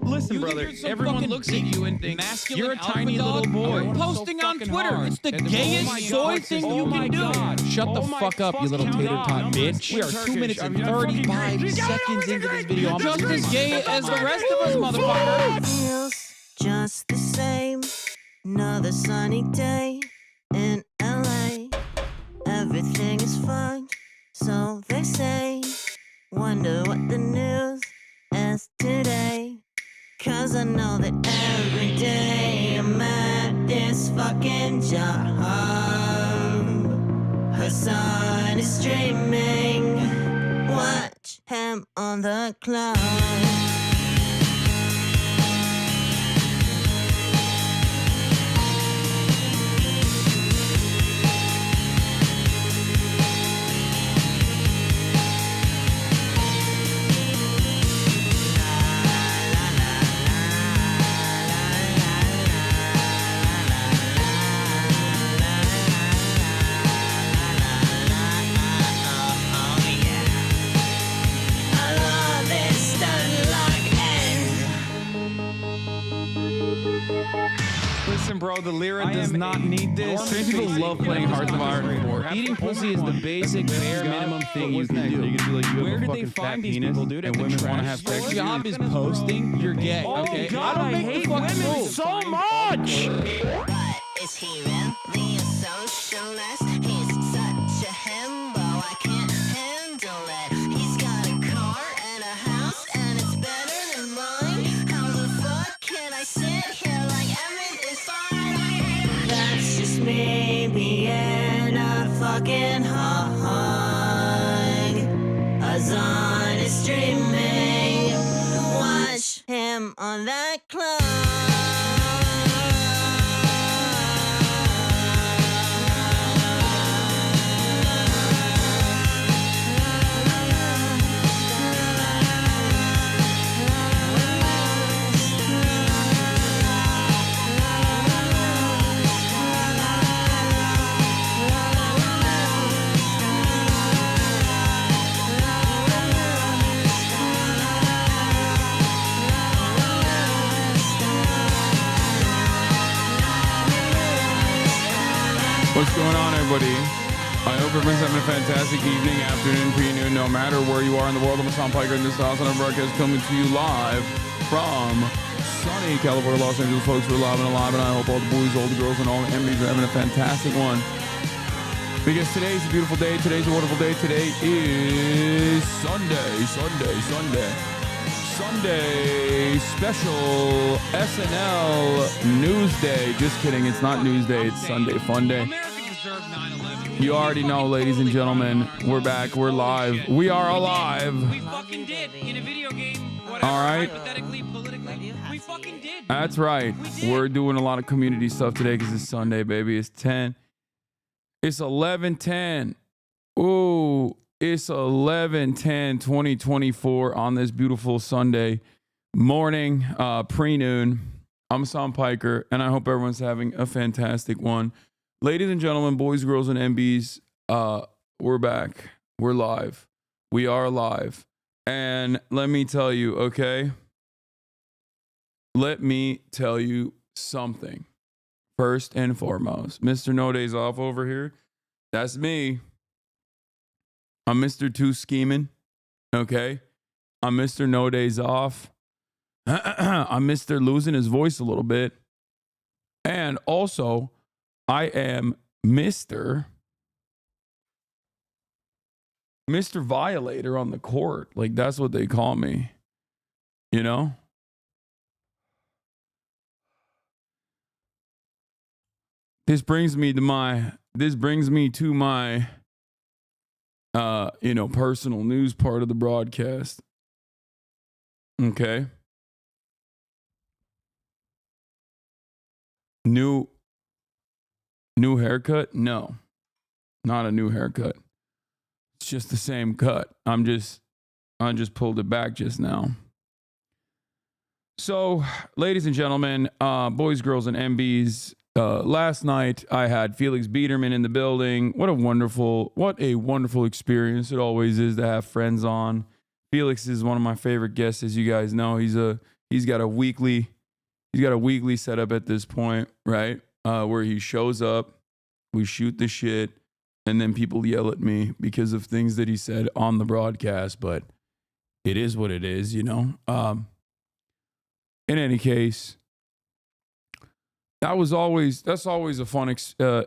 Listen, brother, everyone looks at you and thinks you're a tiny little boy. Posting on Twitter, it's the gayest soy thing you can do. Shut the fuck up, you little tater tot bitch. We are 2 minutes and 35 seconds into this video. I'm just as gay as the rest of us, motherfucker. Feels just the same. Another sunny day in LA. Everything is fine, so they say. Wonder what the news is today. Cause I know that every day I'm at this fucking job. Hasan is streaming. Watch him on the cloud. Listen, bro, the Lyra does not need this. Trans people love playing Hearts of Iron. Eating pussy is the basic, bare minimum thing you can do. Where did they find these people, dude? And women want to have sex. Your job is posting. You're gay. Okay. God, I hate women so much. But is he really a socialist? He's such a himbo, I can't handle it. He's got a car and a house and it's better than mine. How the fuck can I sit here like everything's fine? That's just me being a fucking hog. Hasan is streaming. Watch him on that cloud. What's going on, everybody? I hope everyone's having a fantastic evening, afternoon, pre-noon, no matter where you are in the world. I'm Hassan Piker, and this house on our broadcast coming to you live from sunny California, Los Angeles. Folks, we're live and alive, and I hope all the boys, all the girls, and all the enemies are having a fantastic one. Because today's a beautiful day. Today's a wonderful day. Today is Sunday special SNL News Day. Just kidding. It's not News Day. It's Sunday Fun Day. You already know, ladies and gentlemen. We're back. We're live. We are alive. We fucking did in a video game. Whatever, all right. Hypothetically, politically. We fucking did. That's right. We're doing a lot of community stuff today because it's Sunday, baby. It's 10. It's 11:10. Ooh. It's 11/10/2024 on this beautiful Sunday morning, pre-noon. I'm Hassan Piker, and I hope everyone's having a fantastic one. Ladies and gentlemen, boys, girls, and MBs, we're back. We're live. We are live. And let me tell you, okay? Let me tell you something. First and foremost, Mr. No Days Off over here, that's me. I'm Mr. Two Scheming, okay? I'm Mr. No Days Off. I'm Mr. Losing his voice a little bit. And also, I am Mr. Violator on the court. Like, that's what they call me. You know? This brings me to my personal news part of the broadcast. Okay. New haircut? No, not a new haircut. It's just the same cut. I just pulled it back just now. So, ladies and gentlemen, boys, girls, and MBs, last night I had Felix Biederman in the building. What a wonderful experience it always is to have friends on. Felix is one of my favorite guests, as you guys know. He's got a weekly setup at this point, right? Where he shows up, we shoot the shit, and then people yell at me because of things that he said on the broadcast, but it is what it is, you know? In any case, that's always a fun,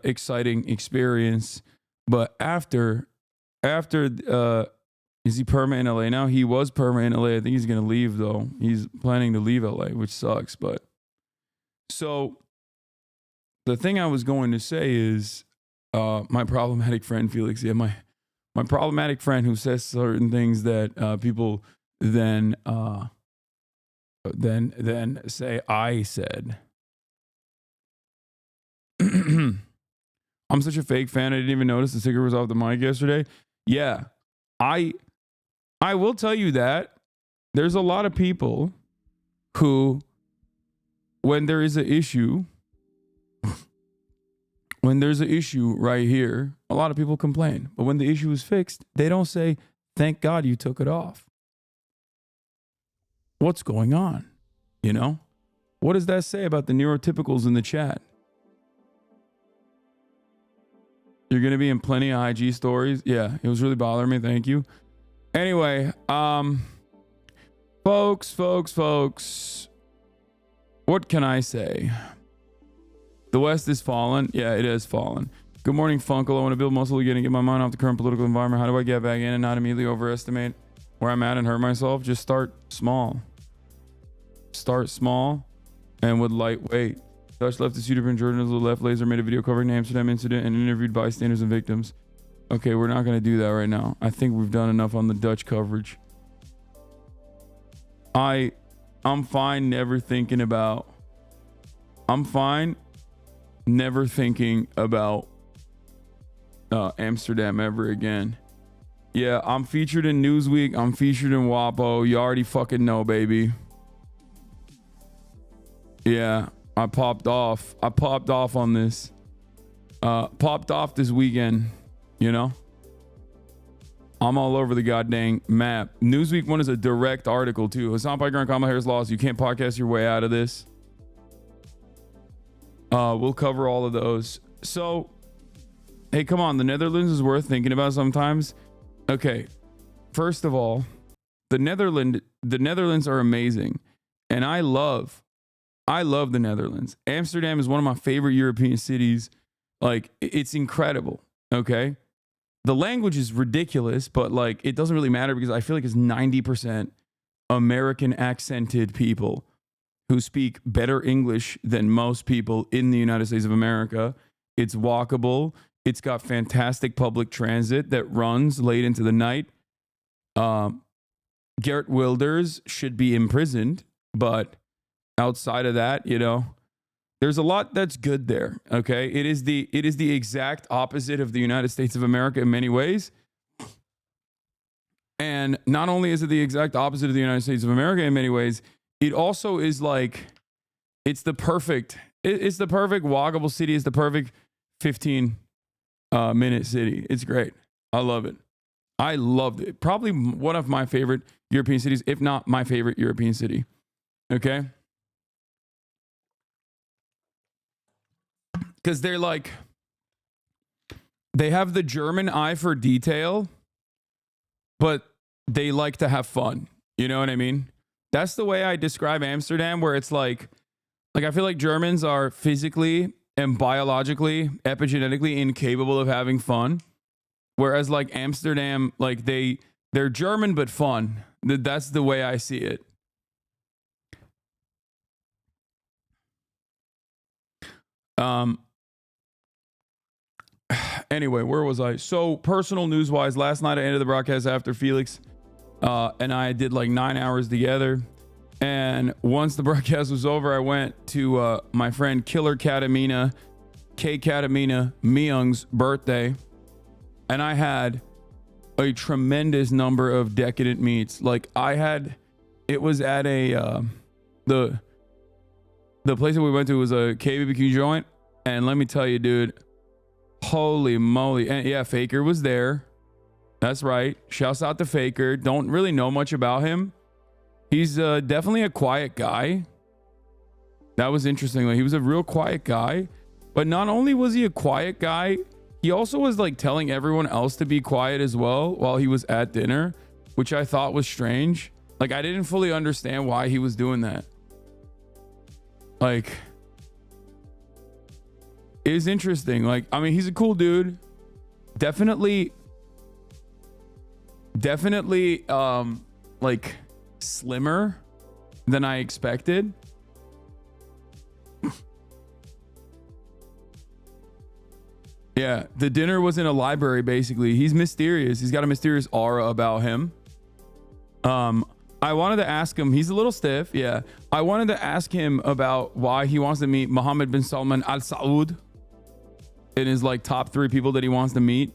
exciting experience. But after, is he permanent in LA now? He was permanent in LA. I think he's going to leave though. He's planning to leave LA, which sucks. But so the thing I was going to say is, my problematic friend Felix, my problematic friend who says certain things that people then say I said. I'm such a fake fan. I didn't even notice the sticker was off the mic yesterday. Yeah, I will tell you that there's a lot of people who, when there is an issue, right here, a lot of people complain. But when the issue is fixed, they don't say, thank God you took it off. What's going on? You know? What does that say about the neurotypicals in the chat? You're going to be in plenty of IG stories. Yeah, it was really bothering me. Thank you. Anyway, folks, what can I say? The West is fallen. Yeah, it has fallen. Good morning, Funkle. I want to build muscle again and get my mind off the current political environment. How do I get back in and not immediately overestimate where I'm at and hurt myself? Just start small. Start small and with lightweight. Dutch leftist YouTuber and journalist left laser made a video covering the Amsterdam incident and interviewed bystanders and victims. Okay, we're not going to do that right now. I think we've done enough on the Dutch coverage. I'm fine never thinking about Amsterdam ever again. Yeah, I'm featured in Newsweek. I'm featured in WAPO. You already fucking know, baby. Yeah, I popped off on this. Popped off this weekend, you know? I'm all over the goddamn map. Newsweek one is a direct article too. Hasan Piker and Kamala Harris lost. You can't podcast your way out of this. We'll cover all of those. So, hey, come on. The Netherlands is worth thinking about sometimes. Okay. First of all, the Netherlands are amazing. And I love the Netherlands. Amsterdam is one of my favorite European cities. Like, it's incredible. Okay. The language is ridiculous, but like, it doesn't really matter because I feel like it's 90% American accented people who speak better English than most people in the United States of America. It's walkable. It's got fantastic public transit that runs late into the night. Geert Wilders should be imprisoned, but outside of that, you know, there's a lot that's good there. Okay. It is the exact opposite of the United States of America in many ways. And not only is it the exact opposite of the United States of America in many ways, it also is like, it's the perfect walkable city. It's the perfect 15-minute city. It's great. I love it. I loved it. Probably one of my favorite European cities, if not my favorite European city. Okay. Because they're like, they have the German eye for detail, but they like to have fun. You know what I mean? That's the way I describe Amsterdam, where it's like I feel like Germans are physically and biologically, epigenetically incapable of having fun. Whereas like Amsterdam, like they're German, but fun. That's the way I see it. Anyway, where was I? So personal news wise, last night I ended the broadcast after Felix and I did like 9 hours together. And once the broadcast was over, I went to my friend Killer Katamina, K Katamina Myung's birthday, and I had a tremendous number of decadent meats. Like it was at a the place that we went to was a KBBQ joint, and let me tell you, dude, holy moly. And yeah, Faker was there. That's right. Shouts out to Faker. Don't really know much about him. He's definitely a quiet guy. That was interesting. Like, he was a real quiet guy. But not only was he a quiet guy, he also was like telling everyone else to be quiet as well while he was at dinner, which I thought was strange. Like, I didn't fully understand why he was doing that. Like, it is interesting. Like, I mean, he's a cool dude. Definitely like slimmer than I expected. Yeah, the dinner was in a library basically. He's mysterious. He's got a mysterious aura about him. I wanted to ask him, he's a little stiff, yeah. I wanted to ask him about why he wants to meet Mohammed bin Salman Al Saud in his like top 3 people that he wants to meet.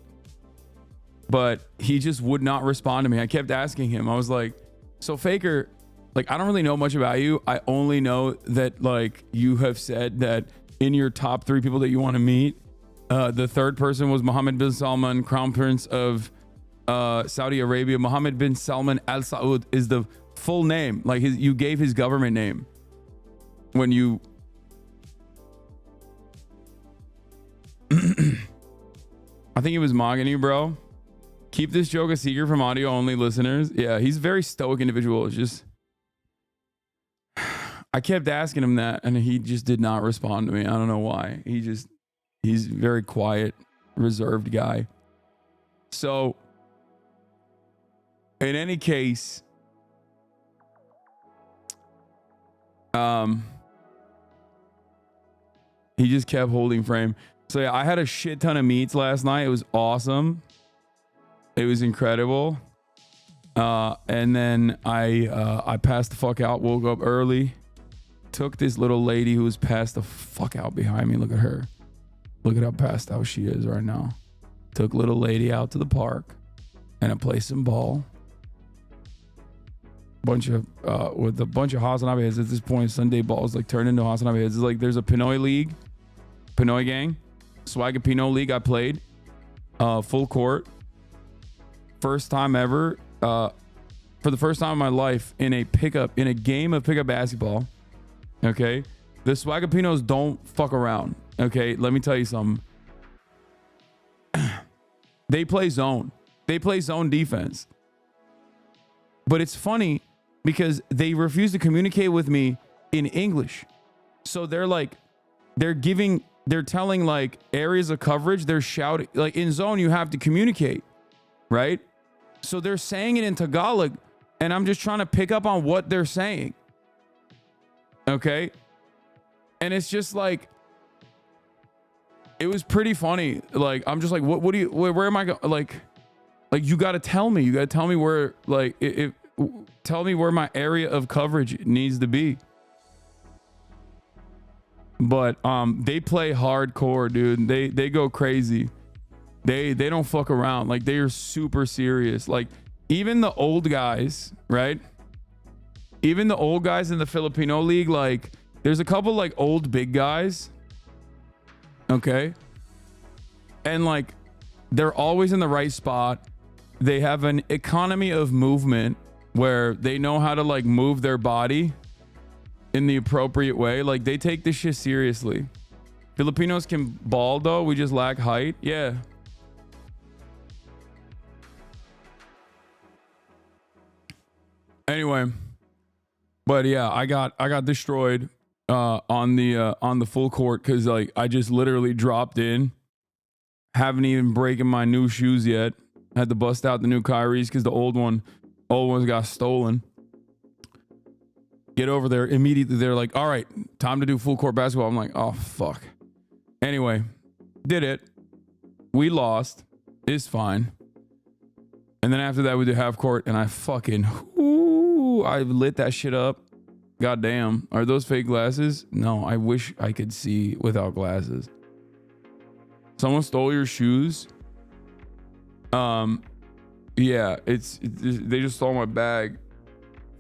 But he just would not respond to me. I kept asking him. I was like, so Faker, like, I don't really know much about you. I only know that like you have said that in your top 3 people that you want to meet, the 3rd person was Mohammed bin Salman, Crown Prince of Saudi Arabia. Mohammed bin Salman Al Saud is the full name. Like, you gave his government name when you I think it was Mogany, bro. Keep this joke a secret from audio only listeners. Yeah, he's a very stoic individual. It's just, I kept asking him that and he just did not respond to me. I don't know why. He's a very quiet, reserved guy. So in any case, he just kept holding frame. So yeah, I had a shit ton of meats last night. It was awesome. It was incredible. And then I passed the fuck out, woke up early, took this little lady who was passed the fuck out behind me. Look at her. Look at how passed out she is right now. Took little lady out to the park and I played some ball. With a bunch of HasanAbi heads at this point. Sunday balls like turned into HasanAbi heads. It's like there's a Pinoy league, Pinoy gang, Swagger Pinoy league. I played full court. First time ever, for the first time in my life in a game of pickup basketball. Okay, the Swagapinos don't fuck around. Okay, let me tell you something. They play zone. They play zone defense. But it's funny because they refuse to communicate with me in English. So they're telling like areas of coverage. They're shouting like in zone. You have to communicate, right? So they're saying it in Tagalog and I'm just trying to pick up on what they're saying. Okay. And it's just like, it was pretty funny. Like, I'm just like, what do you, where am I going? Like you got to tell me, where, like, tell me where my area of coverage needs to be. But, they play hardcore, dude. They go crazy. They don't fuck around. Like, they are super serious. Like, even the old guys, right? Even the old guys in the Filipino league, like, there's a couple like old big guys. Okay. And like, they're always in the right spot. They have an economy of movement where they know how to like move their body in the appropriate way. Like, they take this shit seriously. Filipinos can ball though. We just lack height. Yeah. Anyway, but yeah, I got destroyed on the full court because like I just literally dropped in, haven't even breaking my new shoes yet. Had to bust out the new Kyries because the old ones got stolen. Get over there immediately. They're like, all right, time to do full court basketball. I'm like, oh fuck. Anyway, did it. We lost. It's fine. And then after that, we did half court, and I fucking, I lit that shit up. Goddamn. Are those fake glasses? No, I wish I could see without glasses. Someone stole your shoes? Yeah, they just stole my bag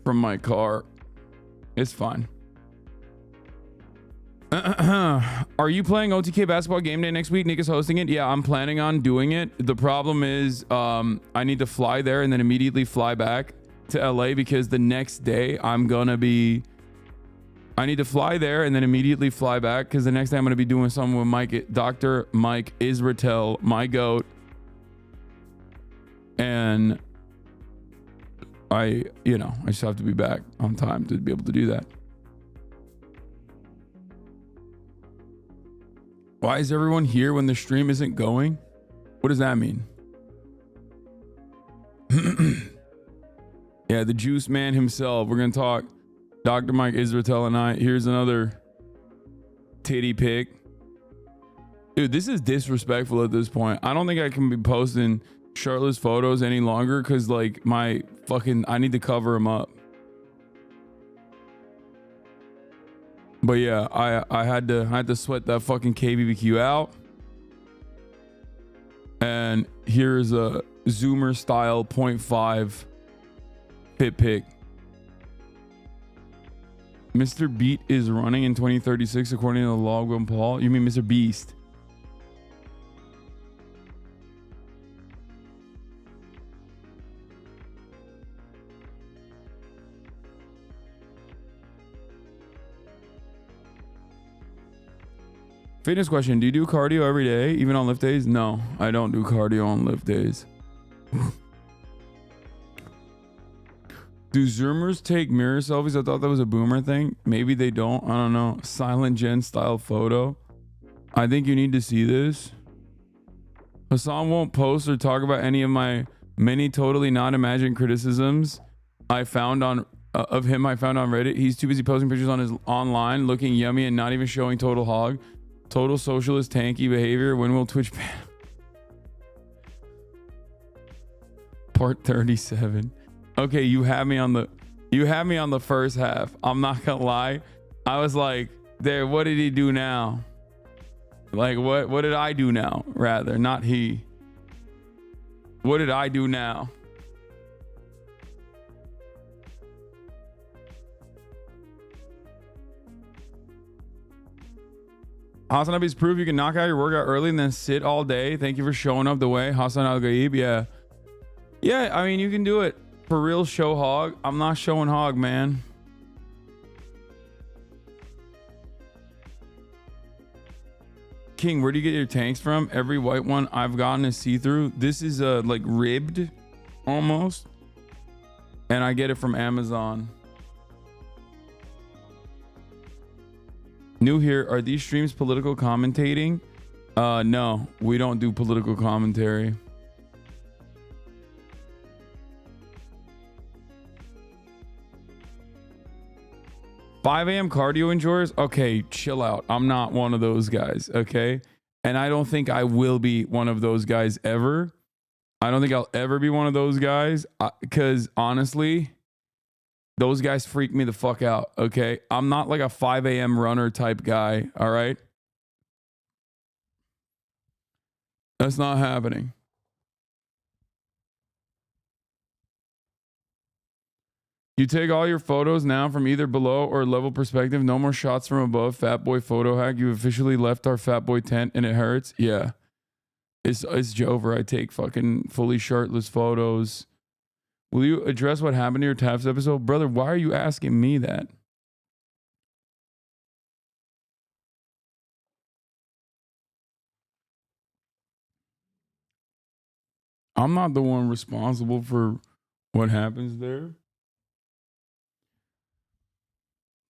from my car. It's fine. Are you playing OTK basketball game day next week? Nick is hosting it. Yeah, I'm planning on doing it. The problem is I need to fly there and then immediately fly back to LA because the next day I need to fly there and then immediately fly back because the next day I'm going to be doing something with Dr. Mike Israel, my goat. And I just have to be back on time to be able to do that. Why is everyone here when the stream isn't going? What does that mean? Yeah, the juice man himself. We're going to talk. Dr. Mike Israel and I. Here's another titty pic. Dude, this is disrespectful at this point. I don't think I can be posting shirtless photos any longer because like I need to cover them up. But yeah, I had to sweat that fucking KBBQ out. And here's a Zoomer style 0.5 fit pic. Mr. Beat is running in 2036 according to the Logan Paul. You mean Mr. Beast? Fitness question. Do you do cardio every day, even on lift days? No, I don't do cardio on lift days. Do Zoomers take mirror selfies? I thought that was a boomer thing. Maybe they don't. I don't know. Silent Gen style photo. I think you need to see this. Hasan won't post or talk about any of my many totally not imagined criticisms I found on Reddit. He's too busy posting pictures on his online looking yummy and not even showing total hog. Total socialist tanky behavior. When will Twitch ban? Part 37. Okay, you had me on the first half. I'm not gonna lie. I was like, there, what did he do now? Like what did I do now? Rather, not he. What did I do now? HasanAbi's proof you can knock out your workout early and then sit all day. Thank you for showing up the way. Hasan Al-Gaib, yeah. Yeah, I mean, you can do it. For real, show hog. I'm not showing hog, man. King, where do you get your tanks from? Every white one I've gotten is see-through. This is like ribbed almost. And I get it from Amazon. New here, are these streams political commentating? No, we don't do political commentary. $5 a.m. cardio enjoyers? Okay, chill out. I'm not one of those guys, okay? And I don't think I will be one of those guys ever. I don't think I'll ever be one of those guys because honestly, those guys freak me the fuck out, okay? I'm not like a 5 a.m. runner type guy, all right? That's not happening. You take all your photos now from either below or level perspective. No more shots from above. Fat boy photo hack. You officially left our fat boy tent and it hurts. Yeah. It's Jover. I take fucking fully shirtless photos. Will you address what happened to your TAPS episode? Brother, why are you asking me that? I'm not the one responsible for what happens there.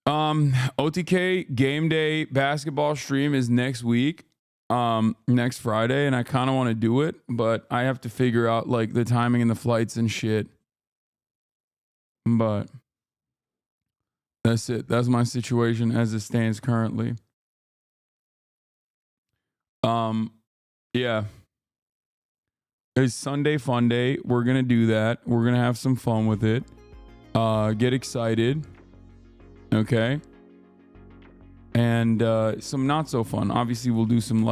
OTK game day basketball stream is next week, next Friday, and I kind of want to do it, but I have to figure out like the timing and the flights and shit. But that's it. That's my situation as it stands currently. Yeah. It's Sunday fun day. We're going to do that. We're going to have some fun with it. Get excited. Okay. And some not so fun. Obviously, we'll do some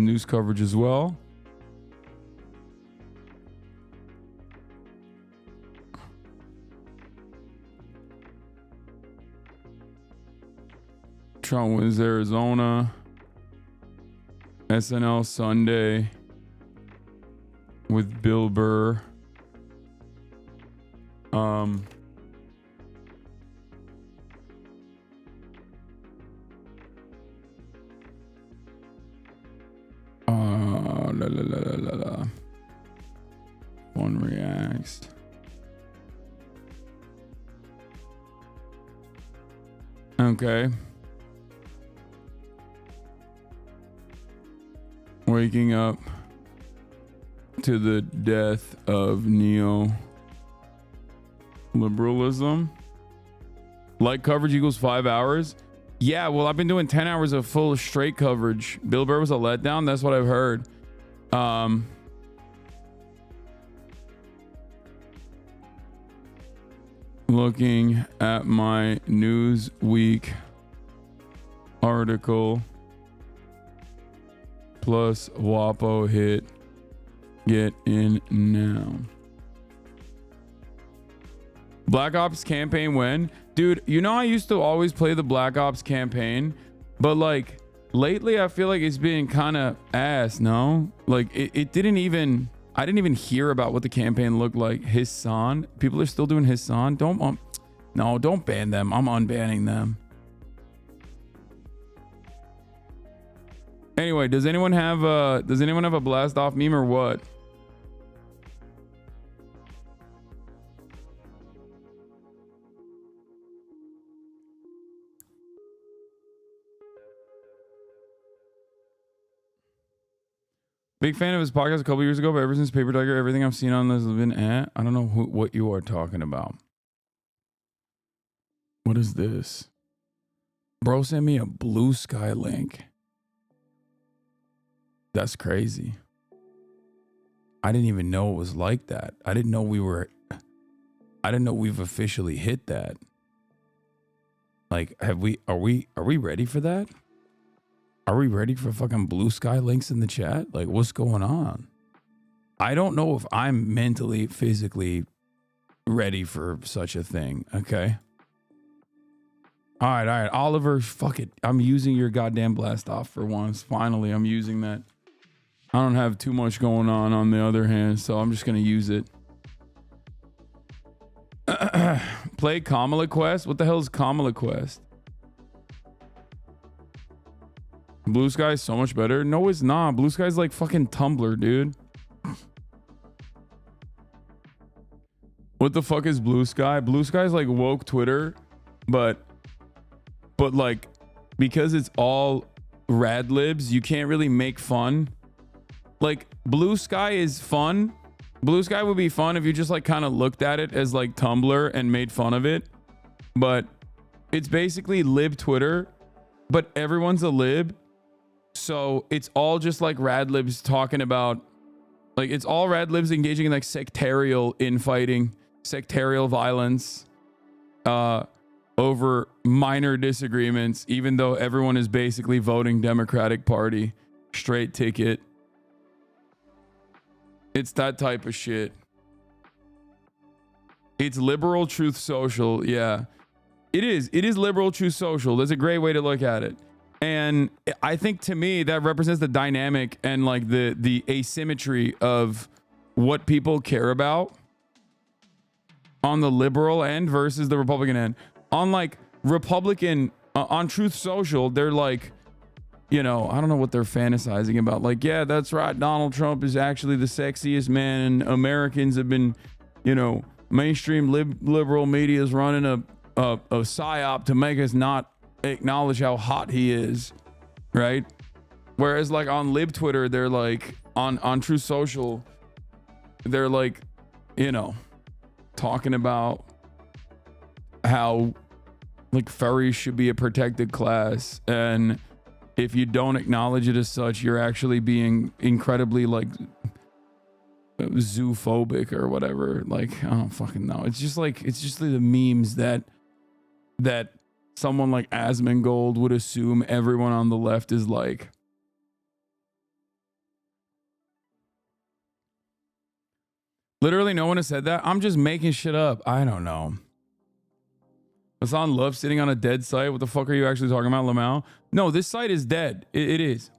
news coverage as well. Trump wins Arizona. SNL Sunday with Bill Burr. One reacts. Okay. Waking up to the death of neo-liberalism. Light coverage equals 5 hours. Yeah, well, I've been doing 10 hours of full straight coverage. Bill Burr was a letdown. That's what I've heard. Looking at my Newsweek article plus WAPO hit. Get in now. Black Ops campaign when? Dude, you know I used to always play the Black Ops campaign, but like lately I feel like it's been kind of ass, no? Like it didn't even, I didn't even hear about what the campaign looked like. Hasan, people are still doing Hasan. No, don't ban them. I'm unbanning them. Anyway, does anyone have a blast off meme or what? Big fan of his podcast a couple years ago, but ever since Paper Tiger, everything I've seen on this has been I don't know what you are talking about. What is this? Bro sent me a Blue Sky link. That's crazy. I didn't even know it was like that. I didn't know we've officially hit that. Like, are we ready for that? Are we ready for fucking Blue Sky links in the chat? Like, what's going on? I don't know if I'm mentally, physically ready for such a thing. Okay. All right. Oliver, fuck it. I'm using your goddamn blast off for once. Finally, I'm using that. I don't have too much going on the other hand, so I'm just going to use it. Play Kamala Quest? What the hell is Kamala Quest? Blue Sky is so much better. No, it's not. Blue Sky's like fucking Tumblr, dude. What the fuck is Blue Sky? Blue Sky's like woke Twitter, but like because it's all rad libs, you can't really make fun. Like Blue Sky is fun. Blue Sky would be fun if you just like kind of looked at it as like Tumblr and made fun of it. But it's basically lib Twitter, but everyone's a lib. So it's all just like rad libs talking about, like it's all rad libs engaging in like sectarial infighting, sectarial violence, over minor disagreements, even though everyone is basically voting Democratic Party, straight ticket. It's that type of shit. It's liberal truth social. Yeah, it is. It is liberal truth social. That's a great way to look at it. And I think to me that represents the dynamic and like the asymmetry of what people care about on the liberal end versus the Republican end. On like Republican, on Truth Social, they're like, you know, I don't know what they're fantasizing about. Like, yeah, that's right. Donald Trump is actually the sexiest man, and Americans have been, you know, mainstream liberal media is running a psyop to make us not acknowledge how hot he is, right? Whereas like on lib Twitter, they're like on Truth Social, they're like, you know, talking about how like furries should be a protected class, and if you don't acknowledge it as such, you're actually being incredibly like zoophobic or whatever. Like, I don't fucking know. It's just like the memes that someone like Asmongold would assume everyone on the left is like. Literally, no one has said that. I'm just making shit up. I don't know. Hasan loves sitting on a dead site. What the fuck are you actually talking about, Lamau? No, this site is dead. It is.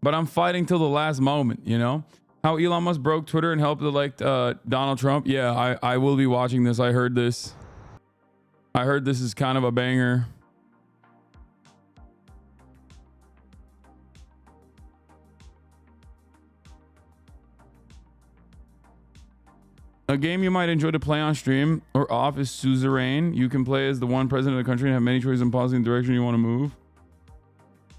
But I'm fighting till the last moment, you know? How Elon Musk broke Twitter and helped elect Donald Trump. Yeah, I will be watching this. I heard this. I heard this is kind of a banger. A game you might enjoy to play on stream or off is Suzerain. You can play as the one president of the country and have many choices in policy and direction you want to move.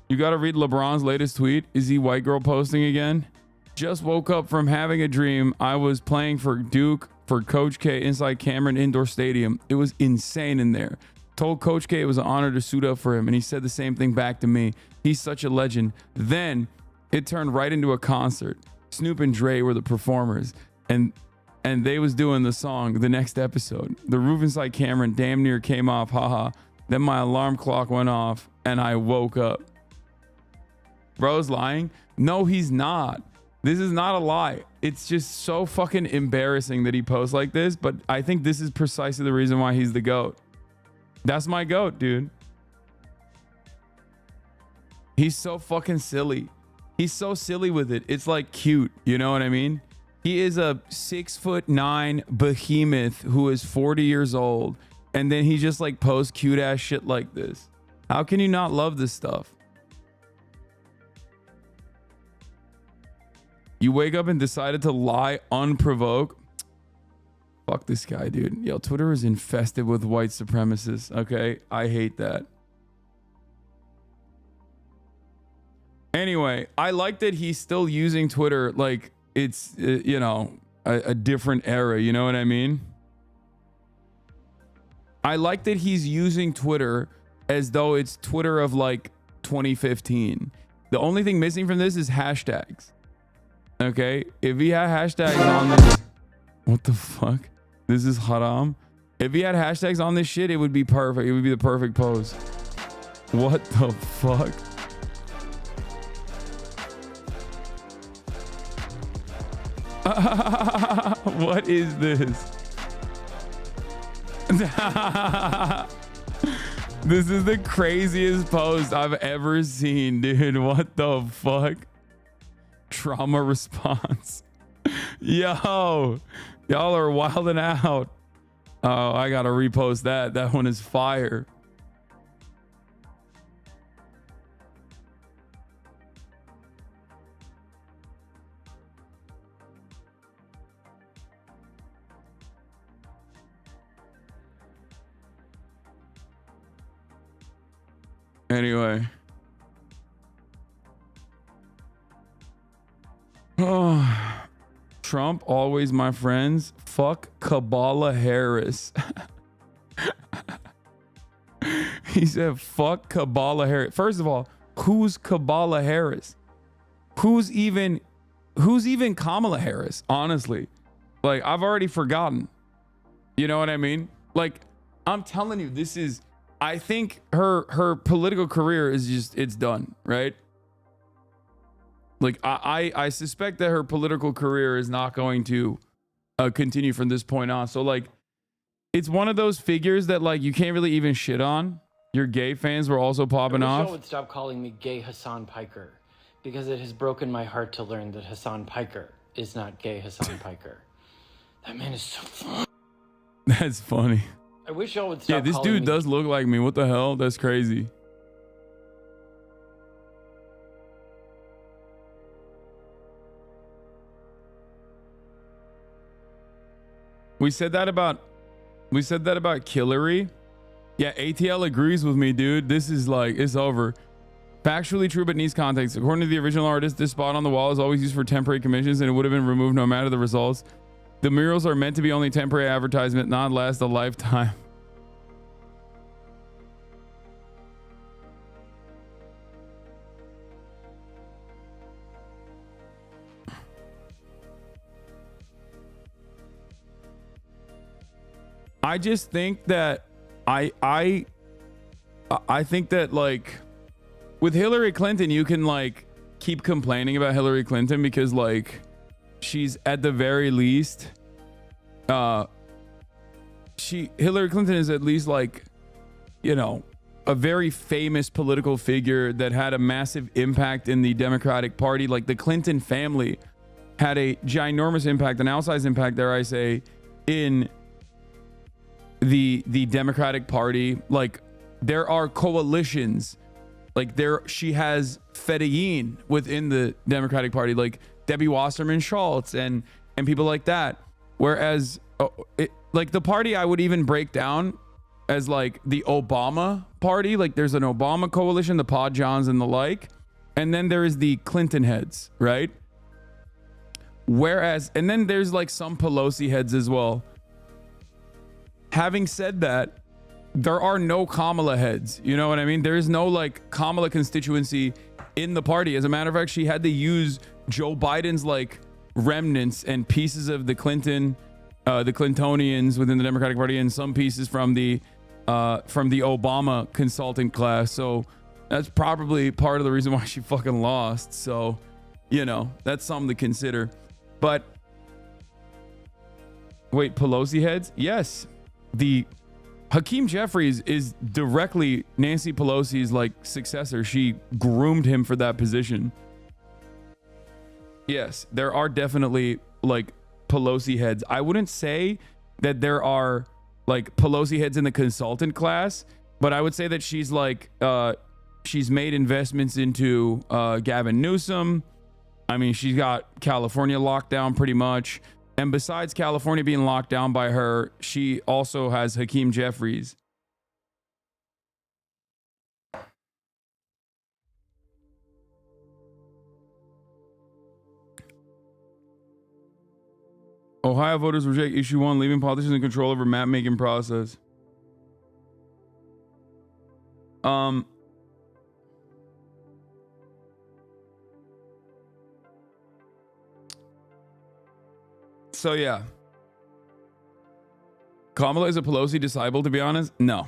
You got to read LeBron's latest tweet. Is he white girl posting again? Just woke up from having a dream. I was playing for Duke for Coach K inside Cameron Indoor Stadium. It was insane in there. Told Coach K it was an honor to suit up for him, and he said the same thing back to me. He's such a legend. Then it turned right into a concert. Snoop and Dre were the performers, and they was doing the song the next episode. The roof inside Cameron damn near came off, haha. Then my alarm clock went off, and I woke up. Bro's lying? No, he's not. This is not a lie. It's just so fucking embarrassing that he posts like this, but I think this is precisely the reason why he's the GOAT. That's my GOAT, dude. He's so fucking silly. He's so silly with it. It's like cute. You know what I mean? He is a 6'9" behemoth who is 40 years old, and then he just like posts cute ass shit like this. How can you not love this stuff? You wake up and decided to lie unprovoked. Fuck this guy, dude. Yo, Twitter is infested with white supremacists. Okay, I hate that. Anyway, I like that he's still using Twitter like it's, you know, a different era. You know what I mean? I like that he's using Twitter as though it's Twitter of like 2015. The only thing missing from this is hashtags. Okay, if he had hashtags on this, what the fuck? This is haram. If he had hashtags on this shit, it would be perfect. It would be the perfect pose. What the fuck? What is this? This is the craziest post I've ever seen, dude. What the fuck? Trauma response. Yo, y'all are wilding out. Oh, I gotta repost that. That one is fire. Anyway. Oh, Trump, always my friends. Fuck Kamala Harris. He said, fuck Kamala Harris. First of all, who's Kamala Harris? Who's even Kamala Harris? Honestly, like I've already forgotten. You know what I mean? Like I'm telling you, this is. I think her political career is just it's done, right? Like I suspect that her political career is not going to continue from this point on. So like, it's one of those figures that like you can't really even shit on. Your gay fans were also popping off. Y'all would stop calling me gay Hasan Piker, because it has broken my heart to learn that Hasan Piker is not gay Hasan Piker. That man is so fun. That's funny. I wish y'all would stop. Yeah, this dude does look like me. What the hell? That's crazy. We said that about Killary. Yeah, ATL agrees with me, dude. This is like, it's over. Factually true, but needs context. According to the original artist, this spot on the wall is always used for temporary commissions and it would have been removed no matter the results. The murals are meant to be only temporary advertisement, not last a lifetime. I just think that I I think that like with Hillary Clinton, you can like keep complaining about Hillary Clinton because like she's at the very least, Hillary Clinton is at least like, you know, a very famous political figure that had a massive impact in the Democratic Party. Like the Clinton family had a ginormous impact, an outsized impact, dare I say, in the Democratic Party. Like there are coalitions, like she has fedayeen within the Democratic Party, like Debbie Wasserman Schultz and people like that. Whereas like the party I would even break down as like the Obama party, like there's an Obama coalition, the Pod Johns and the like, and then there is the Clinton heads, right? Whereas, and then there's like some Pelosi heads as well. Having said that, there are no Kamala heads. You know what I mean? There is no like Kamala constituency in the party. As a matter of fact, she had to use Joe Biden's like remnants and pieces of the Clintonians within the Democratic Party and some pieces from the Obama consultant class. So that's probably part of the reason why she fucking lost. So, you know, that's something to consider. But wait, Pelosi heads? Yes. The Hakeem Jeffries is directly Nancy Pelosi's like successor. She groomed him for that position. Yes, there are definitely like Pelosi heads. I wouldn't say that there are like Pelosi heads in the consultant class, but I would say that she's like she's made investments into Gavin Newsom. I mean, she's got California locked down pretty much. And besides California being locked down by her, she also has Hakeem Jeffries. Ohio voters reject issue 1, leaving politicians in control over map making process. So yeah. Kamala is a Pelosi disciple, to be honest? No.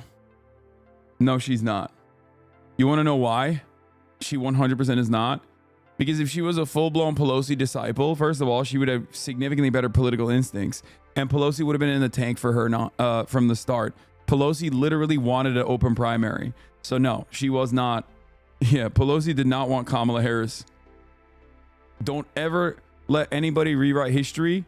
No, she's not. You want to know why? She 100% is not. Because if she was a full-blown Pelosi disciple, first of all, she would have significantly better political instincts. And Pelosi would have been in the tank for her from the start. Pelosi literally wanted an open primary. So no, she was not. Yeah, Pelosi did not want Kamala Harris. Don't ever let anybody rewrite history.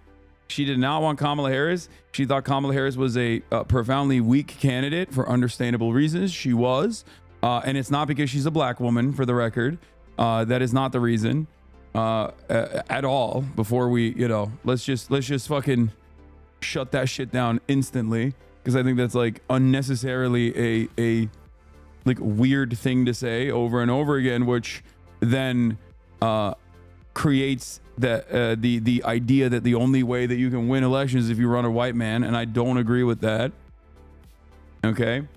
She did not want Kamala Harris. She thought Kamala Harris was a profoundly weak candidate for understandable reasons. She was. And it's not because she's a black woman, for the record. That is not the reason at all. Before we, you know, let's just fucking shut that shit down instantly, because I think that's like unnecessarily a like weird thing to say over and over again, which then creates that the idea that the only way that you can win elections is if you run a white man, and I don't agree with that. Okay.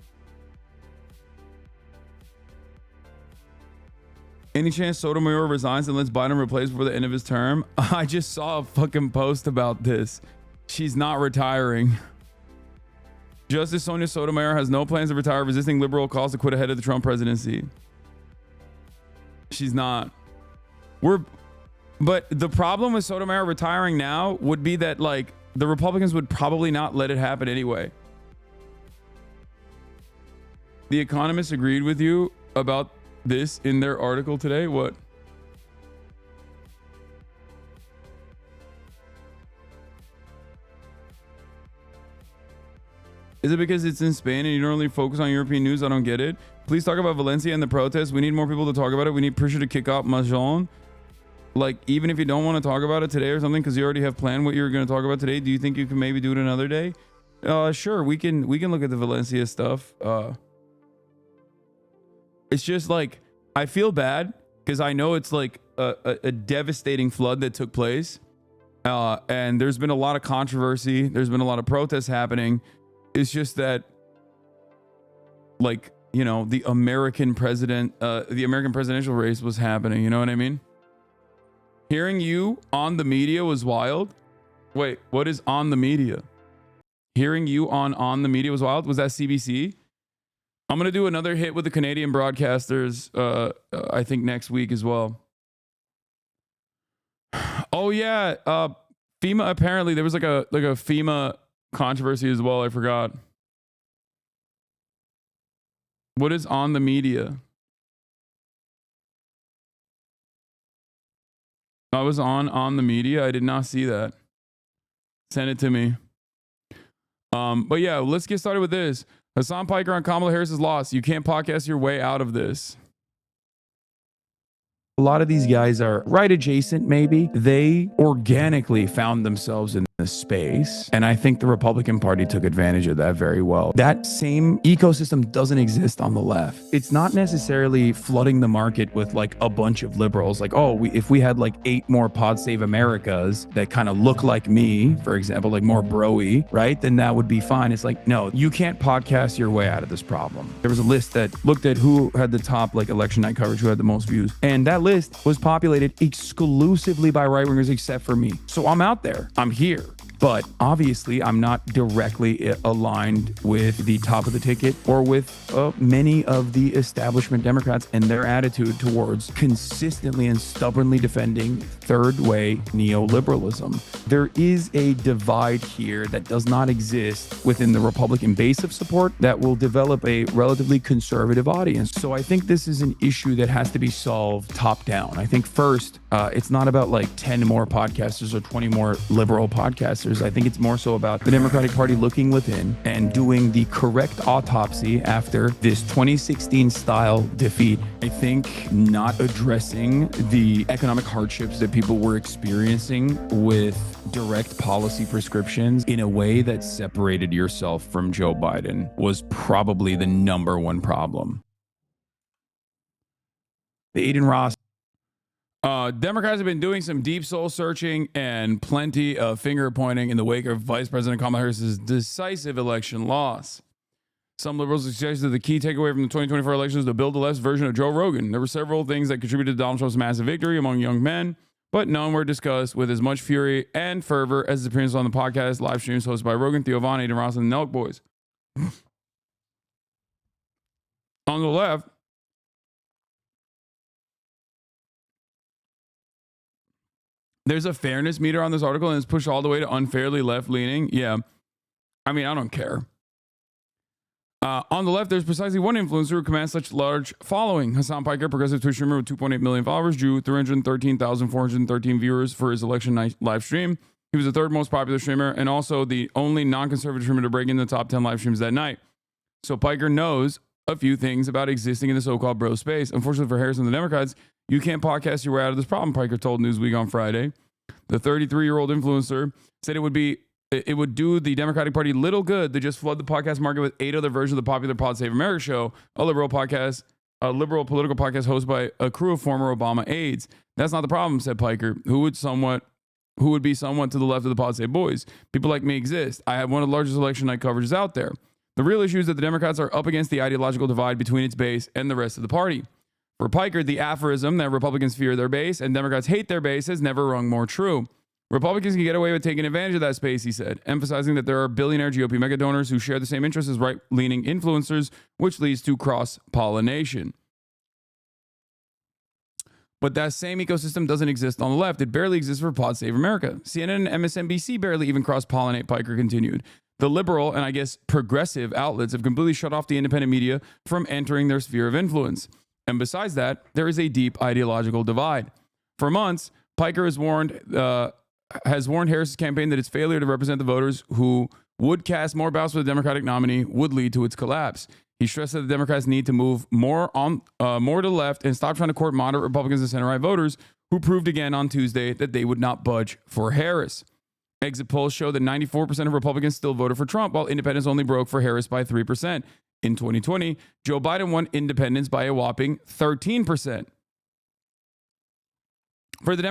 Any chance Sotomayor resigns and lets Biden replace before the end of his term? I just saw a fucking post about this. She's not retiring. Justice Sonia Sotomayor has no plans to retire, resisting liberal calls to quit ahead of the Trump presidency. She's not. But the problem with Sotomayor retiring now would be that like the Republicans would probably not let it happen anyway. The Economist agreed with you about this in their article today. What? Is it because it's in Spain and you don't really focus on European news? I don't get it. Please talk about Valencia and the protests. We need more people to talk about it. We need pressure to kick off Majon. Like, even if you don't want to talk about it today or something, because you already have planned what you're going to talk about today, do you think you can maybe do it another day? Sure, we can look at the Valencia stuff. It's just like, I feel bad because I know it's like a devastating flood that took place. And there's been a lot of controversy. There's been a lot of protests happening. It's just that, like, you know, the American presidential race was happening. You know what I mean? Hearing you on the media was wild. Wait, what is on the media? Hearing you on the media was wild. Was that CBC? I'm going to do another hit with the Canadian broadcasters, I think next week as well. Oh yeah, FEMA, apparently there was like a FEMA controversy as well. I forgot. What is on the media? I was on the media. I did not see that. Send it to me. But yeah, let's get started with this. Hasan Piker on Kamala Harris's loss. You can't podcast your way out of this. A lot of these guys are right adjacent, maybe. They organically found themselves in this space. And I think the Republican Party took advantage of that very well. That same ecosystem doesn't exist on the left. It's not necessarily flooding the market with like a bunch of liberals. Like, oh, if we had like 8 more Pod Save Americas that kind of look like me, for example, like more bro-y, right? Then that would be fine. It's like, no, you can't podcast your way out of this problem. There was a list that looked at who had the top like election night coverage, who had the most views. And that list was populated exclusively by right-wingers except for me. So I'm out there. I'm here. But obviously, I'm not directly aligned with the top of the ticket or with many of the establishment Democrats and their attitude towards consistently and stubbornly defending third-way neoliberalism. There is a divide here that does not exist within the Republican base of support that will develop a relatively conservative audience. So I think this is an issue that has to be solved top-down. I think first, it's not about like 10 more podcasters or 20 more liberal podcasters. I think it's more so about the Democratic Party looking within and doing the correct autopsy after this 2016 style defeat. I think not addressing the economic hardships that people were experiencing with direct policy prescriptions in a way that separated yourself from Joe Biden was probably the #1 problem. The Aiden Ross. Democrats have been doing some deep soul searching and plenty of finger pointing in the wake of Vice President Kamala Harris's decisive election loss. Some liberals suggested that the key takeaway from the 2024 election is to build the left's version of Joe Rogan. There were several things that contributed to Donald Trump's massive victory among young men, but none were discussed with as much fury and fervor as the appearance on the podcast live streams hosted by Rogan, Theo Von, Aiden Ross, and the Nelk Boys. On the left, there's a fairness meter on this article, and it's pushed all the way to unfairly left-leaning. Yeah. I mean, I don't care. On the left, there's precisely one influencer who commands such large following. Hasan Piker, progressive Twitch streamer with 2.8 million followers, drew 313,413 viewers for his election night live stream. He was the 3rd most popular streamer and also the only non-conservative streamer to break into the top 10 live streams that night. So Piker knows a few things about existing in the so-called bro space. Unfortunately for Harris and the Democrats, you can't podcast your way out of this problem, Piker told Newsweek on Friday. The 33-year-old influencer said it would do the Democratic Party little good to just flood the podcast market with 8 other versions of the popular Pod Save America show, a liberal political podcast hosted by a crew of former Obama aides. That's not the problem, said Piker, who would be somewhat to the left of the Pod Save boys. People like me exist. I have one of the largest election night coverages out there. The real issue is that the Democrats are up against the ideological divide between its base and the rest of the party. For Piker, the aphorism that Republicans fear their base and Democrats hate their base has never rung more true. Republicans can get away with taking advantage of that space, he said, emphasizing that there are billionaire GOP mega donors who share the same interests as right-leaning influencers, which leads to cross-pollination. But that same ecosystem doesn't exist on the left. It barely exists for Pod Save America. CNN and MSNBC barely even cross-pollinate, Piker continued. The liberal and I guess progressive outlets have completely shut off the independent media from entering their sphere of influence. And besides that, there is a deep ideological divide. For months, Piker has warned Harris's campaign that its failure to represent the voters who would cast more ballots for the Democratic nominee would lead to its collapse. He stressed that the Democrats need to move more to the left and stop trying to court moderate Republicans and center-right voters who proved again on Tuesday that they would not budge for Harris. Exit polls show that 94% of Republicans still voted for Trump, while independents only broke for Harris by 3%. In 2020, Joe Biden won independents by a whopping 13%. For the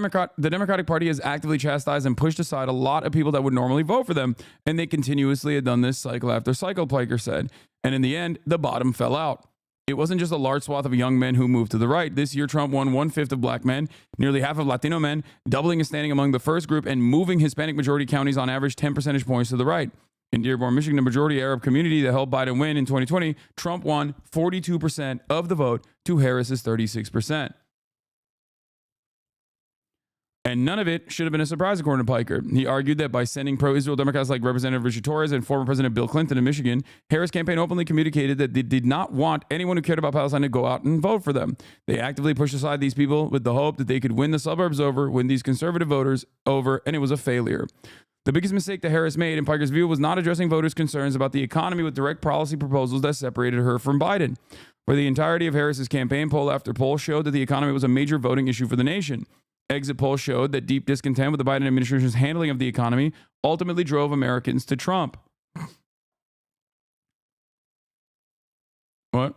Democratic Party has actively chastised and pushed aside a lot of people that would normally vote for them, and they continuously had done this cycle after cycle, Piker said. And in the end, the bottom fell out. It wasn't just a large swath of young men who moved to the right. This year, Trump won 1/5 of black men, nearly half of Latino men, doubling his standing among the first group and moving Hispanic majority counties on average 10 percentage points to the right. In Dearborn, Michigan, the majority Arab community that helped Biden win in 2020, Trump won 42% of the vote to Harris's 36%. And none of it should have been a surprise, according to Piker. He argued that by sending pro-Israel Democrats like Representative Ritchie Torres and former President Bill Clinton to Michigan, Harris' campaign openly communicated that they did not want anyone who cared about Palestine to go out and vote for them. They actively pushed aside these people with the hope that they could win the suburbs over, win these conservative voters over, and it was a failure. The biggest mistake that Harris made, in Piker's view, was not addressing voters' concerns about the economy with direct policy proposals that separated her from Biden. For the entirety of Harris's campaign, poll after poll showed that the economy was a major voting issue for the nation. Exit polls showed that deep discontent with the Biden administration's handling of the economy ultimately drove Americans to Trump. What?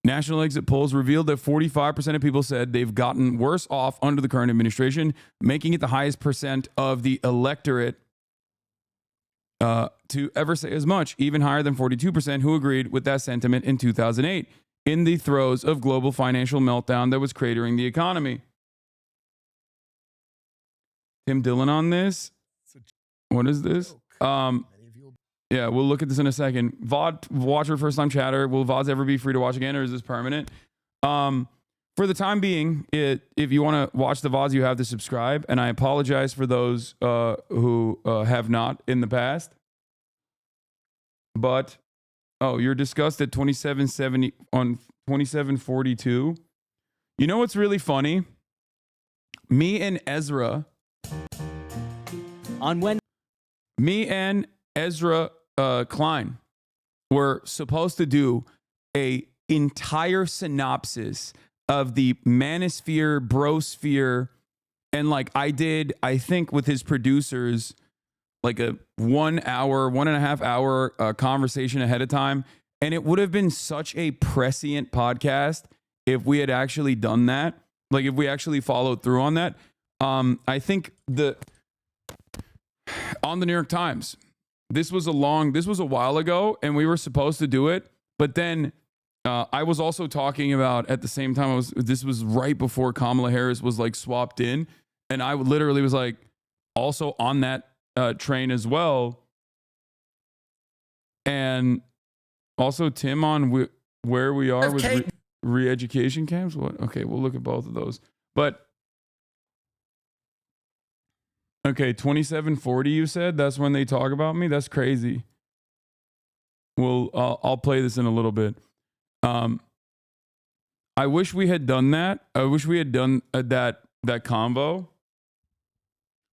National exit polls revealed that 45% of people said they've gotten worse off under the current administration, making it the highest percent of the electorate to ever say as much, even higher than 42% who agreed with that sentiment in 2008. In the throes of global financial meltdown that was cratering the economy. Tim Dillon on this. What is this? Yeah, we'll look at this in a second. VOD watcher, first time chatter. Will VODs ever be free to watch again, or is this permanent? For the time being, if you want to watch the VODs, you have to subscribe. And I apologize for those who have not in the past. But oh, you're discussed at 2770 on 2742. You know what's really funny? Me and Ezra Klein were supposed to do a entire synopsis of the manosphere, brosphere, and like I think with his producers, like a 1 hour, 1.5 hour conversation ahead of time. And it would have been such a prescient podcast if we had actually done that. Like if we actually followed through on that. I think on the New York Times, this was a while ago and we were supposed to do it. But then I was also talking about at the same time, this was right before Kamala Harris was like swapped in. And I literally was like also on that train as well. And also Tim on where we are with re-education camps. What? Okay, we'll look at both of those. But okay, 2740 you said? That's when they talk about me? That's crazy. Well, I'll play this in a little bit. I wish we had done that. I wish we had done that convo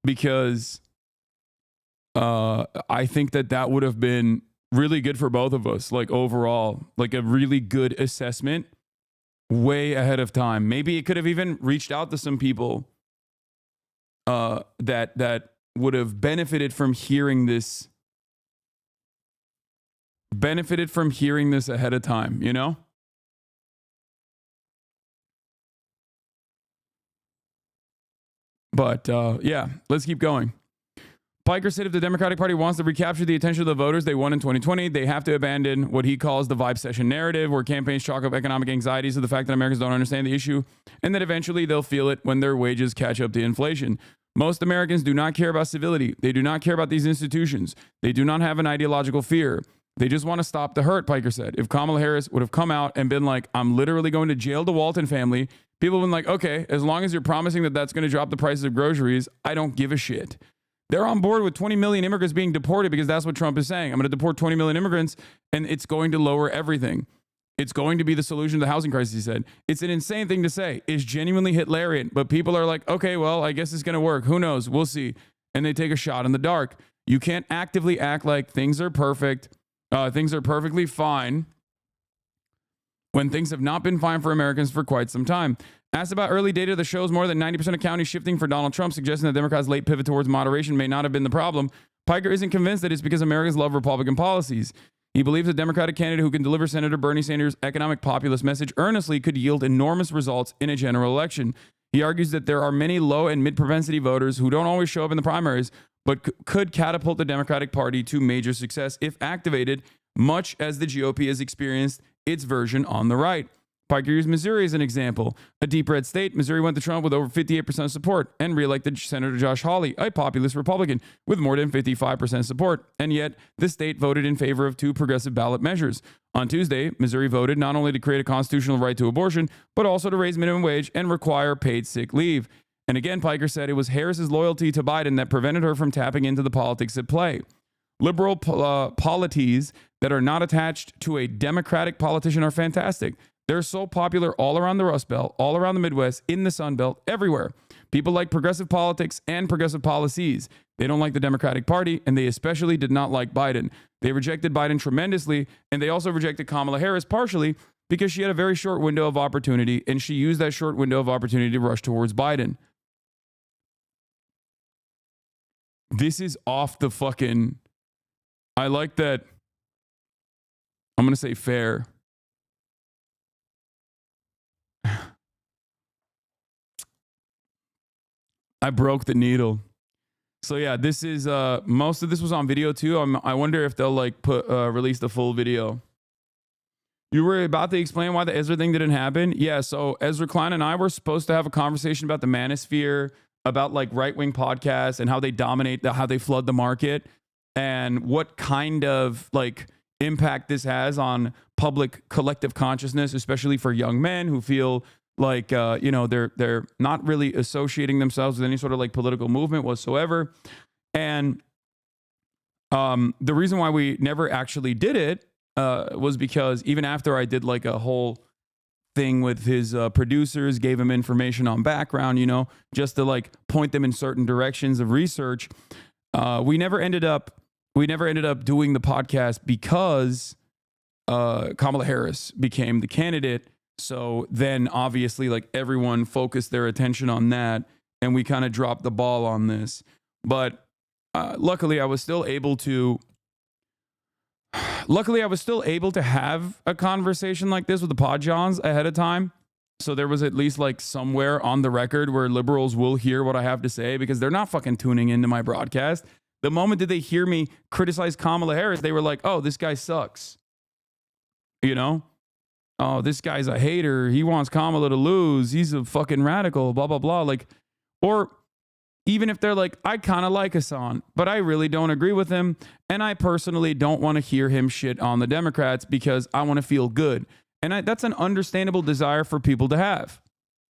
because I think that would have been really good for both of us, like overall, like a really good assessment way ahead of time. Maybe it could have even reached out to some people that would have benefited from hearing this ahead of time, you know? But yeah, let's keep going. Piker said if the Democratic Party wants to recapture the attention of the voters they won in 2020, they have to abandon what he calls the vibe session narrative, where campaigns chalk up economic anxieties to the fact that Americans don't understand the issue, and that eventually they'll feel it when their wages catch up to inflation. Most Americans do not care about civility. They do not care about these institutions. They do not have an ideological fear. They just want to stop the hurt, Piker said. If Kamala Harris would have come out and been like, I'm literally going to jail the Walton family, people have been like, okay, as long as you're promising that that's going to drop the prices of groceries, I don't give a shit. They're on board with 20 million immigrants being deported because that's what Trump is saying. I'm going to deport 20 million immigrants and it's going to lower everything. It's going to be the solution to the housing crisis, he said. It's an insane thing to say. It's genuinely Hitlerian, but people are like, okay, well, I guess it's going to work. Who knows? We'll see. And they take a shot in the dark. You can't actively act like things are perfect. Things are perfectly fine when things have not been fine for Americans for quite some time. Asked about early data that shows more than 90% of counties shifting for Donald Trump, suggesting that Democrats' late pivot towards moderation may not have been the problem, Piker isn't convinced that it's because Americans love Republican policies. He believes a Democratic candidate who can deliver Senator Bernie Sanders' economic populist message earnestly could yield enormous results in a general election. He argues that there are many low and mid-propensity voters who don't always show up in the primaries, but could catapult the Democratic Party to major success if activated, much as the GOP has experienced its version on the right. Piker used Missouri as an example. A deep red state, Missouri went to Trump with over 58% support and reelected Senator Josh Hawley, a populist Republican, with more than 55% support. And yet, the state voted in favor of 2 progressive ballot measures. On Tuesday, Missouri voted not only to create a constitutional right to abortion, but also to raise minimum wage and require paid sick leave. And again, Piker said it was Harris's loyalty to Biden that prevented her from tapping into the politics at play. Liberal polities that are not attached to a Democratic politician are fantastic. They're so popular all around the Rust Belt, all around the Midwest, in the Sun Belt, everywhere. People like progressive politics and progressive policies. They don't like the Democratic Party, and they especially did not like Biden. They rejected Biden tremendously, and they also rejected Kamala Harris partially because she had a very short window of opportunity, and she used that short window of opportunity to rush towards Biden. This is off the fucking... I like that... I'm going to say fair. I broke the needle. So yeah, this is most of this was on video too. I wonder if they'll like release the full video. You were about to explain why the Ezra thing didn't happen? Yeah, so Ezra Klein and I were supposed to have a conversation about the manosphere, about like right-wing podcasts and how they dominate, how they flood the market, and what kind of like impact this has on public collective consciousness, especially for young men who feel like they're not really associating themselves with any sort of like political movement whatsoever. And the reason why we never actually did it was because even after I did like a whole thing with his producers, gave him information on background, just to like point them in certain directions of research, we never ended up doing the podcast because Kamala Harris became the candidate. So then obviously like everyone focused their attention on that, and we kind of dropped the ball on this. But luckily I was still able to have a conversation like this with the Pod Johns ahead of time. So there was at least like somewhere on the record where liberals will hear what I have to say, because they're not fucking tuning into my broadcast. The moment that they hear me criticize Kamala Harris, they were like, oh, this guy sucks. Oh, this guy's a hater. He wants Kamala to lose. He's a fucking radical, blah, blah, blah. Like, or even if they're like, I kind of like Hasan, but I really don't agree with him. And I personally don't want to hear him shit on the Democrats because I want to feel good. And that's an understandable desire for people to have,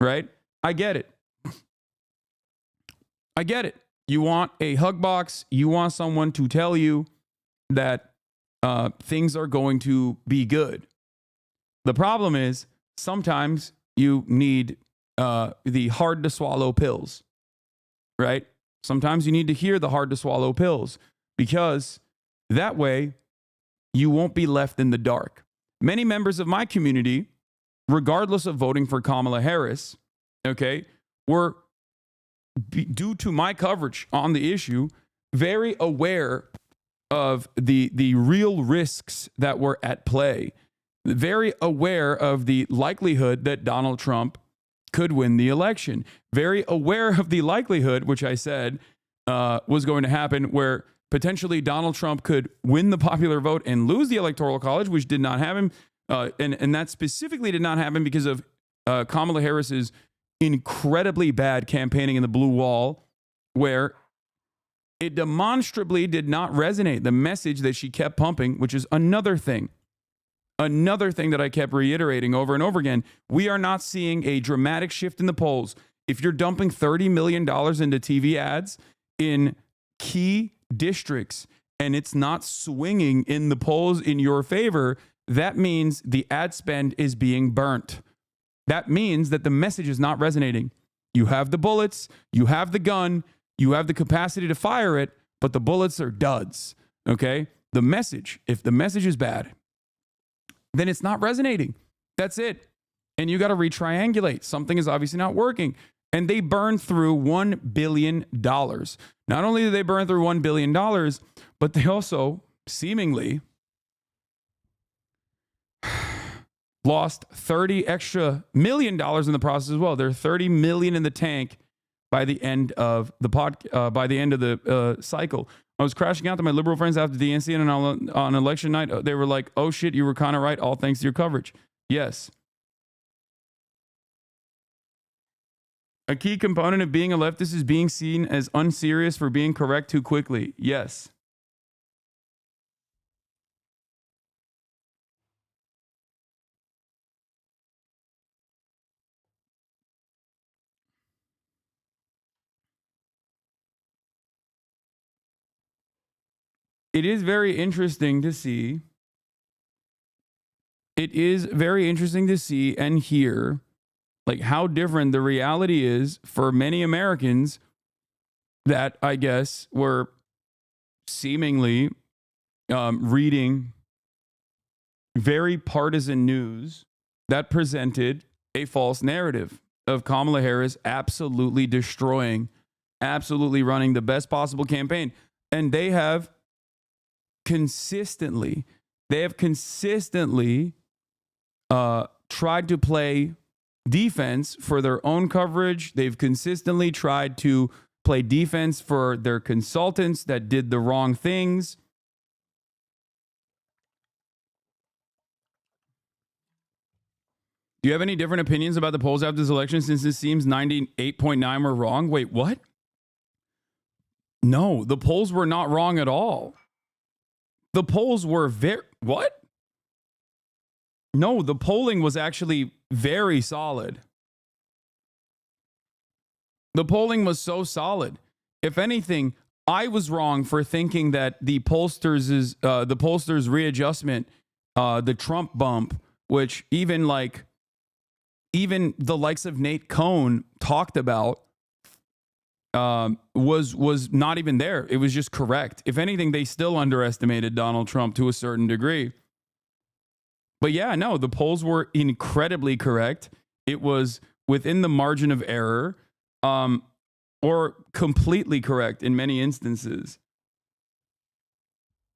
right? I get it. I get it. You want a hug box. You want someone to tell you that things are going to be good. The problem is sometimes you need the hard to swallow pills, right? Sometimes you need to hear the hard to swallow pills, because that way you won't be left in the dark. Many members of my community, regardless of voting for Kamala Harris, were, due to my coverage on the issue, very aware of the real risks that were at play. Very aware of the likelihood that Donald Trump could win the election. Very aware of the likelihood, which I said was going to happen, where potentially Donald Trump could win the popular vote and lose the Electoral College, which did not happen. And that specifically did not happen because of Kamala Harris's incredibly bad campaigning in the blue wall, where it demonstrably did not resonate. The message that she kept pumping, which is another thing that I kept reiterating over and over again. We are not seeing a dramatic shift in the polls. If you're dumping $30 million into TV ads in key districts and it's not swinging in the polls in your favor, that means the ad spend is being burnt. That means that the message is not resonating. You have the bullets, you have the gun, you have the capacity to fire it, but the bullets are duds, okay? The message, if the message is bad, then it's not resonating. That's it. And you got to retriangulate. Something is obviously not working. And they burned through $1 billion. Not only did they burn through $1 billion, but they also seemingly lost $30 million in the process as well. They're $30 million in the tank by the end of the cycle. I was crashing out to my liberal friends after DNC, and on election night, they were like, oh shit, you were kind of right, all thanks to your coverage. Yes. A key component of being a leftist is being seen as unserious for being correct too quickly. Yes. It is very interesting to see. It is very interesting to see and hear like how different the reality is for many Americans that I guess were seemingly reading very partisan news that presented a false narrative of Kamala Harris absolutely destroying, absolutely running the best possible campaign. And they have consistently tried to play defense for their own coverage. They've consistently tried to play defense for their consultants that did the wrong things. Do you have any different opinions about the polls after this election since it seems 98.9 were wrong? Wait, what? No, the polls were not wrong at all. The polls were what? No, the polling was actually very solid. The polling was so solid. If anything, I was wrong for thinking that the pollsters' readjustment, the Trump bump, which even the likes of Nate Cohn talked about, was not even there. It was just correct. If anything, they still underestimated Donald Trump to a certain degree. But yeah, no, the polls were incredibly correct. It was within the margin of error, or completely correct in many instances.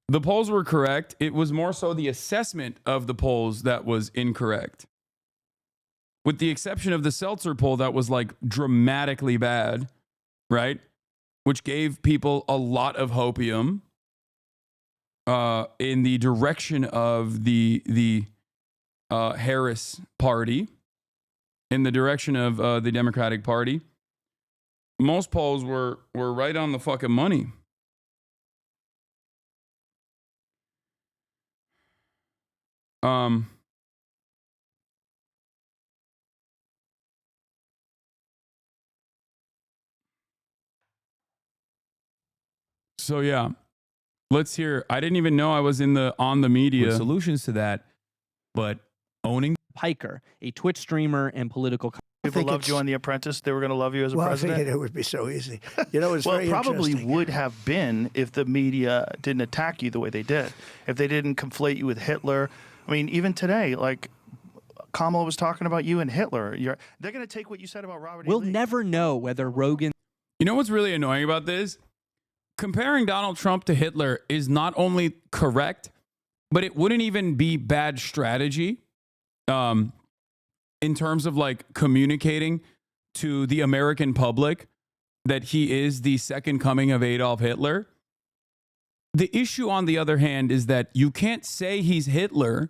The polls were correct. It was more so the assessment of the polls that was incorrect. With the exception of the Seltzer poll that was like dramatically bad, right? Which gave people a lot of hopium in the direction of the Harris party, in the direction of the Democratic Party. Most polls were right on the fucking money. So yeah, let's hear. I didn't even know I was on the media. Solutions to that, but owning Piker, a Twitch streamer and political. People loved you on The Apprentice. They were going to love you as a president. I figured it would be so easy. You know, it's well, very it probably interesting. would have been if the media didn't attack you the way they did. If they didn't conflate you with Hitler. I mean, even today, like Kamala was talking about you and Hitler. They're going to take what you said about Robert E. We'll Lee. never know whether Rogan. You know what's really annoying about this? Comparing Donald Trump to Hitler is not only correct, but it wouldn't even be bad strategy in terms of like communicating to the American public that he is the second coming of Adolf Hitler. The issue, on the other hand, is that you can't say he's Hitler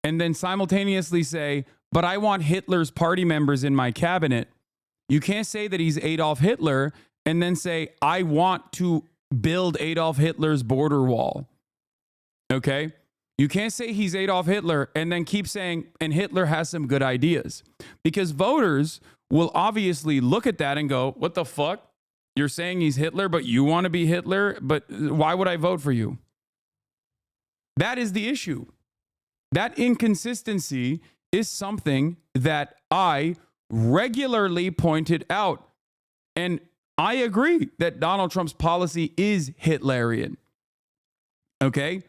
and then simultaneously say, but I want Hitler's party members in my cabinet. You can't say that he's Adolf Hitler and then say, I want to build Adolf Hitler's border wall. Okay? You can't say he's Adolf Hitler and then keep saying, and Hitler has some good ideas. Because voters will obviously look at that and go, what the fuck? You're saying he's Hitler, but you want to be Hitler? But why would I vote for you? That is the issue. That inconsistency is something that I regularly pointed out. And I agree that Donald Trump's policy is Hitlerian. Okay?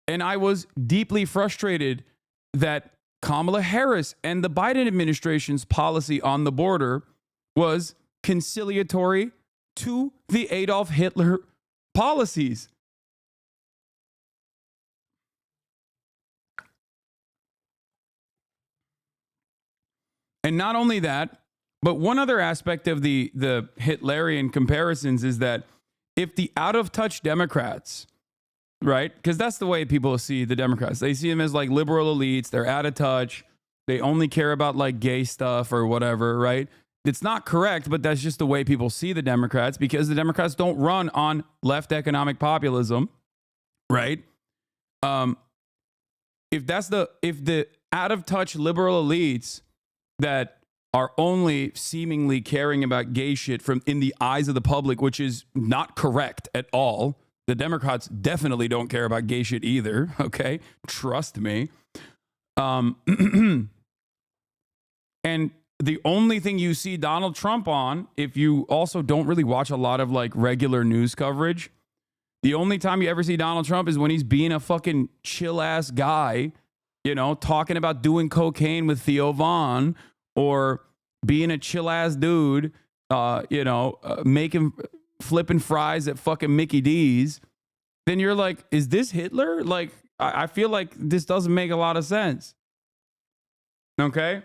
And I was deeply frustrated that Kamala Harris and the Biden administration's policy on the border was conciliatory to the Adolf Hitler policies. And not only that, but one other aspect of the Hitlerian comparisons is that if the out-of-touch Democrats, right, because that's the way people see the Democrats. They see them as like liberal elites. They're out of touch. They only care about like gay stuff or whatever, right? it's not correct, but that's just the way people see the Democrats, because the Democrats don't run on left economic populism, right? If the out of touch liberal elites that are only seemingly caring about gay shit in the eyes of the public, which is not correct at all. The Democrats definitely don't care about gay shit either. Okay. Trust me. And the only thing you see Donald Trump on, if you also don't really watch a lot of like regular news coverage, the only time you ever see Donald Trump is when he's being a fucking chill ass guy, you know, talking about doing cocaine with Theo Vaughn, or being a chill ass dude, flipping fries at fucking Mickey D's. Then you're like, is this Hitler? Like, I feel like this doesn't make a lot of sense. Okay.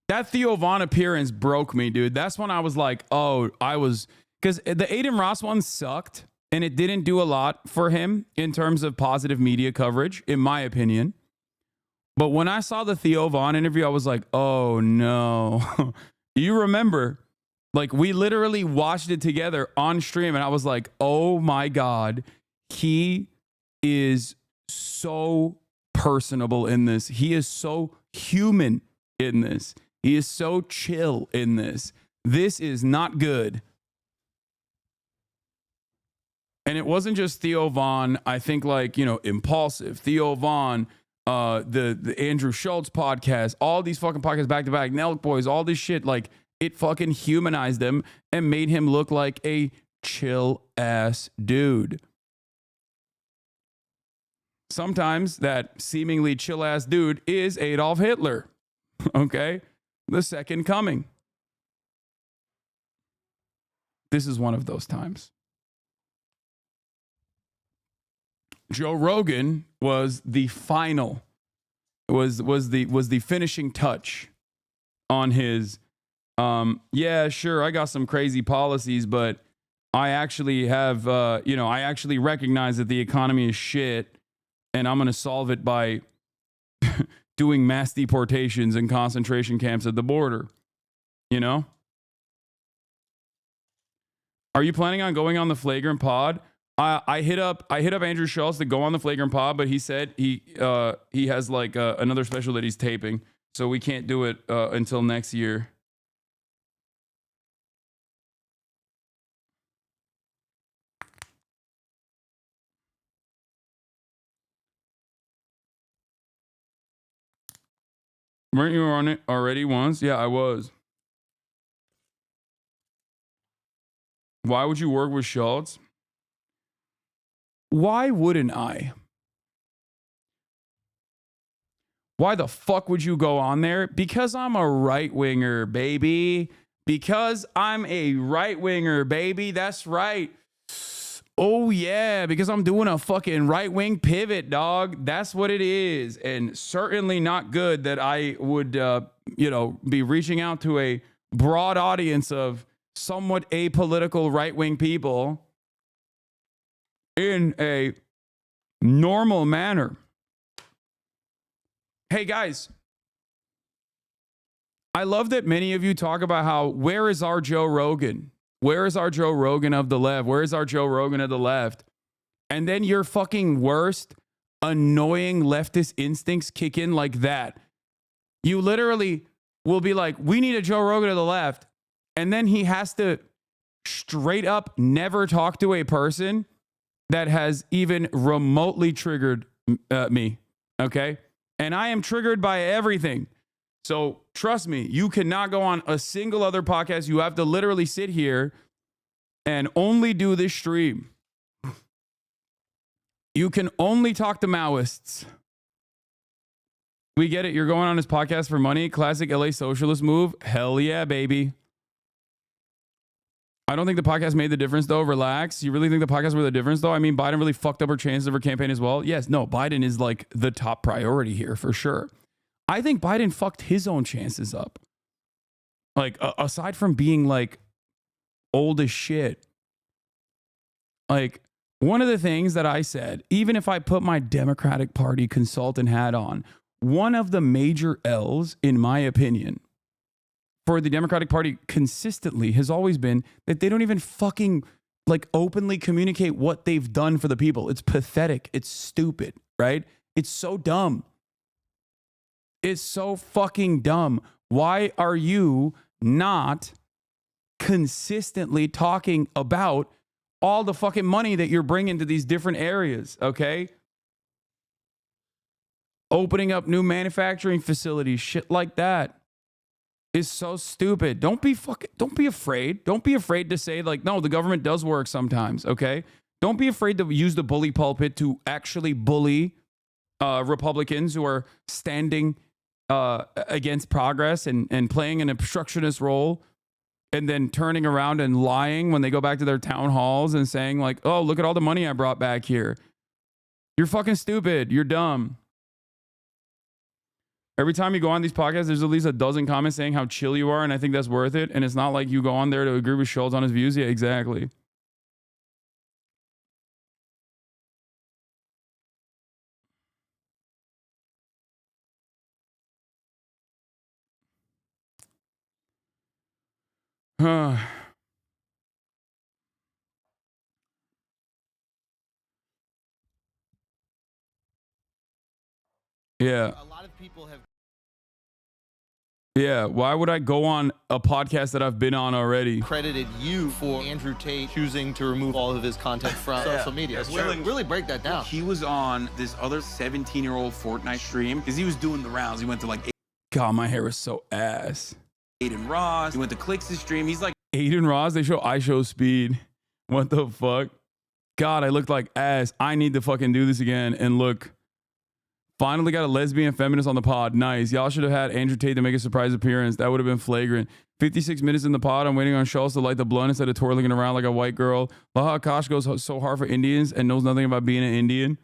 That Theo Vaughn appearance broke me, dude. That's when I was like, because the Aiden Ross one sucked, and it didn't do a lot for him in terms of positive media coverage, in my opinion. But when I saw the Theo Vaughn interview, I was like, oh no. You remember, like, we literally watched it together on stream, and I was like, oh my God, he is so personable in this. He is so human in this. He is so chill in this. This is not good. And it wasn't just Theo Vaughn. I think, like, Impulsive, Theo Vaughn, the Andrew Schultz podcast, all these fucking podcasts back to back, Nelk Boys, all this shit, like, it fucking humanized him and made him look like a chill ass dude. Sometimes that seemingly chill ass dude is Adolf Hitler. Okay? The second coming. This is one of those times. Joe Rogan was the final, was the finishing touch on his, yeah, sure, I got some crazy policies, but I actually have, I actually recognize that the economy is shit, and I'm going to solve it by doing mass deportations and concentration camps at the border. Are you planning on going on the Flagrant Pod? I hit up Andrew Schultz to go on the Flagrant Pod, but he said he has like another special that he's taping, so we can't do it until next year. Weren't you on it already once? Yeah, I was. Why would you work with Schultz? Why wouldn't I? Why the fuck would you go on there? Because I'm a right-winger, baby. Because I'm a right-winger, baby. That's right. Oh, yeah, because I'm doing a fucking right-wing pivot, dog. That's what it is. And certainly not good that I would, be reaching out to a broad audience of somewhat apolitical right-wing people in a normal manner. Hey, guys, I love that many of you talk about how, where is our Joe Rogan? Where is our Joe Rogan of the left? Where is our Joe Rogan of the left? And then your fucking worst, annoying leftist instincts kick in like that. You literally will be like, we need a Joe Rogan of the left. And then he has to straight up never talk to a person that has even remotely triggered me, okay? And I am triggered by everything. So trust me, you cannot go on a single other podcast. You have to literally sit here and only do this stream. You can only talk to Maoists. We get it. You're going on his podcast for money. Classic LA socialist move. Hell yeah, baby. I don't think the podcast made the difference, though. Relax. You really think the podcast made the difference, though? I mean, Biden really fucked up her chances of her campaign as well. Yes, no, Biden is like the top priority here for sure. I think Biden fucked his own chances up. Like, aside from being like old as shit, like, one of the things that I said, even if I put my Democratic Party consultant hat on, one of the major L's, in my opinion, for the Democratic Party consistently has always been that they don't even fucking like openly communicate what they've done for the people. It's pathetic. It's stupid, right? It's so dumb. It's so fucking dumb. Why are you not consistently talking about all the fucking money that you're bringing to these different areas, okay? Opening up new manufacturing facilities, shit like that is so stupid. Don't be afraid. Don't be afraid to say like, no, the government does work sometimes, okay? Don't be afraid to use the bully pulpit to actually bully Republicans who are standing against progress and playing an obstructionist role, and then turning around and lying when they go back to their town halls and saying like, oh, look at all the money I brought back here. You're fucking stupid. You're dumb. Every time you go on these podcasts, there's at least a dozen comments saying how chill you are, and I think that's worth it. And it's not like you go on there to agree with Schultz on his views. Yeah, exactly. Yeah. A lot of people have. Yeah, why would I go on a podcast that I've been on already? Credited you for Andrew Tate choosing to remove all of his content from social media. Really break that down. He was on this other 17-year-old Fortnite stream because he was doing the rounds. He went to like God, my hair is so ass. Aiden Ross. He went to Clix's stream. He's like Aiden Ross, I show speed. What the fuck? God, I looked like ass. I need to fucking do this again. And look, finally got a lesbian feminist on the pod. Nice. Y'all should have had Andrew Tate to make a surprise appearance. That would have been flagrant. 56 minutes in the pod. I'm waiting on Schultz to light the blunt instead of twirling around like a white girl. HOGWATCH goes so hard for Indians and knows nothing about being an Indian.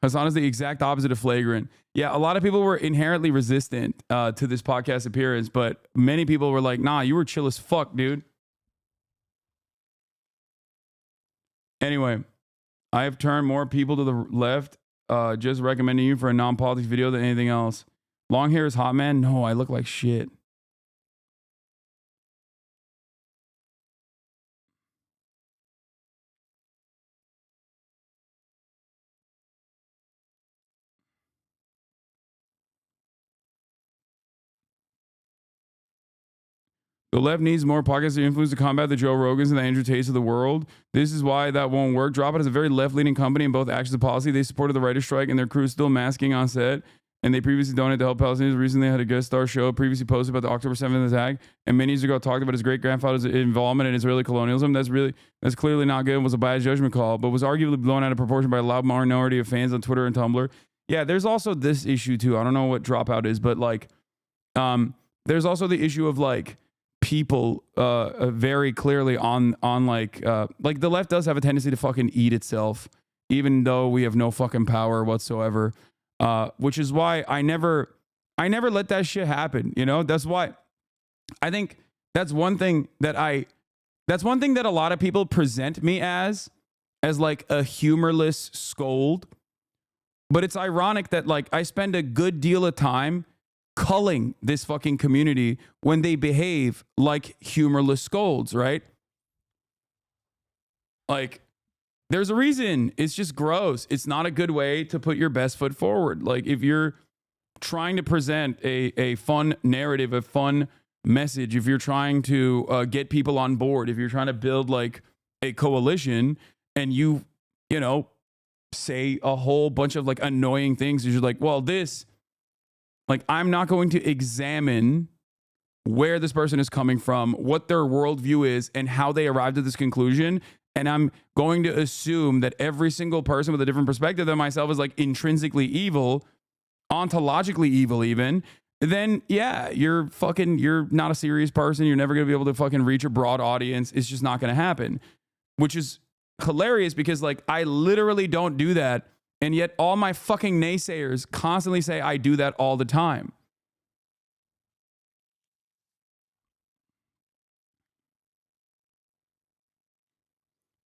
Hasan is the exact opposite of flagrant. Yeah, a lot of people were inherently resistant to this podcast appearance, but many people were like, nah, you were chill as fuck, dude. Anyway, I have turned more people to the left, just recommending you for a non-politics video than anything else. Long hair is hot, man? No, I look like shit. The left needs more pockets of influence to combat the Joe Rogans and the Andrew Tates of the world. This is why that won't work. Drop It is a very left-leaning company in both actions and policy. They supported the writer's strike and their crew is still masking on set. And they previously donated to help Palestinians. Recently had a guest star show, previously posted about the October 7th attack. And many years ago talked about his great-grandfather's involvement in Israeli colonialism. That's clearly not good. It was a bad judgment call, but was arguably blown out of proportion by a loud minority of fans on Twitter and Tumblr. Yeah, there's also this issue too. I don't know what Dropout is, but like, there's also the issue of like, people very clearly on like the left does have a tendency to fucking eat itself, even though we have no fucking power whatsoever, which is why I never let that shit happen. You know, that's why I think that's one thing that a lot of people present me as like a humorless scold, but it's ironic that like I spend a good deal of time culling this fucking community when they behave like humorless scolds, right? Like, there's a reason. It's just gross. It's not a good way to put your best foot forward. Like, if you're trying to present a fun narrative, a fun message, if you're trying to get people on board, if you're trying to build like a coalition and you know, say a whole bunch of like annoying things, you're like, well, this, like, I'm not going to examine where this person is coming from, what their worldview is, and how they arrived at this conclusion. And I'm going to assume that every single person with a different perspective than myself is like intrinsically evil, ontologically evil even. Then, yeah, you're not a serious person. You're never going to be able to fucking reach a broad audience. It's just not going to happen, which is hilarious because like I literally don't do that. And yet all my fucking naysayers constantly say I do that all the time.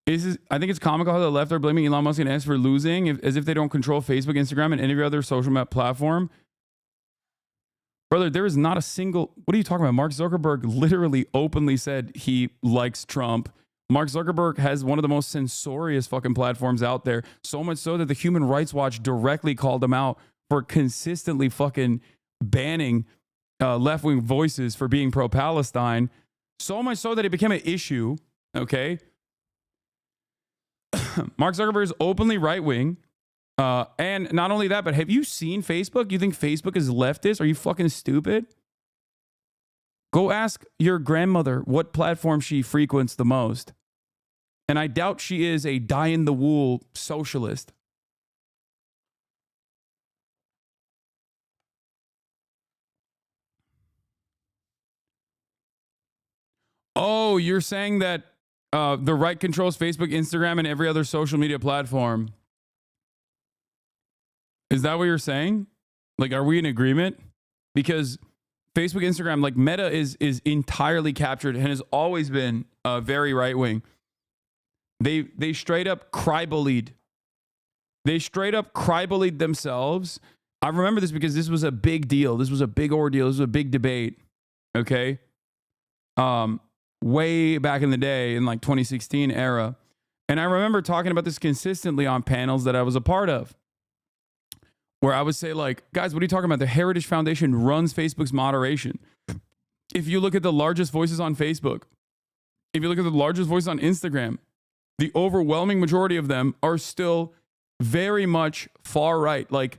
I think it's comical how the left are blaming Elon Musk and X for losing, as if they don't control Facebook, Instagram, and every other social platform. Brother, there is not a single... What are you talking about? Mark Zuckerberg literally openly said he likes Trump. Mark Zuckerberg has one of the most censorious fucking platforms out there. So much so that the Human Rights Watch directly called him out for consistently fucking banning left-wing voices for being pro-Palestine. So much so that it became an issue, okay? Mark Zuckerberg is openly right-wing. And not only that, but have you seen Facebook? You think Facebook is leftist? Are you fucking stupid? Go ask your grandmother what platform she frequents the most. And I doubt she is a die-in-the-wool socialist. Oh, you're saying that the right controls Facebook, Instagram, and every other social media platform. Is that what you're saying? Like, are we in agreement? Because Facebook, Instagram, like Meta is entirely captured and has always been very right wing. They straight up cry-bullied. They straight up cry-bullied themselves. I remember this because this was a big deal. This was a big ordeal. This was a big debate. Okay. Way back in the day in like 2016 era. And I remember talking about this consistently on panels that I was a part of, where I would say, like, guys, what are you talking about? The Heritage Foundation runs Facebook's moderation. If you look at the largest voices on Facebook, if you look at the largest voices on Instagram, the overwhelming majority of them are still very much far right. Like,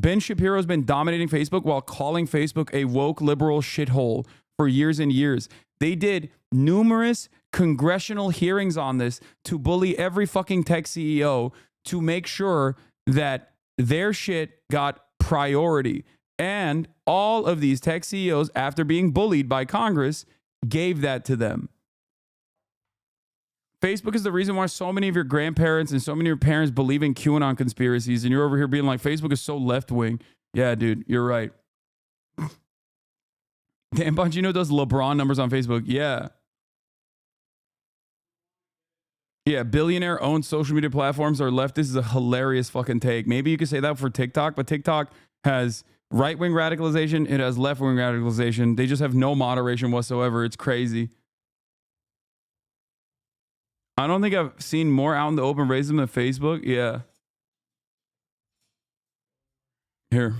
Ben Shapiro's been dominating Facebook while calling Facebook a woke liberal shithole for years and years. They did numerous congressional hearings on this to bully every fucking tech CEO to make sure that their shit got priority. And all of these tech CEOs, after being bullied by Congress, gave that to them. Facebook is the reason why so many of your grandparents and so many of your parents believe in QAnon conspiracies, and you're over here being like, Facebook is so left-wing. Yeah, dude, you're right. Damn, Bongino does LeBron numbers on Facebook. Yeah. Yeah, billionaire-owned social media platforms are left. This is a hilarious fucking take. Maybe you could say that for TikTok, but TikTok has right-wing radicalization. It has left-wing radicalization. They just have no moderation whatsoever. It's crazy. I don't think I've seen more out in the open racism than Facebook. Yeah. Here.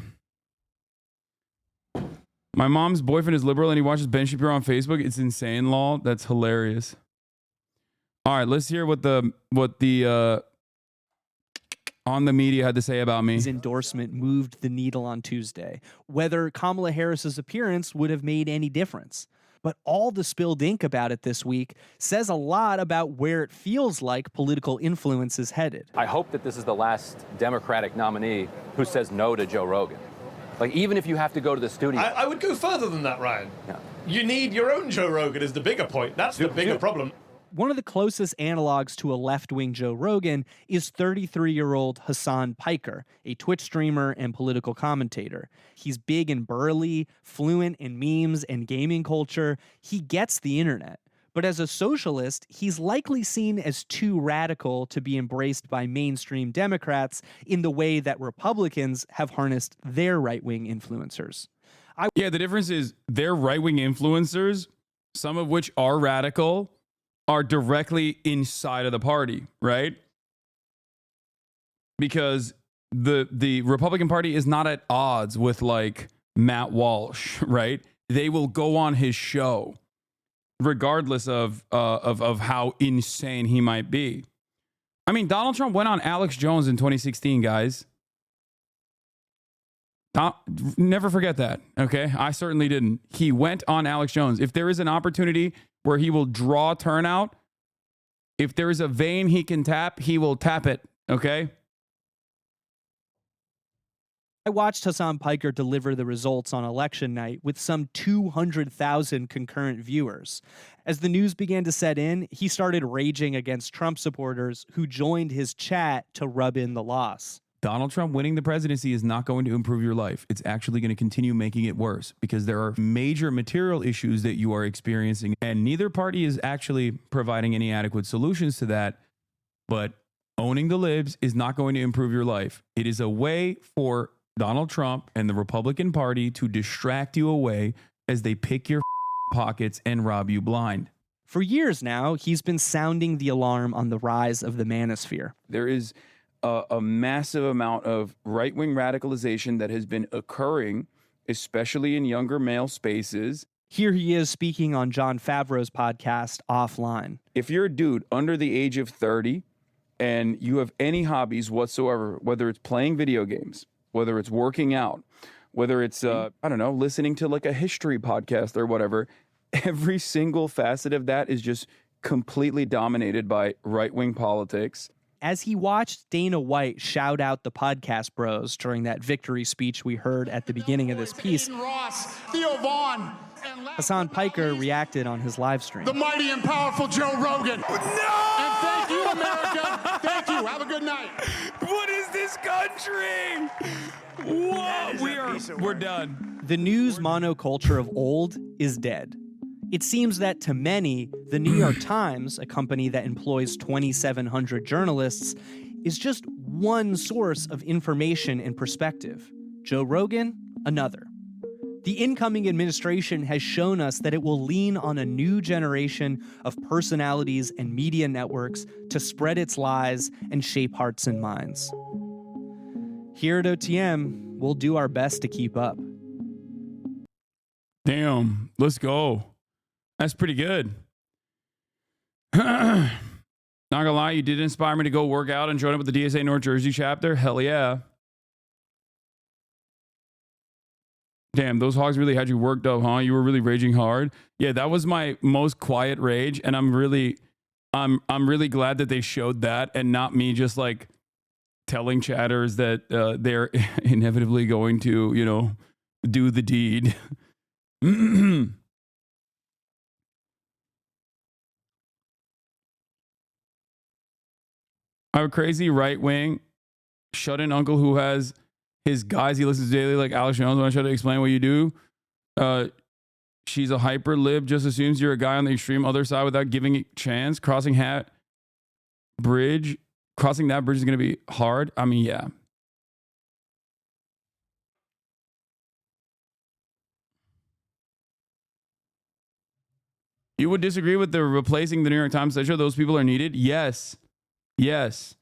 My mom's boyfriend is liberal and he watches Ben Shapiro on Facebook. It's insane, lol. That's hilarious. All right, let's hear what the on the media had to say about me. His endorsement moved the needle on Tuesday. Whether Kamala Harris's appearance would have made any difference. But all the spilled ink about it this week says a lot about where it feels like political influence is headed. I hope that this is the last Democratic nominee who says no to Joe Rogan. Like, even if you have to go to the studio. I would go further than that, Ryan. Yeah. You need your own Joe Rogan is the bigger point. That's the bigger problem. One of the closest analogs to a left-wing Joe Rogan is 33-year-old Hasan Piker, a Twitch streamer and political commentator. He's big and burly, fluent in memes and gaming culture. He gets the internet. But as a socialist, he's likely seen as too radical to be embraced by mainstream Democrats in the way that Republicans have harnessed their right-wing influencers. Yeah, the difference is their right-wing influencers, some of which are radical, are directly inside of the party, right? Because the Republican Party is not at odds with like Matt Walsh, right? They will go on his show, regardless of how insane he might be. I mean, Donald Trump went on Alex Jones in 2016, guys. Never forget that, okay? I certainly didn't. He went on Alex Jones. If there is an opportunity where he will draw turnout, if there is a vein he can tap, he will tap it, okay? I watched Hasan Piker deliver the results on election night with some 200,000 concurrent viewers. As the news began to set in, he started raging against Trump supporters who joined his chat to rub in the loss. Donald Trump winning the presidency is not going to improve your life. It's actually going to continue making it worse because there are major material issues that you are experiencing, and neither party is actually providing any adequate solutions to that. but owning the libs is not going to improve your life. It is a way for Donald Trump and the Republican Party to distract you away as they pick your pockets and rob you blind. For years now, he's been sounding the alarm on the rise of the manosphere. There is a massive amount of right-wing radicalization that has been occurring, especially in younger male spaces. Here he is speaking on Jon Favreau's podcast, Offline. If you're a dude under the age of 30 and you have any hobbies whatsoever, whether it's playing video games, whether it's working out, whether it's, listening to like a history podcast or whatever, every single facet of that is just completely dominated by right-wing politics. As he watched Dana White shout out the podcast bros during that victory speech we heard at the beginning of this piece, Hasan Piker reacted on his live stream. The mighty and powerful Joe Rogan. No! And thank you, America. Thank you. Have a good night. What is this country? Whoa, we're done. The news monoculture of old is dead. It seems that to many, the New York Times, a company that employs 2,700 journalists, is just one source of information and perspective. Joe Rogan, another. The incoming administration has shown us that it will lean on a new generation of personalities and media networks to spread its lies and shape hearts and minds. Here at OTM, we'll do our best to keep up. Damn, let's go. That's pretty good. Not gonna lie, you did inspire me to go work out and join up with the DSA North Jersey chapter. Hell yeah. Damn, those hogs really had you worked up, huh? You were really raging hard. Yeah, that was my most quiet rage, and I'm really glad that they showed that and not me just like telling chatters that they're inevitably going to, do the deed. I have a crazy right wing shut-in uncle who has his guys he listens to daily, like Alex Jones. When I try to explain what you do, she's a hyper lib, just assumes you're a guy on the extreme other side without giving it a chance. Crossing that bridge is going to be hard. I mean, yeah. You would disagree with the replacing the New York Times show? Those people are needed? Yes. Yes.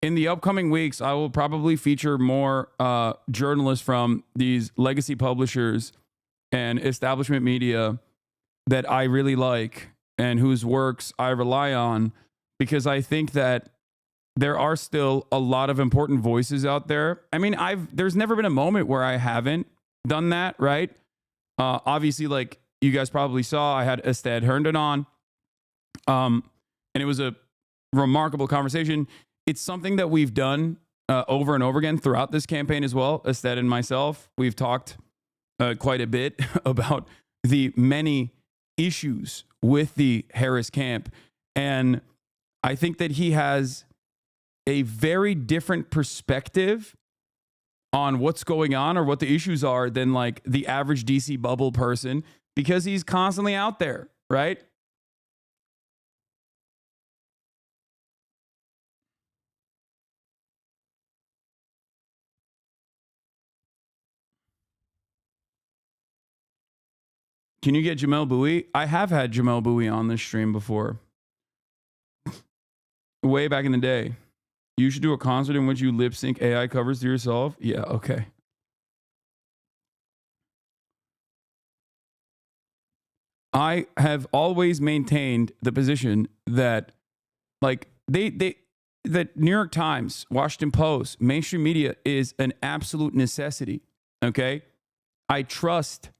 In the upcoming weeks, I will probably feature more journalists from these legacy publishers and establishment media that I really like and whose works I rely on, because I think that there are still a lot of important voices out there. I mean, there's never been a moment where I haven't done that, right? Obviously, like you guys probably saw, I had Estad Herndon on, and it was a remarkable conversation. It's something that we've done over and over again throughout this campaign as well. Estad and myself, we've talked quite a bit about the many issues with the Harris camp. And I think that he has a very different perspective on what's going on or what the issues are than like the average DC bubble person, because he's constantly out there, right? Can you get Jamel Bowie? I have had Jamel Bowie on this stream before. Way back in the day. You should do a concert in which you lip sync AI covers to yourself. Yeah, okay. I have always maintained the position that like that New York Times, Washington Post, mainstream media is an absolute necessity. Okay? I trust,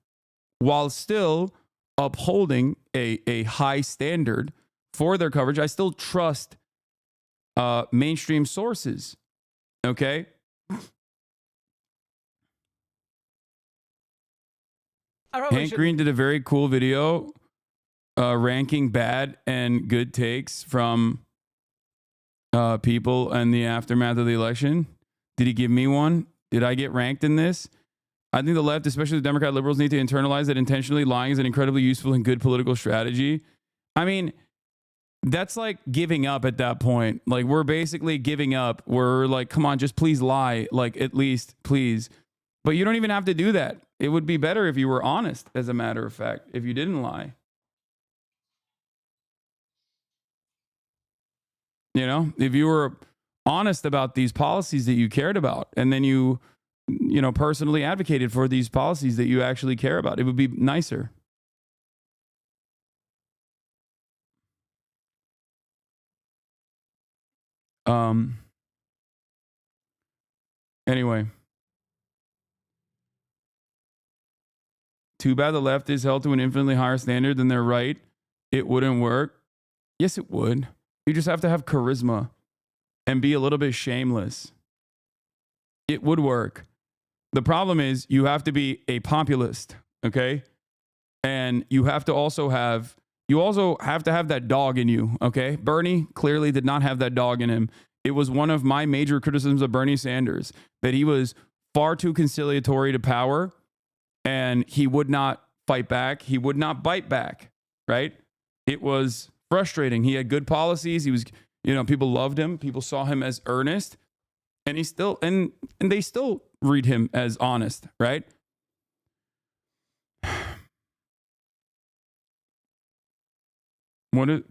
while still upholding a high standard for their coverage, I still trust mainstream sources. Okay? Hank Green did a very cool video ranking bad and good takes from people in the aftermath of the election. Did he give me one? Did I get ranked in this? I think the left, especially the Democrat liberals, need to internalize that intentionally lying is an incredibly useful and good political strategy. I mean, that's like giving up at that point. Like, we're basically giving up. We're like, come on, just please lie. Like, at least, please. But you don't even have to do that. It would be better if you were honest, as a matter of fact, if you didn't lie. You know, if you were honest about these policies that you cared about, and then you personally advocated for these policies that you actually care about, it would be nicer. Anyway. Too bad the left is held to an infinitely higher standard than their right. It wouldn't work. Yes, it would. You just have to have charisma and be a little bit shameless. It would work. The problem is you have to be a populist, okay? And you have to also have that dog in you, okay? Bernie clearly did not have that dog in him. It was one of my major criticisms of Bernie Sanders, that he was far too conciliatory to power, and he would not fight back. He would not bite back, right? It was frustrating. He had good policies. He was, people loved him. People saw him as earnest, and he still, and they still read him as honest, right?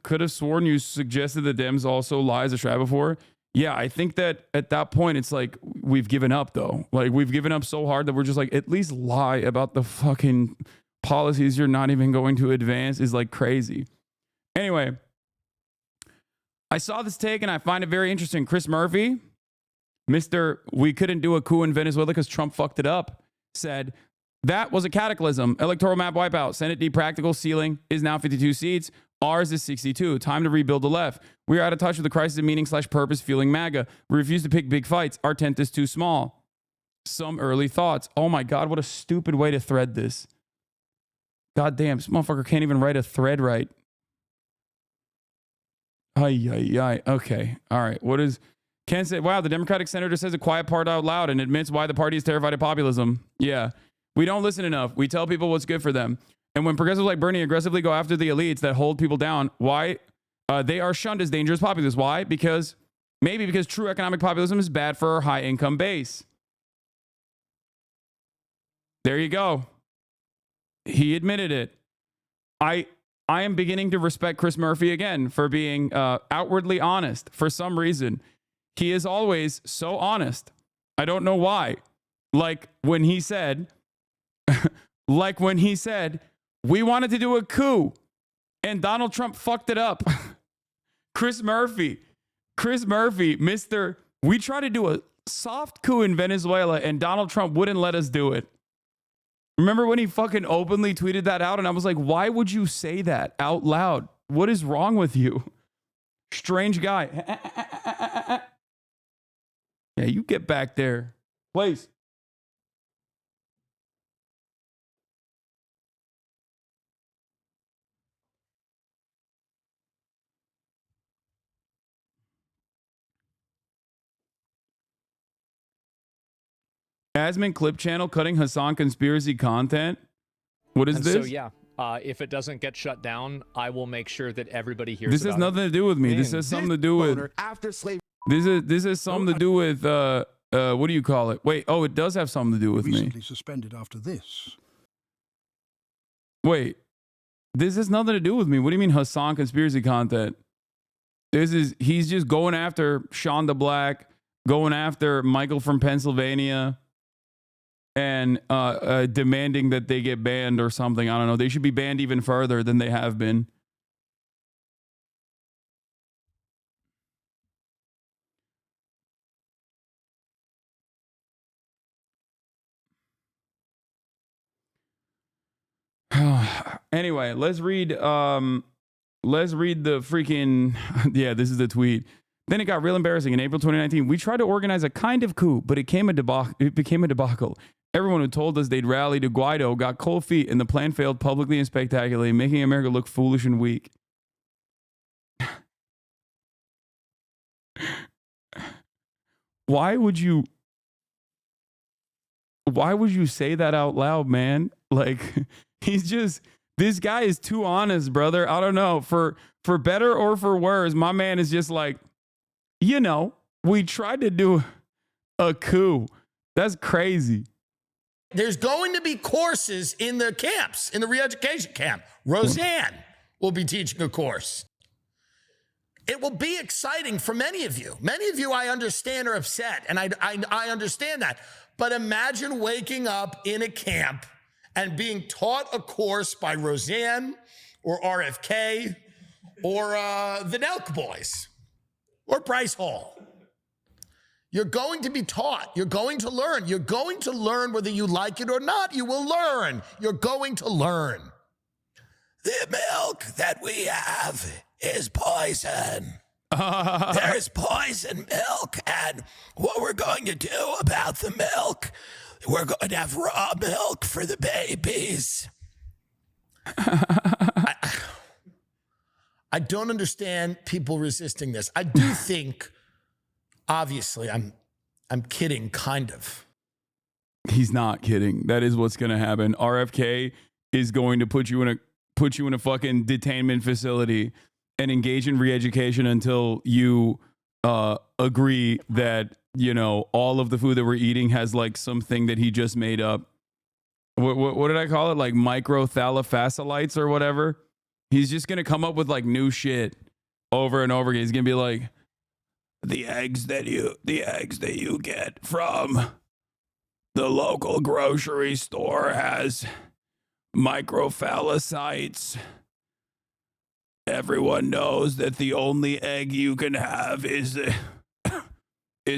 Could have sworn you suggested the Dems also lie as a strat before. Yeah, I think that at that point, it's like, we've given up, though. Like, we've given up so hard that we're just like, at least lie about the fucking policies you're not even going to advance is like crazy. Anyway, I saw this take and I find it very interesting. Chris Murphy, Mr. We couldn't do a coup in Venezuela because Trump fucked it up, said, that was a cataclysm. Electoral map wipeout. Senate depractical ceiling is now 52 seats. Ours is 62. Time to rebuild the left. We are out of touch with the crisis of meaning/purpose fueling MAGA. We refuse to pick big fights. Our tent is too small. Some early thoughts. Oh my God, what a stupid way to thread this. God damn, this motherfucker can't even write a thread right. Okay. All right. What is... Ken said, wow, the Democratic senator says a quiet part out loud and admits why the party is terrified of populism. Yeah. We don't listen enough. We tell people what's good for them. And when progressives like Bernie aggressively go after the elites that hold people down, why? They are shunned as dangerous populists. Why? Because true economic populism is bad for our high income base. There you go. He admitted it. I am beginning to respect Chris Murphy again for being outwardly honest for some reason. He is always so honest. I don't know why. Like when he said, we wanted to do a coup and Donald Trump fucked it up. Chris Murphy, we tried to do a soft coup in Venezuela and Donald Trump wouldn't let us do it. Remember when he fucking openly tweeted that out? And I was like, why would you say that out loud? What is wrong with you? Strange guy. Yeah, you get back there. Please. Asman Clip Channel cutting Hasan conspiracy content. What is this? So yeah, if it doesn't get shut down, I will make sure that everybody hears. This has nothing to do with me. This has something to do with after slavery. This has something to do with what do you call it? Wait, it does have something to do with me. Recently suspended after this. Wait, this has nothing to do with me. What do you mean Hasan conspiracy content? He's just going after Shonda Black, going after Michael from Pennsylvania, and demanding that they get banned or something. I don't know. They should be banned even further than they have been. Anyway, let's read the freaking yeah, this is the tweet. Then it got real embarrassing. In April 2019, we tried to organize a kind of coup, but it became a debacle. Everyone who told us they'd rally to Guaido got cold feet, and the plan failed publicly and spectacularly, making America look foolish and weak. Why would you say that out loud, man? Like, this This guy is too honest, brother. I don't know. For better or for worse, my man is just like, you know, we tried to do a coup. That's crazy. There's going to be courses in the camps, in the re-education camp. Roseanne will be teaching a course. It will be exciting for many of you. Many of you, I understand, are upset, and I understand that. But imagine waking up in a camp and being taught a course by Roseanne or RFK or the Nelk Boys or Bryce Hall. You're going to be taught. You're going to learn. You're going to learn whether you like it or not. You will learn. You're going to learn. The milk that we have is poison. There's poison milk. And what we're going to do about the milk, we're going to have raw milk for the babies. I don't understand people resisting this. I do think... Obviously, I'm kidding, kind of. He's not kidding. That is what's going to happen. RFK is going to put you in a fucking detainment facility and engage in re-education until you agree that, you know, all of the food that we're eating has like something that he just made up. What did I call it? Like microthalophaciolites or whatever. He's just going to come up with like new shit over and over again. He's going to be like, the eggs that you get from the local grocery store has microphallocytes. Everyone knows that the only egg you can have is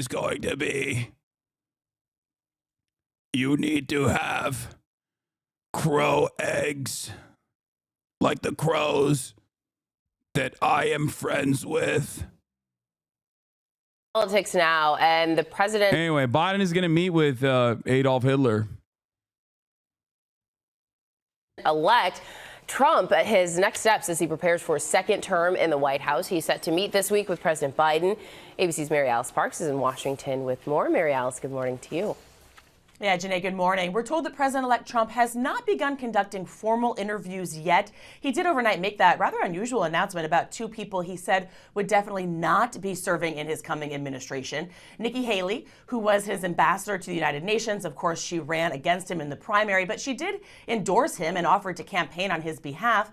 going to be, you need to have crow eggs, like the crows that I am friends with. Politics now, and the president. Anyway, Biden is going to meet with Adolf Hitler. Elect Trump at his next steps as he prepares for a second term in the White House. He's set to meet this week with President Biden. ABC's Mary Alice Parks is in Washington with more. Mary Alice, good morning to you. Yeah, Janae, good morning. We're told that President-elect Trump has not begun conducting formal interviews yet. He did overnight make that rather unusual announcement about two people he said would definitely not be serving in his coming administration. Nikki Haley, who was his ambassador to the United Nations. Of course, she ran against him in the primary, but she did endorse him and offered to campaign on his behalf.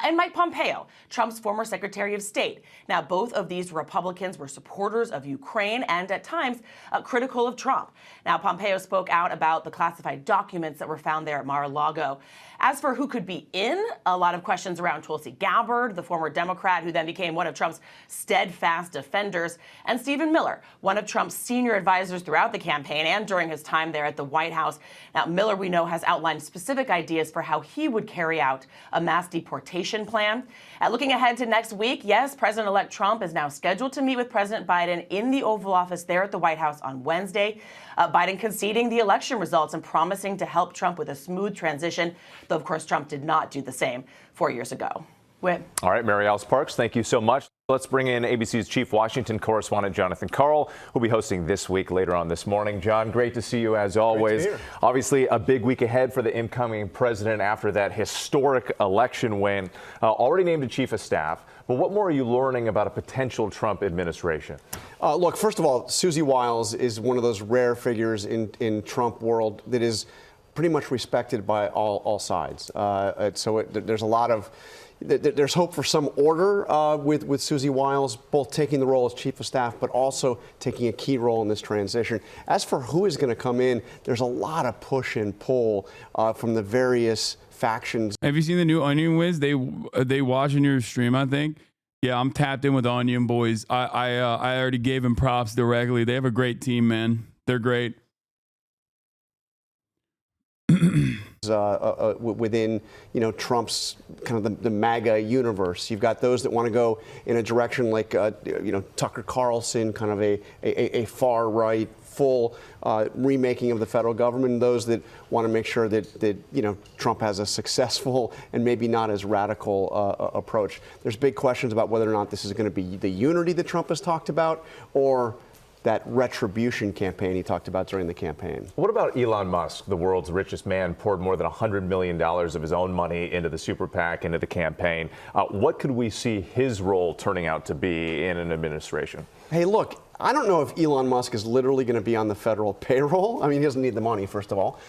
And Mike Pompeo, Trump's former Secretary of State. Now, both of these Republicans were supporters of Ukraine and at times critical of Trump. Now, Pompeo spoke out about the classified documents that were found there at Mar-a-Lago. As for who could be in, a lot of questions around Tulsi Gabbard, the former Democrat who then became one of Trump's steadfast defenders, and Stephen Miller, one of Trump's senior advisors throughout the campaign and during his time there at the White House. Now, Miller, we know, has outlined specific ideas for how he would carry out a mass deportation plan. Looking ahead to next week, yes, President-elect Trump is now scheduled to meet with President Biden in the Oval Office there at the White House on Wednesday. Biden conceding the election results and promising to help Trump with a smooth transition, though, of course, Trump did not do the same 4 years ago. Whit. All right, Mary Alice Parks, thank you so much. Let's bring in ABC's chief Washington correspondent, Jonathan Karl, who'll be hosting This Week later on this morning. John, great to see you as always. Obviously, a big week ahead for the incoming president after that historic election win. Already named a chief of staff. But what more are you learning about a potential Trump administration? Look, first of all, Susie Wiles is one of those rare figures in Trump world that is pretty much respected by all sides. There's a lot of there's hope for some order with Susie Wiles, both taking the role as chief of staff, but also taking a key role in this transition. As for who is going to come in, there's a lot of push and pull from the various factions. Have you seen the new Onion Wiz? They watching your stream, I think. Yeah, I'm tapped in with Onion Boys. I already gave him props directly. They have a great team, man. They're great. Within Trump's kind of the MAGA universe, you've got those that want to go in a direction like Tucker Carlson, kind of a far right full remaking of the federal government, and those that want to make sure that Trump has a successful and maybe not as radical approach. There's big questions about whether or not this is going to be the unity that Trump has talked about, or that retribution campaign he talked about during the campaign. What about Elon Musk, the world's richest man, poured more than $100 million of his own money into the super PAC, into the campaign. What could we see his role turning out to be in an administration? Hey, look, I don't know if Elon Musk is literally going to be on the federal payroll. I mean, he doesn't need the money, first of all.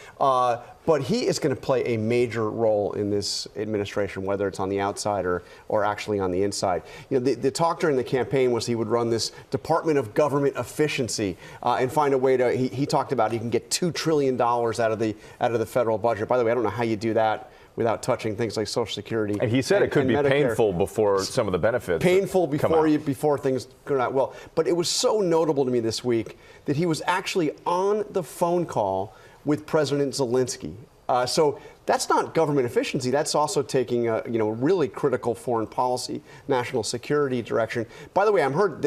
But he is going to play a major role in this administration, whether it's on the outside or actually on the inside. You know, the talk during the campaign was he would run this Department of Government Efficiency and find a way to. He talked about he can get $2 trillion out of the federal budget. By the way, I don't know how you do that without touching things like Social Security. And he said it could be Medicare. painful before some of the benefits. Painful before things go out well. But it was so notable to me this week that he was actually on the phone call with President Zelensky. So that's not government efficiency. That's also taking a really critical foreign policy, national security direction. By the way, I heard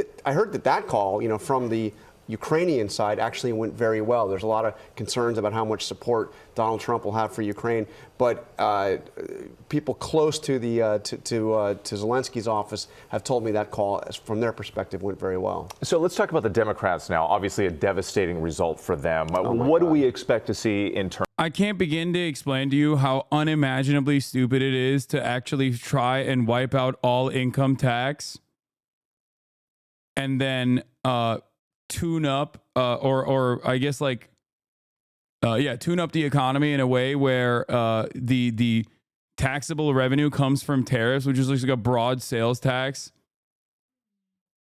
that call from the Ukrainian side actually went very well. There's a lot of concerns about how much support Donald Trump will have for Ukraine, but people close to Zelensky's office have told me that call, from their perspective, went very well. So let's talk about the Democrats now. Obviously, a devastating result for them. What do we expect to see in terms? I can't begin to explain to you how unimaginably stupid it is to actually try and wipe out all income tax and then tune up or I guess tune up the economy in a way where the taxable revenue comes from tariffs, which is like a broad sales tax,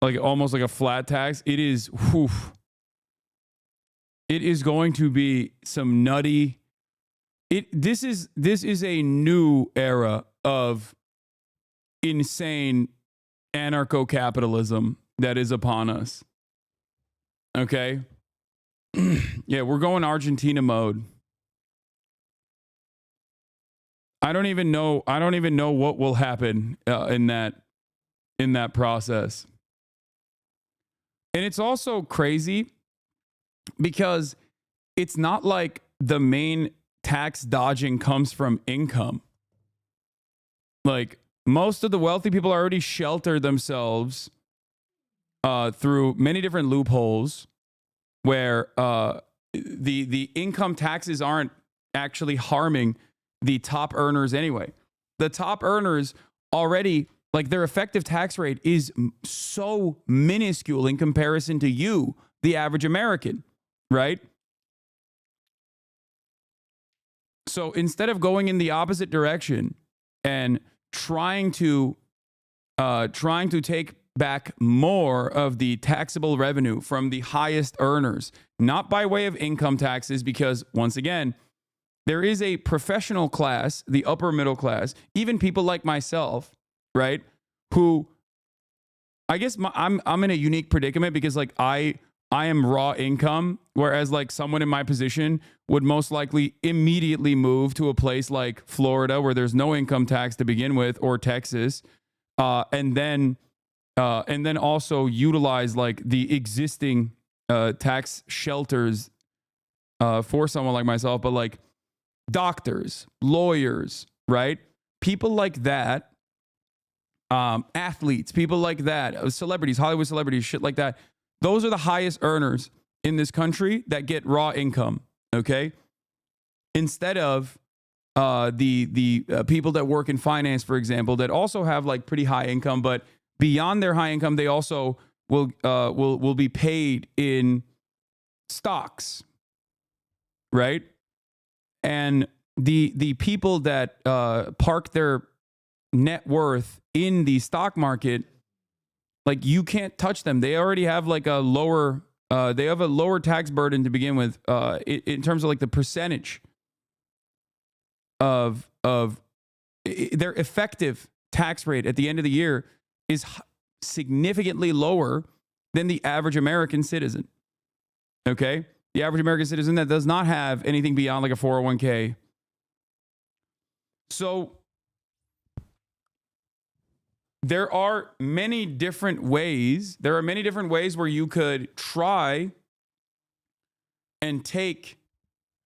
like almost like a flat tax. It is going to be some nutty. This is a new era of insane anarcho-capitalism that is upon us. Okay. Yeah, we're going Argentina mode. I don't even know what will happen in that process. And it's also crazy because it's not like the main tax dodging comes from income. Like, most of the wealthy people already shelter themselves through many different loopholes where the income taxes aren't actually harming the top earners anyway. The top earners already, like, their effective tax rate is so minuscule in comparison to you, the average American, right? So instead of going in the opposite direction and trying to take back more of the taxable revenue from the highest earners, not by way of income taxes, because once again, there is a professional class, the upper middle class, even people like myself, right? Who, I guess I'm in a unique predicament because like I am raw income, whereas like someone in my position would most likely immediately move to a place like Florida where there's no income tax to begin with, or Texas, and then also utilize like the existing tax shelters for someone like myself, but like doctors, lawyers, right? People like that, athletes, people like that, celebrities, Hollywood celebrities, shit like that. Those are the highest earners in this country that get raw income, okay? Instead of the people that work in finance, for example, that also have like pretty high income, but beyond their high income, they also will be paid in stocks, right? And the people that park their net worth in the stock market, like, you can't touch them. They already have like a lower tax burden to begin with in terms of like the percentage of their effective tax rate at the end of the year is significantly lower than the average American citizen. Okay? The average American citizen that does not have anything beyond like a 401k. So there are many different ways. There are many different ways where you could try and take,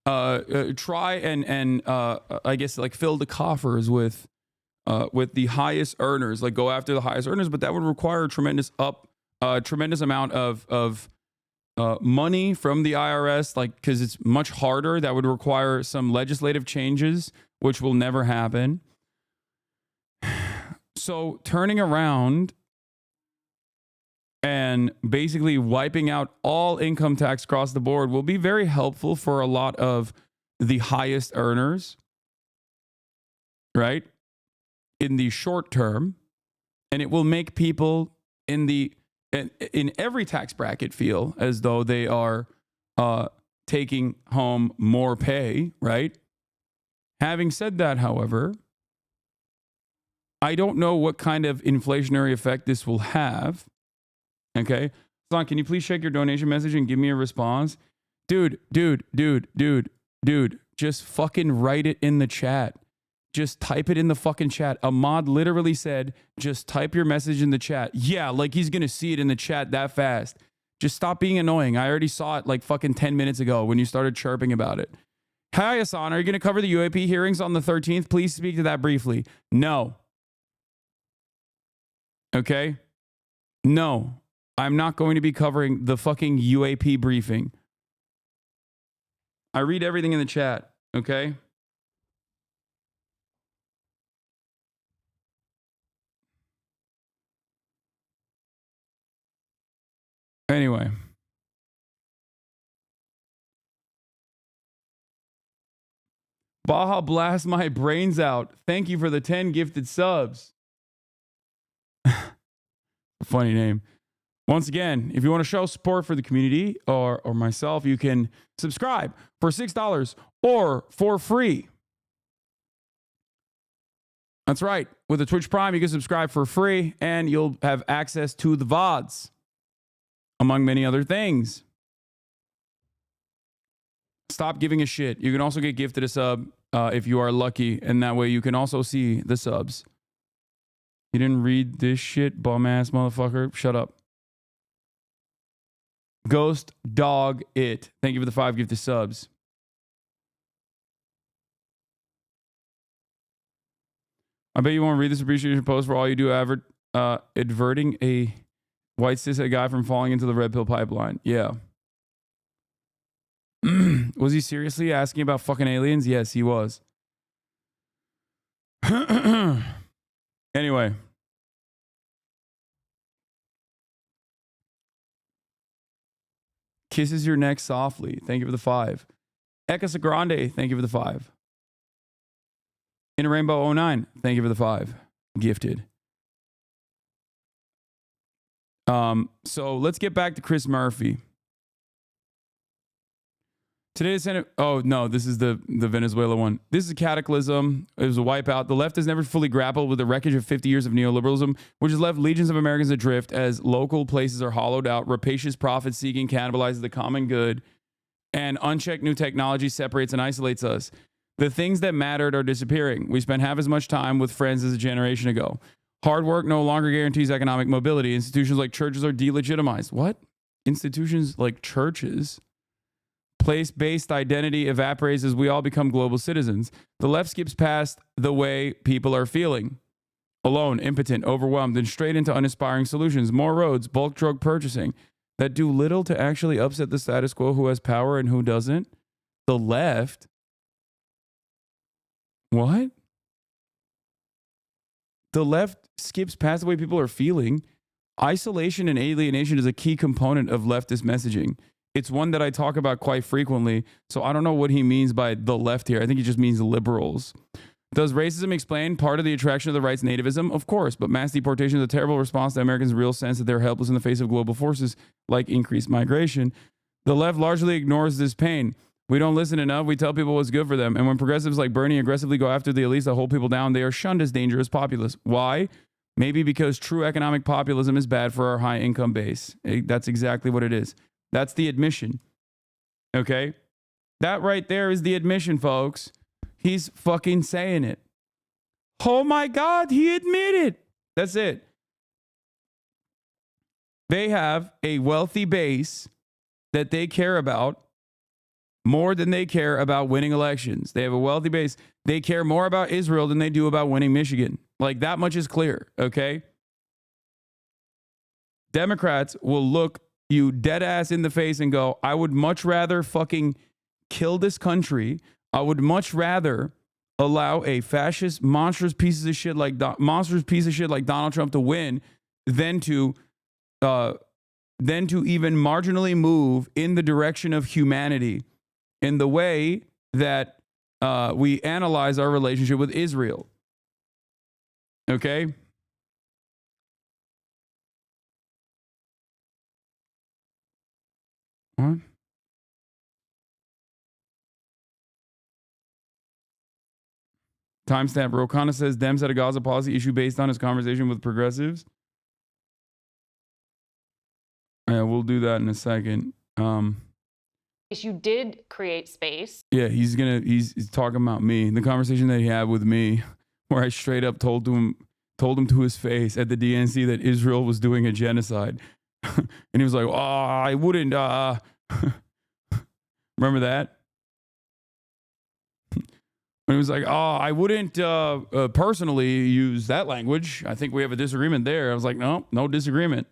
I guess, like, fill the coffers with the highest earners, like go after the highest earners, but that would require a tremendous amount of money from the IRS, like, because it's much harder. That would require some legislative changes, which will never happen. So turning around and basically wiping out all income tax across the board will be very helpful for a lot of the highest earners, right? In the short term. And it will make people in every tax bracket feel as though they are taking home more pay, right? Having said that, however, I don't know what kind of inflationary effect this will have. Okay? Son, can you please check your donation message and give me a response? Dude, just fucking write it in the chat. Just type it in the fucking chat. Ahmad literally said, just type your message in the chat. Yeah, like he's going to see it in the chat that fast. Just stop being annoying. I already saw it like fucking 10 minutes ago when you started chirping about it. Hi, Hasan. Are you going to cover the UAP hearings on the 13th? Please speak to that briefly. No. Okay? No. I'm not going to be covering the fucking UAP briefing. I read everything in the chat. Okay? Anyway. Baja blast my brains out. Thank you for the 10 gifted subs. Funny name. Once again, if you want to show support for the community or myself, you can subscribe for $6 or for free. That's right. With a Twitch Prime, you can subscribe for free and you'll have access to the VODs, among many other things. Stop giving a shit. You can also get gifted a sub if you are lucky, and that way you can also see the subs. You didn't read this shit, bum ass motherfucker. Shut up. Ghost Dog It. Thank you for the 5 gifted subs. I bet you won't read this appreciation post for all you do adverting a white cishet guy from falling into the red pill pipeline. Yeah. Was he seriously asking about fucking aliens? Yes, he was. Anyway. Kisses your neck softly. Thank you for the 5. Eka Grande, thank you for the 5. In a Rainbow 09, thank you for the 5. Gifted. So let's get back to Chris Murphy. Today's Senate. Oh, no, this is the Venezuela one. This is a cataclysm. It was a wipeout. The left has never fully grappled with the wreckage of 50 years of neoliberalism, which has left legions of Americans adrift as local places are hollowed out, rapacious profit seeking cannibalizes the common good, and unchecked new technology separates and isolates us. The things that mattered are disappearing. We spent half as much time with friends as a generation ago. Hard work no longer guarantees economic mobility. Institutions like churches are delegitimized. What? Institutions like churches? Place-based identity evaporates as we all become global citizens. The left skips past the way people are feeling. Alone, impotent, overwhelmed, and straight into uninspiring solutions. More roads, bulk drug purchasing that do little to actually upset the status quo, who has power and who doesn't. The left. What? The left skips past the way people are feeling. Isolation and alienation is a key component of leftist messaging. It's one that I talk about quite frequently, so I don't know what he means by the left here. I think he just means liberals. Does racism explain part of the attraction of the right's nativism? Of course, but mass deportation is a terrible response to Americans' real sense that they're helpless in the face of global forces like increased migration. The left largely ignores this pain. We don't listen enough. We tell people what's good for them. And when progressives like Bernie aggressively go after the elites that hold people down, they are shunned as dangerous populists. Why? Maybe because true economic populism is bad for our high income base. That's exactly what it is. That's the admission. Okay? That right there is the admission, folks. He's fucking saying it. Oh my God, he admitted. That's it. They have a wealthy base that they care about more than they care about winning elections. They have a wealthy base. They care more about Israel than they do about winning Michigan. Like, that much is clear, okay? Democrats will look you dead ass in the face and go, I would much rather fucking kill this country. I would much rather allow a fascist, monstrous piece of shit like Donald Trump to win than to even marginally move in the direction of humanity in the way that we analyze our relationship with Israel. Okay? What? Timestamp. Khanna says Dems had a Gaza policy issue based on his conversation with progressives. Yeah, we'll do that in a second. You did create space. Yeah, he's talking about me. The conversation that he had with me, where I straight up told him to his face at the DNC that Israel was doing a genocide. And he was like, oh, I wouldn't. Remember that? And he was like, oh, I wouldn't personally use that language. I think we have a disagreement there. I was like, no disagreement.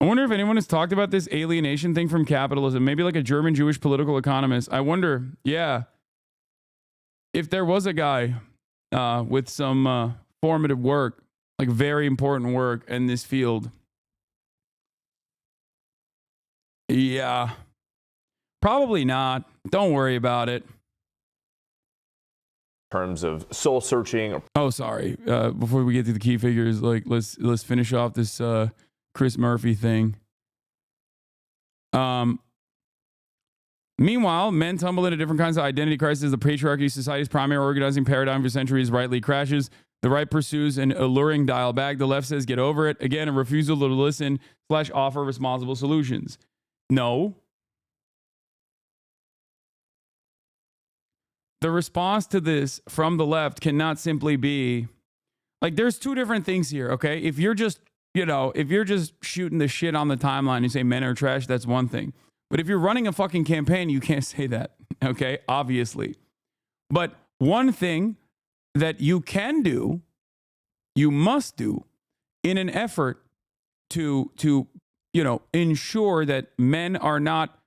I wonder if anyone has talked about this alienation thing from capitalism. Maybe like a German Jewish political economist. I wonder, yeah, if there was a guy with some formative work, like very important work in this field. Yeah, probably not. Don't worry about it. Terms of soul searching. Oh, sorry. Before we get to the key figures, like let's finish off this Chris Murphy thing. Meanwhile, men tumble into different kinds of identity crises. The patriarchy, society's primary organizing paradigm for centuries, rightly crashes. The right pursues an alluring dial back. The left says, get over it. Again, a refusal to listen / offer responsible solutions. No. The response to this from the left cannot simply be, like, there's two different things here, okay? If you're just shooting the shit on the timeline and you say men are trash, that's one thing. But if you're running a fucking campaign, you can't say that, okay? Obviously. But one thing that you can do, you must do, in an effort to ensure that men are not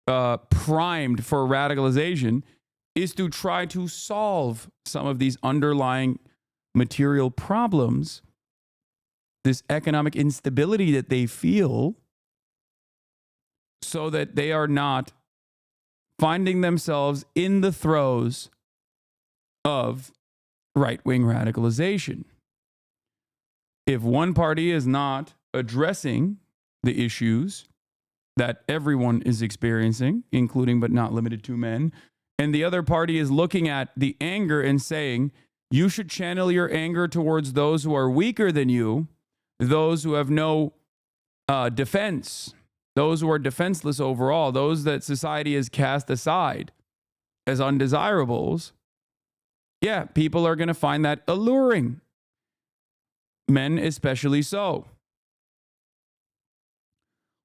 primed for radicalization, is to try to solve some of these underlying material problems, this economic instability that they feel, so that they are not finding themselves in the throes of right-wing radicalization. If one party is not addressing the issues that everyone is experiencing, including but not limited to men, and the other party is looking at the anger and saying, you should channel your anger towards those who are weaker than you, those who have no defense, those who are defenseless overall, those that society has cast aside as undesirables, yeah, people are going to find that alluring. Men especially so.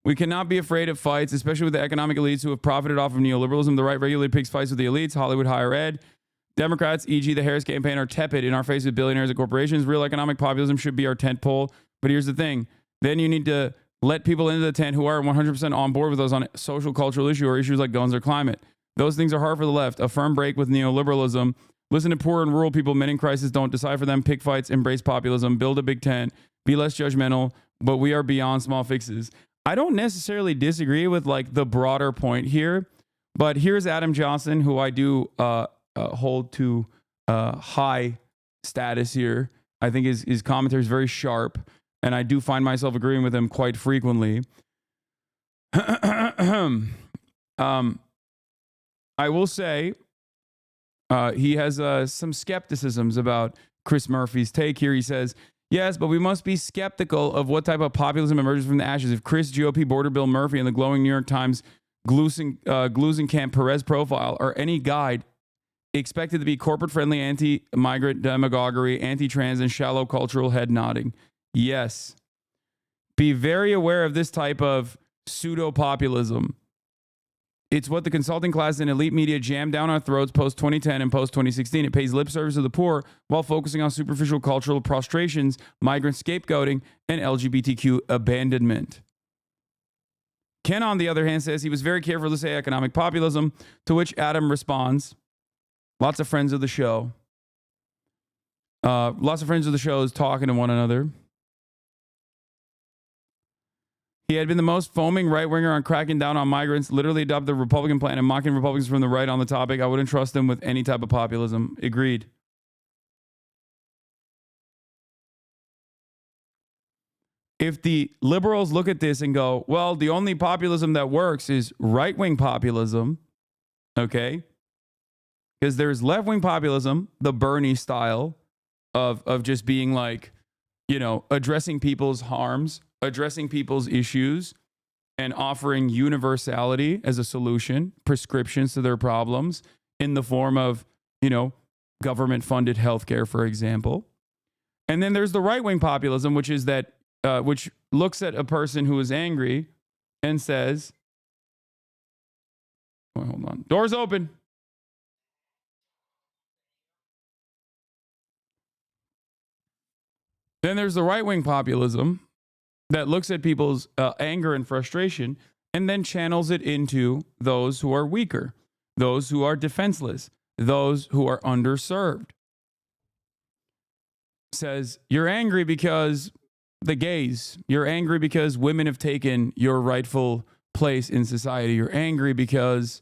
We cannot be afraid of fights, especially with the economic elites who have profited off of neoliberalism. The right regularly picks fights with the elites, Hollywood, higher ed. Democrats, e.g. the Harris campaign, are tepid in our face with billionaires and corporations. Real economic populism should be our tent pole. But here's the thing. Then you need to let people into the tent who are 100% on board with those on social, cultural issue or issues like guns or climate. Those things are hard for the left. A firm break with neoliberalism. Listen to poor and rural people, men in crisis. Don't decide for them. Pick fights. Embrace populism. Build a big tent. Be less judgmental. But we are beyond small fixes. I don't necessarily disagree with like the broader point here. But here's Adam Johnson, who I do hold to high status here. I think his commentary is very sharp. And I do find myself agreeing with him quite frequently. I will say he has some skepticisms about Chris Murphy's take here. He says, yes, but we must be skeptical of what type of populism emerges from the ashes. If Chris, GOP, Border Bill Murphy, and the glowing New York Times Glusenkamp Perez profile are any guide expected to be corporate-friendly, anti-migrant demagoguery, anti-trans, and shallow cultural head nodding. Yes. Be very aware of this type of pseudo-populism. It's what the consulting class and elite media jammed down our throats post-2010 and post-2016. It pays lip service to the poor while focusing on superficial cultural prostrations, migrant scapegoating, and LGBTQ abandonment. Ken, on the other hand, says he was very careful to say economic populism, to which Adam responds, lots of friends of the show. Lots of friends of the show is talking to one another. He had been the most foaming right-winger on cracking down on migrants, literally adopted the Republican plan and mocking Republicans from the right on the topic. I wouldn't trust him with any type of populism. Agreed. If the liberals look at this and go, well, the only populism that works is right-wing populism, okay? Because there's left-wing populism, the Bernie style of just being like, you know, addressing people's harms, addressing people's issues, and offering universality as a solution, prescriptions to their problems in the form of, you know, government-funded healthcare, for example. And then there's the right-wing populism, which is that, which looks at a person who is angry and says, oh, hold on, doors open. Then there's the right-wing populism that looks at people's anger and frustration and then channels it into those who are weaker, those who are defenseless, those who are underserved. Says, you're angry because the gays. You're angry because women have taken your rightful place in society. You're angry because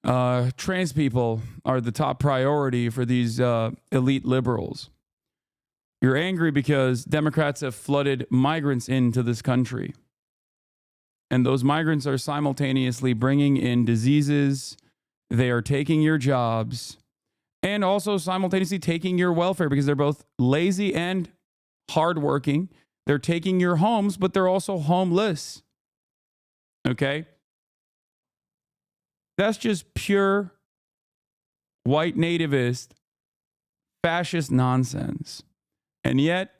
trans people are the top priority for these elite liberals. You're angry because Democrats have flooded migrants into this country. And those migrants are simultaneously bringing in diseases. They are taking your jobs and also simultaneously taking your welfare because they're both lazy and hardworking. They're taking your homes, but they're also homeless. Okay? That's just pure white nativist, fascist nonsense. And yet,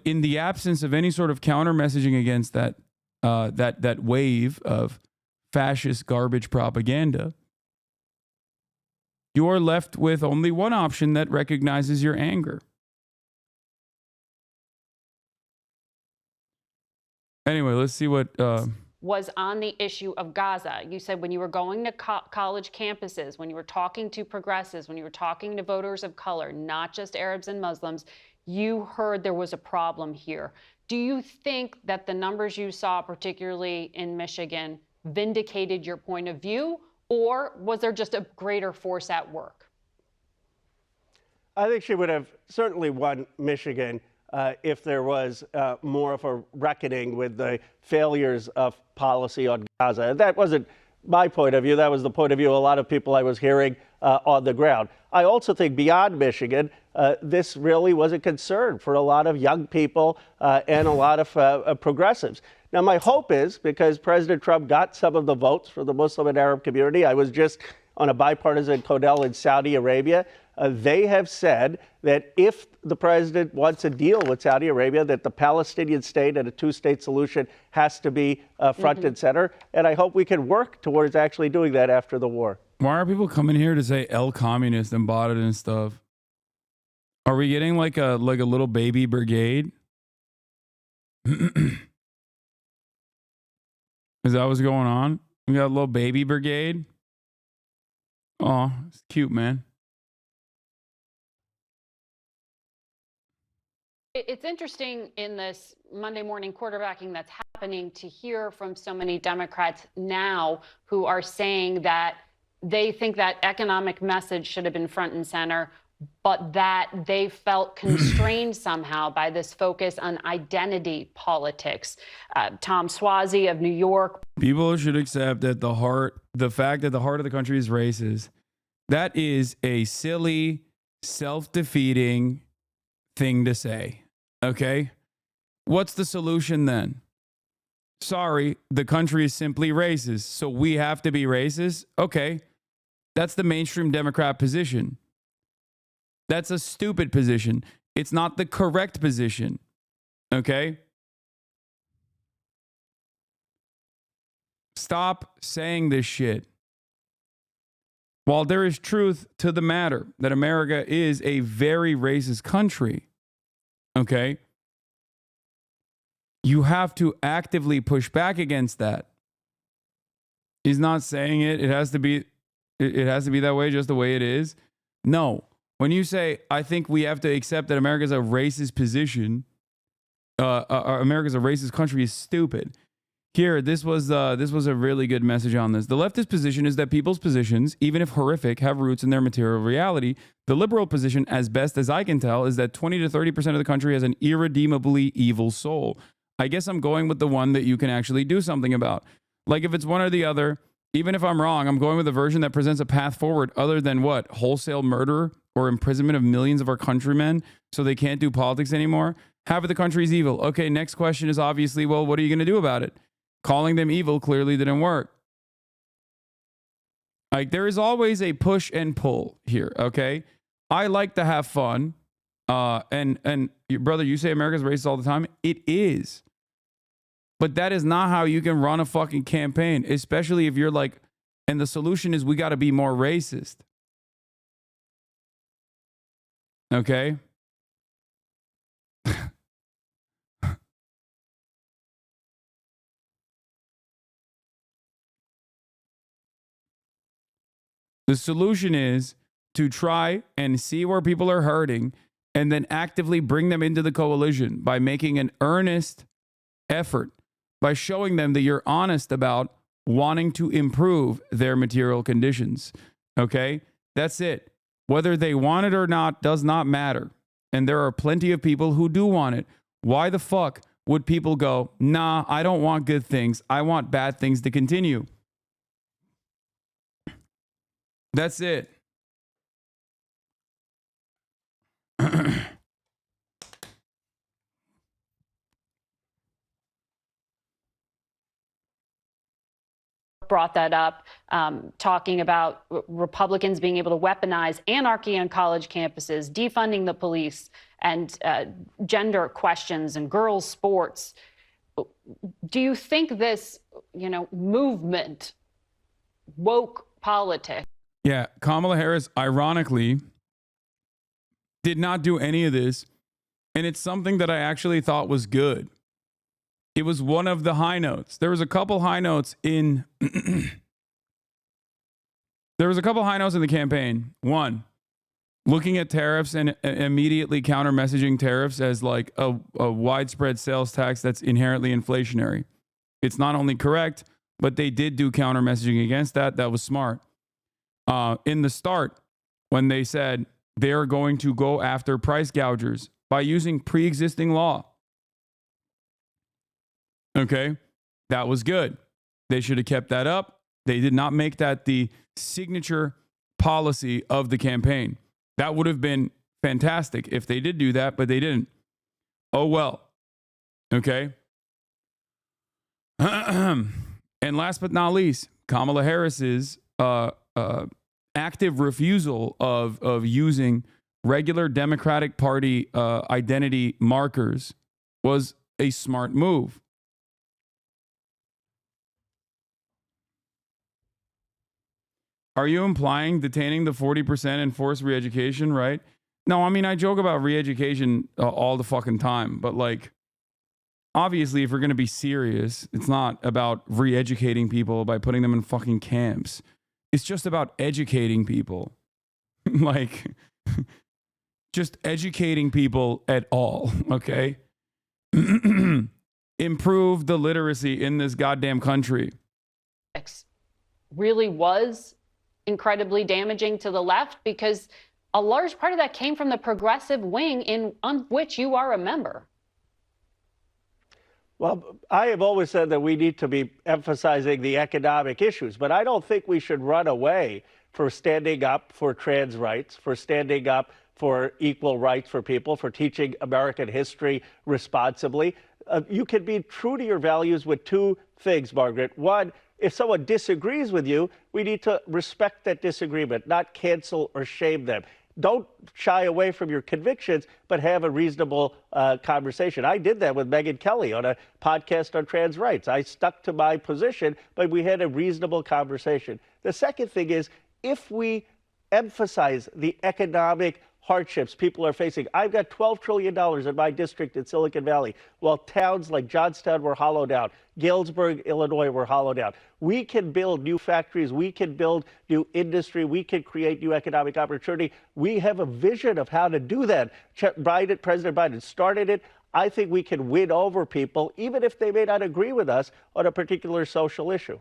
in the absence of any sort of counter messaging against that wave of fascist garbage propaganda, you are left with only one option that recognizes your anger. Anyway, let's see what was on the issue of Gaza. You said when you were going to college campuses, when you were talking to progressives, when you were talking to voters of color, not just Arabs and Muslims, you heard there was a problem here. Do you think that the numbers you saw, particularly in Michigan, vindicated your point of view, or was there just a greater force at work? I think she would have certainly won Michigan if there was more of a reckoning with the failures of policy on Gaza. That wasn't my point of view. That was the point of view of a lot of people I was hearing on the ground. I also think beyond Michigan, this really was a concern for a lot of young people and a lot of progressives. Now, my hope is, because President Trump got some of the votes for the Muslim and Arab community, I was just on a bipartisan Conel in Saudi Arabia. They have said that if the president wants a deal with Saudi Arabia, that the Palestinian state and a two-state solution has to be front and center. And I hope we can work towards actually doing that after the war. Why are people coming here to say El Communist and bought it and stuff? Are we getting like a little baby brigade? Is that what's going on? We got a little baby brigade? Oh, it's cute, man. It's interesting in this Monday morning quarterbacking that's happening to hear from so many Democrats now who are saying that they think that economic message should have been front and center, but that they felt constrained somehow by this focus on identity politics. Tom Suozzi of New York. People should accept that the fact that the heart of the country is racist, that is a silly, self-defeating thing to say. Okay? What's the solution then? Sorry, the country is simply racist, so we have to be racist? Okay. That's the mainstream Democrat position. That's a stupid position. It's not the correct position. Okay? Stop saying this shit. While there is truth to the matter that America is a very racist country, okay, you have to actively push back against that. He's not saying it. It has to be that way, just the way it is. No. When you say, I think we have to accept that America's a racist position, America's a racist country is stupid. Here, this was a really good message on this. The leftist position is that people's positions, even if horrific, have roots in their material reality. The liberal position, as best as I can tell, is that 20 to 30% of the country has an irredeemably evil soul. I guess I'm going with the one that you can actually do something about. Like if it's one or the other, even if I'm wrong, I'm going with a version that presents a path forward other than what? Wholesale murder or imprisonment of millions of our countrymen so they can't do politics anymore? Half of the country is evil. Okay, next question is obviously, well, what are you going to do about it? Calling them evil clearly didn't work. Like, there is always a push and pull here, okay? I like to have fun. And brother, you say America's racist all the time. It is. But that is not how you can run a fucking campaign, especially if you're like, and the solution is we got to be more racist. Okay? The solution is to try and see where people are hurting and then actively bring them into the coalition by making an earnest effort, by showing them that you're honest about wanting to improve their material conditions. Okay? That's it. Whether they want it or not does not matter. And there are plenty of people who do want it. Why the fuck would people go, nah, I don't want good things. I want bad things to continue. That's it. Brought that up, talking about Republicans being able to weaponize anarchy on college campuses, defunding the police, and gender questions and girls' sports. Do you think this, movement, woke politics? Yeah, Kamala Harris, ironically, did not do any of this. And it's something that I actually thought was good. It was one of the high notes. There was a couple high notes in the campaign. One, looking at tariffs and immediately counter messaging tariffs as like a widespread sales tax that's inherently inflationary. It's not only correct, but they did do counter messaging against that. That was smart. In the start, when they said they are going to go after price gougers by using pre-existing law. Okay, that was good. They should have kept that up. They did not make that the signature policy of the campaign. That would have been fantastic if they did do that, but they didn't. Oh, well. Okay. And last but not least, Kamala Harris's active refusal of using regular Democratic Party identity markers was a smart move. Are you implying detaining the 40% and forced re-education, right? No, I mean, I joke about re-education all the fucking time, but like, obviously, if we're going to be serious, it's not about re-educating people by putting them in fucking camps. It's just about educating people. Like, just educating people at all, okay? Improve the literacy in this goddamn country. Really was incredibly damaging to the left because a large part of that came from the progressive wing on which you are a member. Well, I have always said that we need to be emphasizing the economic issues, but I don't think we should run away for standing up for trans rights, for standing up for equal rights for people, for teaching American history responsibly. You can be true to your values with two things, Margaret. One, if someone disagrees with you, we need to respect that disagreement, not cancel or shame them. don't shy away from your convictions, but have a reasonable conversation. I did that with Megyn Kelly on a podcast on trans rights. I stuck to my position, but we had a reasonable conversation. The second thing is, if we emphasize the economic hardships people are facing. I've got $12 trillion in my district in Silicon Valley, while towns like Johnstown were hollowed out, Galesburg, Illinois were hollowed out. We can build new factories. We can build new industry. We can create new economic opportunity. We have a vision of how to do that. President Biden started it. I think we can win over people, even if they may not agree with us on a particular social issue.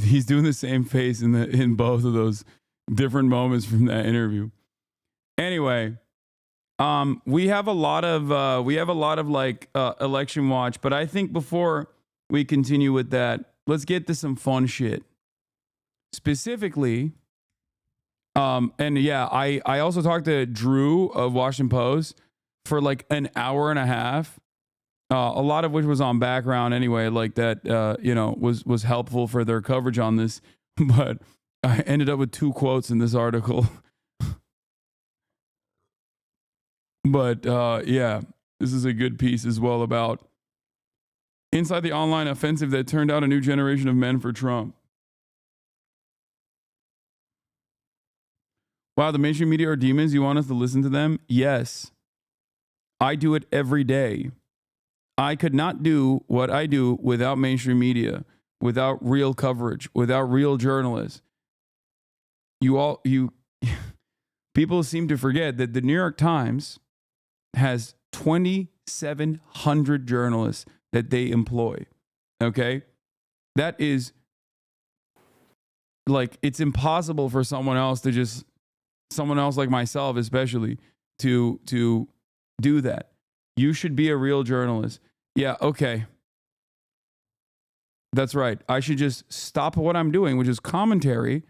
He's doing the same face in both of those different moments from that interview. Anyway, we have a lot of election watch, but I think before we continue with that, let's get to some fun shit. Specifically, and yeah, I also talked to Drew of Washington Post for like an hour and a half. A lot of which was on background anyway, like that, was helpful for their coverage on this. But I ended up with 2 quotes in this article. But yeah, this is a good piece as well about inside the online offensive that turned out a new generation of men for Trump. Wow, the mainstream media are demons. You want us to listen to them? Yes. I do it every day. I could not do what I do without mainstream media, without real coverage, without real journalists. People seem to forget that the New York Times has 2,700 journalists that they employ. Okay? That is like, it's impossible for someone else like myself, especially to do that. You should be a real journalist. Yeah, okay. That's right. I should just stop what I'm doing, which is commentary,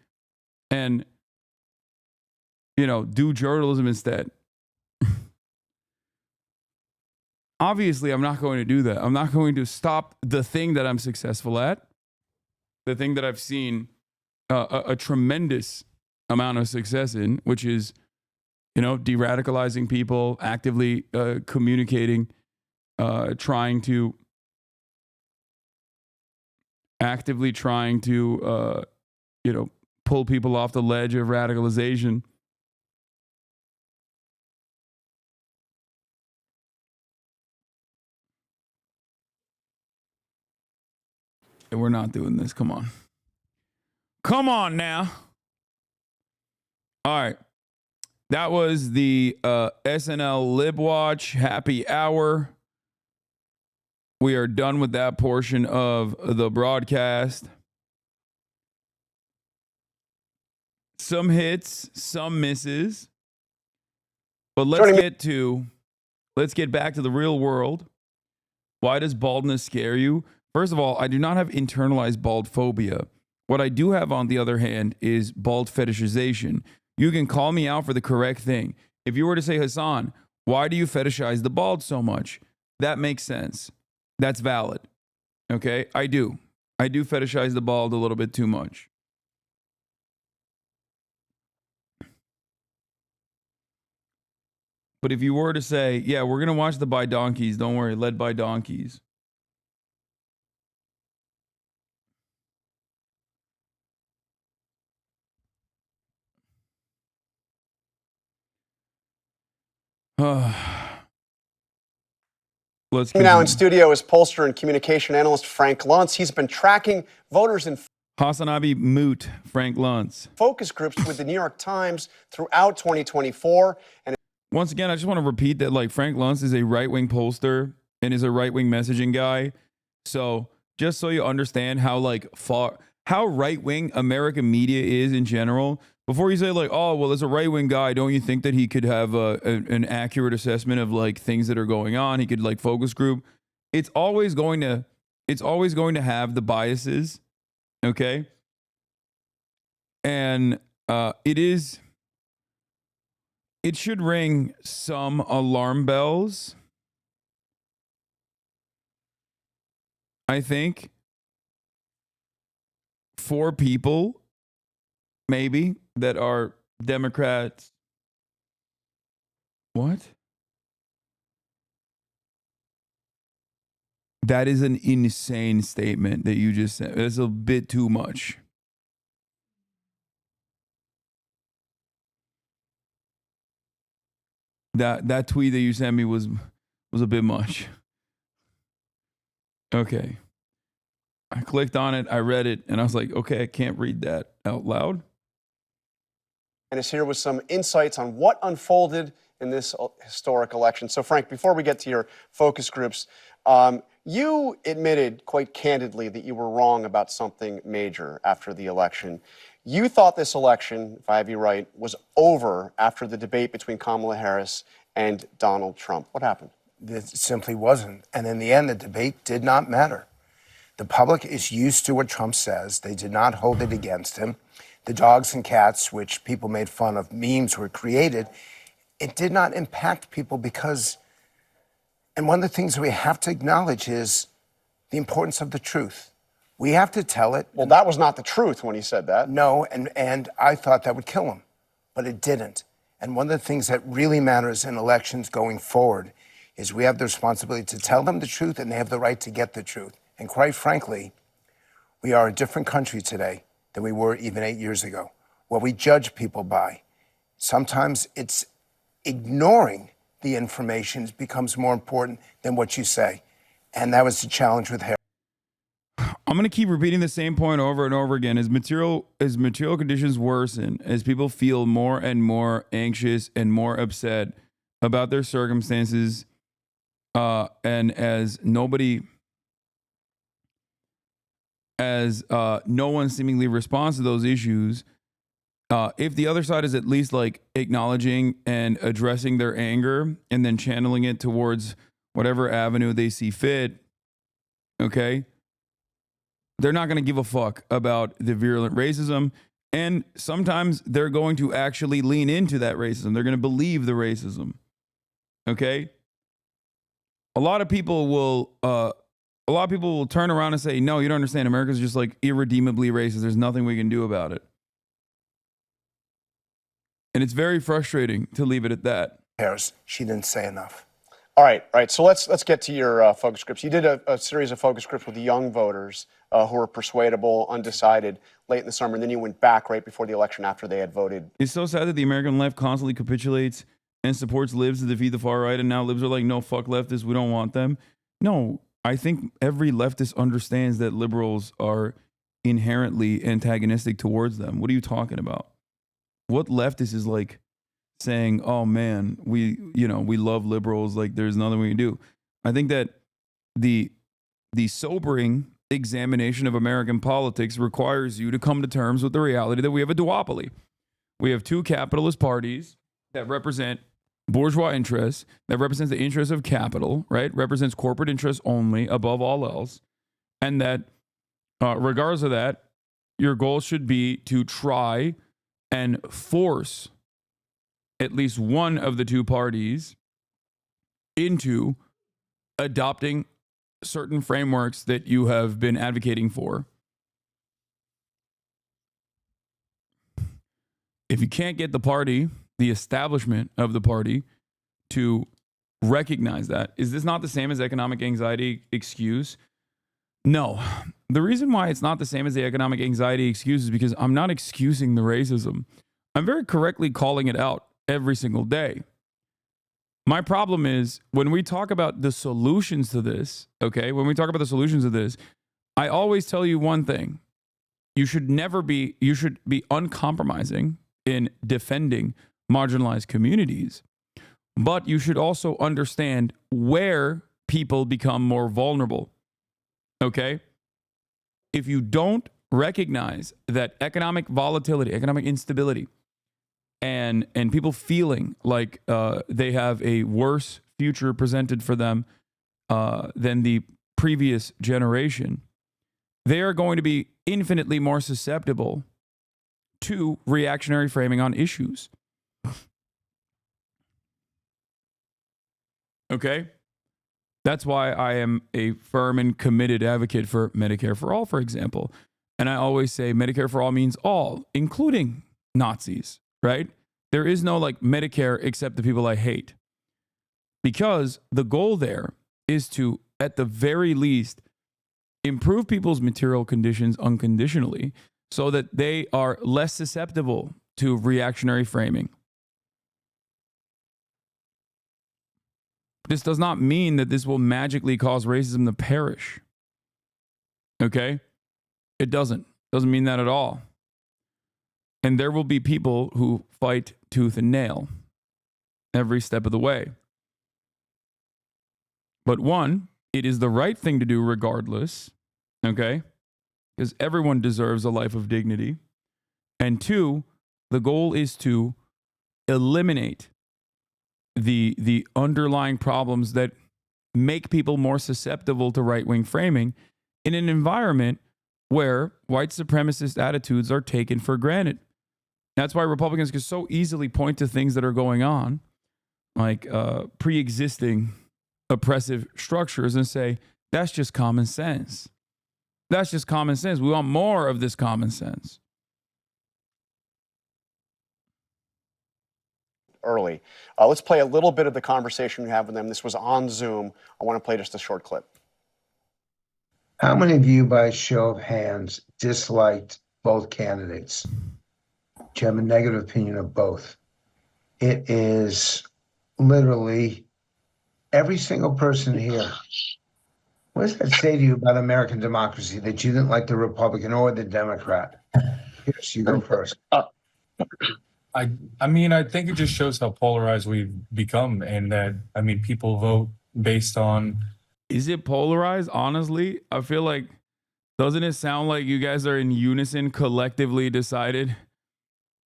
and, do journalism instead. Obviously, I'm not going to do that. I'm not going to stop the thing that I'm successful at, the thing that I've seen a tremendous amount of success in, which is de-radicalizing people, actively communicating, trying to pull people off the ledge of radicalization. And we're not doing this. Come on. Come on now. All right. That was the SNL Libwatch happy hour. We are done with that portion of the broadcast. Some hits, some misses. But let's get back to the real world. Why does baldness scare you? First of all, I do not have internalized bald phobia. What I do have, on the other hand, is bald fetishization. You can call me out for the correct thing. If you were to say, Hasan, why do you fetishize the bald so much? That makes sense. That's valid. Okay? I do fetishize the bald a little bit too much. But if you were to say, yeah, we're going to watch the By Donkeys, don't worry, led by donkeys. Let's now in studio is pollster and communication analyst Frank Luntz. He's been tracking voters in HasanAbi moot Frank Luntz. Focus groups with the New York Times throughout 2024. And once again, I just want to repeat that Frank Luntz is a right-wing pollster and is a right-wing messaging guy. So just so you understand how right-wing American media is in general, before you say oh, well, as a right-wing guy, don't you think that he could have an accurate assessment of things that are going on? He could focus group. It's always going to have the biases, okay? And it should ring some alarm bells. I think, for people, maybe, that are Democrats. What? That is an insane statement that you just said. That's a bit too much. That tweet that you sent me was a bit much. Okay. I clicked on it, I read it, and I was like, okay, I can't read that out loud. And is here with some insights on what unfolded in this historic election. So, Frank, before we get to your focus groups, you admitted quite candidly that you were wrong about something major after the election. You thought this election, if I have you right, was over after the debate between Kamala Harris and Donald Trump. What happened? It simply wasn't. And in the end, the debate did not matter. The public is used to what Trump says. They did not hold it against him. The dogs and cats, which people made fun of, memes were created. It did not impact people because, and one of the things we have to acknowledge is the importance of the truth. We have to tell it. Well, that was not the truth when he said that. No, and I thought that would kill him, but it didn't. And one of the things that really matters in elections going forward is we have the responsibility to tell them the truth, and they have the right to get the truth. And quite frankly, we are a different country today than we were even 8 years ago. What we judge people by, sometimes it's ignoring the information becomes more important than what you say. And that was the challenge with Harris. I'm going to keep repeating the same point over and over again. As material conditions worsen, as people feel more and more anxious and more upset about their circumstances, and as no one seemingly responds to those issues, if the other side is at least like acknowledging and addressing their anger and then channeling it towards whatever avenue they see fit, okay, they're not going to give a fuck about the virulent racism. And sometimes they're going to actually lean into that racism. They're going to believe the racism. Okay? A lot of people will turn around and say, no, you don't understand. America's just like irredeemably racist. There's nothing we can do about it. And it's very frustrating to leave it at that. Harris, she didn't say enough. All right. So let's get to your focus groups. You did a series of focus groups with the young voters who were persuadable, undecided late in the summer, and then you went back right before the election after they had voted. It's so sad that the American left constantly capitulates and supports libs to defeat the far right, and now libs are like, no, fuck leftists, we don't want them. No, I think every leftist understands that liberals are inherently antagonistic towards them. What are you talking about? What leftist is like saying, oh man, we love liberals, like there's nothing we can do? I think that the sobering examination of American politics requires you to come to terms with the reality that we have a duopoly. We have two capitalist parties that represent bourgeois interests, that represents the interests of capital, right? Represents corporate interests only above all else. And that regardless of that, your goal should be to try and force at least one of the two parties into adopting certain frameworks that you have been advocating for. If you can't get the party, the establishment of the party, to recognize that, is this not the same as economic anxiety excuse? No. The reason why it's not the same as the economic anxiety excuse is because I'm not excusing the racism. I'm very correctly calling it out every single day. My problem is when we talk about the solutions to this, okay, when we talk about the solutions to this, I always tell you one thing. You should be uncompromising in defending marginalized communities, but you should also understand where people become more vulnerable, okay? If you don't recognize that economic volatility, economic instability, and people feeling like they have a worse future presented for them than the previous generation, they are going to be infinitely more susceptible to reactionary framing on issues. Okay? That's why I am a firm and committed advocate for Medicare for all, for example. And I always say Medicare for all means all, including Nazis, right? There is no like Medicare except the people I hate. Because the goal there is to, at the very least, improve people's material conditions unconditionally so that they are less susceptible to reactionary framing. This does not mean that this will magically cause racism to perish. Okay? It doesn't. Doesn't mean that at all. And there will be people who fight tooth and nail every step of the way. But one, it is the right thing to do regardless, okay? Because everyone deserves a life of dignity. And two, the goal is to eliminate the underlying problems that make people more susceptible to right-wing framing in an environment where white supremacist attitudes are taken for granted. That's why Republicans can so easily point to things that are going on, like pre-existing oppressive structures, and say, that's just common sense. That's just common sense. We want more of this common sense. Early. Let's play a little bit of the conversation we have with them. This was on Zoom. I want to play just a short clip. How many of you, by show of hands, disliked both candidates? Do you have a negative opinion of both? It is literally every single person here. What does that say to you about American democracy, that you didn't like the Republican or the Democrat? Yes, you go first. I mean, I think it just shows how polarized we've become, and that, I mean, people vote based on. Is it polarized? Honestly, I feel like, doesn't it sound like you guys are in unison, collectively decided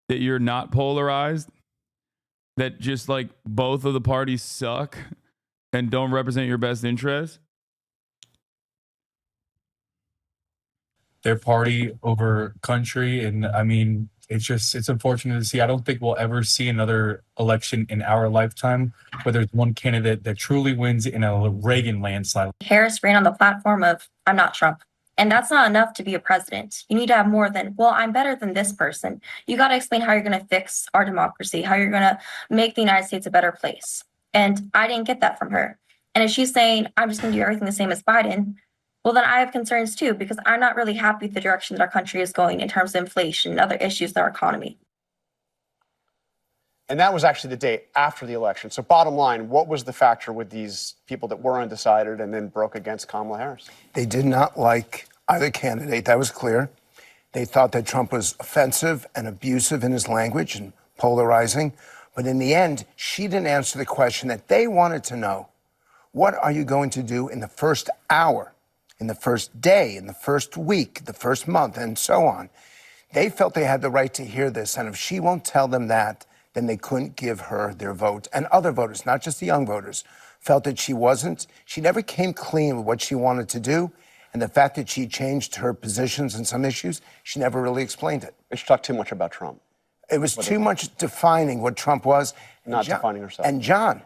that you're not polarized? That just like both of the parties suck and don't represent your best interests? Their party over country, and I mean, it's unfortunate to see. I don't think we'll ever see another election in our lifetime where there's one candidate that truly wins in a Reagan landslide. Harris ran on the platform of, I'm not Trump. And that's not enough to be a president. You need to have more than, well, I'm better than this person. You got to explain how you're going to fix our democracy, how you're going to make the United States a better place. And I didn't get that from her. And if she's saying, I'm just going to do everything the same as Biden, well, then I have concerns too, because I'm not really happy with the direction that our country is going in terms of inflation and other issues in our economy. And that was actually the day after the election. So bottom line, what was the factor with these people that were undecided and then broke against Kamala Harris? They did not like either candidate. That was clear. They thought that Trump was offensive and abusive in his language and polarizing. But in the end, she didn't answer the question that they wanted to know. What are you going to do in the first hour, in the first day, in the first week, the first month, and so on? They felt they had the right to hear this. And if she won't tell them that, then they couldn't give her their vote. And other voters, not just the young voters, felt that she never came clean with what she wanted to do. And the fact that she changed her positions on some issues, she never really explained it. She talked too much about Trump. It was too much defining what Trump was. Not defining herself. And John,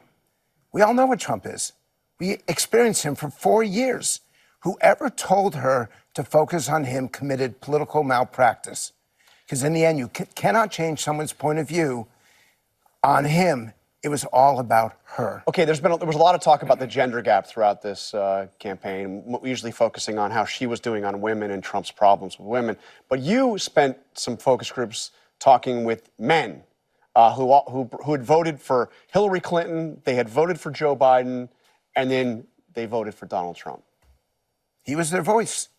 we all know what Trump is. We experienced him for 4 years. Whoever told her to focus on him committed political malpractice. Because in the end, you cannot change someone's point of view on him. It was all about her. Okay, there was a lot of talk about the gender gap throughout this campaign, usually focusing on how she was doing on women and Trump's problems with women. But you spent some focus groups talking with men who had voted for Hillary Clinton, they had voted for Joe Biden, and then they voted for Donald Trump. He was their voice.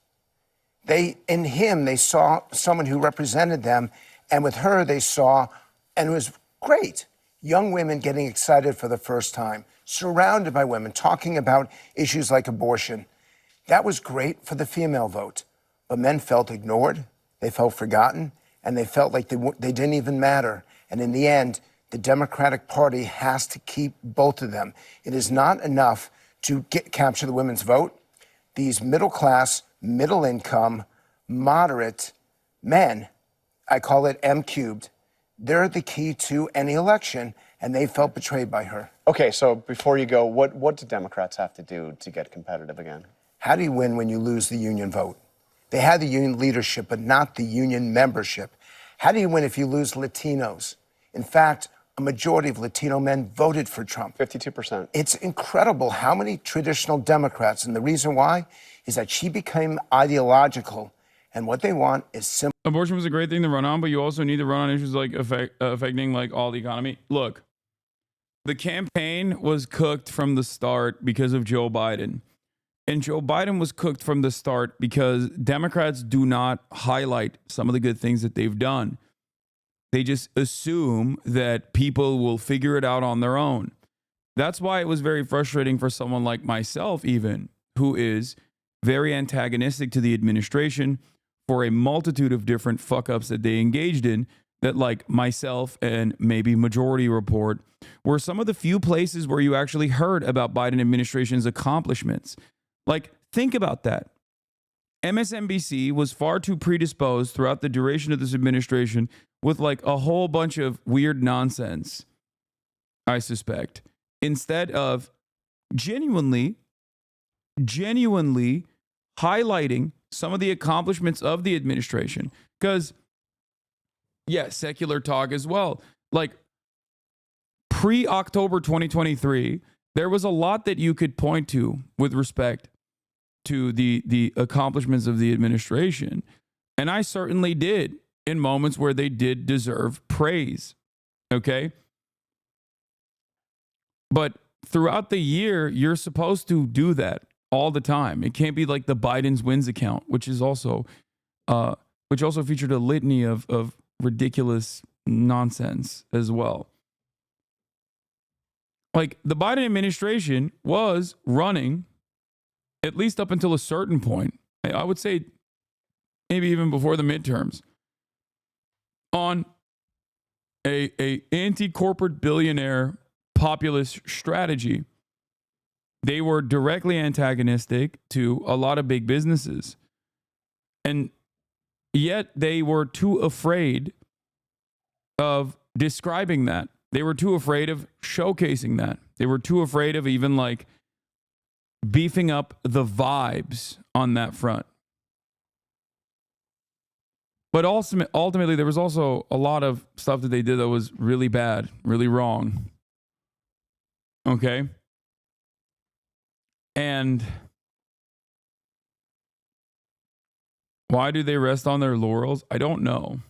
In him, they saw someone who represented them, and with her, they saw, and it was great, young women getting excited for the first time, surrounded by women, talking about issues like abortion. That was great for the female vote. But men felt ignored, they felt forgotten, and they felt like they didn't even matter. And in the end, the Democratic Party has to keep both of them. It is not enough to capture the women's vote. These middle-class, middle-income, moderate men, I call it M cubed, they're the key to any election. and they felt betrayed by her. Okay, so before you go, what do Democrats have to do to get competitive again? How do you win when you lose the union vote? They had the union leadership, but not the union membership. How do you win if you lose Latinos? In fact, a majority of Latino men voted for Trump. 52%. It's incredible how many traditional Democrats, and the reason why is that she became ideological, and what they want is simple. Abortion was a great thing to run on, but you also need to run on issues like affecting like all the economy. Look, the campaign was cooked from the start because of Joe Biden. And Joe Biden was cooked from the start because Democrats do not highlight some of the good things that they've done. They just assume that people will figure it out on their own. That's why it was very frustrating for someone like myself, even, who is very antagonistic to the administration for a multitude of different fuck-ups that they engaged in, that like myself and maybe Majority Report were some of the few places where you actually heard about Biden administration's accomplishments. Like, think about that. MSNBC was far too predisposed throughout the duration of this administration with like a whole bunch of weird nonsense, I suspect, instead of genuinely highlighting some of the accomplishments of the administration. Because, yeah, secular talk as well. Like, pre-October 2023, there was a lot that you could point to with respect to the accomplishments of the administration. And I certainly did in moments where they did deserve praise. Okay? But throughout the year, you're supposed to do that all the time. It can't be like the Biden's wins account, which also featured a litany of ridiculous nonsense as well. Like, the Biden administration was running, at least up until a certain point, I would say maybe even before the midterms, on a anti-corporate billionaire populist strategy. They were directly antagonistic to a lot of big businesses. And yet they were too afraid of describing that. They were too afraid of showcasing that. They were too afraid of even like beefing up the vibes on that front. But ultimately, there was also a lot of stuff that they did that was really bad, really wrong. Okay? And why do they rest on their laurels? I don't know.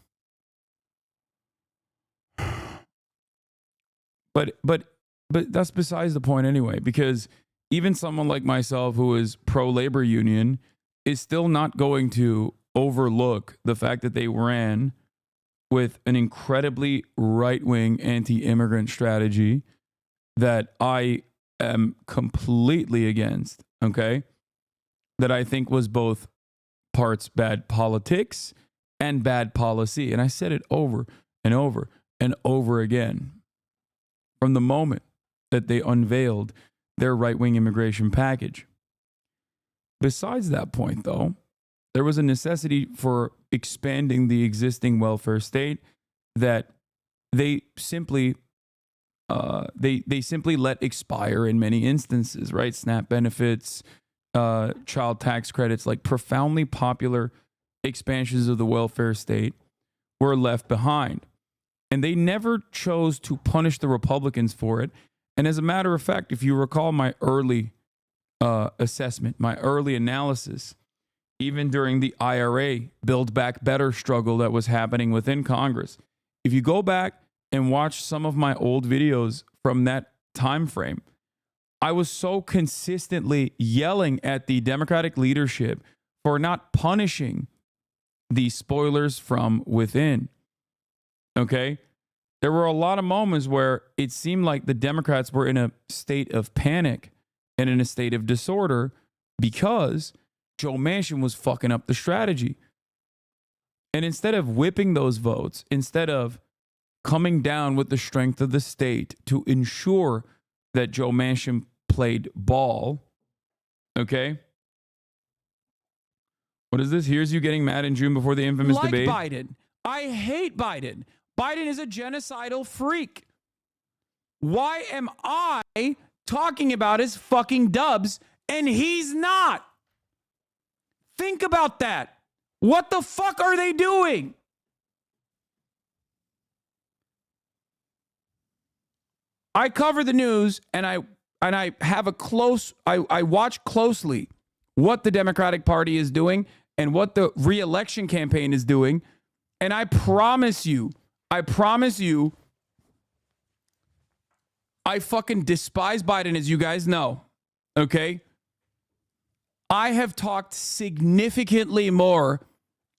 But that's besides the point anyway, because even someone like myself who is pro-labor union is still not going to overlook the fact that they ran with an incredibly right-wing anti-immigrant strategy that I am completely against, okay? That I think was both parts bad politics and bad policy. And I said it over and over and over again from the moment that they unveiled their right-wing immigration package. Besides that point, though, there was a necessity for expanding the existing welfare state that they simply let expire in many instances, right? SNAP benefits, child tax credits, like profoundly popular expansions of the welfare state were left behind. And they never chose to punish the Republicans for it. And as a matter of fact, if you recall my early assessment, my early analysis, even during the IRA Build Back Better struggle that was happening within Congress, if you go back and watch some of my old videos from that time frame, I was so consistently yelling at the Democratic leadership for not punishing the spoilers from within. Okay? There were a lot of moments where it seemed like the Democrats were in a state of panic and in a state of disorder because Joe Manchin was fucking up the strategy. And instead of whipping those votes, instead of coming down with the strength of the state to ensure that Joe Manchin played ball, okay? What is this? Here's you getting mad in June before the infamous debate. Biden. I hate Biden. Biden is a genocidal freak. Why am I talking about his fucking dubs and he's not? Think about that. What the fuck are they doing? I cover the news and I have a close, I watch closely what the Democratic Party is doing and what the re-election campaign is doing. And I promise you, I fucking despise Biden, as you guys know. Okay? I have talked significantly more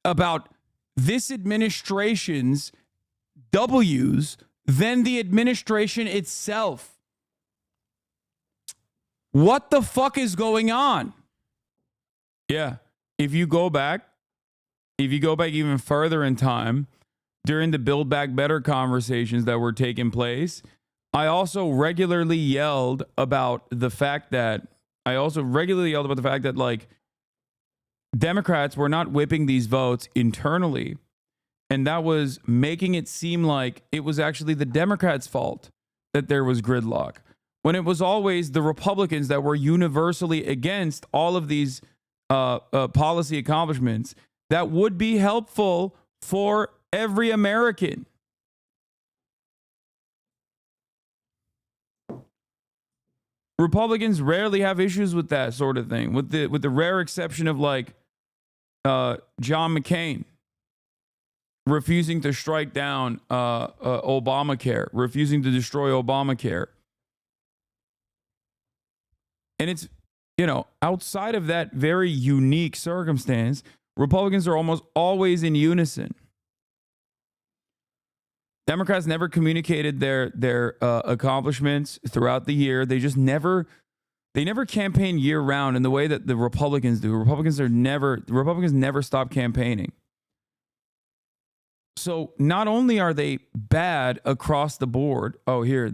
about this administration's W's than the administration itself. What the fuck is going on? Yeah. If you go back even further in time, during the Build Back Better conversations that were taking place, I also regularly yelled about the fact that like Democrats were not whipping these votes internally. And that was making it seem like it was actually the Democrats' fault that there was gridlock, when it was always the Republicans that were universally against all of these policy accomplishments that would be helpful for every American. Republicans rarely have issues with that sort of thing, with the rare exception of like John McCain refusing to strike down Obamacare, refusing to destroy Obamacare. And it's, you know, outside of that very unique circumstance, Republicans are almost always in unison. Democrats never communicated their accomplishments throughout the year. They just never campaign year round in the way that the Republicans do. Republicans never stop campaigning. So not only are they bad across the board. Oh, here,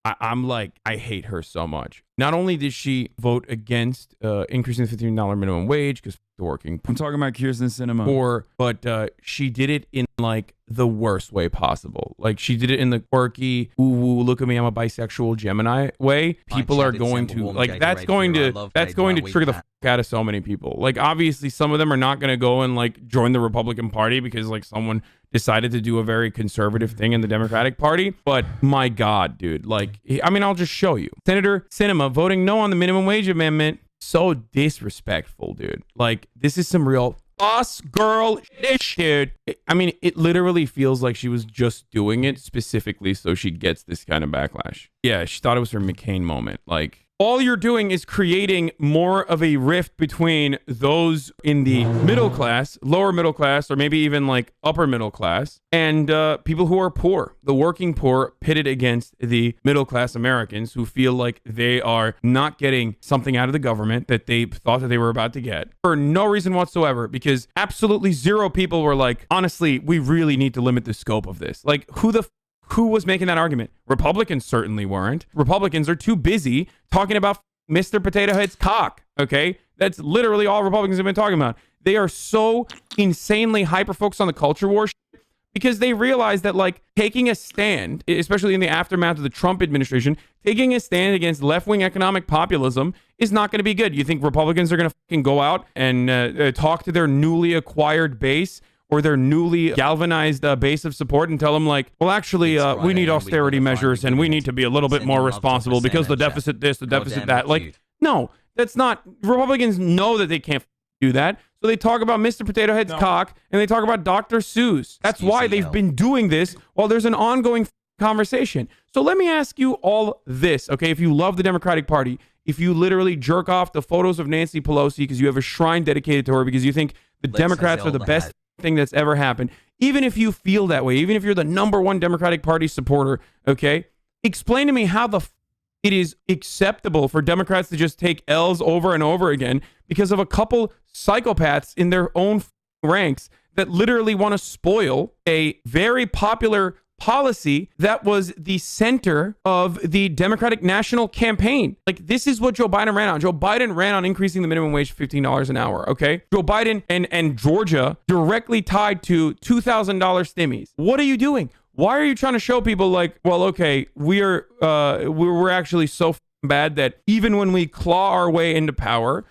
I'm like, I hate her so much. Not only did she vote against increasing the $15 minimum wage because the working. I'm talking about Kirsten Sinema. But she did it in like the worst way possible. Like she did it in the quirky, ooh, look at me, I'm a bisexual Gemini way. People are going to like that's going to trigger the fuck out of so many people. Like obviously some of them are not going to go and like join the Republican Party because like someone decided to do a very conservative thing in the Democratic Party. But my God, dude, like, I mean, I'll just show you. Senator Sinema voting no on the minimum wage amendment. So disrespectful, dude. Like, this is some real boss girl shit. I mean, it literally feels like she was just doing it specifically so she gets this kind of backlash. Yeah, she thought it was her McCain moment. Like, all you're doing is creating more of a rift between those in the middle class, lower middle class, or maybe even like upper middle class, and people who are poor, the working poor pitted against the middle class Americans who feel like they are not getting something out of the government that they thought that they were about to get for no reason whatsoever, because absolutely zero people were like, honestly, we really need to limit the scope of this. Like, who was making that argument? Republicans certainly weren't. Republicans are too busy talking about Mr. Potato Head's cock, okay? That's literally all Republicans have been talking about. They are so insanely hyper-focused on the culture war shit because they realize that, like, taking a stand, especially in the aftermath of the Trump administration, taking a stand against left-wing economic populism is not going to be good. You think Republicans are going to fucking go out and talk to their newly acquired base or their newly galvanized base of support and tell them like, well, actually, we need austerity measures and we need to be a little bit more responsible because the deficit this, the deficit that. Like, no, that's not. Republicans know that they can't do that. So they talk about Mr. Potato Head's cock and they talk about Dr. Seuss. That's why they've been doing this while there's an ongoing conversation. So let me ask you all this, okay? If you love the Democratic Party, if you literally jerk off the photos of Nancy Pelosi because you have a shrine dedicated to her because you think the Democrats are the best thing that's ever happened, even if you feel that way, even if you're the #1 Democratic Party supporter, okay, explain to me how it is acceptable for Democrats to just take L's over and over again because of a couple psychopaths in their own ranks that literally want to spoil a very popular policy that was the center of the Democratic National Campaign. Like, this is what Joe Biden ran on. Joe Biden ran on increasing the minimum wage to $15 an hour, okay? Joe Biden and Georgia directly tied to $2,000 stimmies. What are you doing? Why are you trying to show people like, well, okay, we're actually so bad that even when we claw our way into power,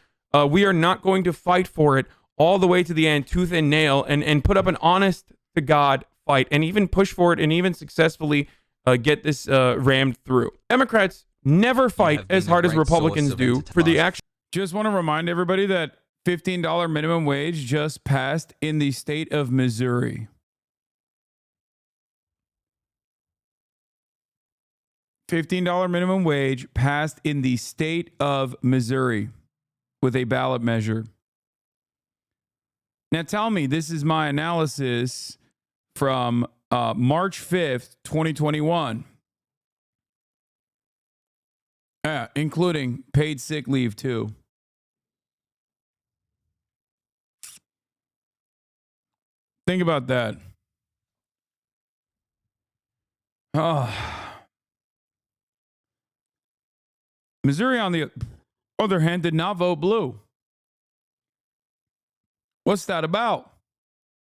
we are not going to fight for it all the way to the end, tooth and nail, and put up an honest to God fight and even push for it and even successfully get this rammed through. Democrats never fight as hard as Republicans do for the action. Just want to remind everybody that $15 minimum wage just passed in the state of Missouri. $15 minimum wage passed in the state of Missouri with a ballot measure. Now tell me, this is my analysis from March 5th, 2021. Yeah, including paid sick leave too. Think about that. Oh. Missouri, on the other hand, did not vote blue. What's that about?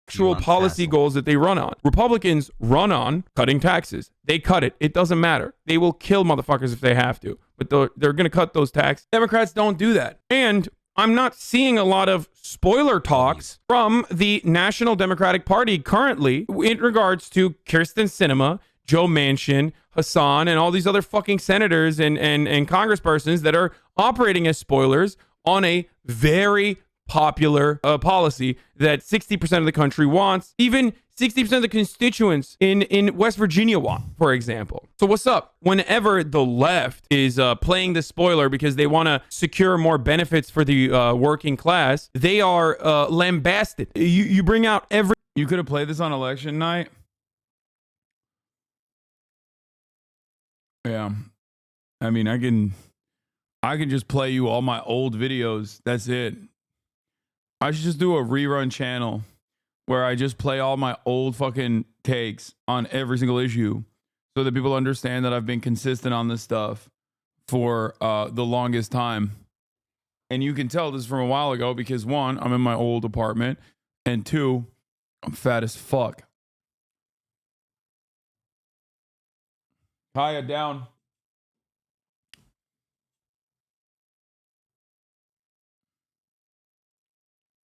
Actual policy goals that they run on. Republicans run on cutting taxes. They cut it. It doesn't matter. They will kill motherfuckers if they have to, but they're going to cut those taxes. Democrats don't do that. And I'm not seeing a lot of spoiler talks from the National Democratic Party currently in regards to Kyrsten Sinema, Joe Manchin, Hasan, and all these other fucking senators and congresspersons that are operating as spoilers on a very popular policy that 60% of the country wants, even 60% of the constituents in West Virginia want, for example. So what's up? Whenever the left is playing the spoiler because they want to secure more benefits for the working class, they are lambasted. You bring out every... You could have played this on election night. Yeah. I mean, I can just play you all my old videos. That's it. I should just do a rerun channel where I just play all my old fucking takes on every single issue so that people understand that I've been consistent on this stuff for the longest time. And you can tell this from a while ago because one, I'm in my old apartment, and two, I'm fat as fuck. Kaya down.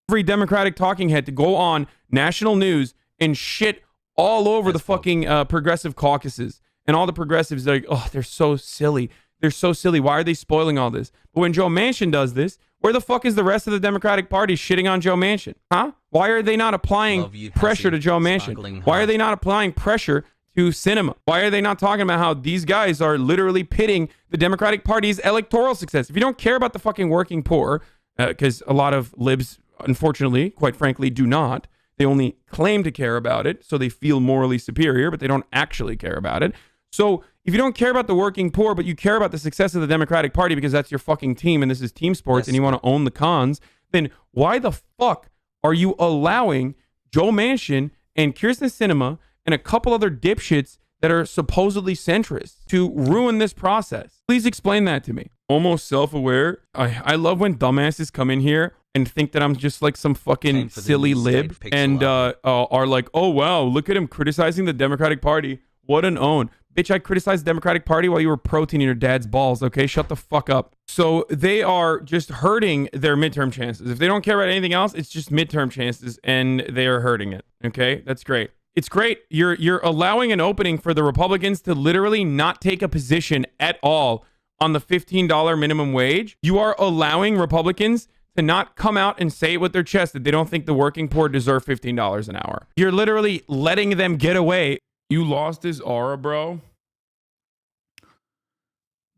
Every Democratic talking head to go on national news and shit all over the fucking progressive caucuses. And all the progressives are like, oh, they're so silly. They're so silly. Why are they spoiling all this? But when Joe Manchin does this, where the fuck is the rest of the Democratic Party shitting on Joe Manchin? Huh? Why are they not applying pressure to Joe Manchin? Why are they not applying pressure to Sinema? Why are they not talking about how these guys are literally pitting the Democratic Party's electoral success? If you don't care about the fucking working poor, because a lot of libs, unfortunately, quite frankly, do not. They only claim to care about it, so they feel morally superior, but they don't actually care about it. So if you don't care about the working poor, but you care about the success of the Democratic Party because that's your fucking team and this is team sports and you want to own the cons, then why the fuck are you allowing Joe Manchin and Kyrsten Sinema and a couple other dipshits that are supposedly centrist to ruin this process? Please explain that to me. Almost self-aware. I love when dumbasses come in here and think that I'm just like some fucking silly lib and are like, oh, wow, look at him criticizing the Democratic Party. What an own. Bitch, I criticized the Democratic Party while you were proteining your dad's balls, okay? Shut the fuck up. So they are just hurting their midterm chances. If they don't care about anything else, it's just midterm chances, and they are hurting it, okay? That's great. It's great. You're allowing an opening for the Republicans to literally not take a position at all on the $15 minimum wage. You are allowing Republicans to not come out and say it with their chest that they don't think the working poor deserve $15 an hour. You're literally letting them get away. You lost his aura, bro.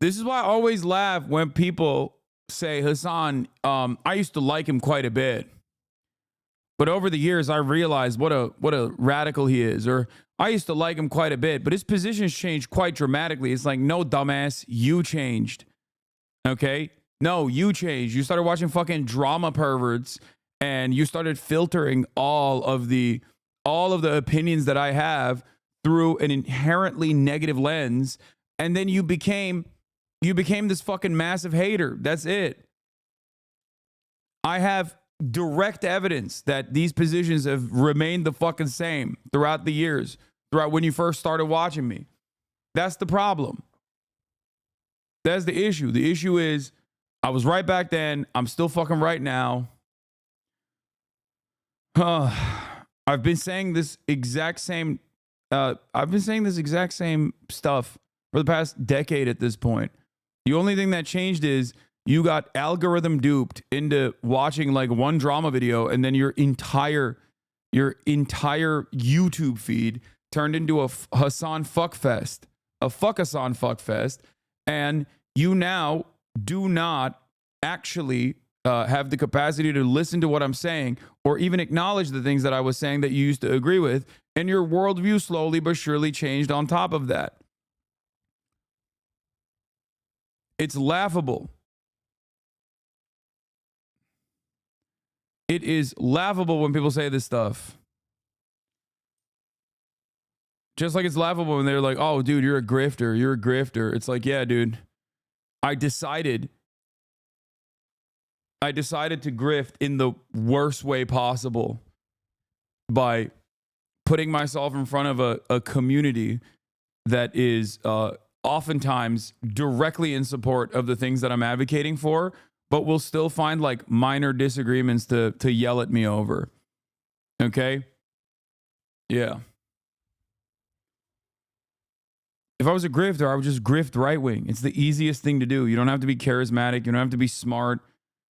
This is why I always laugh when people say, Hasan, I used to like him quite a bit, but over the years I realized what a radical he is. Or I used to like him quite a bit, but his positions changed quite dramatically. It's like, no, dumbass, you changed. Okay? No, you changed. You started watching fucking drama perverts and you started filtering all of the opinions that I have through an inherently negative lens, and then you became this fucking massive hater. That's it. I have direct evidence that these positions have remained the fucking same throughout the years throughout when you first started watching me. That's the problem. That's the issue. The issue is I was right back then. I'm still fucking right now. I've been saying this exact same stuff for the past decade at this point. The only thing that changed is you got algorithm duped into watching like one drama video, and then your entire YouTube feed turned into a Hasan fuckfest, a fuck Hasan fuckfest, and you now do not actually have the capacity to listen to what I'm saying or even acknowledge the things that I was saying that you used to agree with, and your worldview slowly but surely changed on top of that. It's laughable. It is laughable when people say this stuff. Just like it's laughable when they're like, oh, dude, you're a grifter. You're a grifter. It's like, yeah, dude, I decided to grift in the worst way possible by putting myself in front of a community that is oftentimes directly in support of the things that I'm advocating for, but will still find like minor disagreements to yell at me over. Okay? Yeah. If I was a grifter, I would just grift right wing. It's the easiest thing to do. You don't have to be charismatic. You don't have to be smart.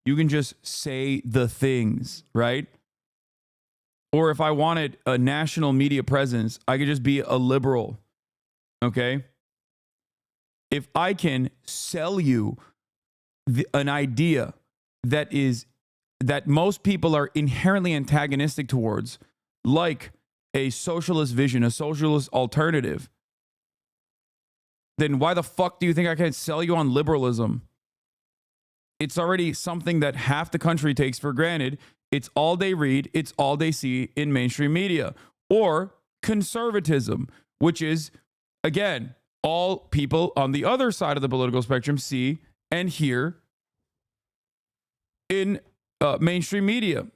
You can just say the things, right? Or if I wanted a national media presence, I could just be a liberal. Okay? If I can sell you an idea that most people are inherently antagonistic towards, like a socialist vision, a socialist alternative, then why the fuck do you think I can sell you on liberalism? It's already something that half the country takes for granted. It's all they read. It's all they see in mainstream media. Or conservatism, which is, again, all people on the other side of the political spectrum see and hear in mainstream media.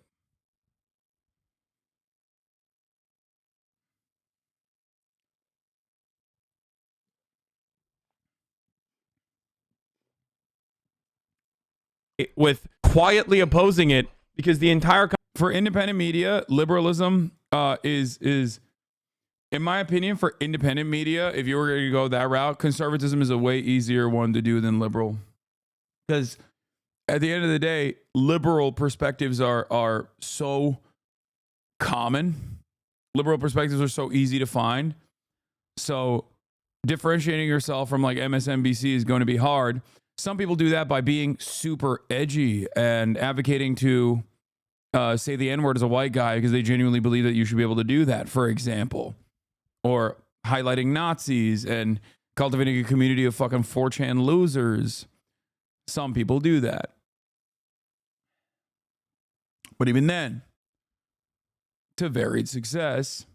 With quietly opposing it, because the entire for independent media, liberalism is in my opinion, for independent media, if you were going to go that route, conservatism is a way easier one to do than liberal. Because at the end of the day, liberal perspectives are so common. Liberal perspectives are so easy to find. So differentiating yourself from like MSNBC is going to be hard. Some people do that by being super edgy and advocating to say the N-word as a white guy because they genuinely believe that you should be able to do that, for example. Or highlighting Nazis and cultivating a community of fucking 4chan losers. Some people do that. But even then, to varied success,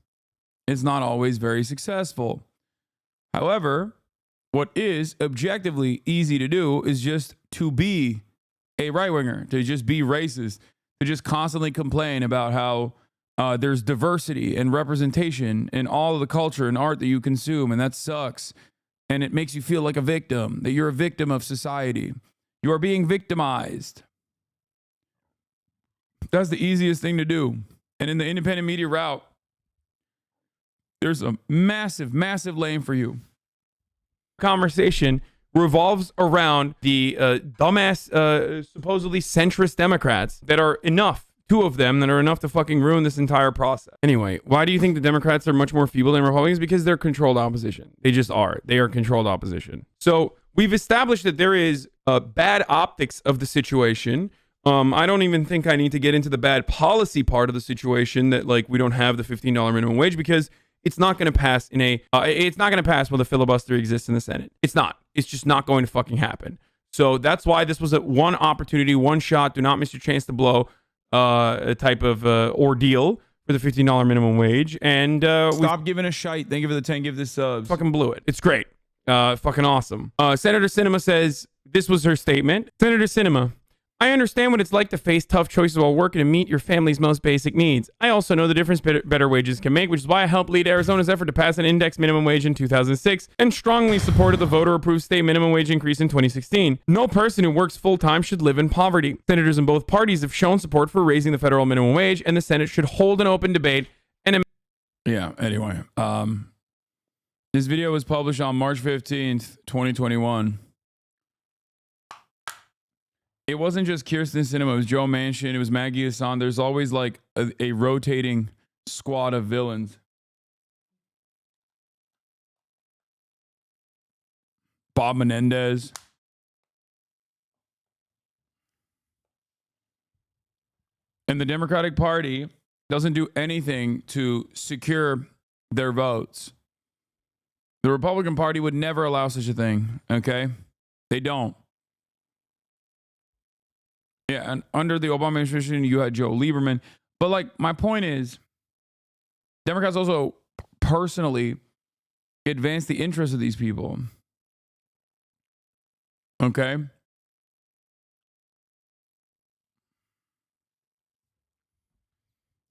it's not always very successful. However, what is objectively easy to do is just to be a right-winger, to just be racist, to just constantly complain about how there's diversity and representation in all of the culture and art that you consume, and that sucks. And it makes you feel like a victim, that you're a victim of society. You are being victimized. That's the easiest thing to do. And in the independent media route, there's a massive, massive lane for you. Conversation revolves around the dumbass, supposedly centrist Democrats that are enough. Two of them that are enough to fucking ruin this entire process. Anyway, why do you think the Democrats are much more feeble than Republicans? Because they're controlled opposition. They just are. They are controlled opposition. So we've established that there is bad optics of the situation. I don't even think I need to get into the bad policy part of the situation that like we don't have the $15 minimum wage because it's not going to pass in a. It's not going to pass while the filibuster exists in the Senate. It's not. It's just not going to fucking happen. So that's why this was a one opportunity, one shot. Do not miss your chance to blow. A type of ordeal for the $15 minimum wage. And stop giving a shite. Thank you for the 10. Give this subs. Fucking blew it. It's great. Fucking awesome. Senator Sinema says this was her statement. Senator Sinema, I understand what it's like to face tough choices while working to meet your family's most basic needs. I also know the difference better wages can make, which is why I helped lead Arizona's effort to pass an index minimum wage in 2006 and strongly supported the voter-approved state minimum wage increase in 2016. No person who works full-time should live in poverty. Senators in both parties have shown support for raising the federal minimum wage, and the Senate should hold an open debate and... Yeah, anyway. This video was published on March 15th, 2021. It wasn't just Kirsten Sinema, it was Joe Manchin, it was Mehdi Hasan. There's always like a rotating squad of villains. Bob Menendez. And the Democratic Party doesn't do anything to secure their votes. The Republican Party would never allow such a thing, okay? They don't. Yeah, and under the Obama administration, you had Joe Lieberman. But, like, my point is, Democrats also personally advance the interests of these people. Okay?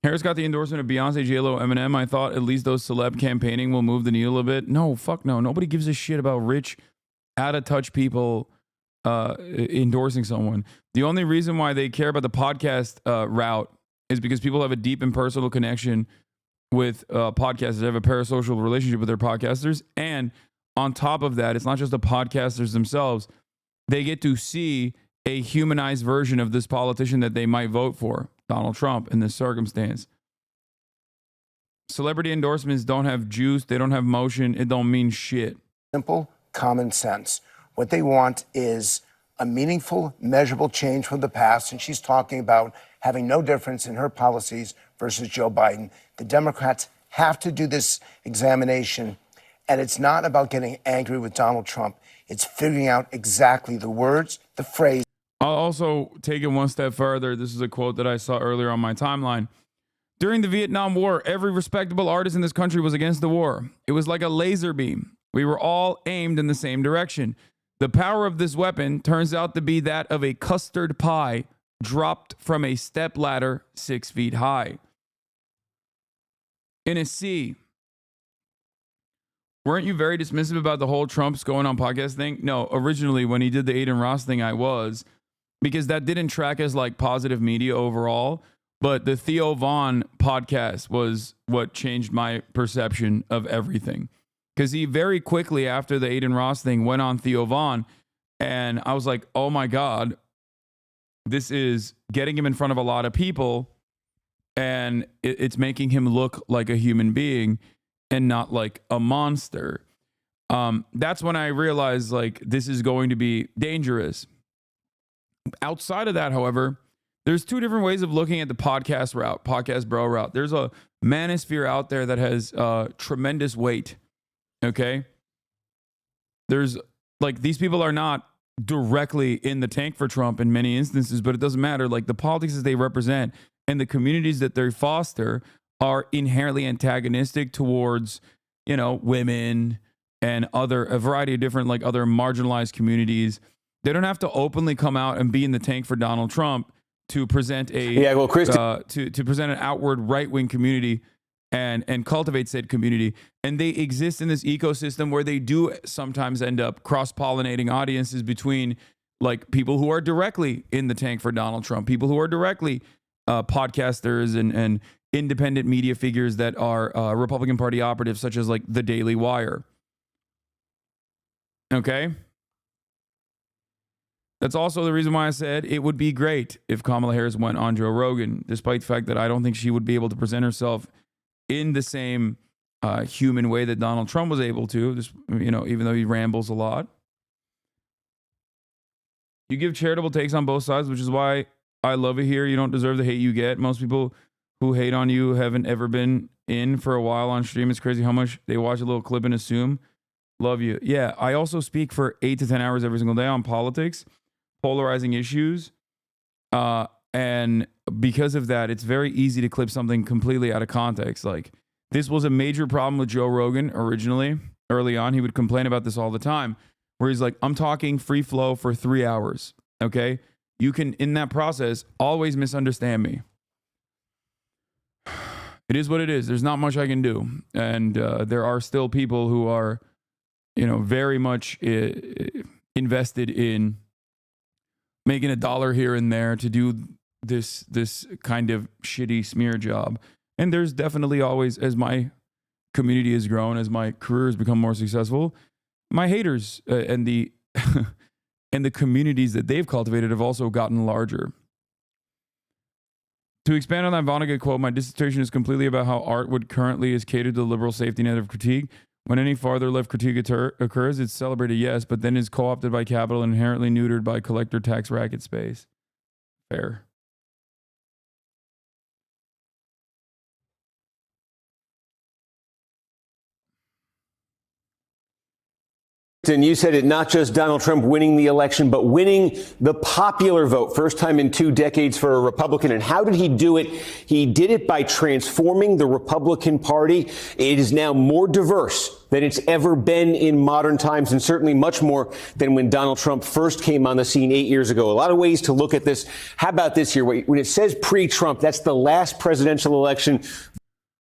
Harris got the endorsement of Beyonce, J-Lo, Eminem. I thought at least those celeb campaigning will move the needle a bit. No, fuck no. Nobody gives a shit about rich, out-of-touch people endorsing someone. The only reason why they care about the podcast route is because people have a deep and personal connection with podcasters. They have a parasocial relationship with their podcasters. And on top of that, it's not just the podcasters themselves. They get to see a humanized version of this politician that they might vote for, Donald Trump, in this circumstance. Celebrity endorsements don't have juice. They don't have motion. It don't mean shit. Simple common sense. What they want is a meaningful, measurable change from the past. And she's talking about having no difference in her policies versus Joe Biden. The Democrats have to do this examination. And it's not about getting angry with Donald Trump. It's figuring out exactly the words, the phrase. I'll also take it one step further. This is a quote that I saw earlier on my timeline. During the Vietnam War, every respectable artist in this country was against the war. It was like a laser beam. We were all aimed in the same direction. The power of this weapon turns out to be that of a custard pie dropped from a step ladder 6 feet high. In a sea. Weren't you very dismissive about the whole Trump's going on podcast thing? No, originally when he did the Aiden Ross thing, I was, because that didn't track as like positive media overall. But the Theo Vaughn podcast was what changed my perception of everything. Because he very quickly after the Aiden Ross thing went on Theo Vaughn. And I was like, oh my God, this is getting him in front of a lot of people. And it's making him look like a human being and not like a monster. That's when I realized like this is going to be dangerous. Outside of that, however, there's two different ways of looking at the podcast route, podcast bro route. There's a manosphere out there that has tremendous weight. Okay. There's like, these people are not directly in the tank for Trump in many instances, but it doesn't matter. Like the politics that they represent and the communities that they foster are inherently antagonistic towards, you know, women and a variety of different, like other marginalized communities. They don't have to openly come out and be in the tank for Donald Trump to present to present an outward right-wing community and cultivate said community. And they exist in this ecosystem where they do sometimes end up cross-pollinating audiences between like people who are directly in the tank for Donald Trump, people who are directly podcasters and independent media figures that are Republican Party operatives, such as like the Daily Wire. Okay? That's also the reason why I said it would be great if Kamala Harris went on Joe Rogan, despite the fact that I don't think she would be able to present herself in the same human way that Donald Trump was able to, just, you know, even though he rambles a lot. You give charitable takes on both sides, which is why I love it here. You don't deserve the hate you get. Most people who hate on you haven't ever been in for a while on stream. It's crazy how much they watch a little clip and assume. Love you. Yeah, I also speak for 8 to 10 hours every single day on politics, polarizing issues. And because of that, it's very easy to clip something completely out of context. Like, this was a major problem with Joe Rogan originally. Early on, he would complain about this all the time, where he's like, I'm talking free flow for 3 hours, okay? you can, in that process, always misunderstand me. It is what it is. There's not much I can do. And there are still people who are, very much invested in making $1 here and there to do this kind of shitty smear job. And there's definitely always, as my community has grown, as my career has become more successful, my haters and the and the communities that they've cultivated have also gotten larger. To expand on that Vonnegut quote, my dissertation is completely about how art would currently is catered to the liberal safety net of critique. When any farther left critique occurs, it's celebrated, yes, but then is co-opted by capital and inherently neutered by collector tax racket space. Fair. And you said it, not just Donald Trump winning the election, but winning the popular vote. First time in 2 decades for a Republican. And how did he do it? He did it by transforming the Republican Party. It is now more diverse than it's ever been in modern times, and certainly much more than when Donald Trump first came on the scene 8 years ago. A lot of ways to look at this. How about this here? When it says pre-Trump, that's the last presidential election.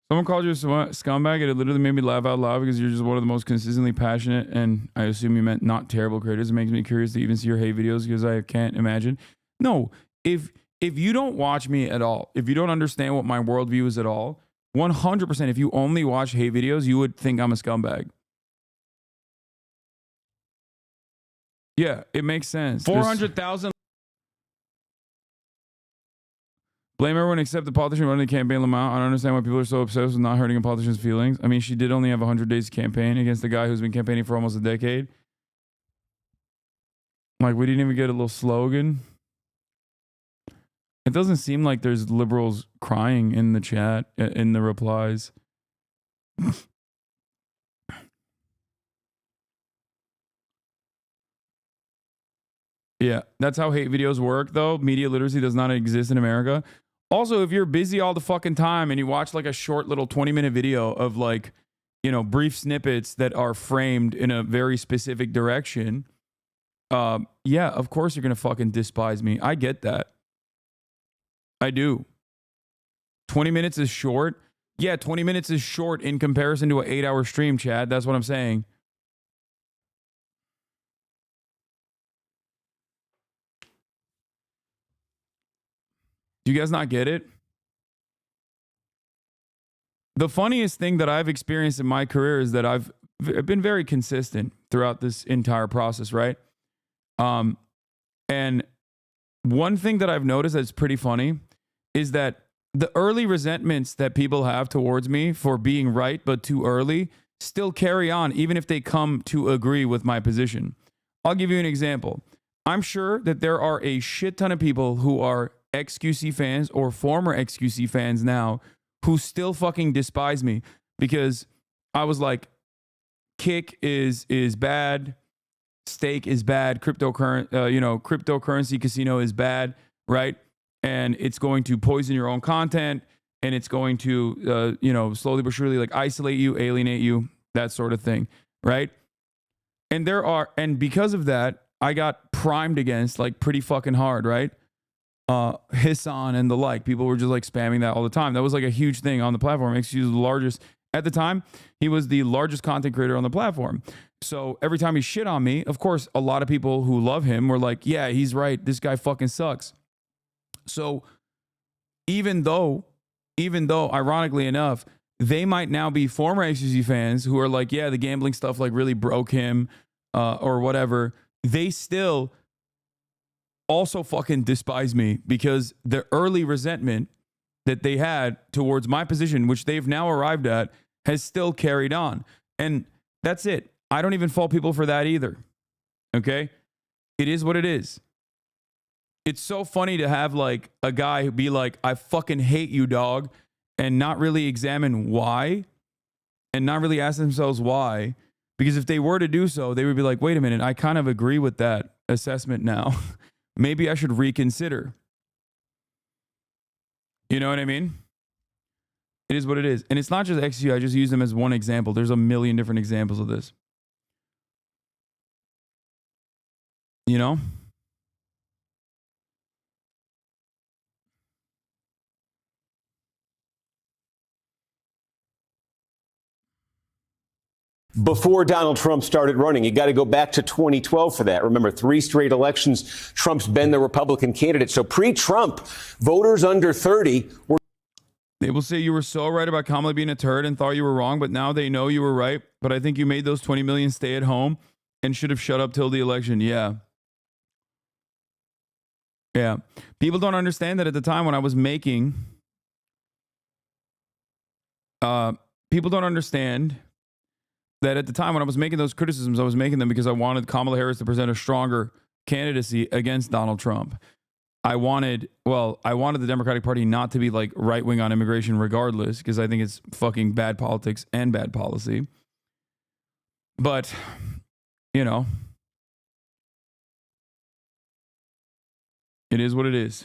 Someone called you a scumbag, and it literally made me laugh out loud because you're just one of the most consistently passionate, and I assume you meant not terrible creators. It makes me curious to even see your hate videos because I can't imagine. No, if you don't watch me at all, if you don't understand what my worldview is at all, 100%, if you only watch hate videos, you would think I'm a scumbag. Yeah, it makes sense. 400,000. Blame everyone except the politician running the campaign, Lamont. I don't understand why people are so obsessed with not hurting a politician's feelings. I mean, she did only have 100 days to campaign against the guy who's been campaigning for almost a decade. Like, we didn't even get a little slogan. It doesn't seem like there's liberals crying in the chat, in the replies. Yeah, that's how hate videos work, though. Media literacy does not exist in America. Also, if you're busy all the fucking time and you watch like a short little 20-minute video of like, brief snippets that are framed in a very specific direction, yeah, of course you're going to fucking despise me. I get that. I do. 20 minutes is short. Yeah, 20 minutes is short in comparison to an 8-hour stream, Chad. That's what I'm saying. Do you guys not get it? The funniest thing that I've experienced in my career is that I've been very consistent throughout this entire process, right? And one thing that I've noticed that's pretty funny is that the early resentments that people have towards me for being right but too early still carry on, even if they come to agree with my position. I'll give you an example. I'm sure that there are a shit ton of people who are XQC fans or former XQC fans now who still fucking despise me because I was like, kick is bad, stake is bad, cryptocurrency casino is bad, right? And it's going to poison your own content, and it's going to slowly but surely like isolate you, alienate you, that sort of thing, right? And because of that, I got primed against like pretty fucking hard, right? Hasan and the like. People were just like spamming that all the time. That was like a huge thing on the platform. He was the largest at the time. He was the largest content creator on the platform. So every time he shit on me, of course, a lot of people who love him were like, yeah, he's right. This guy fucking sucks. So even though ironically enough, they might now be former XQC fans who are like, yeah, the gambling stuff like really broke him or whatever, they still also fucking despise me because the early resentment that they had towards my position, which they've now arrived at, has still carried on. And that's it. I don't even fault people for that either. Okay? It is what it is. It's so funny to have like a guy who be like, I fucking hate you, dog, and not really examine why and not really ask themselves why. Because if they were to do so, they would be like, wait a minute, I kind of agree with that assessment now. Maybe I should reconsider. You know what I mean? It is what it is. And it's not just XU. I just use them as one example. There's a million different examples of this. You know? before Donald Trump started running. You got to go back to 2012 for that. Remember, 3 straight elections, Trump's been the Republican candidate. So pre-Trump, voters under 30 were. They will say you were so right about Kamala being a turd and thought you were wrong, but now they know you were right. But I think you made those 20 million stay at home and should have shut up till the election. Yeah. Yeah. People don't understand that at the time when I was making, people don't understand that at the time when I was making those criticisms, I was making them because I wanted Kamala Harris to present a stronger candidacy against Donald Trump. I wanted the Democratic Party not to be like right wing on immigration regardless, because I think it's fucking bad politics and bad policy. But, you know, it is what it is.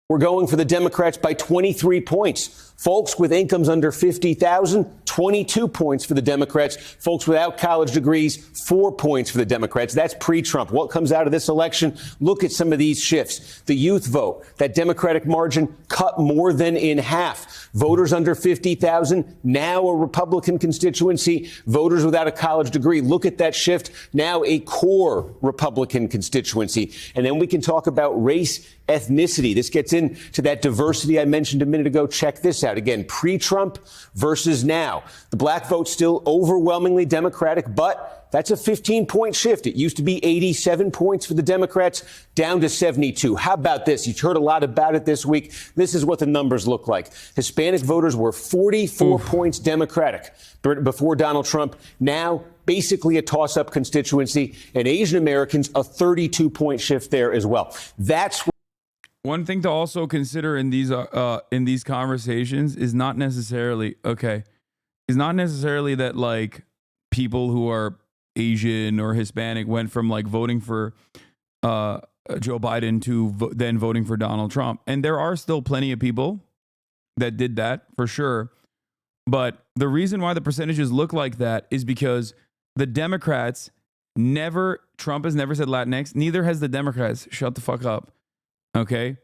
We're going for the Democrats by 23 points. Folks with incomes under 50,000, 22 points for the Democrats. Folks without college degrees, 4 points for the Democrats. That's pre-Trump. What comes out of this election? Look at some of these shifts. The youth vote, that Democratic margin cut more than in half. Voters under 50,000, now a Republican constituency. Voters without a college degree, look at that shift. Now a core Republican constituency. And then we can talk about race, ethnicity. This gets into that diversity I mentioned a minute ago. Check this out. Again, pre-Trump versus now. The black vote still overwhelmingly Democratic, but that's a 15-point shift. It used to be 87 points for the Democrats, down to 72. How about this? You've heard a lot about it this week. This is what the numbers look like. Hispanic voters were 44 points Democratic before Donald Trump. Now, basically a toss-up constituency. And Asian Americans, a 32-point shift there as well. That's one thing to also consider in these conversations is not necessarily that like people who are Asian or Hispanic went from like voting for Joe Biden to then voting for Donald Trump. And there are still plenty of people that did that for sure. But the reason why the percentages look like that is because the Democrats Trump has never said Latinx. Neither has the Democrats. Shut the fuck up. Okay.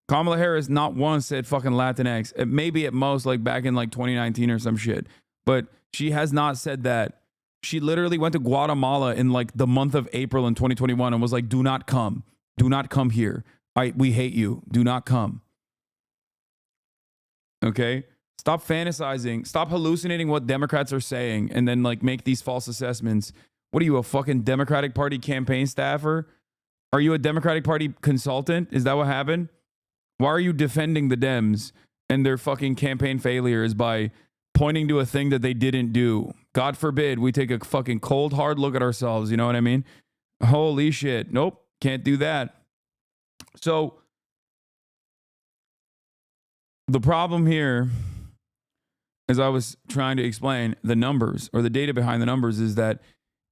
Kamala Harris not once said fucking Latinx. Maybe at most like back in like 2019 or some shit. But she has not said that. She literally went to Guatemala in like the month of April in 2021 and was like, do not come. Do not come here. We hate you. Do not come. Okay. Stop fantasizing. Stop hallucinating what Democrats are saying and then like make these false assessments. What are you, a fucking Democratic Party campaign staffer? Are you a Democratic Party consultant? Is that what happened? Why are you defending the Dems and their fucking campaign failures by pointing to a thing that they didn't do? God forbid we take a fucking cold, hard look at ourselves. You know what I mean? Holy shit. Nope. Can't do that. So the problem here, as I was trying to explain the numbers or the data behind the numbers, is that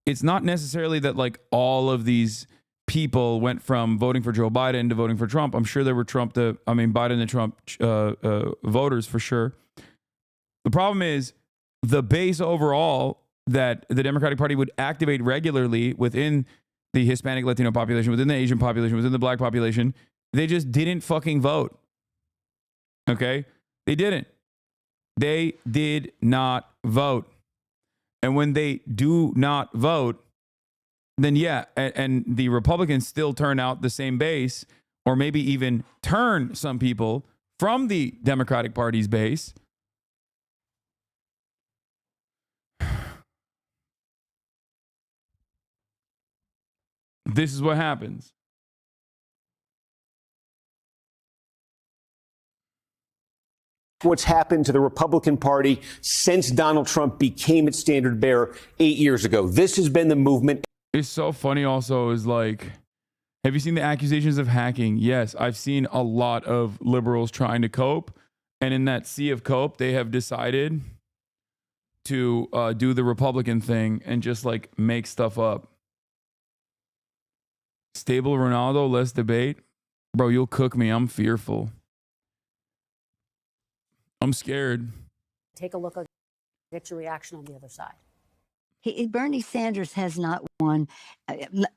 it's not necessarily that like all of these people went from voting for Joe Biden to voting for Trump. I'm sure there were Biden and Trump voters for sure. The problem is the base overall that the Democratic Party would activate regularly within the Hispanic Latino population, within the Asian population, within the black population, they just didn't fucking vote. Okay? They didn't. They did not vote. And when they do not vote, then yeah, and the Republicans still turn out the same base, or maybe even turn some people from the Democratic Party's base. This is what happens. What's happened to the Republican Party since Donald Trump became its standard bearer 8 years ago. This has been the movement. It's so funny also is like, have you seen the accusations of hacking? Yes, I've seen a lot of liberals trying to cope. And in that sea of cope, they have decided to do the Republican thing and just like make stuff up. Stable Ronaldo, let's debate. Bro, you'll cook me. I'm fearful. I'm scared. Take a look at get your reaction on the other side. Bernie Sanders has not won.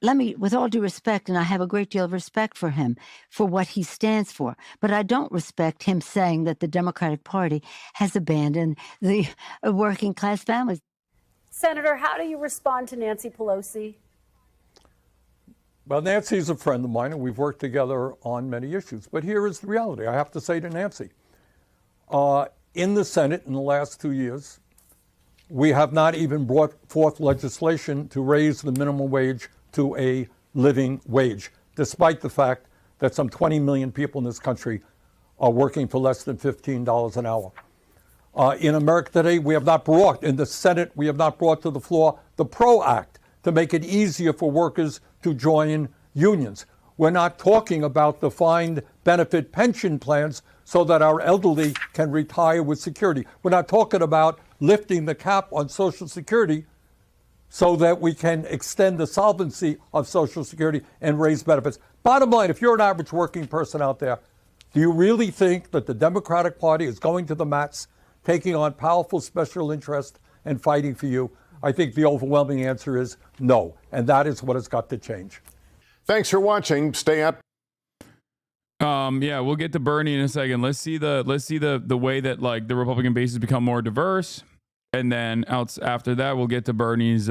Let me, with all due respect, and I have a great deal of respect for him, for what he stands for, but I don't respect him saying that the Democratic Party has abandoned the working class families. Senator, how do you respond to Nancy Pelosi? Well, Nancy's a friend of mine, and we've worked together on many issues. But here is the reality. I have to say to Nancy, in the Senate in the last 2 years, we have not even brought forth legislation to raise the minimum wage to a living wage, despite the fact that some 20 million people in this country are working for less than $15 an hour. In America today, we have not brought, in the Senate, we have not brought to the floor the PRO Act to make it easier for workers to join unions. We're not talking about defined benefit pension plans so that our elderly can retire with security. We're not talking about lifting the cap on Social Security so that we can extend the solvency of Social Security and raise benefits. Bottom line, if you're an average working person out there, do you really think that the Democratic Party is going to the mats, taking on powerful special interests and fighting for you? I think the overwhelming answer is no, and that is what has got to change. Thanks for watching. Stay up. Yeah, we'll get to Bernie in a second. Let's see the way that like the Republican base has become more diverse, and then after that we'll get to Bernie's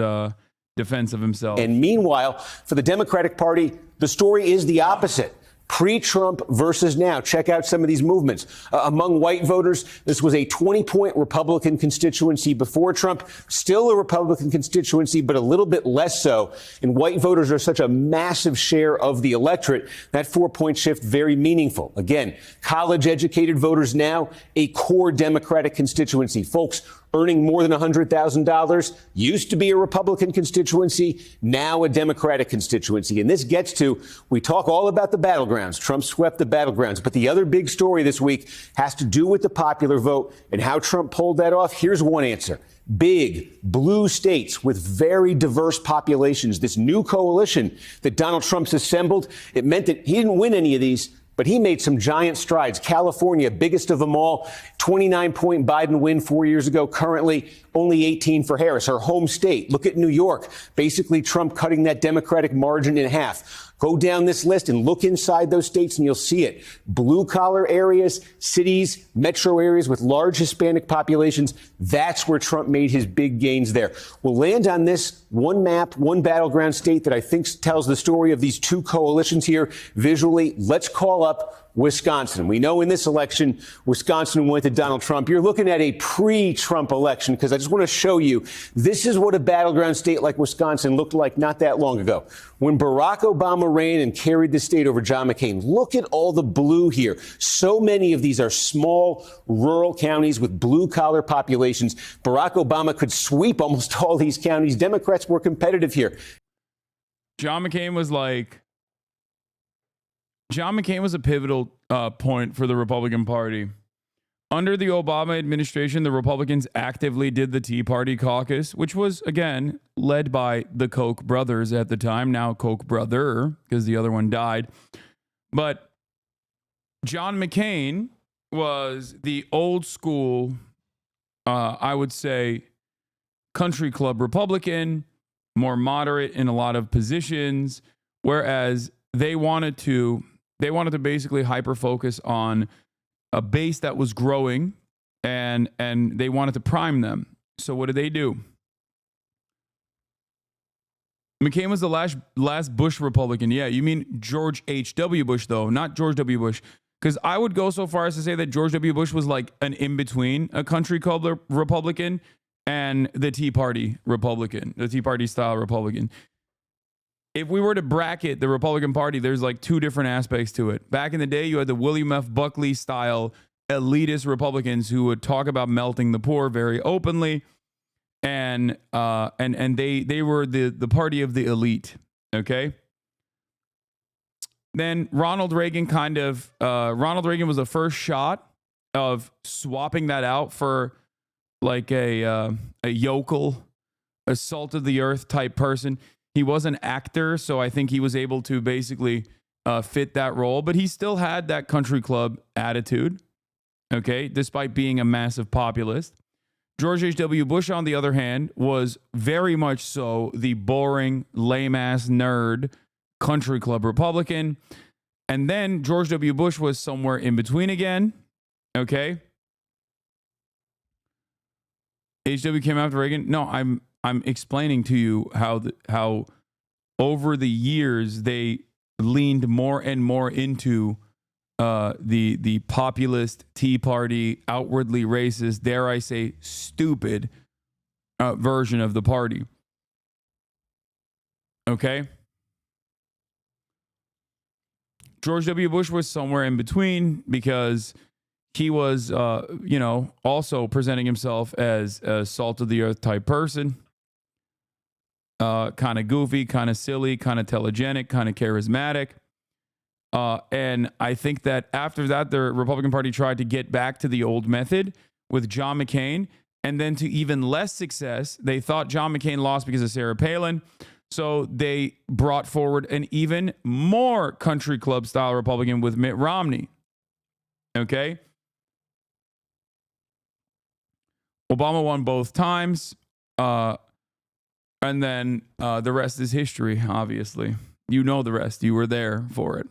defense of himself. And meanwhile, for the Democratic Party, the story is the opposite. Pre-Trump versus now. Check out some of these movements. Among white voters, this was a 20-point Republican constituency before Trump. Still a Republican constituency, but a little bit less so. And white voters are such a massive share of the electorate. That 4-point shift, very meaningful. Again, college-educated voters now, a core Democratic constituency. Folks earning more than $100,000 used to be a Republican constituency, now a Democratic constituency. And this gets to, we talk all about the battlegrounds. Trump swept the battlegrounds. But the other big story this week has to do with the popular vote and how Trump pulled that off. Here's one answer. Big blue states with very diverse populations. This new coalition that Donald Trump's assembled, it meant that he didn't win any of these, but he made some giant strides. California, biggest of them all, 29-point Biden win 4 years ago. Currently, only 18 for Harris, her home state. Look at New York. Basically, Trump cutting that Democratic margin in half. Go down this list and look inside those states and you'll see it. Blue-collar areas, cities, metro areas with large Hispanic populations, that's where Trump made his big gains there. We'll land on this one map, one battleground state that I think tells the story of these two coalitions here visually. Let's call up Wisconsin. We know in this election, Wisconsin went to Donald Trump. You're looking at a pre-Trump election because I just want to show you this is what a battleground state like Wisconsin looked like not that long ago. When Barack Obama ran and carried the state over John McCain, look at all the blue here. So many of these are small rural counties with blue-collar populations. Barack Obama could sweep almost all these counties. Democrats were competitive here. John McCain was a pivotal point for the Republican Party. Under the Obama administration, the Republicans actively did the Tea Party caucus, which was, again, led by the Koch brothers at the time, now Koch brother, because the other one died. But John McCain was the old school, I would say, country club Republican, more moderate in a lot of positions, whereas they wanted to basically hyper focus on a base that was growing and they wanted to prime them. So what did they do? McCain was the last Bush Republican. Yeah, you mean George H.W. Bush, though, not George W. Bush. Because I would go so far as to say that George W. Bush was like an in-between, a country club Republican and the Tea Party Republican, the Tea Party style Republican. If we were to bracket the Republican Party, there's like two different aspects to it. Back in the day, you had the William F. Buckley style elitist Republicans who would talk about melting the poor very openly, and they were the party of the elite. Okay. Then Ronald Reagan Ronald Reagan was the first shot of swapping that out for like a yokel, a salt of the earth type person. He was an actor, so I think he was able to basically fit that role, but he still had that country club attitude, okay, despite being a massive populist. George H.W. Bush, on the other hand, was very much so the boring, lame-ass nerd country club Republican. And then George W. Bush was somewhere in between again, okay? H.W. came after Reagan. No, I'm explaining to you how over the years they leaned more and more into the populist Tea Party, outwardly racist, dare I say, stupid version of the party. Okay? George W. Bush was somewhere in between because he was, also presenting himself as a salt of the earth type person. Kind of goofy, kind of silly, kind of telegenic, kind of charismatic. And I think that after that, the Republican Party tried to get back to the old method with John McCain. And then to even less success, they thought John McCain lost because of Sarah Palin. So they brought forward an even more country club style Republican with Mitt Romney. Okay? Obama won both times. And then the rest is history, obviously. You know the rest. You were there for it.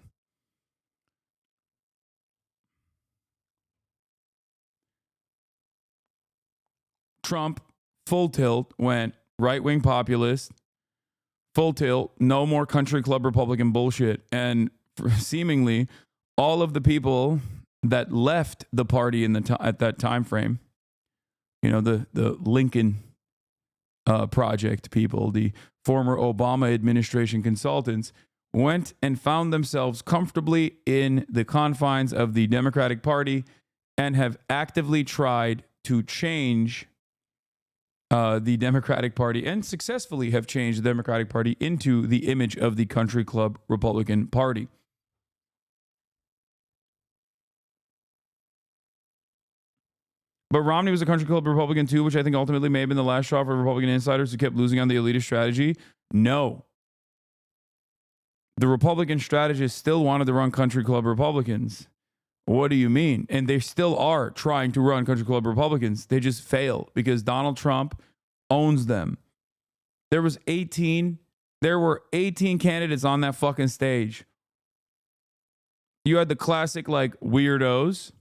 Trump, full tilt, went right-wing populist. Full tilt, no more country club Republican bullshit. And seemingly, all of the people that left the party at that time frame, the Lincoln Project people, the former Obama administration consultants, went and found themselves comfortably in the confines of the Democratic Party and have actively tried to change the Democratic Party and successfully have changed the Democratic Party into the image of the country club Republican Party. But Romney was a country club Republican too, which I think ultimately may have been the last straw for Republican insiders who kept losing on the elitist strategy. No. The Republican strategists still wanted to run country club Republicans. What do you mean? And they still are trying to run country club Republicans. They just fail because Donald Trump owns them. There were 18 candidates on that fucking stage. You had the classic weirdos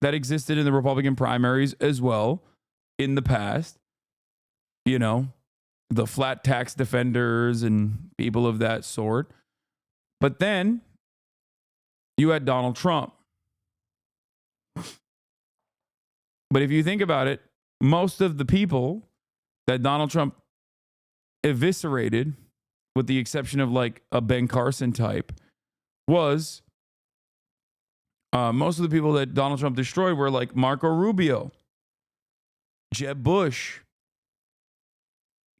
that existed in the Republican primaries as well in the past. The flat tax defenders and people of that sort. But then you had Donald Trump. But if you think about it, most of the people that Donald Trump eviscerated, with the exception of a Ben Carson type, was most of the people that Donald Trump destroyed were Marco Rubio, Jeb Bush.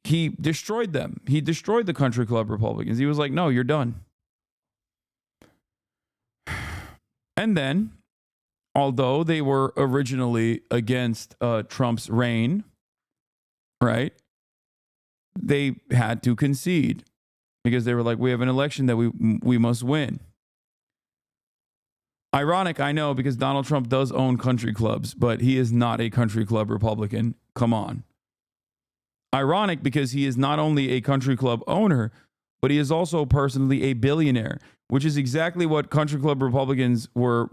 He destroyed them. He destroyed the country club Republicans. He was like, no, you're done. And then, although they were originally against Trump's reign, right, they had to concede because they were like, we have an election that we must win. Ironic, I know, because Donald Trump does own country clubs, but he is not a country club Republican. Come on. Ironic because he is not only a country club owner, but he is also personally a billionaire, which is exactly what country club Republicans were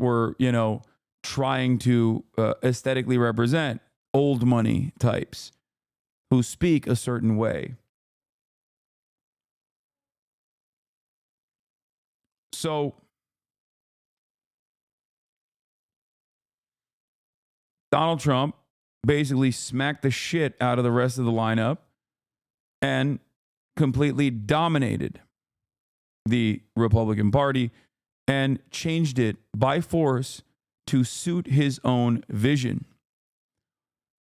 trying to aesthetically represent. Old money types who speak a certain way. So Donald Trump basically smacked the shit out of the rest of the lineup and completely dominated the Republican Party and changed it by force to suit his own vision.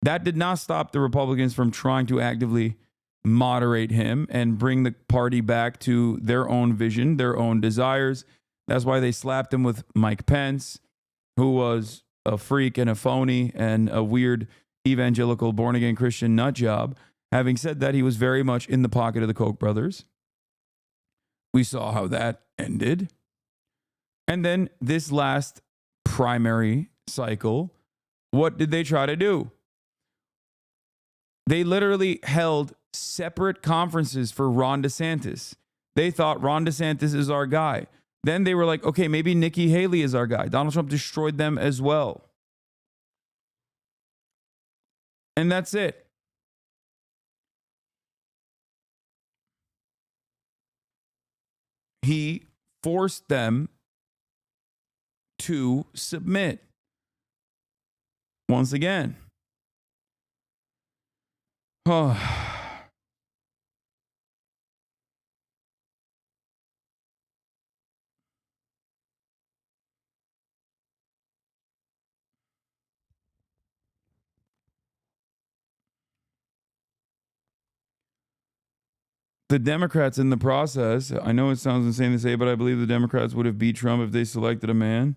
That did not stop the Republicans from trying to actively moderate him and bring the party back to their own vision, their own desires. That's why they slapped him with Mike Pence, who was a freak and a phony and a weird evangelical born-again Christian nut job. Having said that, he was very much in the pocket of the Koch brothers. We saw how that ended. And then this last primary cycle, what did they try to do? They literally held separate conferences for Ron DeSantis. They thought Ron DeSantis is our guy. Then they were like, okay, maybe Nikki Haley is our guy. Donald Trump destroyed them as well. And that's it. he forced them to submit. Once again. The Democrats in the process, I know it sounds insane to say, but I believe the Democrats would have beat Trump if they selected a man.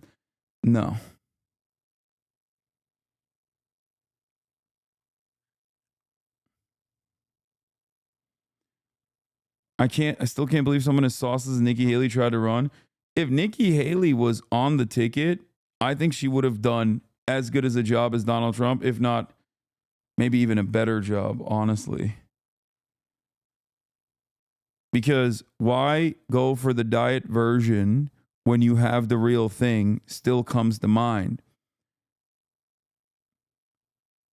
No. I still can't believe someone as saucy as Nikki Haley tried to run. If Nikki Haley was on the ticket, I think she would have done as good as a job as Donald Trump, if not maybe even a better job, honestly. Because why go for the diet version when you have the real thing still comes to mind.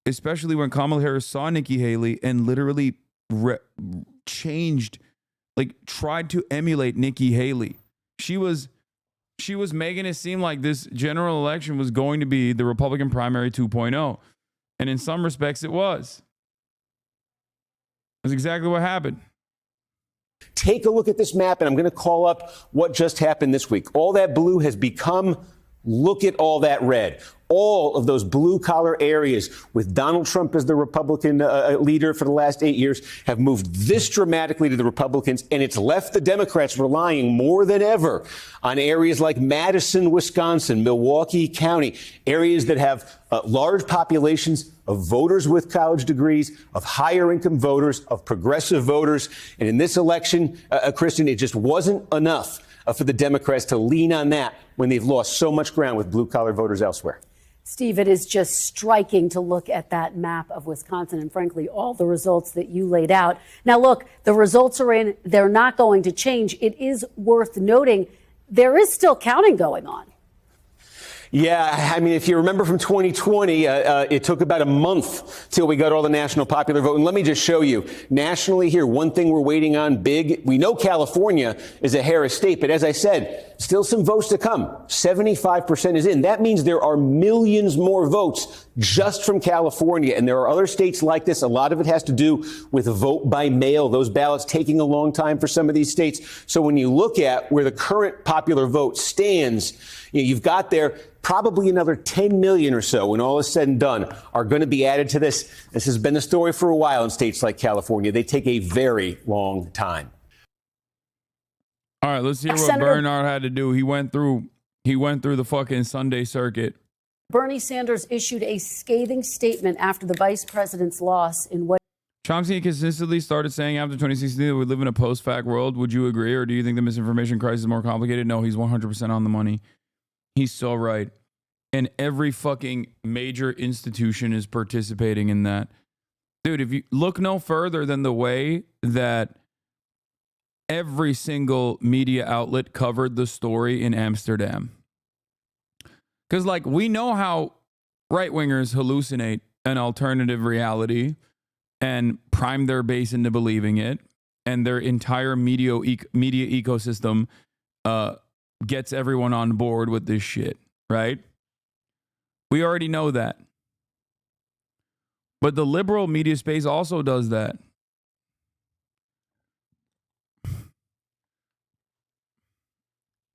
Especially when Kamala Harris saw Nikki Haley and literally changed, like tried to emulate Nikki Haley. She was making it seem like this general election was going to be the Republican primary 2.0. And in some respects it was. That's exactly what happened. Take a look at this map, and I'm going to call up what just happened this week. All that blue has become, look at all that red. All of those blue-collar areas with Donald Trump as the Republican leader for the last 8 years have moved this dramatically to the Republicans, and it's left the Democrats relying more than ever on areas like Madison, Wisconsin, Milwaukee County, areas that have large populations of voters with college degrees, of higher income voters, of progressive voters. And in this election, Kristen, it just wasn't enough for the Democrats to lean on that when they've lost so much ground with blue-collar voters elsewhere. Steve, it is just striking to look at that map of Wisconsin and, frankly, all the results that you laid out. Now, look, the results are in. They're not going to change. It is worth noting there is still counting going on. Yeah, I mean, if you remember from 2020, it took about a month till we got all the national popular vote. And let me just show you, nationally here, one thing we're waiting on big. We know California is a Harris state, but as I said, still some votes to come. 75% is in. That means there are millions more votes just from California. And there are other states like this. A lot of it has to do with vote by mail, those ballots taking a long time for some of these states. So when you look at where the current popular vote stands, you've got there probably another 10 million or so, when all is said and done, are going to be added to this. This has been the story for a while in states like California. They take a very long time. All right, let's hear what Bernard had to do. He went through the fucking Sunday circuit. Bernie Sanders issued a scathing statement after the vice president's loss in what Chomsky consistently started saying after 2016 that we live in a post-fact world. Would you agree, or do you think the misinformation crisis is more complicated? No, he's 100% on the money. He's so right. And every fucking major institution is participating in that. Dude, if you look no further than the way that every single media outlet covered the story in Amsterdam. Because, like, we know how right-wingers hallucinate an alternative reality and prime their base into believing it, and their entire media ecosystem gets everyone on board with this shit, right? We already know that. But the liberal media space also does that.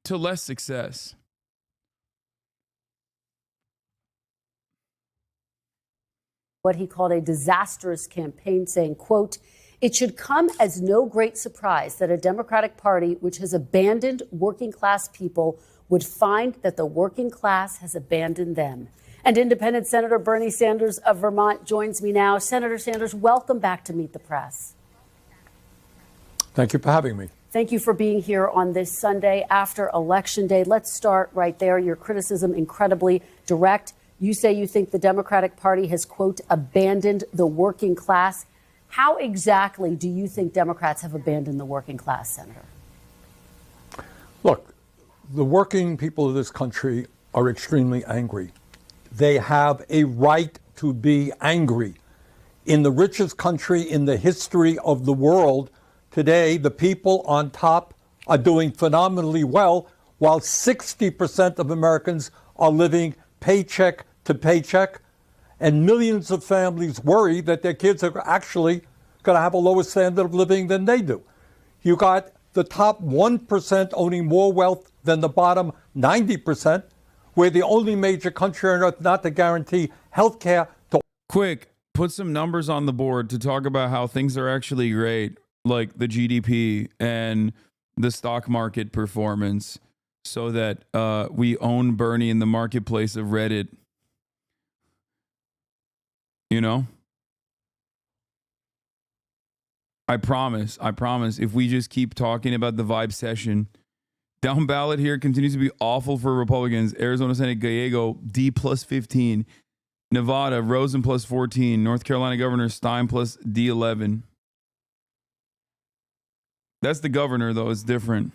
To less success. what he called a disastrous campaign, saying, quote, "It should come as no great surprise that a Democratic Party which has abandoned working class people would find that the working class has abandoned them." And Independent Senator Bernie Sanders of Vermont joins me now. Senator Sanders, welcome back to Meet the Press. Thank you for having me. Thank you for being here on this Sunday after Election Day. Let's start right there. Your criticism incredibly direct. You say you think the Democratic Party has, quote, abandoned the working class. How exactly do you think Democrats have abandoned the working class, Senator? Look, the working people of this country are extremely angry. They have a right to be angry. In the richest country in the history of the world, today, the people on top are doing phenomenally well, while 60% of Americans are living paycheck to paycheck, and millions of families worry that their kids are actually going to have a lower standard of living than they do. You got the top 1% owning more wealth than the bottom 90%. We're the only major country on earth not to guarantee health care to... Quick, put some numbers on the board to talk about how things are actually great, like the GDP and the stock market performance, so that we own Bernie in the marketplace of Reddit. You know? I promise, if we just keep talking about the vibe session, down ballot here continues to be awful for Republicans. Arizona Senate Gallego, D plus 15. Nevada, Rosen plus 14. North Carolina Governor Stein plus D11. That's the governor, though. It's different.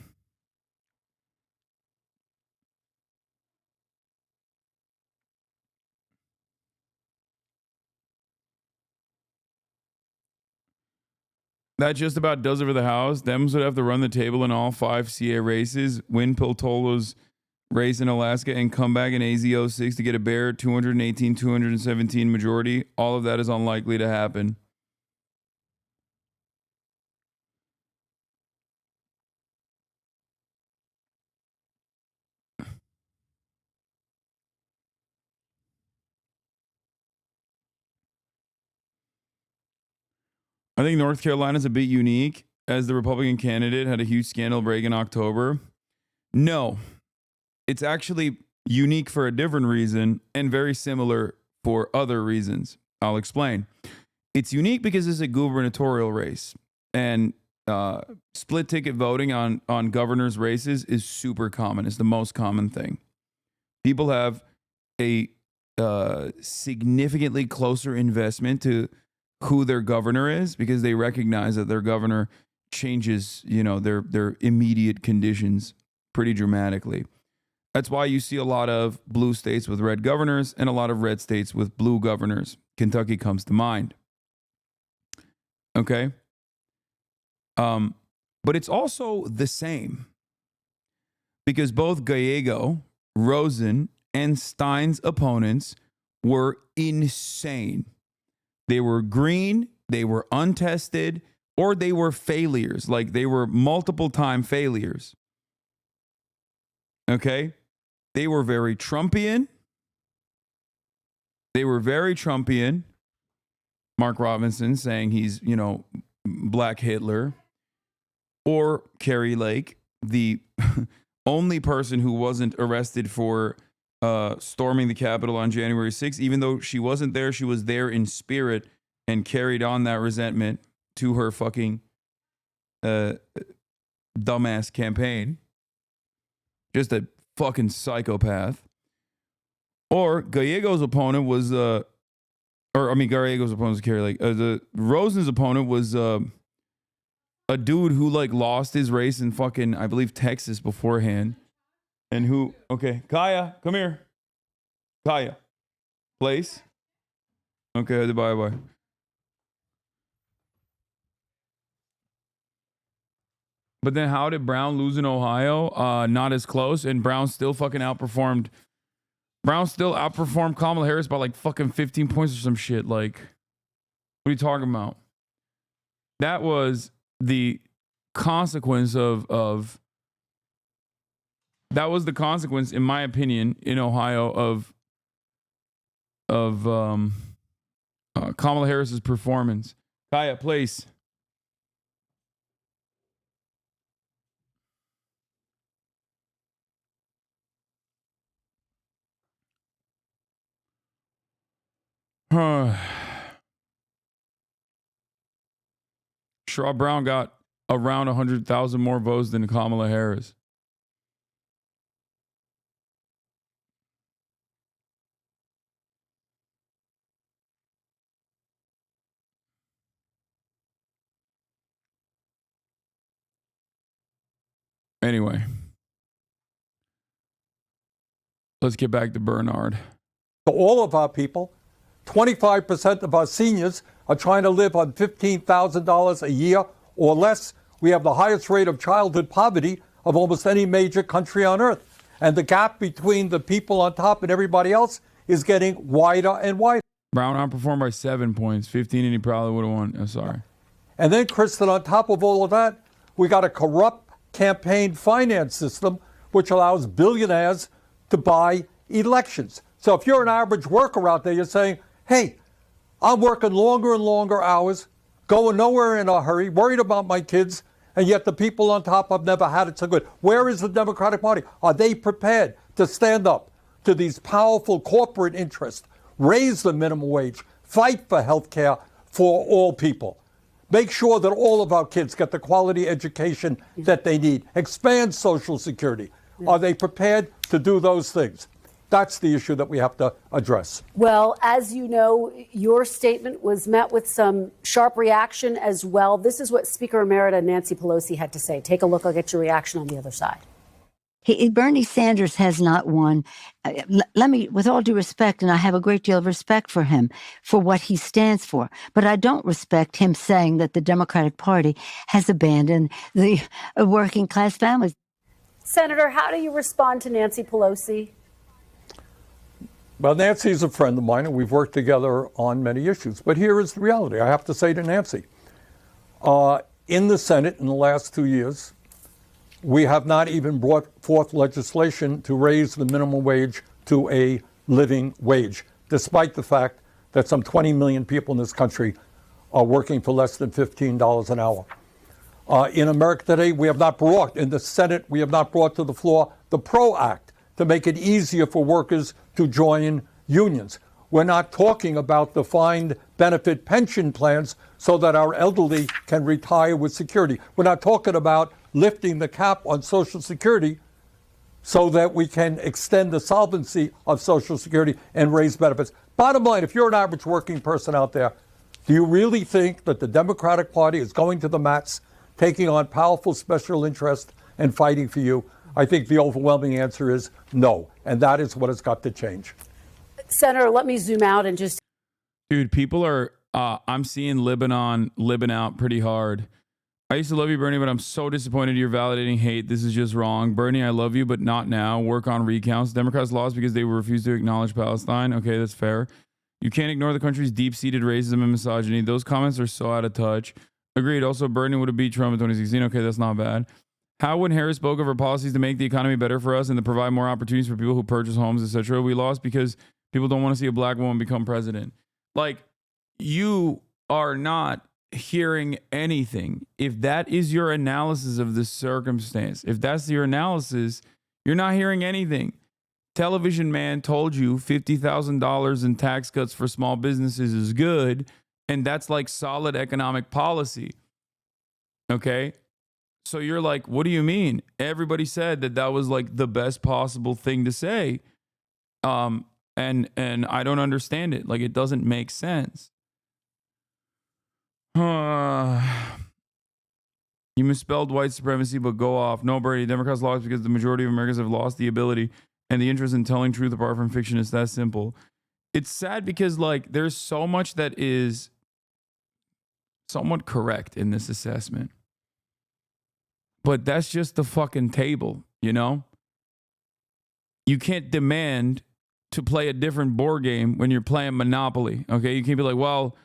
That just about does it for the House. Dems would have to run the table in all 5 CA races, win Piltolo's race in Alaska, and come back in AZ06 to get a bare 218-217 majority. All of that is unlikely to happen. I think North Carolina is a bit unique, as the Republican candidate had a huge scandal break in October. No, it's actually unique for a different reason and very similar for other reasons. I'll explain. It's unique because it's a gubernatorial race, and split ticket voting on governor's races is super common. It's the most common thing. People have a significantly closer investment to who their governor is because they recognize that their governor changes, their immediate conditions pretty dramatically. That's why you see a lot of blue states with red governors and a lot of red states with blue governors. Kentucky comes to mind. Okay? But it's also the same because both Gallego, Rosen, and Stein's opponents were insane. They were green, they were untested, or they were failures. Like they were multiple time failures. Okay? They were very Trumpian. Mark Robinson saying he's, Black Hitler. Or Carrie Lake, the only person who wasn't arrested for storming the Capitol on January 6th. Even though she wasn't there, she was there in spirit and carried on that resentment to her fucking dumbass campaign. Just a fucking psychopath. Or Gallego's opponent was, Gallego's opponent was Carrie Lake. The Rosen's opponent was a dude who lost his race in fucking, I believe, Texas beforehand. And who, okay, Kaya, come here. Kaya, place. Okay, bye. But then how did Brown lose in Ohio? Not as close, and Brown still outperformed Kamala Harris by fucking 15 points or some shit. What are you talking about? That was the consequence that was the consequence, in my opinion, in Ohio of Kamala Harris's performance. Kaya, place. Sherrod Brown got around 100,000 more votes than Kamala Harris. Anyway, let's get back to Bernard. All of our people, 25% of our seniors are trying to live on $15,000 a year or less. We have the highest rate of childhood poverty of almost any major country on earth. And the gap between the people on top and everybody else is getting wider and wider. Brown outperformed by 7 points, 15, and he probably would have won. I'm sorry. And then, Kristen, on top of all of that, we got a corrupt campaign finance system which allows billionaires to buy elections. So if you're an average worker out there, you're saying, hey, I'm working longer and longer hours, going nowhere in a hurry, worried about my kids, and yet the people on top have never had it so good. Where is the Democratic Party? Are they prepared to stand up to these powerful corporate interests, raise the minimum wage, fight for health care for all people, make sure that all of our kids get the quality education that they need, expand Social Security? Are they prepared to do those things? That's the issue that we have to address. Well, as you know, your statement was met with some sharp reaction as well. This is what Speaker Emerita Nancy Pelosi had to say. Take a look. I'll get your reaction on the other side. Bernie Sanders has not won. Let me, with all due respect, and I have a great deal of respect for him, for what he stands for, but I don't respect him saying that the Democratic Party has abandoned the working class families. Senator, how do you respond to Nancy Pelosi? Well, Nancy's a friend of mine, and we've worked together on many issues. But here is the reality. I have to say to Nancy, in the Senate in the last 2 years, we have not even brought forth legislation to raise the minimum wage to a living wage, despite the fact that some 20 million people in this country are working for less than $15 an hour. In America today, we have not brought, in the Senate, we have not brought to the floor the PRO Act to make it easier for workers to join unions. We're not talking about defined benefit pension plans so that our elderly can retire with security. We're not talking about lifting the cap on Social Security so that we can extend the solvency of Social Security and raise benefits. Bottom line, if you're an average working person out there, do you really think that the Democratic Party is going to the mats, taking on powerful special interests and fighting for you? I think the overwhelming answer is no, and that is what has got to change. Senator, let me zoom out and just... Dude, people are, I'm seeing libbing out pretty hard. I used to love you, Bernie, but I'm so disappointed you're validating hate. This is just wrong. Bernie, I love you, but not now. Work on recounts. Democrats lost because they refused to acknowledge Palestine. Okay, that's fair. You can't ignore the country's deep-seated racism and misogyny. Those comments are so out of touch. Agreed. Also, Bernie would have beat Trump in 2016. Okay, that's not bad. How, when Harris spoke of her policies to make the economy better for us and to provide more opportunities for people who purchase homes, etc., we lost because people don't want to see a black woman become president. Like, you are not hearing anything. If that is your analysis of the circumstance, if that's your analysis, you're not hearing anything. Television Man told you $50,000 in tax cuts for small businesses is good, and that's like solid economic policy. Okay? So you're like, what do you mean? Everybody said that was like the best possible thing to say. And I don't understand it. Like, it doesn't make sense. You misspelled white supremacy, but go off. No, Bernie, Democrats lost because the majority of Americans have lost the ability and the interest in telling truth apart from fiction. It's that simple. It's sad because, like, there's so much that is somewhat correct in this assessment. But that's just the fucking table, you know? You can't demand to play a different board game when you're playing Monopoly, okay? You can't be like, well,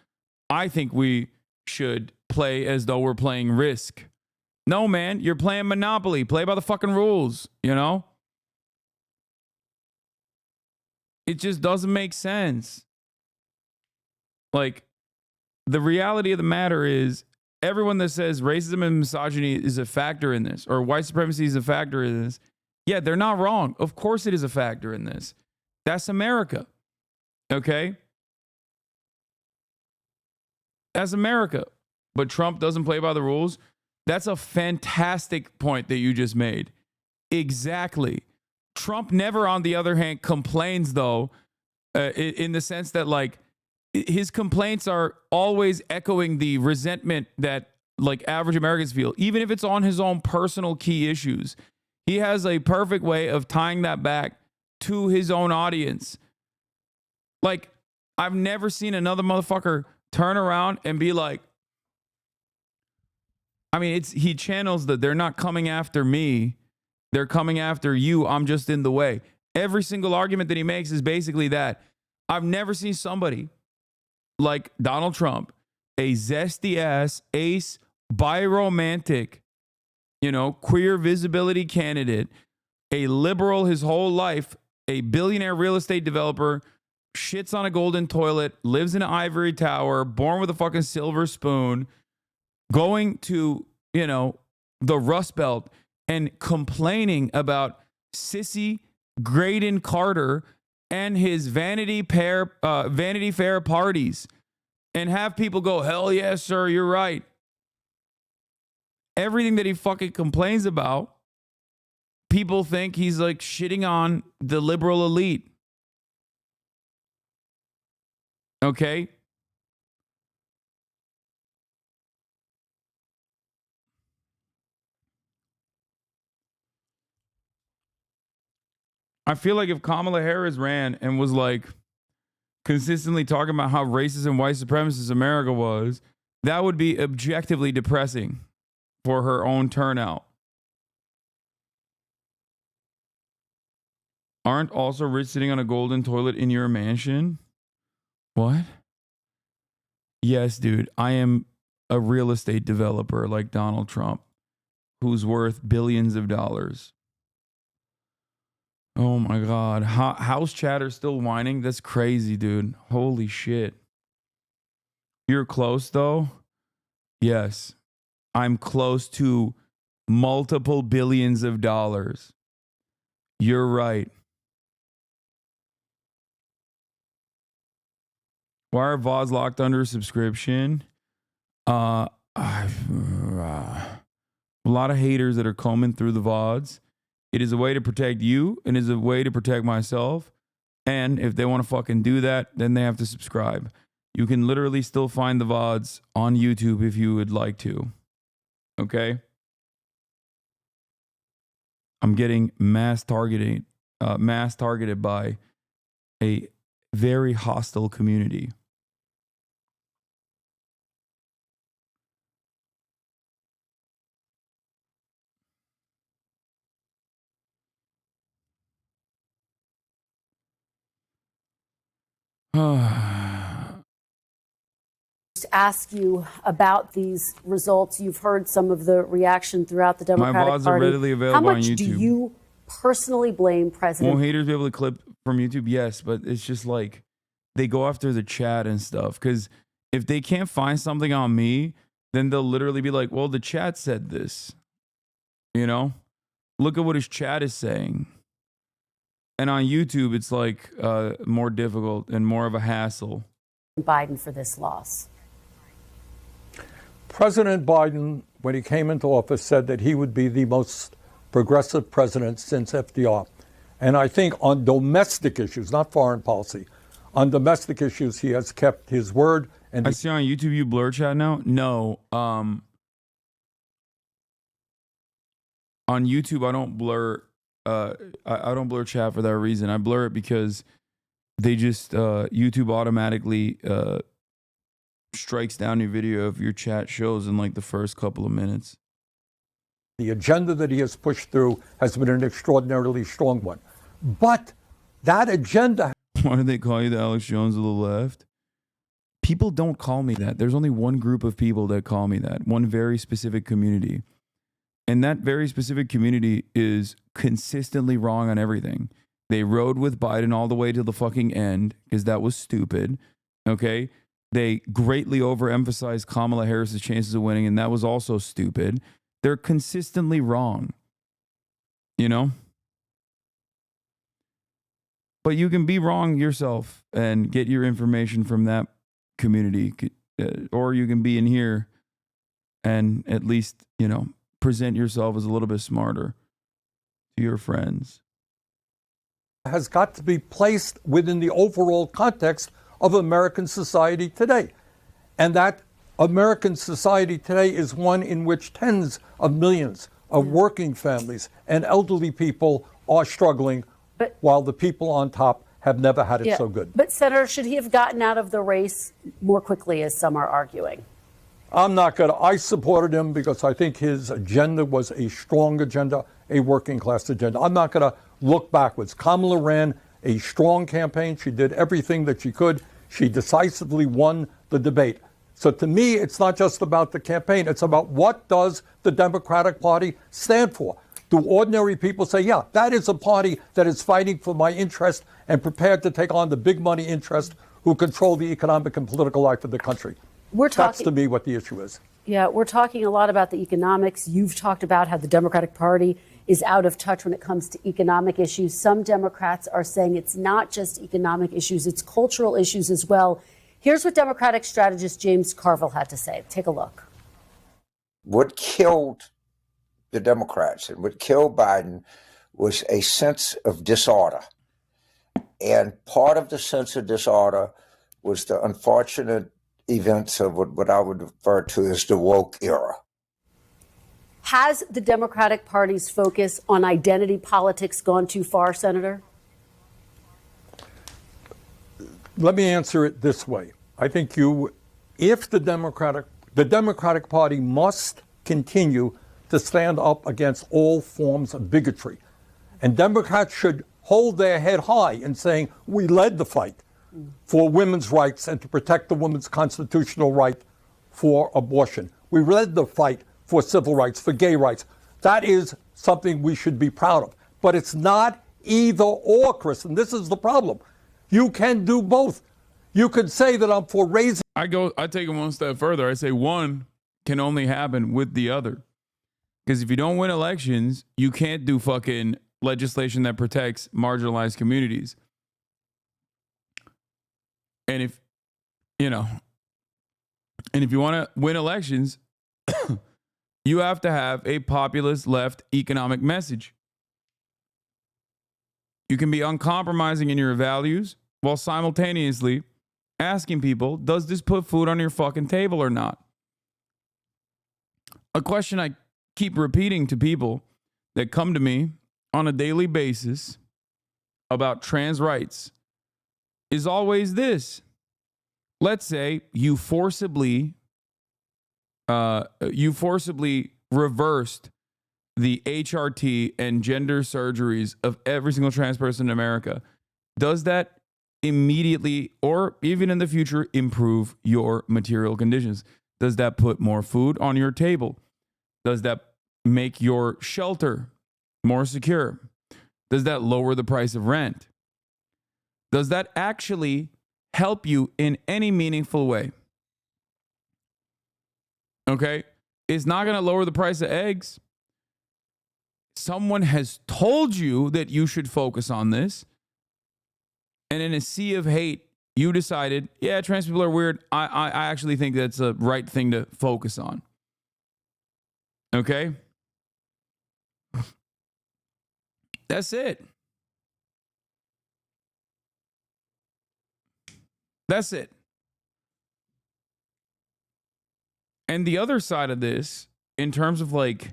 I think we should play as though we're playing Risk. No, man, you're playing Monopoly. Play by the fucking rules, you know? It just doesn't make sense. Like, the reality of the matter is, everyone that says racism and misogyny is a factor in this, or white supremacy is a factor in this, yeah, they're not wrong. Of course it is a factor in this. That's America. Okay? That's America. But Trump doesn't play by the rules. That's a fantastic point that you just made. Exactly. Trump never, on the other hand, complains, though, in the sense that, like, his complaints are always echoing the resentment that, like, average Americans feel, even if it's on his own personal key issues. He has a perfect way of tying that back to his own audience. Like, I've never seen another motherfucker turn around and be like, I mean, he channels that they're not coming after me. They're coming after you. I'm just in the way. Every single argument that he makes is basically that. I've never seen somebody like Donald Trump, a zesty ass, ace, biromantic, queer visibility candidate, a liberal his whole life, a billionaire real estate developer, shits on a golden toilet, lives in an ivory tower, born with a fucking silver spoon, going to, the Rust Belt and complaining about sissy Graydon Carter and his Vanity Fair parties and have people go, hell yes, sir, you're right. Everything that he fucking complains about, people think he's like shitting on the liberal elite. Okay? I feel like if Kamala Harris ran and was like consistently talking about how racist and white supremacist America was, that would be objectively depressing for her own turnout. Aren't also rich sitting on a golden toilet in your mansion? What? Yes, dude. I am a real estate developer like Donald Trump, who's worth billions of dollars. Oh my God. House chatter still whining? That's crazy, dude. Holy shit. You're close, though? Yes. I'm close to multiple billions of dollars. You're right. Why are VODs locked under subscription? A lot of haters that are combing through the VODs. It is a way to protect you and is a way to protect myself. And if they want to fucking do that, then they have to subscribe. You can literally still find the VODs on YouTube if you would like to. Okay? I'm getting mass targeted by a very hostile community. Ask you about these results. You've heard some of the reaction throughout the Democratic Party. My VODs are readily available on YouTube. How much do you personally blame President? Won't haters be able to clip from YouTube? Yes, but it's just like they go after the chat and stuff. Because if they can't find something on me, then they'll literally be like, well, the chat said this. Look at what his chat is saying. And on YouTube, it's like more difficult and more of a hassle. Biden for this loss. President Biden, when he came into office, said that he would be the most progressive president since FDR. And I think on domestic issues, not foreign policy, on domestic issues, he has kept his word. And I see on YouTube you blur chat now? No. On YouTube, I don't blur. I don't blur chat for that reason. I blur it because they just YouTube automatically strikes down your video if your chat shows in like the first couple of minutes. The agenda that he has pushed through has been an extraordinarily strong one. But that agenda... Why do they call you the Alex Jones of the left? People don't call me that. There's only one group of people that call me that. One very specific community. And that very specific community is consistently wrong on everything. They rode with Biden all the way to the fucking end because that was stupid. Okay? They greatly overemphasized Kamala Harris's chances of winning, and that was also stupid. They're consistently wrong. But you can be wrong yourself and get your information from that community. Or you can be in here and at least, present yourself as a little bit smarter to your friends. Has got to be placed within the overall context of American society today. And that American society today is one in which tens of millions of working families and elderly people are struggling, while the people on top have never had it so good. But Senator, should he have gotten out of the race more quickly, as some are arguing? I supported him because I think his agenda was a strong agenda, a working class agenda. I'm not going to look backwards. Kamala ran a strong campaign. She did everything that she could. She decisively won the debate. So to me, it's not just about the campaign. It's about what does the Democratic Party stand for? Do ordinary people say, yeah, that is a party that is fighting for my interest and prepared to take on the big money interest who control the economic and political life of the country? That's to me what the issue is. Yeah, we're talking a lot about the economics. You've talked about how the Democratic Party is out of touch when it comes to economic issues. Some Democrats are saying it's not just economic issues, it's cultural issues as well. Here's what Democratic strategist James Carville had to say. Take a look. What killed the Democrats and what killed Biden was a sense of disorder. And part of the sense of disorder was the unfortunate events of what I would refer to as the woke era. Has the Democratic Party's focus on identity politics gone too far, Senator? Let me answer it this way. I think if the Democratic Party must continue to stand up against all forms of bigotry. And Democrats should hold their head high in saying, we led the fight for women's rights and to protect the woman's constitutional right for abortion. We led the fight for civil rights, for gay rights. That is something we should be proud of. But it's not either or, Chris, and this is the problem. You can do both. You could say that I'm for raising. I take it one step further. I say one can only happen with the other. Because if you don't win elections, you can't do fucking legislation that protects marginalized communities. And if you want to win elections, you have to have a populist left economic message. You can be uncompromising in your values while simultaneously asking people, does this put food on your fucking table or not? A question I keep repeating to people that come to me on a daily basis about trans rights is always this. Let's say you forcibly reversed the HRT and gender surgeries of every single trans person in America. Does that immediately or even in the future improve your material conditions? Does that put more food on your table? Does that make your shelter more secure? Does that lower the price of rent? Does that actually help you in any meaningful way? Okay? It's not going to lower the price of eggs. Someone has told you that you should focus on this. And in a sea of hate, you decided, yeah, trans people are weird. I actually think that's the right thing to focus on. Okay? That's it. That's it. And the other side of this, in terms of like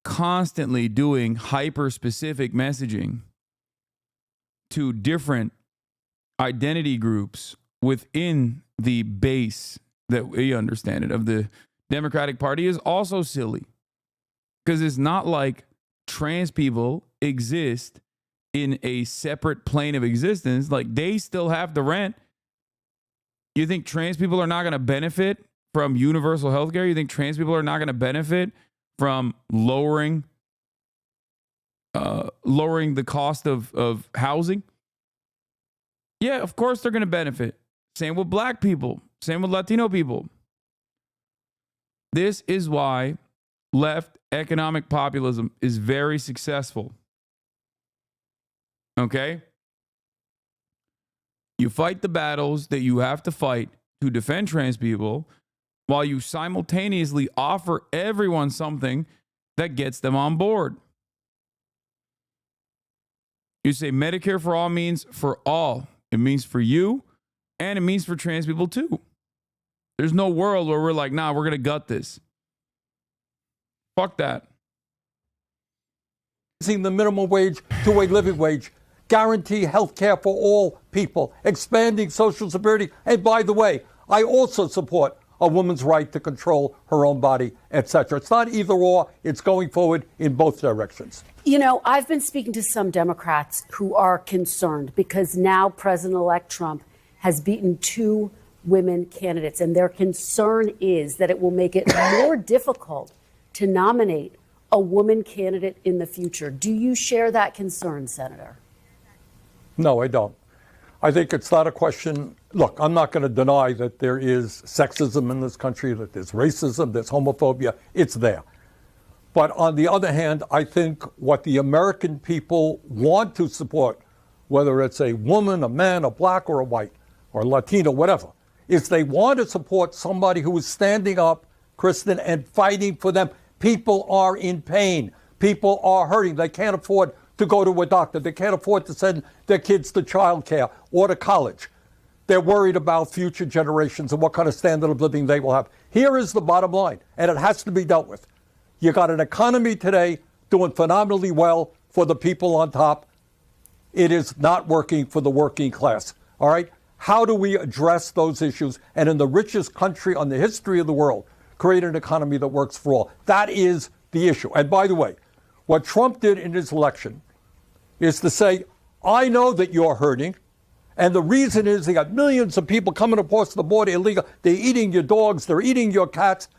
constantly doing hyper-specific messaging to different identity groups within the base that we understand it of the Democratic Party is also silly. Because it's not like trans people exist in a separate plane of existence. Like they still have the rent. You think trans people are not going to benefit from universal health care? You think trans people are not going to benefit from lowering the cost of housing? Yeah, of course they're going to benefit. Same with black people. Same with Latino people. This is why left economic populism is very successful. Okay? You fight the battles that you have to fight to defend trans people while you simultaneously offer everyone something that gets them on board. You say Medicare for all means for all. It means for you and it means for trans people too. There's no world where we're like, nah, we're going to gut this. Fuck that. Raising the minimum wage to a living wage, guarantee health care for all people, expanding Social Security. And by the way, I also support a woman's right to control her own body, etc. It's not either or. It's going forward in both directions. You know, I've been speaking to some Democrats who are concerned because now President-elect Trump has beaten 2 women candidates, and their concern is that it will make it more difficult to nominate a woman candidate in the future. Do you share that concern, Senator? No, I don't. I think it's not a question. Look, I'm not going to deny that there is sexism in this country, that there's racism, there's homophobia. It's there. But on the other hand, I think what the American people want to support, whether it's a woman, a man, a black or a white, or Latino, whatever, is they want to support somebody who is standing up, Kristen, and fighting for them. People are in pain. People are hurting. They can't afford to go to a doctor. They can't afford to send their kids to childcare or to college. They're worried about future generations and what kind of standard of living they will have. Here is the bottom line, and it has to be dealt with. You got an economy today doing phenomenally well for the people on top. It is not working for the working class. All right? How do we address those issues and in the richest country on the history of the world, create an economy that works for all? That is the issue. And by the way, what Trump did in his election is to say, I know that you're hurting. And the reason is they got millions of people coming across the border illegal. They're eating your dogs. They're eating your cats.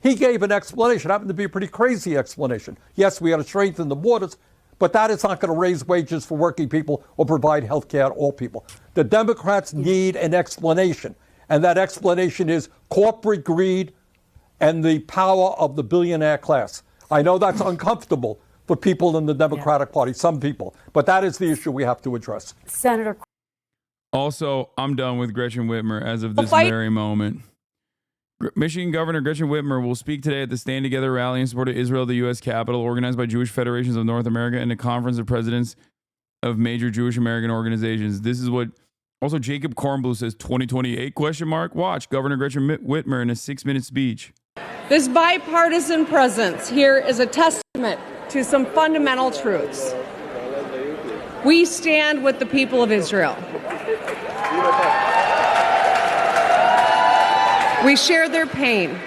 He gave an explanation. It happened to be a pretty crazy explanation. Yes, we got to strengthen the borders, but that is not going to raise wages for working people or provide health care to all people. The Democrats need an explanation. And that explanation is corporate greed and the power of the billionaire class. I know that's uncomfortable for people in the Democratic Party, some people, but that is the issue we have to address. Senator. Also, I'm done with Gretchen Whitmer as of this very moment. Michigan Governor Gretchen Whitmer will speak today at the Stand Together rally in support of Israel at the U.S. Capitol, organized by Jewish Federations of North America and a conference of presidents of major Jewish American organizations. This is what also Jacob Kornblue says, 2028, ? Watch Governor Gretchen Whitmer in a 6-minute speech. This bipartisan presence here is a testament to some fundamental truths. We stand with the people of Israel. We share their pain.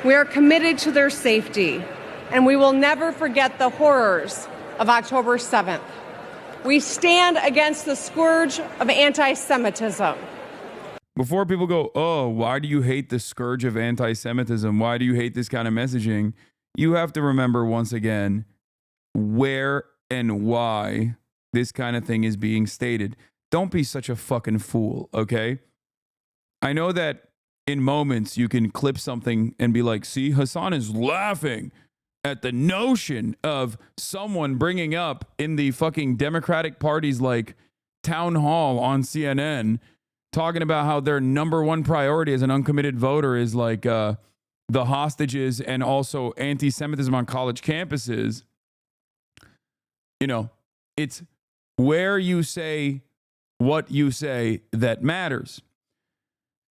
We are committed to their safety, and we will never forget the horrors of October 7th. We stand against the scourge of anti-Semitism. Before people go, oh, why do you hate the scourge of anti-Semitism? Why do you hate this kind of messaging? You have to remember once again where and why this kind of thing is being stated. Don't be such a fucking fool, okay? I know that in moments you can clip something and be like, see, Hasan is laughing at the notion of someone bringing up in the fucking Democratic Party's like town hall on CNN talking about how their number one priority as an uncommitted voter is like the hostages and also anti-Semitism on college campuses. You know, it's where you say what you say that matters.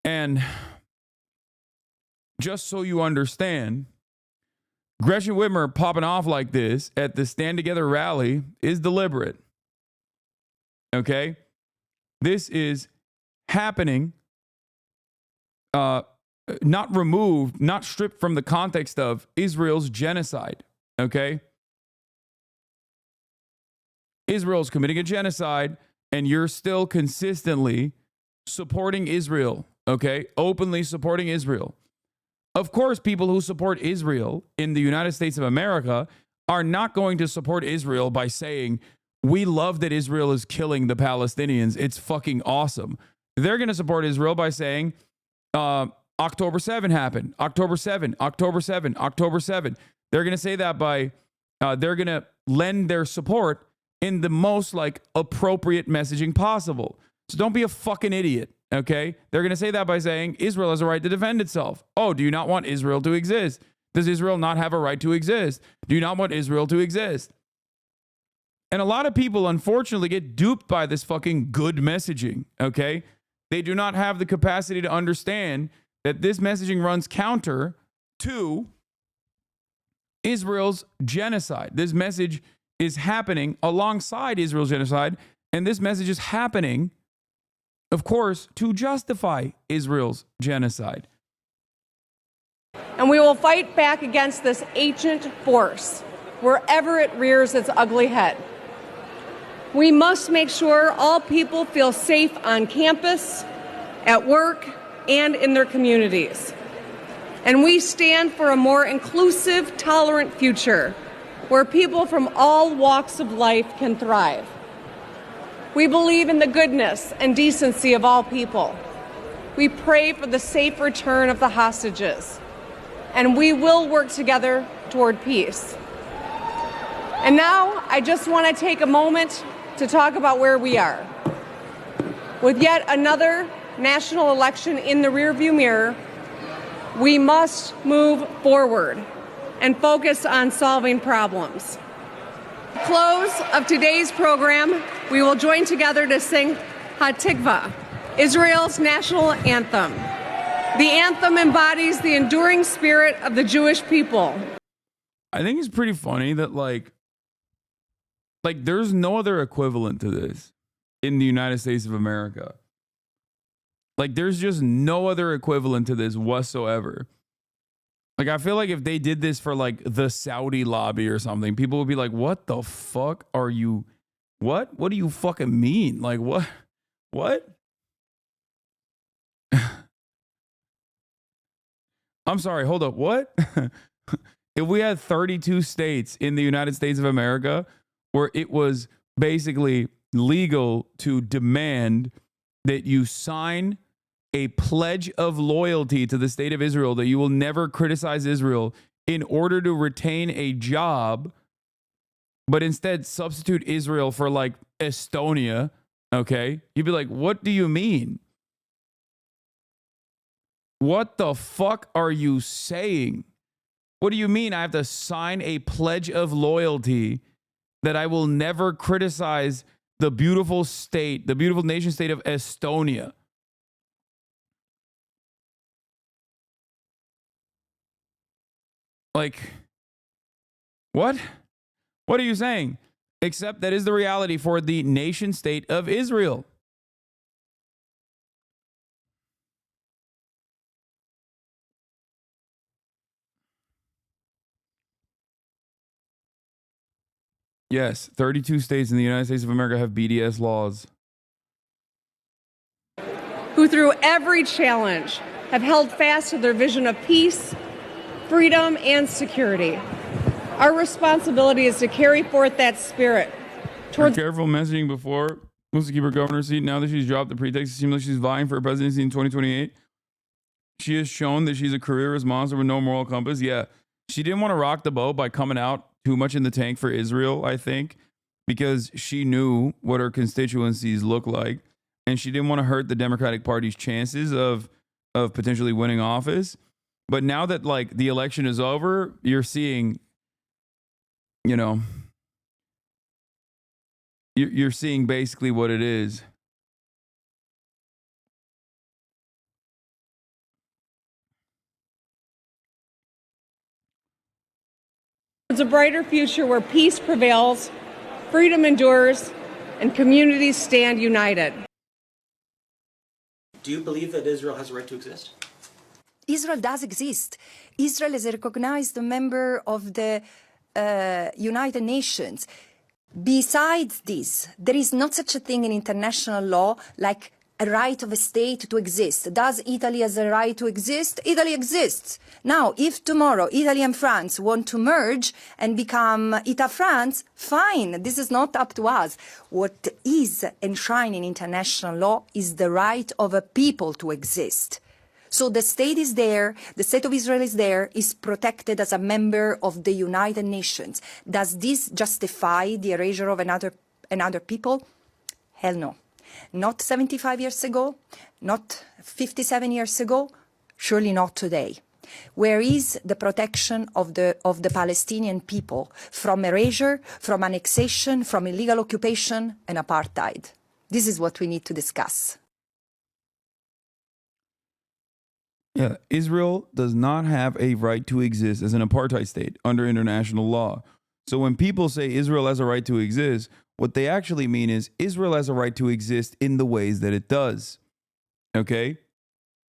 And just so you understand, Gretchen Whitmer popping off like this at the Stand Together rally is deliberate. Okay? This is happening, not removed, not stripped from the context of Israel's genocide. Okay? Israel's committing a genocide, and you're still consistently supporting Israel. Okay? Openly supporting Israel. Of course, people who support Israel in the United States of America are not going to support Israel by saying, we love that Israel is killing the Palestinians. It's fucking awesome. They're going to support Israel by saying, October 7 happened. October 7, October 7, October 7. They're going to say that by, they're going to lend their support in the most like appropriate messaging possible. So don't be a fucking idiot. Okay, they're going to say that by saying Israel has a right to defend itself. Oh, do you not want Israel to exist? Does Israel not have a right to exist? Do you not want Israel to exist? And a lot of people, unfortunately, get duped by this fucking good messaging. Okay, they do not have the capacity to understand that this messaging runs counter to Israel's genocide. This message is happening alongside Israel's genocide, and this message is happening, of course, to justify Israel's genocide. And we will fight back against this ancient force wherever it rears its ugly head. We must make sure all people feel safe on campus, at work, and in their communities. And we stand for a more inclusive, tolerant future where people from all walks of life can thrive. We believe in the goodness and decency of all people. We pray for the safe return of the hostages, and we will work together toward peace. And now I just want to take a moment to talk about where we are. With yet another national election in the rearview mirror, we must move forward and focus on solving problems. At the close of today's program, we will join together to sing Hatikva, Israel's national anthem. The anthem embodies the enduring spirit of the Jewish people. I think it's pretty funny that like there's no other equivalent to this in the United States of America. Like there's just no other equivalent to this whatsoever. Like I feel like if they did this for like the Saudi lobby or something, people would be like, "What the fuck are you? What? What do you fucking mean? Like what? What?" I'm sorry, hold up. What? If we had 32 states in the United States of America where it was basically legal to demand that you sign a pledge of loyalty to the state of Israel, that you will never criticize Israel in order to retain a job, but instead substitute Israel for like Estonia, okay? You'd be like, what do you mean? What the fuck are you saying? What do you mean I have to sign a pledge of loyalty that I will never criticize the beautiful state, the beautiful nation state of Estonia? Like, what? What are you saying? Except that is the reality for the nation state of Israel. Yes, 32 states in the United States of America have BDS laws. Who through every challenge have held fast to their vision of peace, freedom, and security. Our responsibility is to carry forth that spirit towards careful messaging before wants to keep her governor's seat. Now that she's dropped the pretext, it seems like she's vying for a presidency in 2028. She has shown that she's a careerist monster with no moral compass. Yeah, she didn't want to rock the boat by coming out too much in the tank for Israel, I think, because she knew what her constituencies look like, and she didn't want to hurt the Democratic Party's chances of potentially winning office. But now that like the election is over, you're seeing, you know, you're seeing basically what it is. a brighter future where peace prevails, freedom endures, and communities stand united. Do you believe that Israel has a right to exist? Israel does exist. Israel is a recognized member of the United Nations. Besides this, there is not such a thing in international law like a right of a state to exist. Does Italy has a right to exist? Italy exists. Now, if tomorrow Italy and France want to merge and become Ita-France, fine. This is not up to us. What is enshrined in international law is the right of a people to exist. So the state is there, the state of Israel is there, is protected as a member of the United Nations. Does this justify the erasure of another people? Hell no. Not 75 years ago, not 57 years ago, surely not today. Where is the protection of the Palestinian people from erasure, from annexation, from illegal occupation and apartheid? This is what we need to discuss. Yeah, Israel does not have a right to exist as an apartheid state under international law. So when people say Israel has a right to exist, what they actually mean is Israel has a right to exist in the ways that it does. Okay?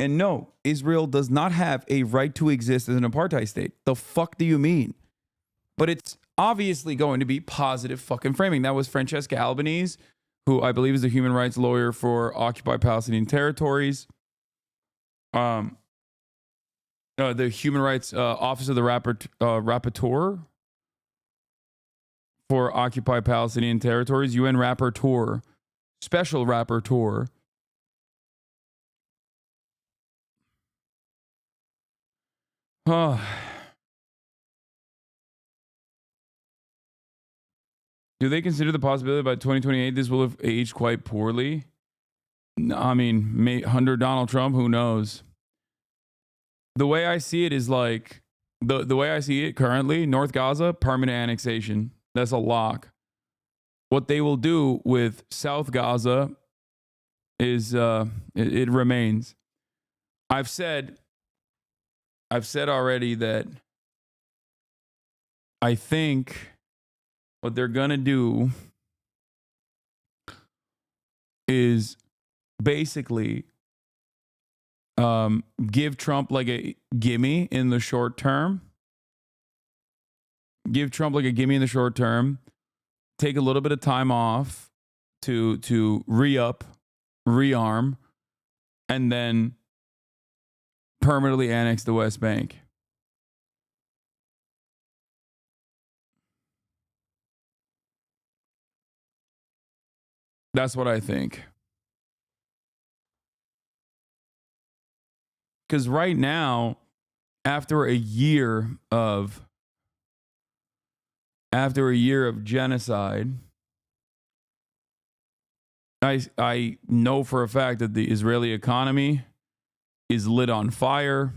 And no, Israel does not have a right to exist as an apartheid state. The fuck do you mean? But it's obviously going to be positive fucking framing. That was Francesca Albanese, who I believe is a human rights lawyer for occupied Palestinian territories. The human rights office of the rapporteur for occupied Palestinian territories, UN rapporteur, special rapporteur. Do they consider the possibility by 2028 this will have aged quite poorly? No, I mean, under Donald Trump, who knows? The way I see it is like, the way I see it currently, North Gaza, permanent annexation. That's a lock. What they will do with South Gaza is it remains. I've said already that I think what they're gonna do is basically give Trump like a gimme in the short term. Give Trump like a gimme in the short term. Take a little bit of time off to re-up, rearm, and then permanently annex the West Bank. That's what I think. Because right now, after a year of genocide, I know for a fact that the Israeli economy is lit on fire.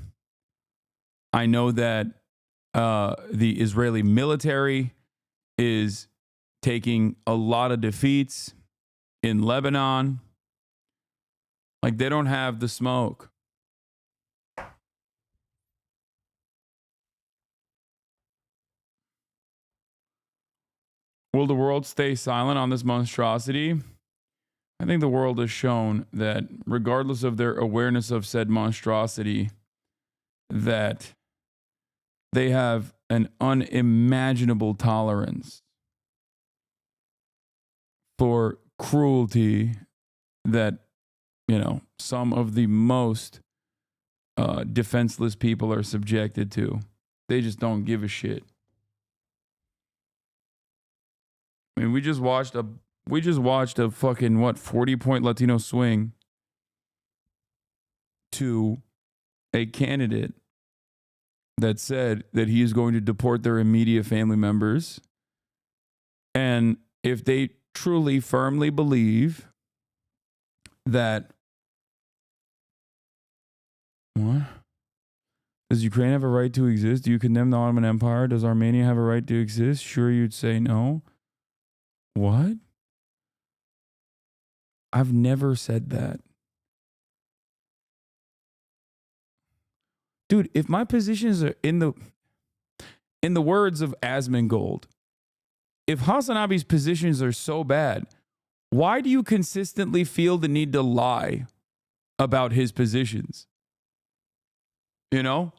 I know that the Israeli military is taking a lot of defeats in Lebanon. Like, they don't have the smoke. Will the world stay silent on this monstrosity? I think the world has shown that regardless of their awareness of said monstrosity, that they have an unimaginable tolerance for cruelty that, you know, some of the most defenseless people are subjected to. They just don't give a shit. I mean, we just watched a fucking 40-point Latino swing to a candidate that said that he is going to deport their immediate family members. And if they truly firmly believe that, what? Does Ukraine have a right to exist? Do you condemn the Ottoman Empire? Does Armenia have a right to exist? Sure, you'd say no. What? I've never said that. Dude, if my positions are in the words of Asmongold, if HasanAbi's positions are so bad, why do you consistently feel the need to lie about his positions? You know?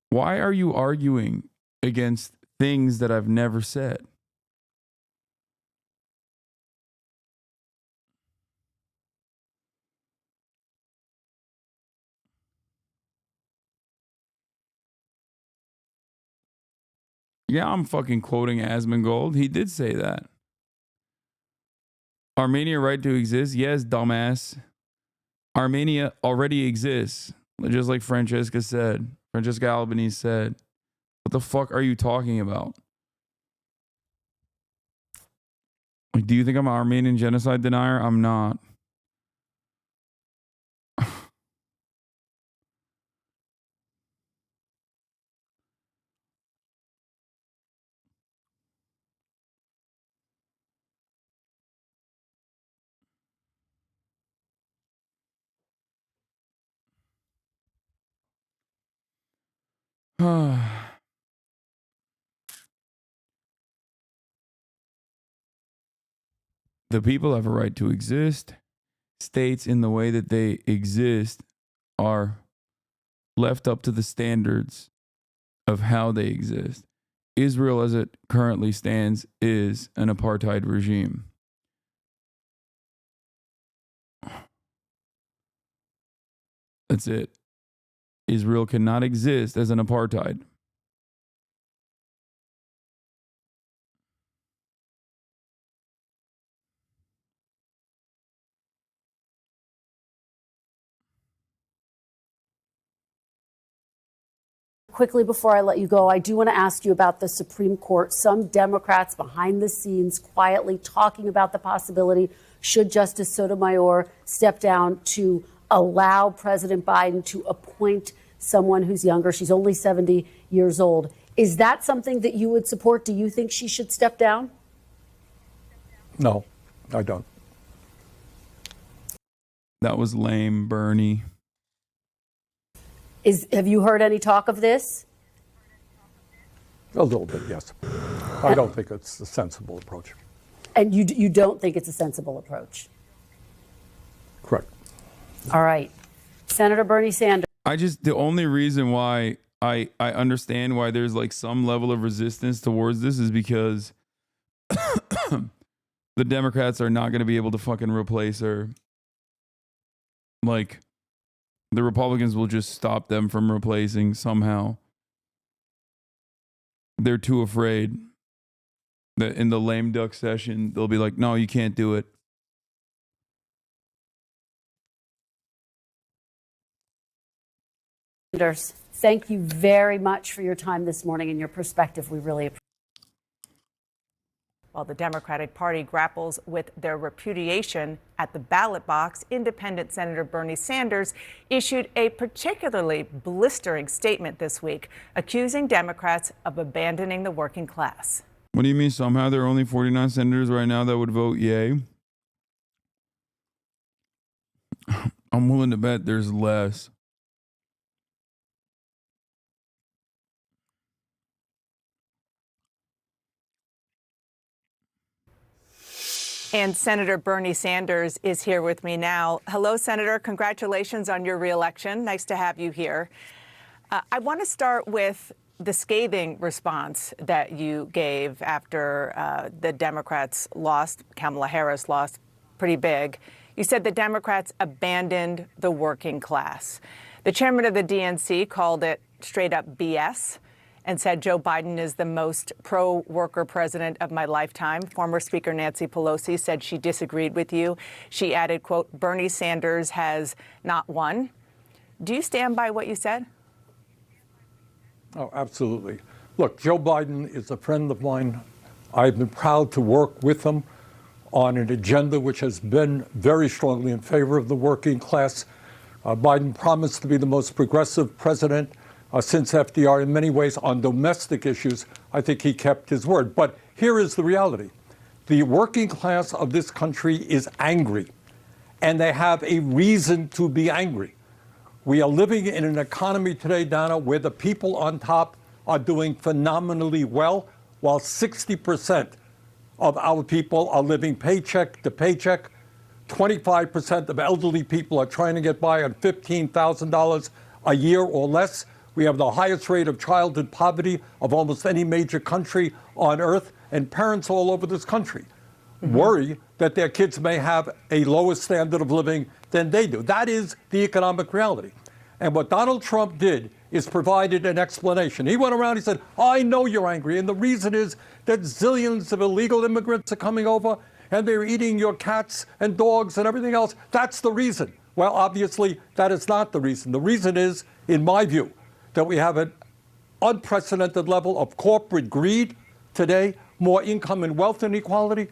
Why are you arguing against things that I've never said? Yeah, I'm fucking quoting Asmongold. He did say that. Armenia right to exist? Yes, dumbass. Armenia already exists. Just like Francesca Albanese said. What the fuck are you talking about? Like, do you think I'm an Armenian genocide denier? I'm not. the people have a right to exist. States, in the way that they exist, are left up to the standards of how they exist. Israel, as it currently stands, is an apartheid regime. That's it. Israel cannot exist as an apartheid. Quickly, before I let you go, I do want to ask you about the Supreme Court. Some Democrats behind the scenes quietly talking about the possibility, should Justice Sotomayor step down, to allow President Biden to appoint someone who's younger. She's only 70 years old. Is that something that you would support? Do you think she should step down? No, I don't. That was lame, Bernie. Have you heard any talk of this? A little bit, yes. I don't think it's a sensible approach. And you don't think it's a sensible approach? Correct. All right. Senator Bernie Sanders. The only reason why I understand why there's like some level of resistance towards this is because the Democrats are not going to be able to fucking replace her. Like, the Republicans will just stop them from replacing somehow. They're too afraid that in the lame duck session, they'll be like, no, you can't do it. Sanders, thank you very much for your time this morning and your perspective. We really appreciate it. While the Democratic Party grapples with their repudiation at the ballot box, independent Senator Bernie Sanders issued a particularly blistering statement this week, accusing Democrats of abandoning the working class. What do you mean somehow there are only 49 senators right now that would vote yay? I'm willing to bet there's less. And Senator Bernie Sanders is here with me now. Hello, Senator. Congratulations on your reelection. Nice to have you here. I want to start with the scathing response that you gave after the Democrats lost, Kamala Harris lost pretty big. You said the Democrats abandoned the working class. The chairman of the DNC called it straight up BS and said Joe Biden is the most pro-worker president of my lifetime. Former Speaker Nancy Pelosi said she disagreed with you. She added, quote, Bernie Sanders has not won. Do you stand by what you said? Oh, absolutely. Look, Joe Biden is a friend of mine. I've been proud to work with him on an agenda which has been very strongly in favor of the working class. Biden promised to be the most progressive president since FDR. In many ways, on domestic issues, I think he kept his word. But here is the reality. The working class of this country is angry, and they have a reason to be angry. We are living in an economy today, Donna, where the people on top are doing phenomenally well, while 60% of our people are living paycheck to paycheck. 25% of elderly people are trying to get by on $15,000 a year or less. We have the highest rate of childhood poverty of almost any major country on earth, and parents all over this country worry that their kids may have a lower standard of living than they do. That is the economic reality. And what Donald Trump did is provided an explanation. He went around, he said, I know you're angry, and the reason is that zillions of illegal immigrants are coming over, and they're eating your cats and dogs and everything else. That's the reason. Well, obviously, that is not the reason. The reason is, in my view, that we have an unprecedented level of corporate greed today, more income and wealth inequality,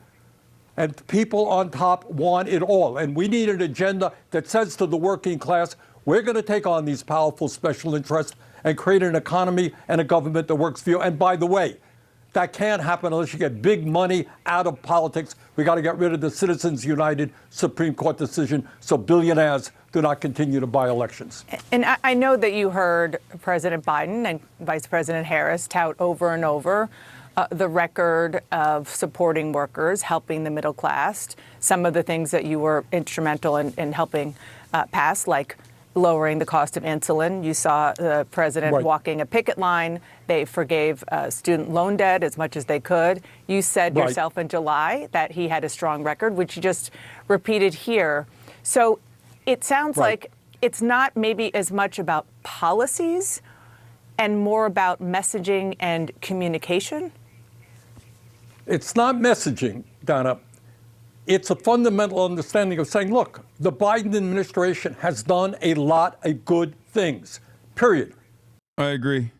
and people on top want it all. And we need an agenda that says to the working class, we're going to take on these powerful special interests and create an economy and a government that works for you. And by the way, that can't happen unless you get big money out of politics. We got to get rid of the Citizens United Supreme Court decision so billionaires do not continue to buy elections. And I know that you heard President Biden and Vice President Harris tout over and over the record of supporting workers, helping the middle class, some of the things that you were instrumental in helping pass, like lowering the cost of insulin. You saw the president walking a picket line. They forgave student loan debt as much as they could. You said yourself in July that he had a strong record, which you just repeated here. So it sounds like it's not maybe as much about policies and more about messaging and communication. It's not messaging, Donna. It's a fundamental understanding of saying, look, the Biden administration has done a lot of good things, period. I agree.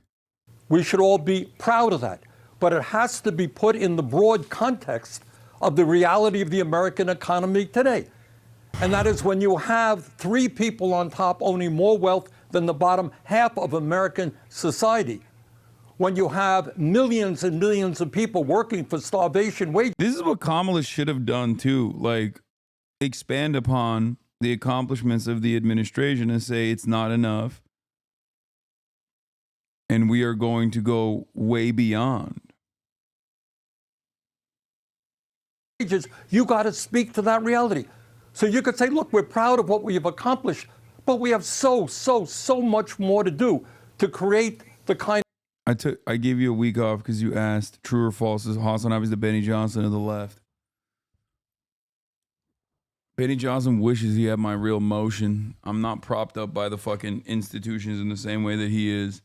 We should all be proud of that. But it has to be put in the broad context of the reality of the American economy today. And that is when you have three people on top owning more wealth than the bottom half of American society. When you have millions and millions of people working for starvation wages. This is what Kamala should have done too. Like, expand upon the accomplishments of the administration and say it's not enough. And we are going to go way beyond. You got to speak to that reality. So you could say, look, we're proud of what we have accomplished, but we have so much more to do to create the kind. I gave you a week off because you asked true or false is HasanAbi the Benny Johnson of the left. Benny Johnson wishes he had my real motion. I'm not propped up by the fucking institutions in the same way that he is.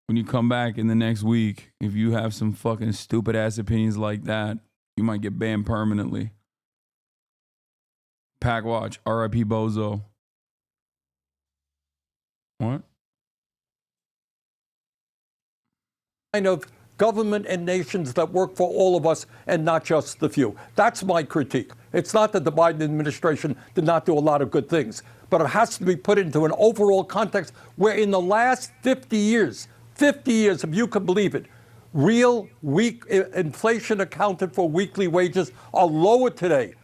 When you come back in the next week, if you have some fucking stupid ass opinions like that, you might get banned permanently. Pack watch, R.I.P. Bozo. What? Kind of government and nations that work for all of us and not just the few. That's my critique. It's not that the Biden administration did not do a lot of good things, but it has to be put into an overall context where in the last 50 years, if you can believe it, real weak inflation accounted for weekly wages are lower today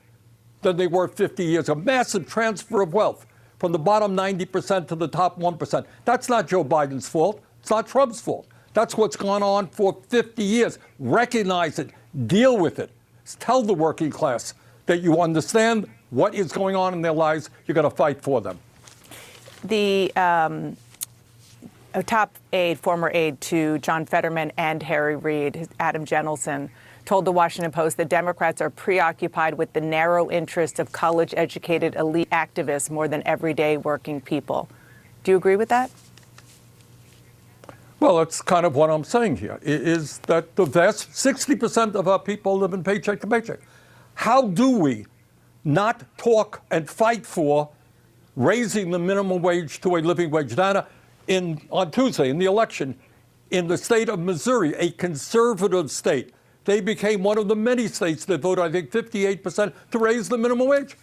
than they were 50 years ago. Massive transfer of wealth from the bottom 90% to the top 1%. That's not Joe Biden's fault. It's not Trump's fault. That's what's gone on for 50 years. Recognize it. Deal with it. Tell the working class that you understand what is going on in their lives. You're going to fight for them. The a top aide, former aide to John Fetterman and Harry Reid, Adam Jenelson, told the Washington Post that Democrats are preoccupied with the narrow interest of college-educated elite activists more than everyday working people. Do you agree with that? Well, that's kind of what I'm saying here, is that the vast 60% of our people live in paycheck to paycheck. How do we not talk and fight for raising the minimum wage to a living wage? Dana, on Tuesday, in the election, in the state of Missouri, a conservative state, they became one of the many states that voted, I think, 58% to raise the minimum wage.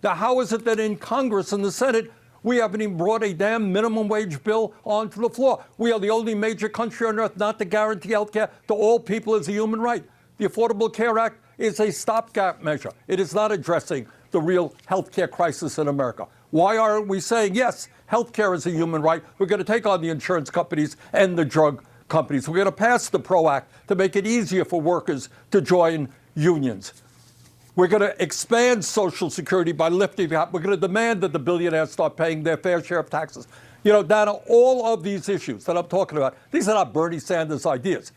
Now, how is it that in Congress and the Senate, we haven't even brought a damn minimum wage bill onto the floor? We are the only major country on earth not to guarantee health care to all people as a human right. The Affordable Care Act is a stopgap measure. It is not addressing the real health care crisis in America. Why aren't we saying, yes, health care is a human right? We're going to take on the insurance companies and the drug companies. We're going to pass the PRO Act to make it easier for workers to join unions. We're going to expand Social Security by lifting that. We're going to demand that the billionaires start paying their fair share of taxes. You know, Dana, all of these issues that I'm talking about, these are not Bernie Sanders ideas.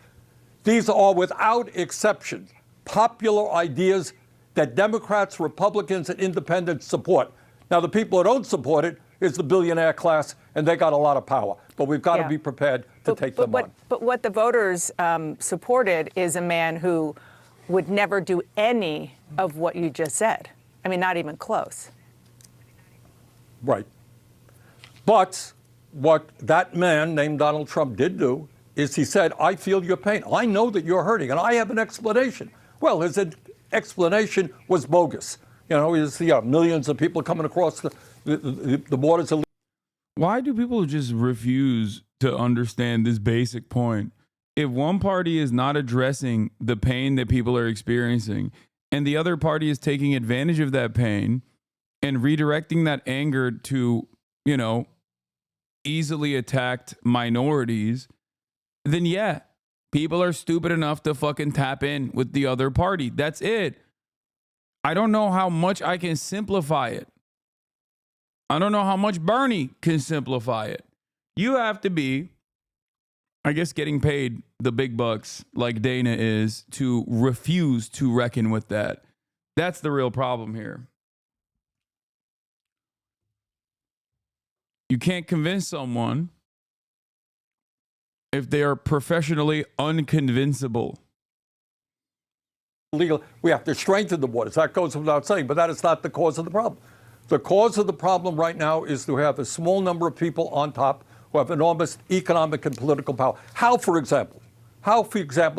These are, without exception, popular ideas that Democrats, Republicans, and independents support. Now, the people who don't support it is the billionaire class, and they got a lot of power. But we've got to be prepared to take them on. But what the voters supported is a man who would never do any of what you just said. I mean, not even close. Right. But what that man named Donald Trump did do is he said, I feel your pain. I know that you're hurting, and I have an explanation. Well, his explanation was bogus. You know, millions of people coming across the borders. Why do people just refuse to understand this basic point? If one party is not addressing the pain that people are experiencing and the other party is taking advantage of that pain and redirecting that anger to, easily attacked minorities, then yeah, people are stupid enough to fucking tap in with the other party. That's it. I don't know how much I can simplify it. I don't know how much Bernie can simplify it. You have to be, I guess, getting paid the big bucks like Dana is to refuse to reckon with that. That's the real problem here. You can't convince someone if they are professionally unconvincible. Legal, we have to strengthen the borders. That goes without saying, but that is not the cause of the problem. The cause of the problem right now is to have a small number of people on top who have enormous economic and political power. How, for example,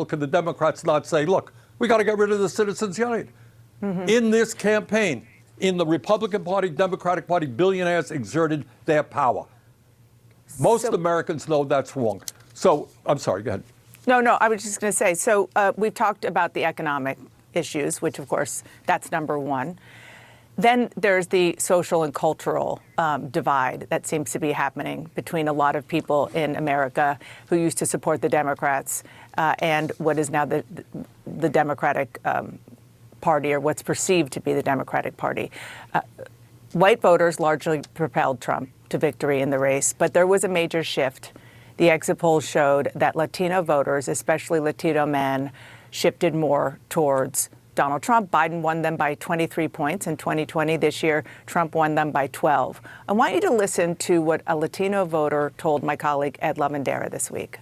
can the Democrats not say, look, we got to get rid of the Citizens United? In this campaign, in the Republican Party, Democratic Party, billionaires exerted their power. Most Americans know that's wrong. So, I'm sorry, go ahead. No, I was just going to say, so we've talked about the economic issues, which, of course, that's number one. Then there's the social and cultural divide that seems to be happening between a lot of people in America who used to support the Democrats and what is now the Democratic Party, or what's perceived to be the Democratic Party. White voters largely propelled Trump to victory in the race, but there was a major shift. The exit polls showed that Latino voters, especially Latino men, shifted more towards Donald Trump. Biden won them by 23 points in 2020. This year, Trump won them by 12. I want you to listen to what a Latino voter told my colleague Ed Lavandera this week.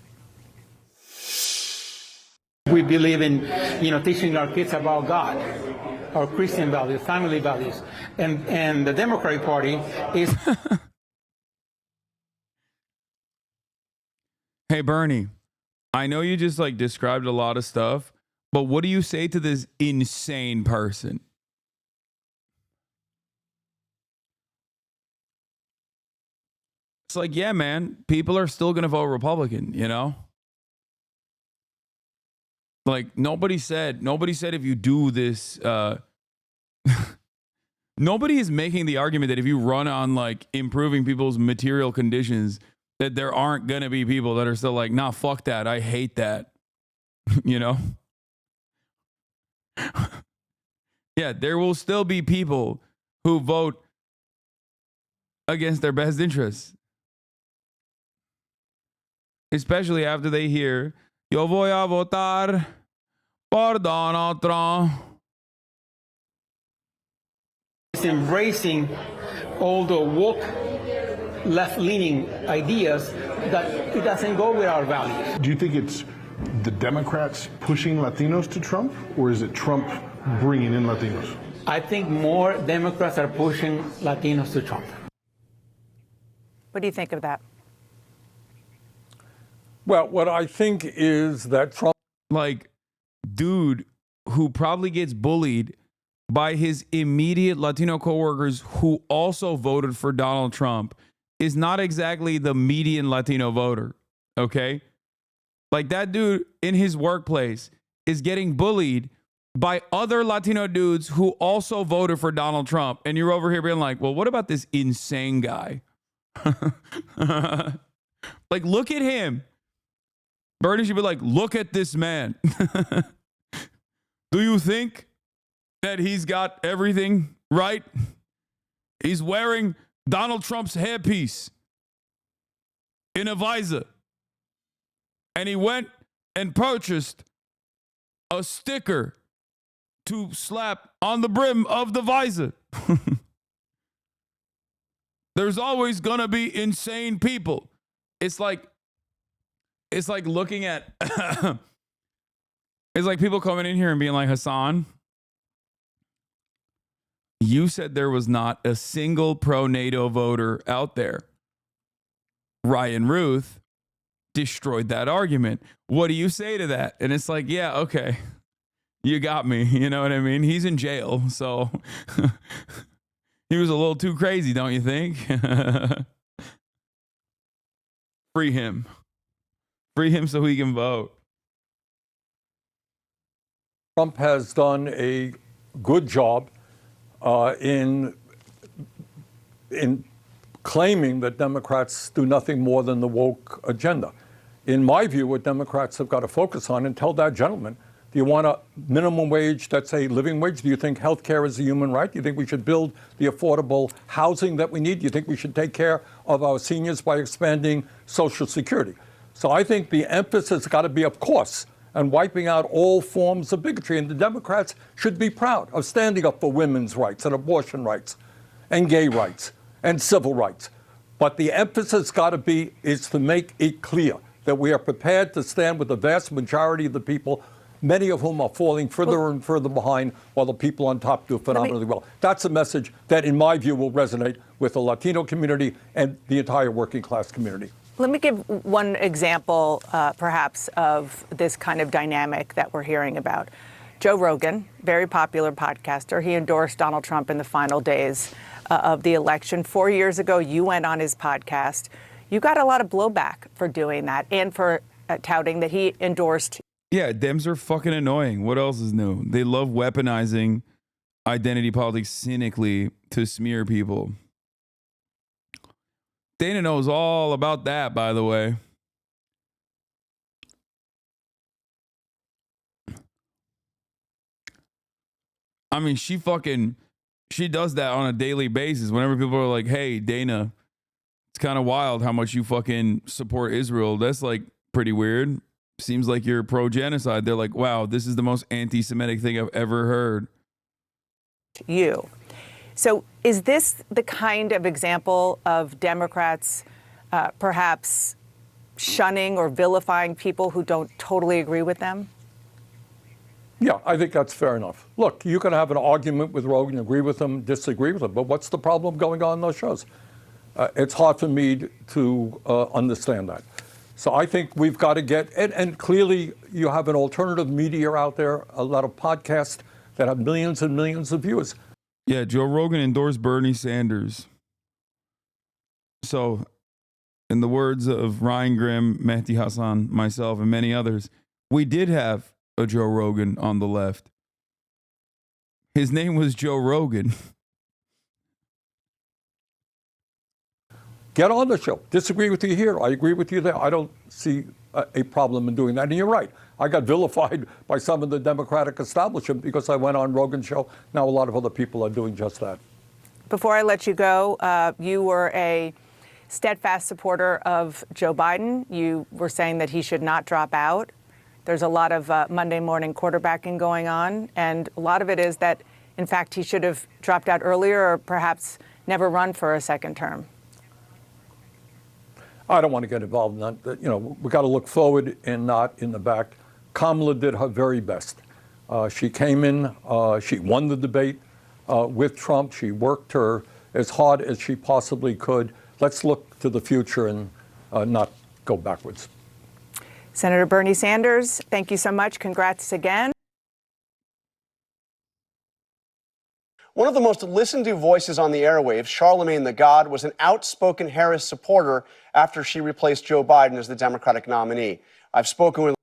We believe in, teaching our kids about God, our Christian values, family values, and the Democratic Party is. Hey, Bernie, I know you just described a lot of stuff, but what do you say to this insane person? It's like, yeah, man, people are still going to vote Republican, Nobody said if you do this, nobody is making the argument that if you run on improving people's material conditions, that there aren't going to be people that are still nah, fuck that. I hate that. Yeah, there will still be people who vote against their best interests. Especially after they hear, yo voy a votar por Donald Trump. It's embracing all the woke, left-leaning ideas that it doesn't go with our values. Do you think it's the Democrats pushing Latinos to Trump, or is it Trump bringing in Latinos? I think more Democrats are pushing Latinos to Trump. What do you think of that? Well, what I think is that Trump... dude who probably gets bullied by his immediate Latino coworkers who also voted for Donald Trump is not exactly the median Latino voter, okay? That dude in his workplace is getting bullied by other Latino dudes who also voted for Donald Trump. And you're over here being well, what about this insane guy? Look at him. Bernie should be look at this man. Do you think that he's got everything right? He's wearing Donald Trump's hairpiece in a visor. And he went and purchased a sticker to slap on the brim of the visor. There's always going to be insane people. It's like looking at, it's like people coming in here and being Hasan, you said there was not a single pro-NATO voter out there. Ryan Ruth destroyed that argument. What do you say to that? And it's yeah, okay, you got me. You know what I mean? He's in jail, so he was a little too crazy, don't you think? Free him. Free him so he can vote. Trump has done a good job in claiming that Democrats do nothing more than the woke agenda. in my view, what Democrats have got to focus on and tell that gentleman, do you want a minimum wage that's a living wage? Do you think health care is a human right? Do you think we should build the affordable housing that we need? Do you think we should take care of our seniors by expanding Social Security? So I think the emphasis has got to be, of course, on wiping out all forms of bigotry. And the Democrats should be proud of standing up for women's rights and abortion rights and gay rights and civil rights. But the emphasis got to be is to make it clear that we are prepared to stand with the vast majority of the people, many of whom are falling further and further behind, while the people on top do phenomenally well. That's a message that, in my view, will resonate with the Latino community and the entire working class community. Let me give one example, perhaps, of this kind of dynamic that we're hearing about. Joe Rogan, very popular podcaster, he endorsed Donald Trump in the final days of the election. 4 years ago, you went on his podcast. You got a lot of blowback for doing that and for touting that he endorsed. Yeah, Dems are fucking annoying. What else is new? They love weaponizing identity politics cynically to smear people. Dana knows all about that, by the way. I mean, she does that on a daily basis. Whenever people are like, hey, Dana, it's kind of wild how much you fucking support Israel. That's like pretty weird. Seems like you're pro-genocide. They're like, wow, this is the most anti-Semitic thing I've ever heard. You. So is this the kind of example of Democrats perhaps shunning or vilifying people who don't totally agree with them? Yeah, I think that's fair enough. Look, you can have an argument with Rogan, agree with him, disagree with him, but what's the problem going on in those shows? It's hard for me to understand that. So I think we've got to get, and clearly you have an alternative media out there, a lot of podcasts that have millions and millions of viewers. Yeah, Joe Rogan endorsed Bernie Sanders. So, in the words of Ryan Grimm, Mehdi Hasan, myself, and many others, we did have a Joe Rogan on the left. His name was Joe Rogan. Get on the show. Disagree with you here. I agree with you there. I don't see a problem in doing that. And you're right. I got vilified by some of the Democratic establishment because I went on Rogan's show. Now a lot of other people are doing just that. Before I let you go, you were a steadfast supporter of Joe Biden. You were saying that he should not drop out. There's a lot of Monday morning quarterbacking going on, and a lot of it is that, in fact, he should have dropped out earlier or perhaps never run for a second term. I don't want to get involved in that. You know, we got to look forward and not in the back. Kamala did her very best. She came in, she won the debate with Trump. She worked her as hard as she possibly could. Let's look to the future and not go backwards. Senator Bernie Sanders, thank you so much. Congrats again. One of the most listened to voices on the airwaves, Charlemagne Tha God, was an outspoken Harris supporter after she replaced Joe Biden as the Democratic nominee. I've spoken with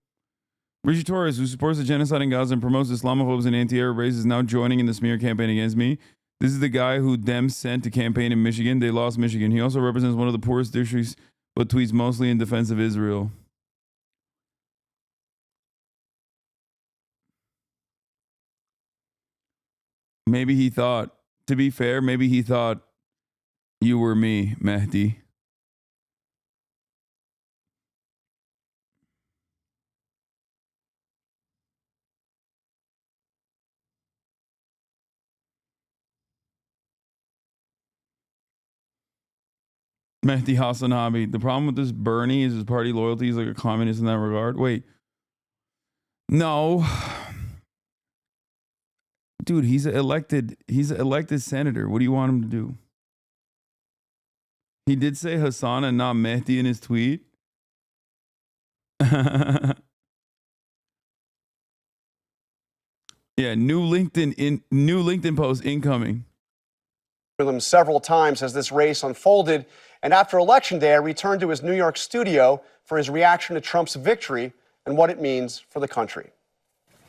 Ritchie Torres, who supports the genocide in Gaza and promotes Islamophobes and anti-Arab races, is now joining in the smear campaign against me. This is the guy who Dems sent to campaign in Michigan. They lost Michigan. He also represents one of the poorest districts, but tweets mostly in defense of Israel. Maybe he thought, to be fair, maybe he thought you were me, Mehdi. Mehdi HasanAbi. The problem with this Bernie is his party loyalty is like a communist in that regard. Wait. No. Dude, he's an elected senator. What do you want him to do? He did say Hasan and not Mehdi in his tweet. Yeah, new LinkedIn post incoming. him several times as this race unfolded, and after Election Day, I returned to his New York studio for his reaction to Trump's victory and what it means for the country.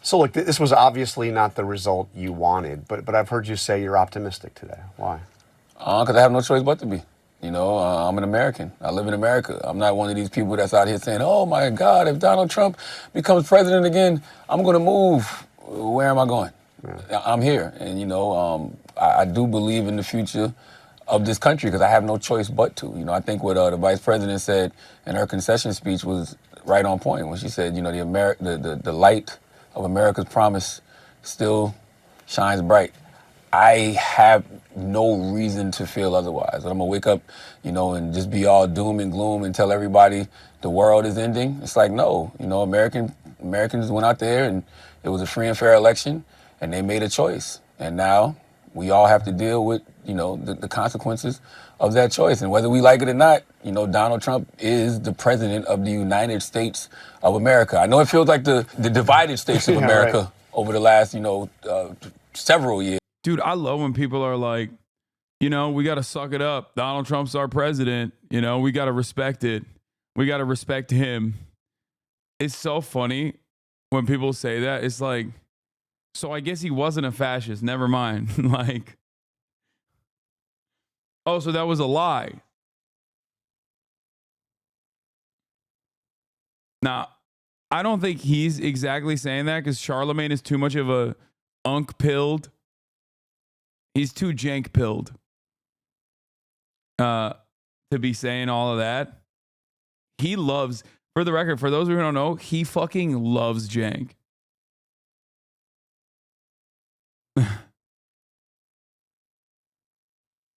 So look, this was obviously not the result you wanted, but I've heard you say you're optimistic today. Why? Because I have no choice but to be. You know, I'm an American. I live in America. I'm not one of these people that's out here saying, oh my God, if Donald Trump becomes president again, I'm going to move. Where am I going? Yeah. I'm here. And, you know, I do believe in the future of this country because I have no choice but to. You know, I think what the vice president said in her concession speech was right on point when she said, you know, the light of America's promise still shines bright. I have no reason to feel otherwise. I'm gonna wake up, you know, and just be all doom and gloom and tell everybody the world is ending. It's like, no, you know, Americans went out there and it was a free and fair election and they made a choice. And now we all have to deal with, you know, the consequences of that choice. And whether we like it or not, you know, Donald Trump is the president of the United States of America. I know it feels like the divided states of America right. over the last, you know, several years. Dude, I love when people are like, you know, we got to suck it up. Donald Trump's our president. You know, we got to respect it. We got to respect him. It's so funny when people say that. It's like, so I guess he wasn't a fascist. Never mind. Like, oh, so that was a lie. Now, I don't think he's exactly saying that because Charlemagne is too much of a unk-pilled. He's too jank-pilled to be saying all of that. He loves, for the record, for those who don't know, he fucking loves jank.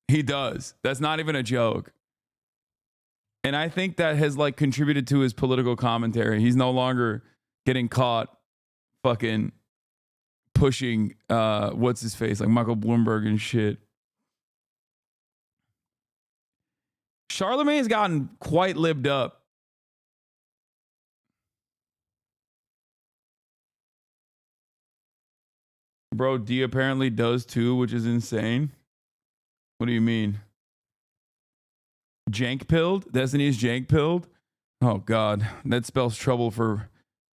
He does. That's not even a joke. And I think that has like contributed to his political commentary. He's no longer getting caught fucking pushing what's his face, like Michael Bloomberg and shit. Charlemagne's gotten quite libbed up. Bro, D apparently does too, which is insane. What do you mean? Jank-pilled? Destiny's jank-pilled? Oh, God. That spells trouble for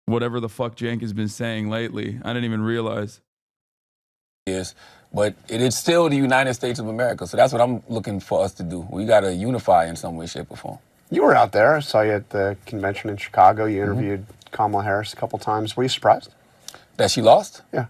whatever the fuck Cenk has been saying lately. I didn't even realize. Yes, but it is still the United States of America. So that's what I'm looking for us to do. We got to unify in some way, shape, or form. You were out there. I saw you at the convention in Chicago. You interviewed Kamala Harris a couple times. Were you surprised? That she lost? Yeah.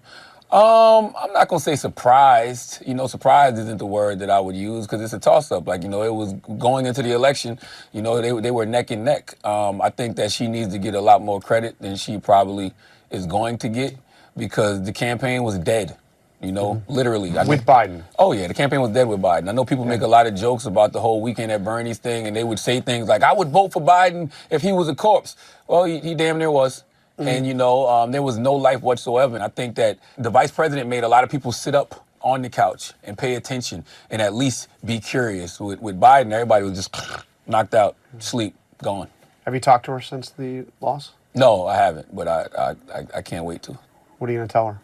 I'm not going to say surprised. You know, surprised isn't the word that I would use because it's a toss-up. Like, you know, it was going into the election, you know, they were neck and neck. I think that she needs to get a lot more credit than she probably is going to get because the campaign was dead, you know, literally. With Biden? Oh, yeah, the campaign was dead with Biden. I know people make a lot of jokes about the whole weekend at Bernie's thing, and they would say things like, I would vote for Biden if he was a corpse. Well, he damn near was. And, you know, there was no life whatsoever. And I think that the vice president made a lot of people sit up on the couch and pay attention and at least be curious. With Biden, everybody was just knocked out, sleep, gone. Have you talked to her since the loss? No, I haven't, but I can't wait to. What are you going to tell her?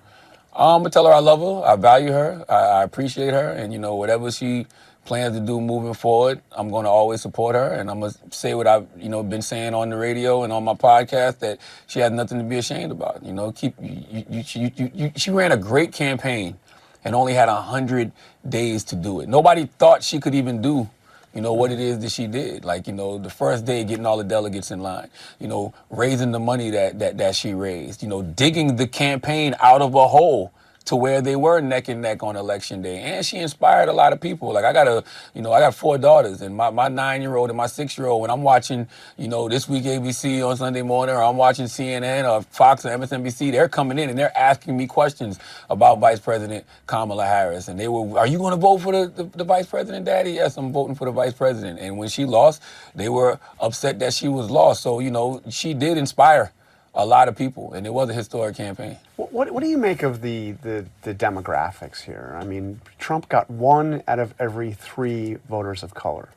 I'm going to tell her I love her, I value her, I appreciate her, and, you know, whatever she plans to do moving forward, I'm going to always support her, and I'm going to say what I've, you know, been saying on the radio and on my podcast, that she has nothing to be ashamed about. You know, she ran a great campaign and only had 100 days to do it. Nobody thought she could even do, you know, what it is that she did. Like, you know, the first day getting all the delegates in line, you know, raising the money that she raised, you know, digging the campaign out of a hole to where they were neck and neck on election day. And she inspired a lot of people. Like I got 4 daughters, and my 9-year-old and my 6-year-old, when I'm watching, you know, This Week ABC on Sunday morning, or I'm watching CNN or Fox or MSNBC, they're coming in and they're asking me questions about Vice President Kamala Harris. And they were, are you going to vote for the Vice President, Daddy? Yes, I'm voting for the Vice President. And when she lost, they were upset that she was lost. So, you know, she did inspire a lot of people, and it was a historic campaign. What do you make of the demographics here? I mean, Trump got 1 out of every 3 voters of color.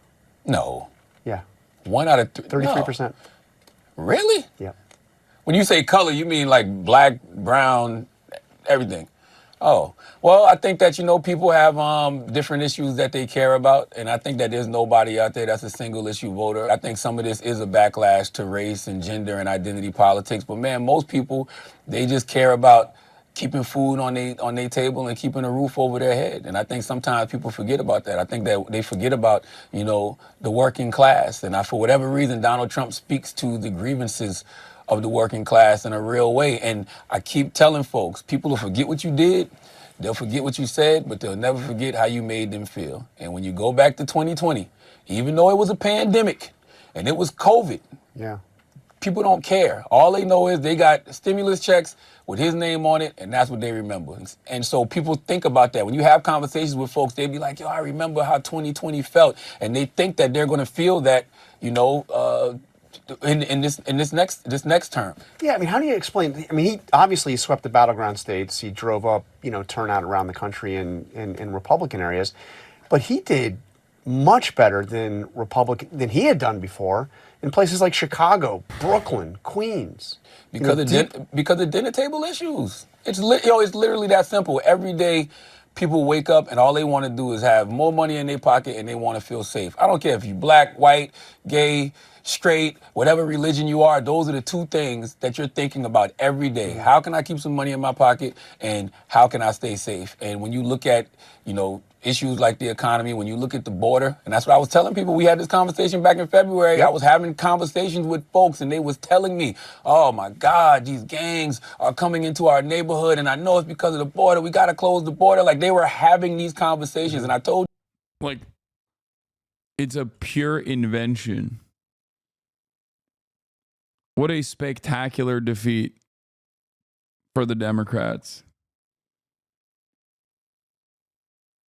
No. Yeah. 1 out of 33%. No. Really? Yeah. When you say color, you mean like black, brown, everything? Oh, well, I think that, you know, people have different issues that they care about, and I think that there's nobody out there that's a single issue voter. I think some of this is a backlash to race and gender and identity politics, but man, most people, they just care about keeping food on their table and keeping a roof over their head. And I think sometimes people forget about that. I think that they forget about, you know, the working class. And for whatever reason, Donald Trump speaks to the grievances of the working class in a real way. And I keep telling folks, people will forget what you did, they'll forget what you said, but they'll never forget how you made them feel. And when you go back to 2020, even though it was a pandemic and it was COVID, yeah, people don't care. All they know is they got stimulus checks with his name on it, and that's what they remember. And so people think about that. When you have conversations with folks, they be like, yo, I remember how 2020 felt. And they think that they're going to feel that, you know, in this next term. Yeah, I mean, how do you explain? I mean, he obviously swept the battleground states. He drove up, you know, turnout around the country in Republican areas, but he did much better than he had done before in places like Chicago, Brooklyn, Queens. Because of dinner table issues. It's literally that simple. Every day, people wake up and all they want to do is have more money in their pocket and they want to feel safe. I don't care if you're black, white, gay, straight, whatever religion you are. Those are the two things that you're thinking about every day. How can I keep some money in my pocket and how can I stay safe? And when you look at, you know, issues like the economy, when you look at the border, and that's what I was telling people. We had this conversation back in February. Yep. I was having conversations with folks and they was telling me, oh my God, these gangs are coming into our neighborhood and I know it's because of the border. We got to close the border. Like they were having these conversations and I told you. Like, it's a pure invention. What a spectacular defeat for the Democrats.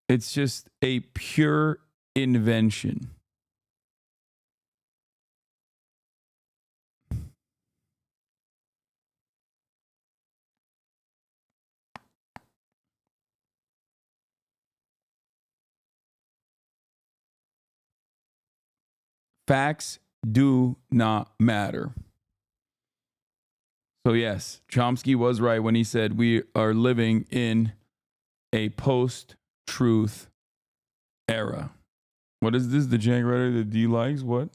It's just a pure invention. Facts do not matter. So yes, Chomsky was right when he said we are living in a post-truth era. What is this? The Cenk writer that D likes? What?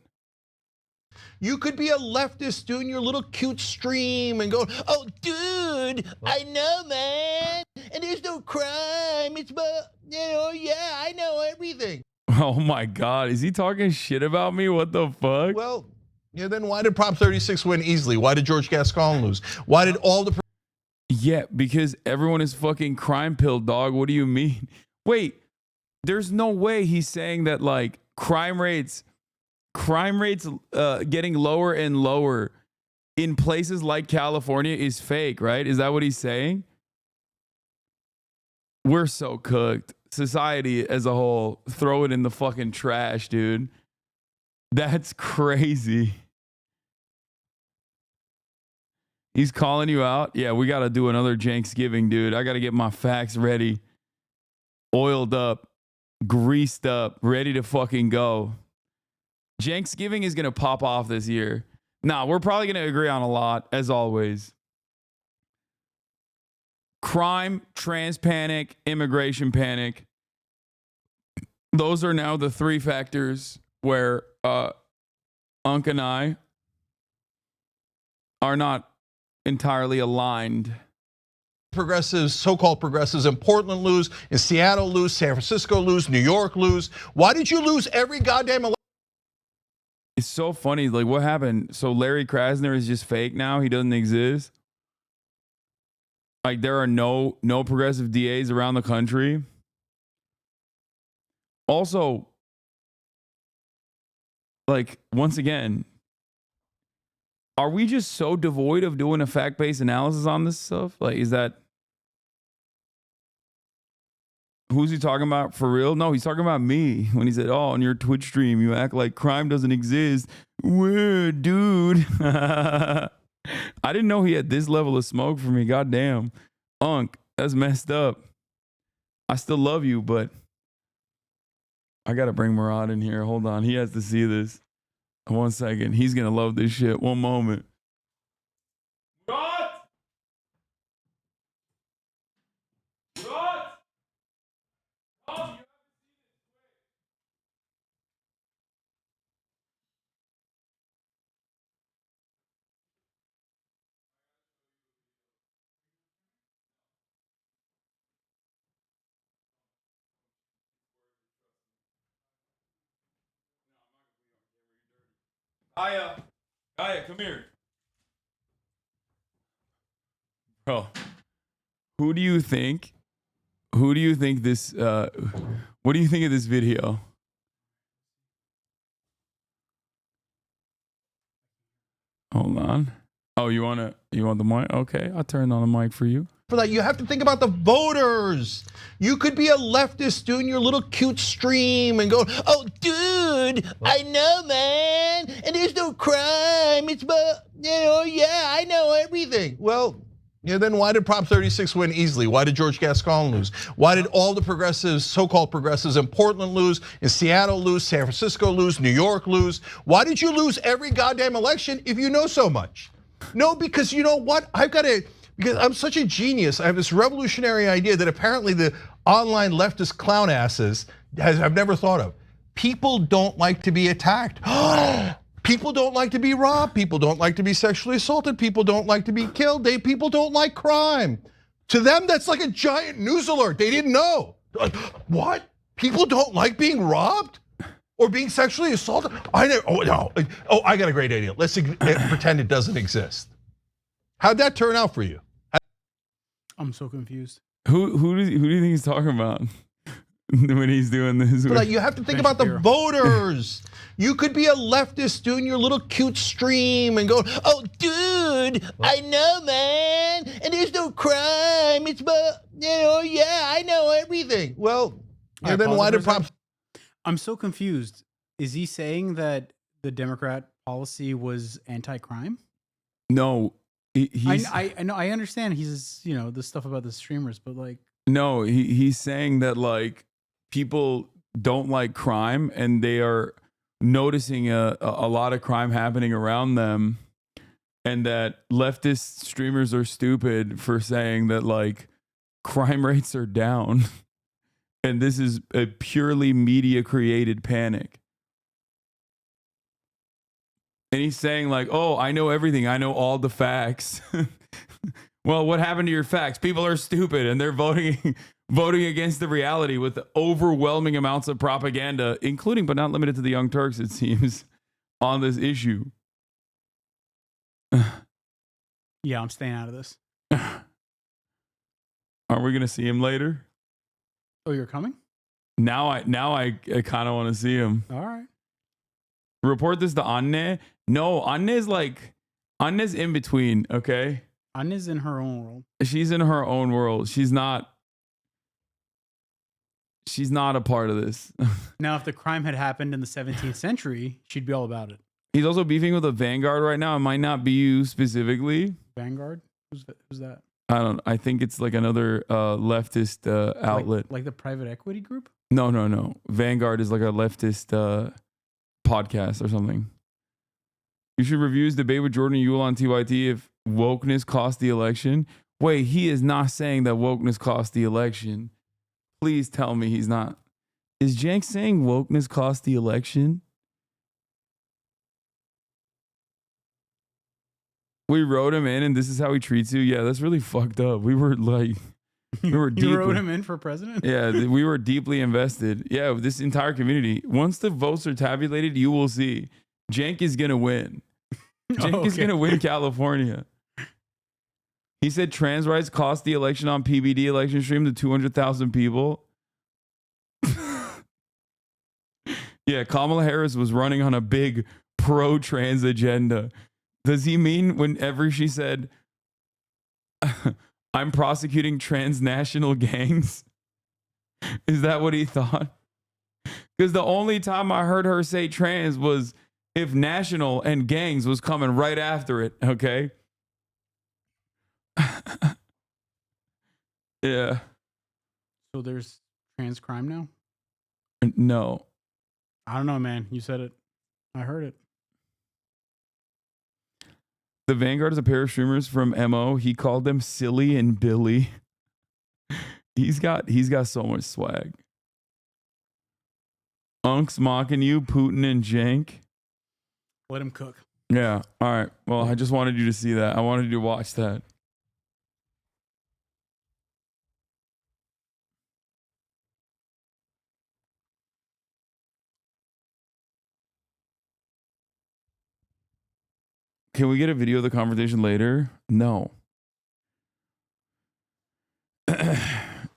You could be a leftist doing your little cute stream and go, oh, dude, I know, man. And there's no crime. It's, you know, yeah, I know everything. Oh, my God. Is he talking shit about me? What the fuck? Well, yeah, then why did Prop 36 win easily? Why did George Gascon lose? Why did all the... Yeah, because everyone is fucking crime pill, dog. What do you mean? Wait, there's no way he's saying that, like, crime rates getting lower and lower in places like California is fake, right? Is that what he's saying? We're so cooked. Society as a whole, throw it in the fucking trash, dude. That's crazy. He's calling you out? Yeah, we got to do another Thanksgiving, dude. I got to get my facts ready. Oiled up, greased up, ready to fucking go. Thanksgiving is going to pop off this year. Nah, we're probably going to agree on a lot, as always. Crime, trans panic, immigration panic. Those are now the three factors where Unc and I are not entirely aligned. Progressives, so-called progressives in Portland lose, in Seattle lose, San Francisco lose, New York lose. Why did you lose every goddamn election? It's so funny. Like, what happened? So Larry Krasner is just fake now? He doesn't exist? Like, there are no progressive DAs around the country? Also, like, once again, are we just so devoid of doing a fact-based analysis on this stuff? Like, is that... Who's he talking about for real? No, he's talking about me when he said, oh, on your Twitch stream, you act like crime doesn't exist. Whoa, dude. I didn't know he had this level of smoke for me. Goddamn. Unc, that's messed up. I still love you, but I got to bring Murad in here. Hold on. He has to see this. 1 second. He's going to love this shit. One moment. Murad! Murad! Aya, come here. Bro, who do you think this, what do you think of this video? Hold on. Oh, you want the mic? Okay, I'll turn on the mic for you. For that, you have to think about the voters. You could be a leftist doing your little cute stream and go, oh, dude, I know, man, and there's no crime. It's, yeah, I know everything. Well, yeah, then why did Prop 36 win easily? Why did George Gascon lose? Why did all the progressives, so-called progressives in Portland lose, in Seattle lose, San Francisco lose, New York lose? Why did you lose every goddamn election if you know so much? No, because you know what? Because I'm such a genius. I have this revolutionary idea that apparently the online leftist clown asses I've never thought of. People don't like to be attacked. People don't like to be robbed. People don't like to be sexually assaulted. People don't like to be killed. People don't like crime. To them, that's like a giant news alert. They didn't know. What? People don't like being robbed or being sexually assaulted? I know. Oh, no. Oh, I got a great idea. Let's pretend it doesn't exist. How'd that turn out for you? I'm so confused. Who do you think he's talking about when he's doing this? But you have to think about the voters. You could be a leftist doing your little cute stream and go, oh, dude, I know, man, and there's no crime. It's, yeah, I know everything. Well, and then why did Prop? I'm so confused. Is he saying that the Democrat policy was anti-crime? No. I know, I understand he's, the stuff about the streamers, but like. No, he's saying that like people don't like crime and they are noticing a lot of crime happening around them, and that leftist streamers are stupid for saying that like crime rates are down and this is a purely media created panic. And he's saying like, oh, I know everything. I know all the facts. Well, what happened to your facts? People are stupid and they're voting against the reality with overwhelming amounts of propaganda, including but not limited to the Young Turks, it seems, on this issue. Yeah, I'm staying out of this. Are we going to see him later? Oh, you're coming? Now I kind of want to see him. All right. Report this to Anne. No, Anne's in between, okay? Anne's in her own world. She's in her own world. She's not a part of this. Now, if the crime had happened in the 17th century, she'd be all about it. He's also beefing with a Vanguard right now. It might not be you specifically. Vanguard? Who's that? I don't know. I think it's like another leftist outlet. Like the private equity group? No. Vanguard is like a leftist podcast or something. You should review his debate with Jordan Ewell on TYT if wokeness cost the election. Wait, he is not saying that wokeness cost the election. Please tell me he's not. Is Cenk saying wokeness cost the election? We wrote him in and this is how he treats you. Yeah, that's really fucked up. We were deeply, you wrote him in for president? Yeah, we were deeply invested. Yeah, this entire community. Once the votes are tabulated, you will see. Cenk is going to win. Cenk is going to win California. He said trans rights cost the election on PBD election stream to 200,000 people. Yeah, Kamala Harris was running on a big pro-trans agenda. Does he mean whenever she said, I'm prosecuting transnational gangs? Is that what he thought? Because the only time I heard her say trans was if national and gangs was coming right after it, okay? Yeah. So there's trans crime now? No. I don't know, man. You said it. I heard it. The Vanguard is a pair of streamers from MO. He called them Silly and Billy. He's got so much swag. Unk's mocking you, Putin and Cenk. Let him cook. Yeah. All right. Well, I just wanted you to see that. I wanted you to watch that. Can we get a video of the conversation later? No.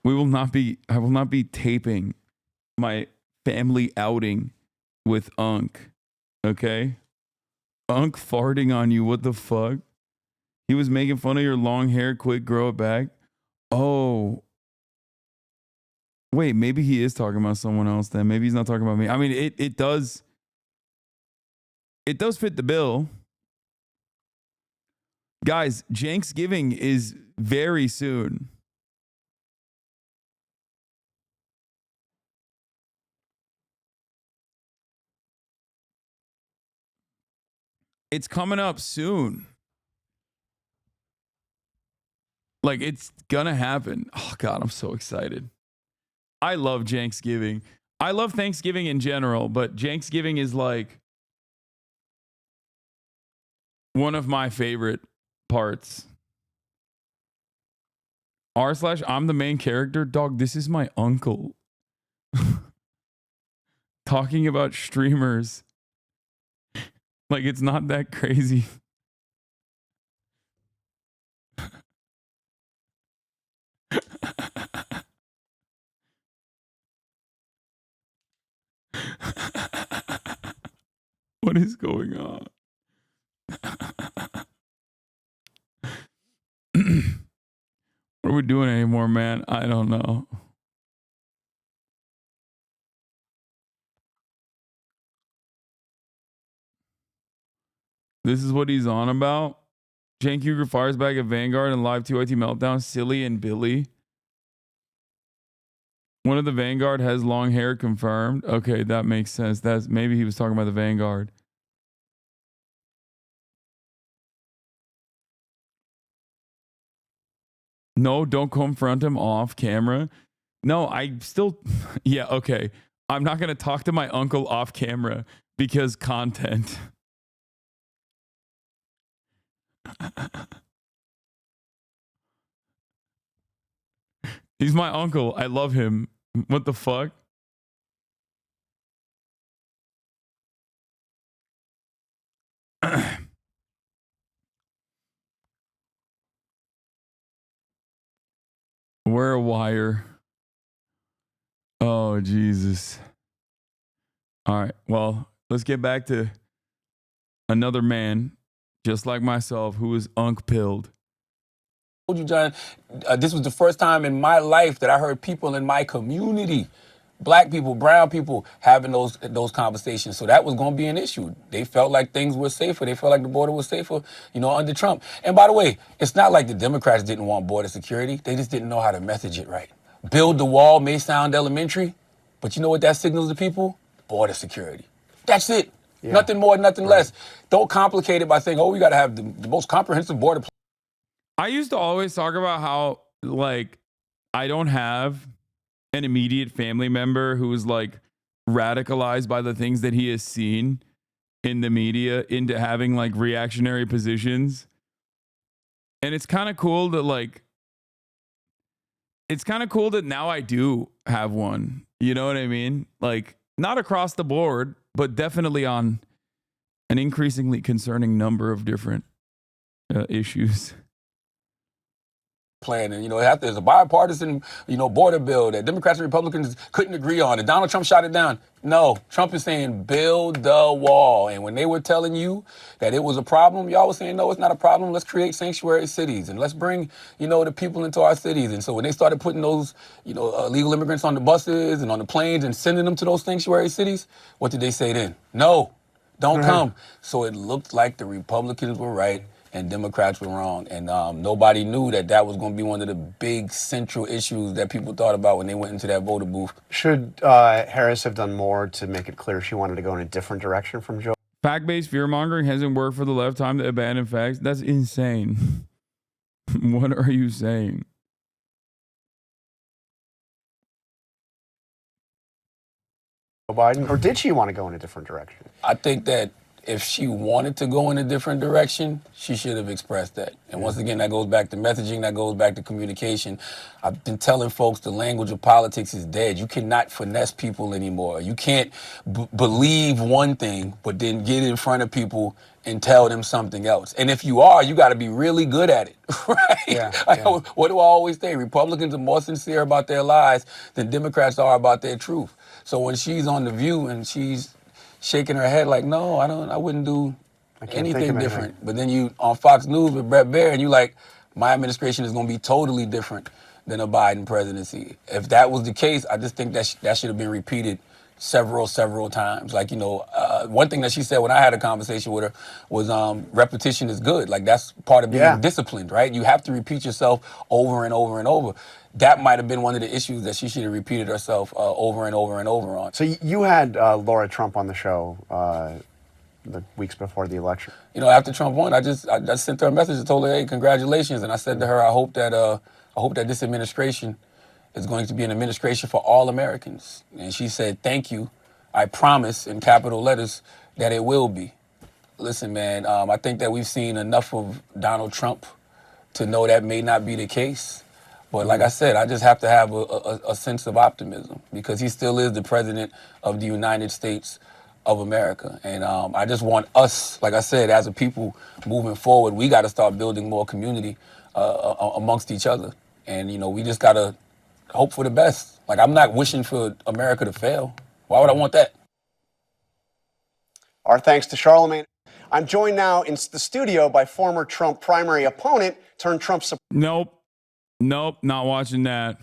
We will not be, I will not be taping my family outing with Unk. Okay? Unk farting on you. What the fuck? He was making fun of your long hair. Quick, grow it back. Oh. Wait, maybe he is talking about someone else then. Maybe he's not talking about me. I mean, it does fit the bill. Guys, Janksgiving is very soon. It's coming up soon. Like, it's gonna happen. Oh, God, I'm so excited. I love Janksgiving. I love Thanksgiving in general, but Janksgiving is like one of my favorite parts. r/I'm the main character. Dog, this is my uncle. Talking about streamers. Like, it's not that crazy. What is going on? What are we doing anymore, man? I don't know. This is what he's on about. Cenk Huger fires back at Vanguard and live TYT meltdown. Silly and Billy. One of the Vanguard has long hair confirmed. Okay, that makes sense. That's maybe he was talking about the Vanguard. No, don't confront him off camera. No, I still, yeah, okay. I'm not going to talk to my uncle off camera because content. He's my uncle. I love him. What the fuck? Wear a wire. Oh, Jesus. All right. Well, let's get back to another man, just like myself, who is unk-pilled. I told you, John, this was the first time in my life that I heard people in my community, black people, brown people, having those conversations. So that was going to be an issue. They felt like things were safer. They felt like the border was safer, under Trump. And by the way, it's not like the Democrats didn't want border security. They just didn't know how to message it right. Build the wall may sound elementary, but you know what that signals to people? Border security. That's it. Yeah. Nothing more, nothing less. Don't complicate it by saying, we got to have the most comprehensive border. I used to always talk about how, like, I don't have an immediate family member who is, like, radicalized by the things that he has seen in the media into having, like, reactionary positions. And it's kind of cool that, like, it's kind of cool that now I do have one. You know what I mean? Like, not across the board, but definitely on an increasingly concerning number of different issues. Plan and there's a bipartisan border bill that Democrats and Republicans couldn't agree on and Donald Trump shot it down. No, Trump is saying build the wall, and when they were telling you that it was a problem, y'all was saying no, it's not a problem. Let's create sanctuary cities and let's bring the people into our cities. And so when they started putting those illegal immigrants on the buses and on the planes and sending them to those sanctuary cities, what did they say then? No, don't come. So it looked like the Republicans were right and Democrats were wrong. And nobody knew that was going to be one of the big central issues that people thought about when they went into that voter booth. Should Harris have done more to make it clear she wanted to go in a different direction from Joe? Fact-based fear-mongering hasn't worked for the left. Time to abandon facts. That's insane. What are you saying? Joe Biden? Or did she want to go in a different direction? I think that If she wanted to go in a different direction, she should have expressed that. And once again, that goes back to messaging, that goes back to communication. I've been telling folks the language of politics is dead. You cannot finesse people anymore. You can't believe one thing, but then get in front of people and tell them something else. And if you are, you got to be really good at it, right? Yeah. What do I always say? Republicans are more sincere about their lies than Democrats are about their truth. So when she's on The View and she's shaking her head like, no, I wouldn't do anything different. But then you on Fox News with Brett Baer and you like, my administration is going to be totally different than a Biden presidency. If that was the case, I just think that should have been repeated several times. Like, one thing that she said when I had a conversation with her was repetition is good. Like, that's part of being disciplined, right? You have to repeat yourself over and over and over. That might have been one of the issues that she should have repeated herself over and over and over on. So you had Laura Trump on the show the weeks before the election. After Trump won, I just sent her a message and told her, hey, congratulations. And I said to her, I hope that this administration is going to be an administration for all Americans. And she said, thank you. I promise, in capital letters, that it will be. Listen, man, I think that we've seen enough of Donald Trump to know that may not be the case. But like I said, I just have to have a sense of optimism because he still is the president of the United States of America. And I just want us, like I said, as a people moving forward, we got to start building more community amongst each other. And, we just got to hope for the best. Like, I'm not wishing for America to fail. Why would I want that? Our thanks to Charlemagne. I'm joined now in the studio by former Trump primary opponent turned Trump supporter. Nope, not watching that.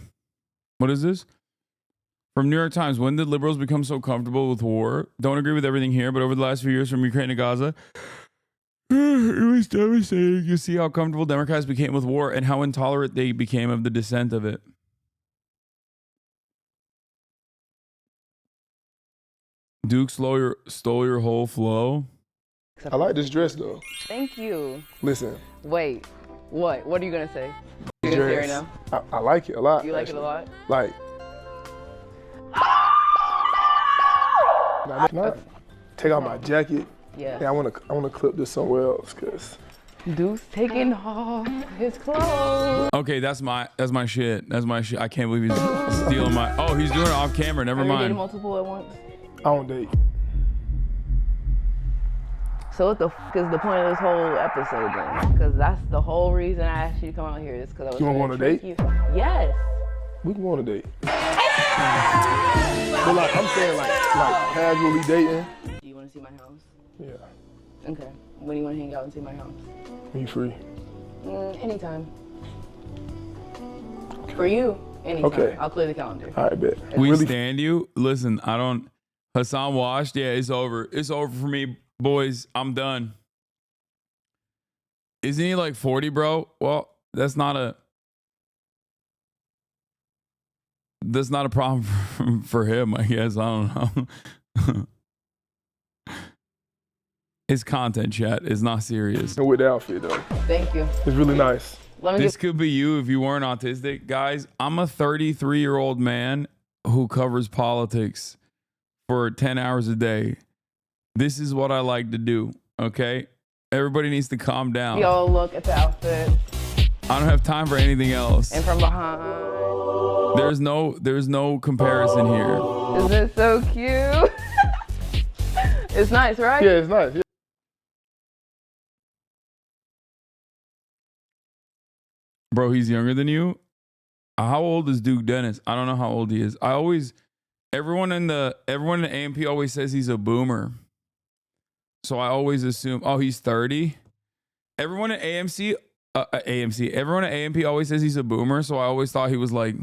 What is this? From New York Times, when did liberals become so comfortable with war? Don't agree with everything here, but over the last few years from Ukraine to Gaza, it was devastating. You see how comfortable Democrats became with war and how intolerant they became of the dissent of it. Duke stole your whole flow. I like this dress though. Thank you. Listen. Wait, what? What are you gonna say? You're gonna say right now? I like it a lot. You like it a lot? Like. Not take off my jacket. Yeah. I wanna clip this somewhere else, cause. Duke's taking off his clothes. Okay, that's my shit. That's my shit. I can't believe he's stealing my. Oh, he's doing it off camera. Never mind. Dating multiple at once? I don't date. So what the is the point of this whole episode then? Because that's the whole reason I asked you to come out here is because I was. You want to go on a date? Yes. We can go on a date. But like I'm saying, like casually dating. Do you want to see my house? Yeah. Okay. When do you want to hang out and see my house? Are you free? Anytime. Okay. For you, anytime. Okay. I'll clear the calendar. All right, bet. We stand you. Listen, I don't. Hasan washed. Yeah, it's over. It's over for me, boys. I'm done. Isn't he like 40, bro? Well, that's not a problem for him, I guess. I don't know. His content, chat, is not serious. And with the outfit, though. Thank you. It's really nice. This could be you if you weren't autistic. Guys, I'm a 33-year-old man who covers politics for 10 hours a day. This is what I like to do, okay? Everybody needs to calm down. Yo, look at the outfit. I don't have time for anything else. And from behind. There's no comparison here. Is it so cute? It's nice, right? Yeah, it's nice. Yeah. Bro, he's younger than you. How old is Duke Dennis? I don't know how old he is. Everyone in AMP always says he's a boomer. So I always assume, he's 30. Everyone at everyone at AMP always says he's a boomer. So I always thought he was like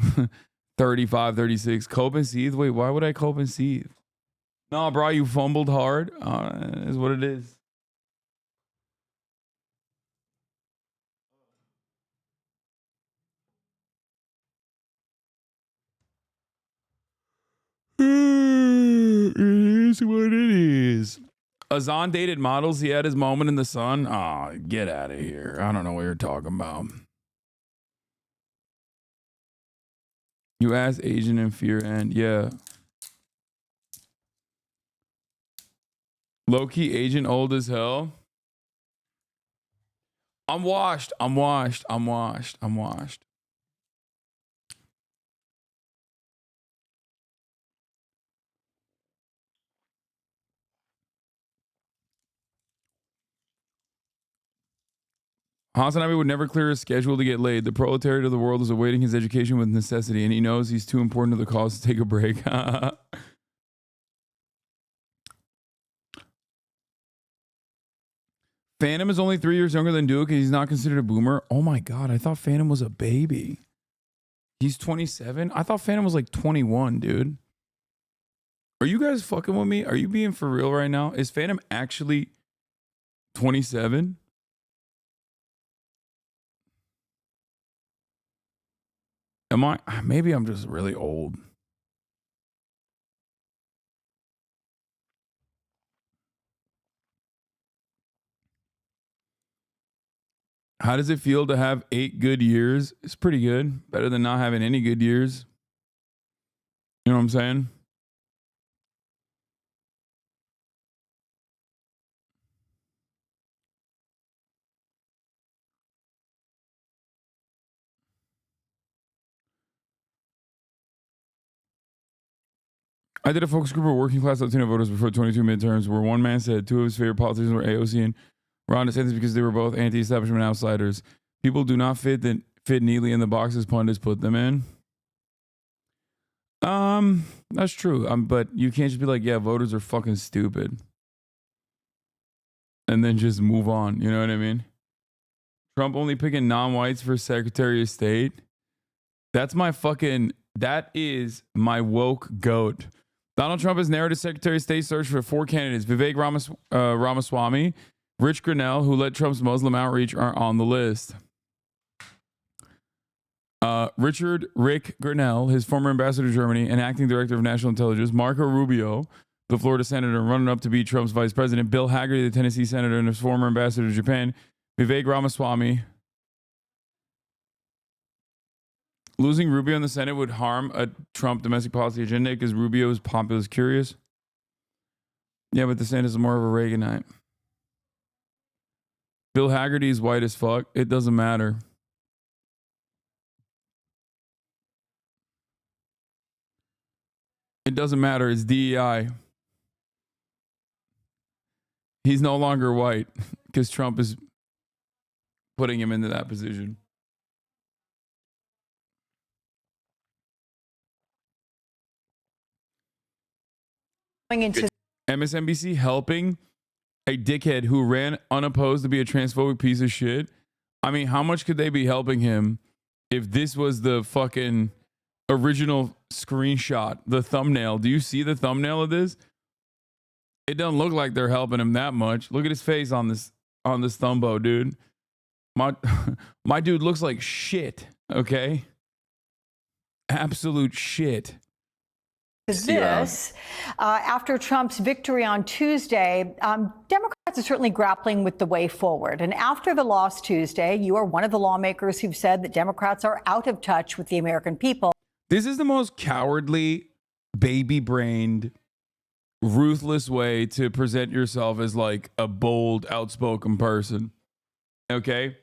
35, 36. Cope and seethe. Wait, why would I cope and seethe? No, bro, you fumbled hard. Is what it is. It is what it is. Hasan dated models. He had his moment in the sun. Oh, get out of here. I don't know what you're talking about. You asked Asian in fear and yeah. Low-key agent old as hell. I'm washed. I'm washed. I'm washed. I'm washed. HasanAbi would never clear his schedule to get laid. The proletariat of the world is awaiting his education with necessity, and he knows he's too important to the cause to take a break. Phantom is only 3 years younger than Duke, and he's not considered a boomer. Oh my God, I thought Phantom was a baby. He's 27? I thought Phantom was like 21, dude. Are you guys fucking with me? Are you being for real right now? Is Phantom actually 27? Am I? Maybe I'm just really old. How does it feel to have 8 good years? It's pretty good. Better than not having any good years. You know what I'm saying? I did a focus group of working class Latino voters before 22 midterms where one man said 2 of his favorite politicians were AOC and Ron DeSantis because they were both anti-establishment outsiders. People do not fit neatly in the boxes pundits put them in. That's true. But you can't just be like, yeah, voters are fucking stupid. And then just move on. You know what I mean? Trump only picking non-whites for Secretary of State. That is my woke goat. Donald Trump has narrowed his Secretary of State search for 4 candidates. Vivek Ramaswamy, Rich Grinnell, who led Trump's Muslim outreach, are on the list. Rick Grinnell, his former ambassador to Germany and acting director of national intelligence. Marco Rubio, the Florida senator, running up to be Trump's vice president. Bill Hagerty, the Tennessee senator and his former ambassador to Japan. Vivek Ramaswamy. Losing Rubio in the Senate would harm a Trump domestic policy agenda because Rubio is populist curious. Yeah, but DeSantis is more of a Reaganite. Bill Hagerty is white as fuck. It doesn't matter. It doesn't matter. It's DEI. He's no longer white because Trump is putting him into that position. Into MSNBC helping a dickhead who ran unopposed to be a transphobic piece of shit. I mean, how much could they be helping him if this was the fucking original screenshot, the thumbnail? Do you see the thumbnail of this? It doesn't look like they're helping him that much. Look at his face on this thumbo, dude. My dude looks like shit, okay? Absolute shit. This, after Trump's victory on Tuesday, Democrats are certainly grappling with the way forward. And after the loss Tuesday, you are one of the lawmakers who've said that Democrats are out of touch with the American people. This is the most cowardly, baby-brained, ruthless way to present yourself as like a bold, outspoken person. Okay?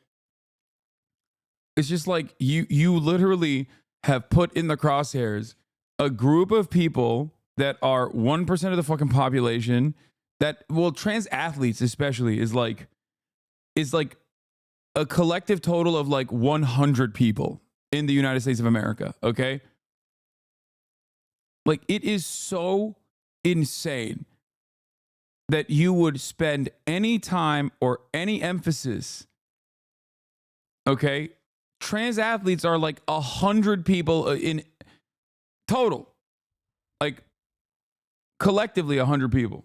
It's just like you literally have put in the crosshairs a group of people that are 1% of the fucking population that, well, trans athletes especially is like a collective total of like 100 people in the United States of America, okay? Like, it is so insane that you would spend any time or any emphasis, okay? Trans athletes are like 100 people in total, like collectively 100 people.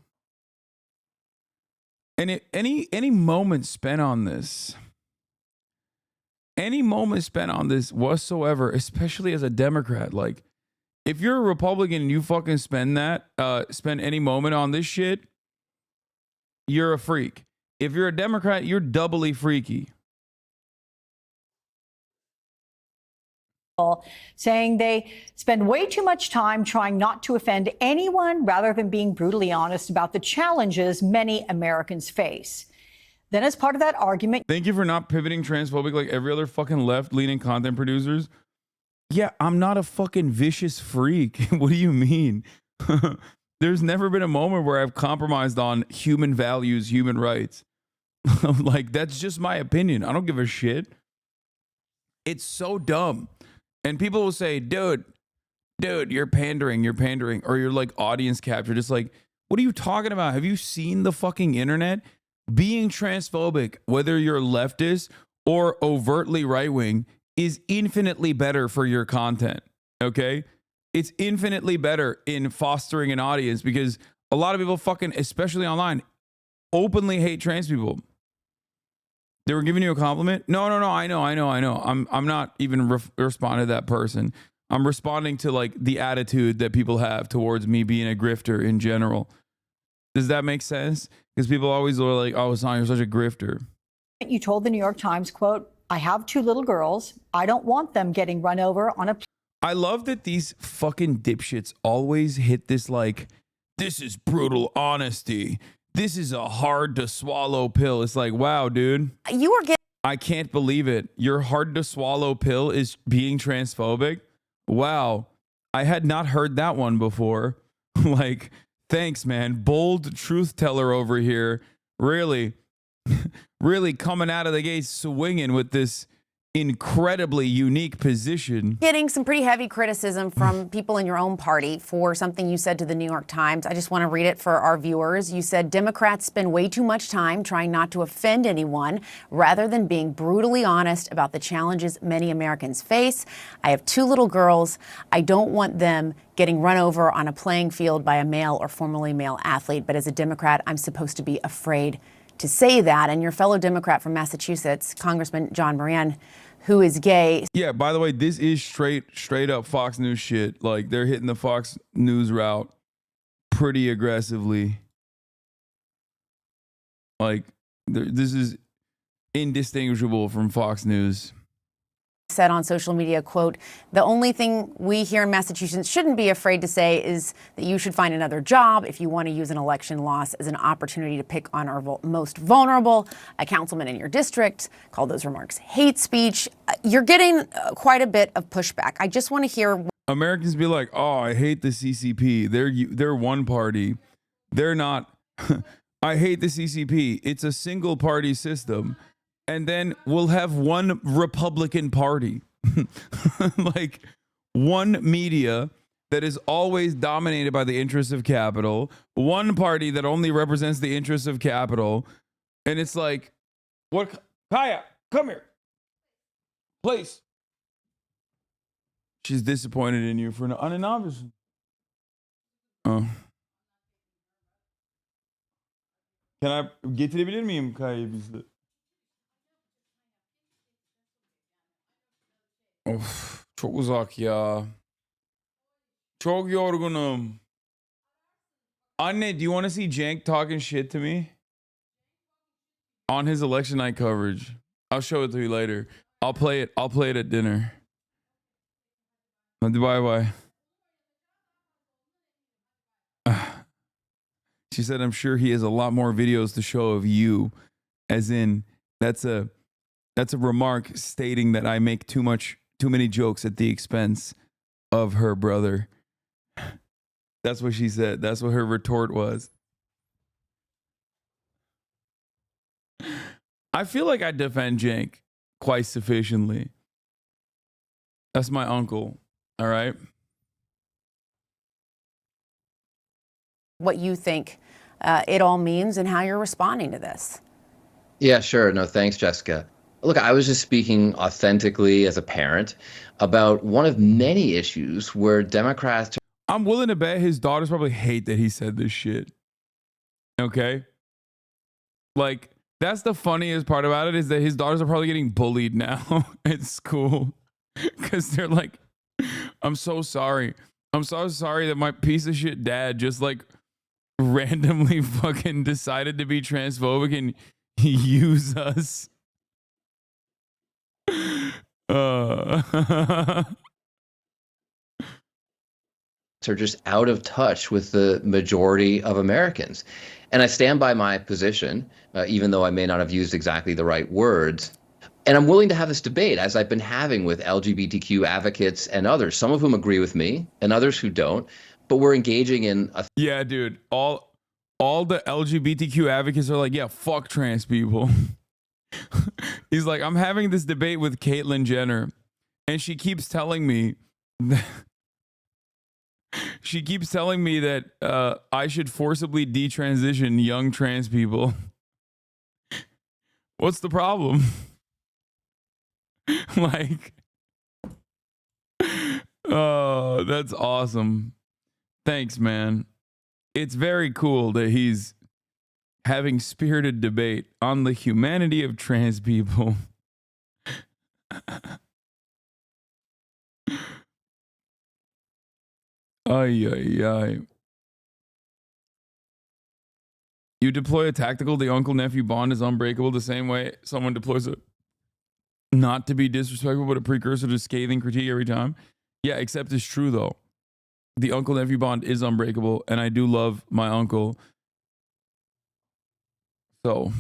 And any moment spent on this, whatsoever, especially as a Democrat, like if you're a Republican and you fucking spend any moment on this shit, you're a freak. If you're a Democrat, you're doubly freaky. saying they spend way too much time trying not to offend anyone rather than being brutally honest about the challenges many Americans face. Then as part of that argument, thank you for not pivoting transphobic like every other fucking left-leaning content producers. Yeah, I'm not a fucking vicious freak. What do you mean? There's never been a moment where I've compromised on human values, human rights. Like, that's just my opinion. I don't give a shit. It's so dumb. And people will say, dude, you're pandering, or you're like audience captured. It's like, what are you talking about? Have you seen the fucking internet? Being transphobic, whether you're leftist or overtly right-wing, is infinitely better for your content, okay? It's infinitely better in fostering an audience because a lot of people fucking, especially online, openly hate trans people. They were giving you a compliment? No, I know. I'm not even responding to that person. I'm responding to like the attitude that people have towards me being a grifter in general. Does that make sense? Because people always are like, oh, Hassan, you're such a grifter. you told the New York Times, quote, I have 2 little girls. I don't want them getting run over on a... I love that these fucking dipshits always hit this like, this is brutal honesty. This is a hard to swallow pill. It's like, wow, dude. You were getting... I can't believe it. Your hard to swallow pill is being transphobic? Wow. I had not heard that one before. Like, thanks, man. Bold truth teller over here. Really, really coming out of the gate swinging with this incredibly unique position. Getting some pretty heavy criticism from people in your own party for something you said to the New York Times. I just want to read it for our viewers. You said Democrats spend way too much time trying not to offend anyone rather than being brutally honest about the challenges many Americans face. I have 2 little girls. I don't want them getting run over on a playing field by a male or formerly male athlete. But as a Democrat, I'm supposed to be afraid to say that. And your fellow Democrat from Massachusetts, Congressman John Moran, who is gay. Yeah, by the way, this is straight up Fox News shit. Like, they're hitting the Fox News route pretty aggressively. Like, this is indistinguishable from Fox News. Said on social media, quote, the only thing we here in Massachusetts shouldn't be afraid to say is that you should find another job if you want to use an election loss as an opportunity to pick on our most vulnerable. A councilman in your district called those remarks hate speech. You're getting quite a bit of pushback. I just want to hear. Americans be like, oh, I hate the CCP. They're one party. They're not. I hate the CCP. It's a single party system. And then we'll have one Republican Party, like one media that is always dominated by the interests of capital, one party that only represents the interests of capital. And it's like, what? Kaya, come here. Please. She's disappointed in you for an obvious. Oh. Can I getirebilir miyim Kaya'yı bizde? Of, çok uzak ya. Çok yorgunum. Anne, do you want to see Cenk talking shit to me? On his election night coverage. I'll show it to you later. I'll play it at dinner. Bye. She said, I'm sure he has a lot more videos to show of you. As in, that's a remark stating that I make too many jokes at the expense of her brother. That's what she said. That's what her retort was. I feel like I defend Cenk quite sufficiently. That's my uncle. All right. What you think it all means and how you're responding to this. Yeah, sure. No, thanks, Jessica. Look, I was just speaking authentically as a parent about one of many issues where Democrats... I'm willing to bet his daughters probably hate that he said this shit. Okay? Like, that's the funniest part about it, is that his daughters are probably getting bullied now at school. Because they're like, I'm so sorry. I'm so sorry that my piece of shit dad just like randomly fucking decided to be transphobic and use us. Are just out of touch with the majority of Americans. And I stand by my position, even though I may not have used exactly the right words. And I'm willing to have this debate, as I've been having with LGBTQ advocates and others, some of whom agree with me and others who don't. But we're engaging in a Yeah, dude. All the LGBTQ advocates are like, yeah, fuck trans people. He's like, I'm having this debate with Caitlyn Jenner, and she keeps telling me that I should forcibly detransition young trans people. What's the problem? Like, oh, that's awesome. Thanks, man. It's very cool that he's having spirited debate on the humanity of trans people. Ay, ay, ay. You deploy a tactical, the uncle-nephew bond is unbreakable the same way someone deploys a not to be disrespectful, but a precursor to scathing critique every time. Yeah, except it's true, though. The uncle-nephew bond is unbreakable, and I do love my uncle. So,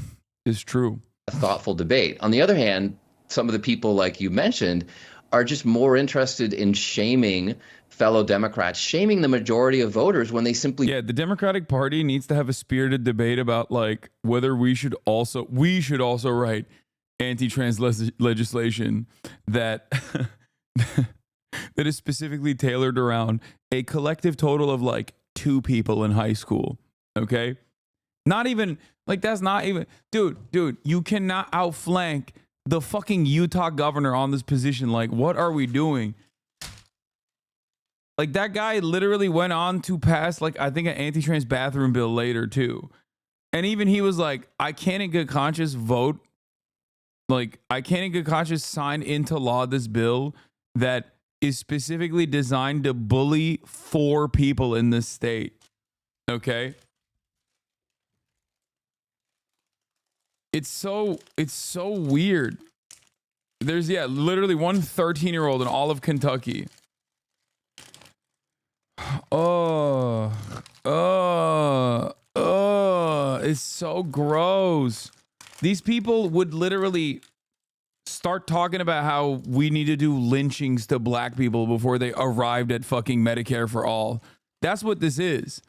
it's true. A thoughtful debate. On the other hand, some of the people, like you mentioned, are just more interested in shaming fellow Democrats, shaming the majority of voters when they simply... Yeah, the Democratic Party needs to have a spirited debate about, like, whether we should also write anti-trans legislation that that is specifically tailored around a collective total of like 2 people in high school. Okay, not even like that's not even dude. You cannot outflank the fucking Utah governor on this position. Like, what are we doing? Like, that guy literally went on to pass, like, I think an anti-trans bathroom bill later too, and even he was like, I can't in good conscience vote. Like, I can't in good conscience sign into law this bill that is specifically designed to bully 4 people in this state. Okay? It's so weird. There's, yeah, literally one 13-year-old in all of Kentucky. It's so gross. These people would literally start talking about how we need to do lynchings to black people before they arrived at fucking Medicare for all. That's what this is.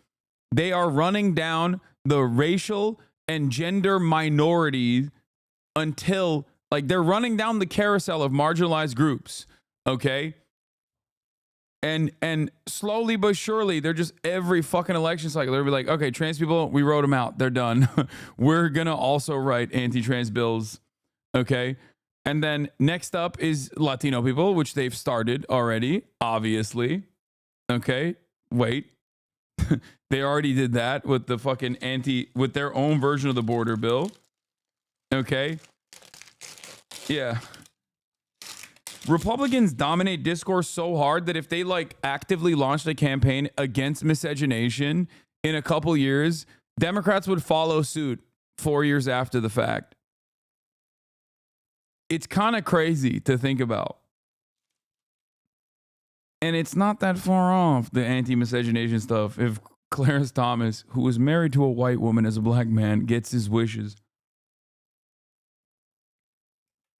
They are running down the racial and gender minorities until, like, they're running down the carousel of marginalized groups, okay? And slowly but surely, they're just every fucking election cycle, they'll be like, okay, trans people, we wrote them out. They're done. We're going to also write anti-trans bills, okay? And then next up is Latino people, which they've started already, obviously. Okay, wait. They already did that with the fucking with their own version of the border bill. Okay. Yeah. Republicans dominate discourse so hard that if they like actively launched a campaign against miscegenation in a couple years, Democrats would follow suit 4 years after the fact. It's kind of crazy to think about. And it's not that far off, the anti-miscegenation stuff, if Clarence Thomas, who was married to a white woman as a black man, gets his wishes.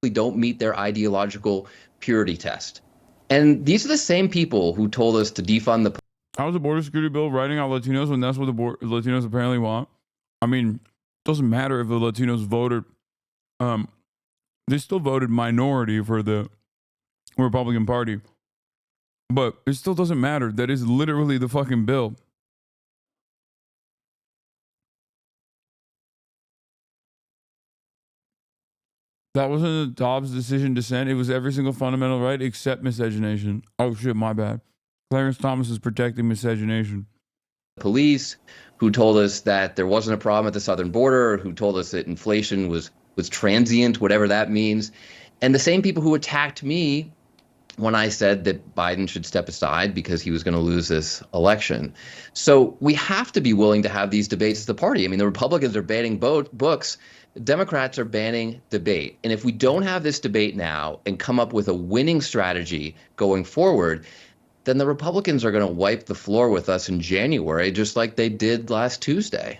We don't meet their ideological purity test. And these are the same people who told us to defund the... How's the border security bill writing out Latinos when that's what the Latinos apparently want? I mean, it doesn't matter if the Latinos voted... they still voted minority for the Republican Party. But it still doesn't matter. That is literally the fucking bill. That wasn't Dobbs' decision dissent. It was every single fundamental right except miscegenation. Oh shit, my bad. Clarence Thomas is protecting miscegenation. Police who told us that there wasn't a problem at the southern border, who told us that inflation was transient, whatever that means. And the same people who attacked me when I said that Biden should step aside because he was going to lose this election. So we have to be willing to have these debates as the party. I mean, the Republicans are banning books. Democrats are banning debate. And if we don't have this debate now and come up with a winning strategy going forward, then the Republicans are going to wipe the floor with us in January, just like they did last Tuesday.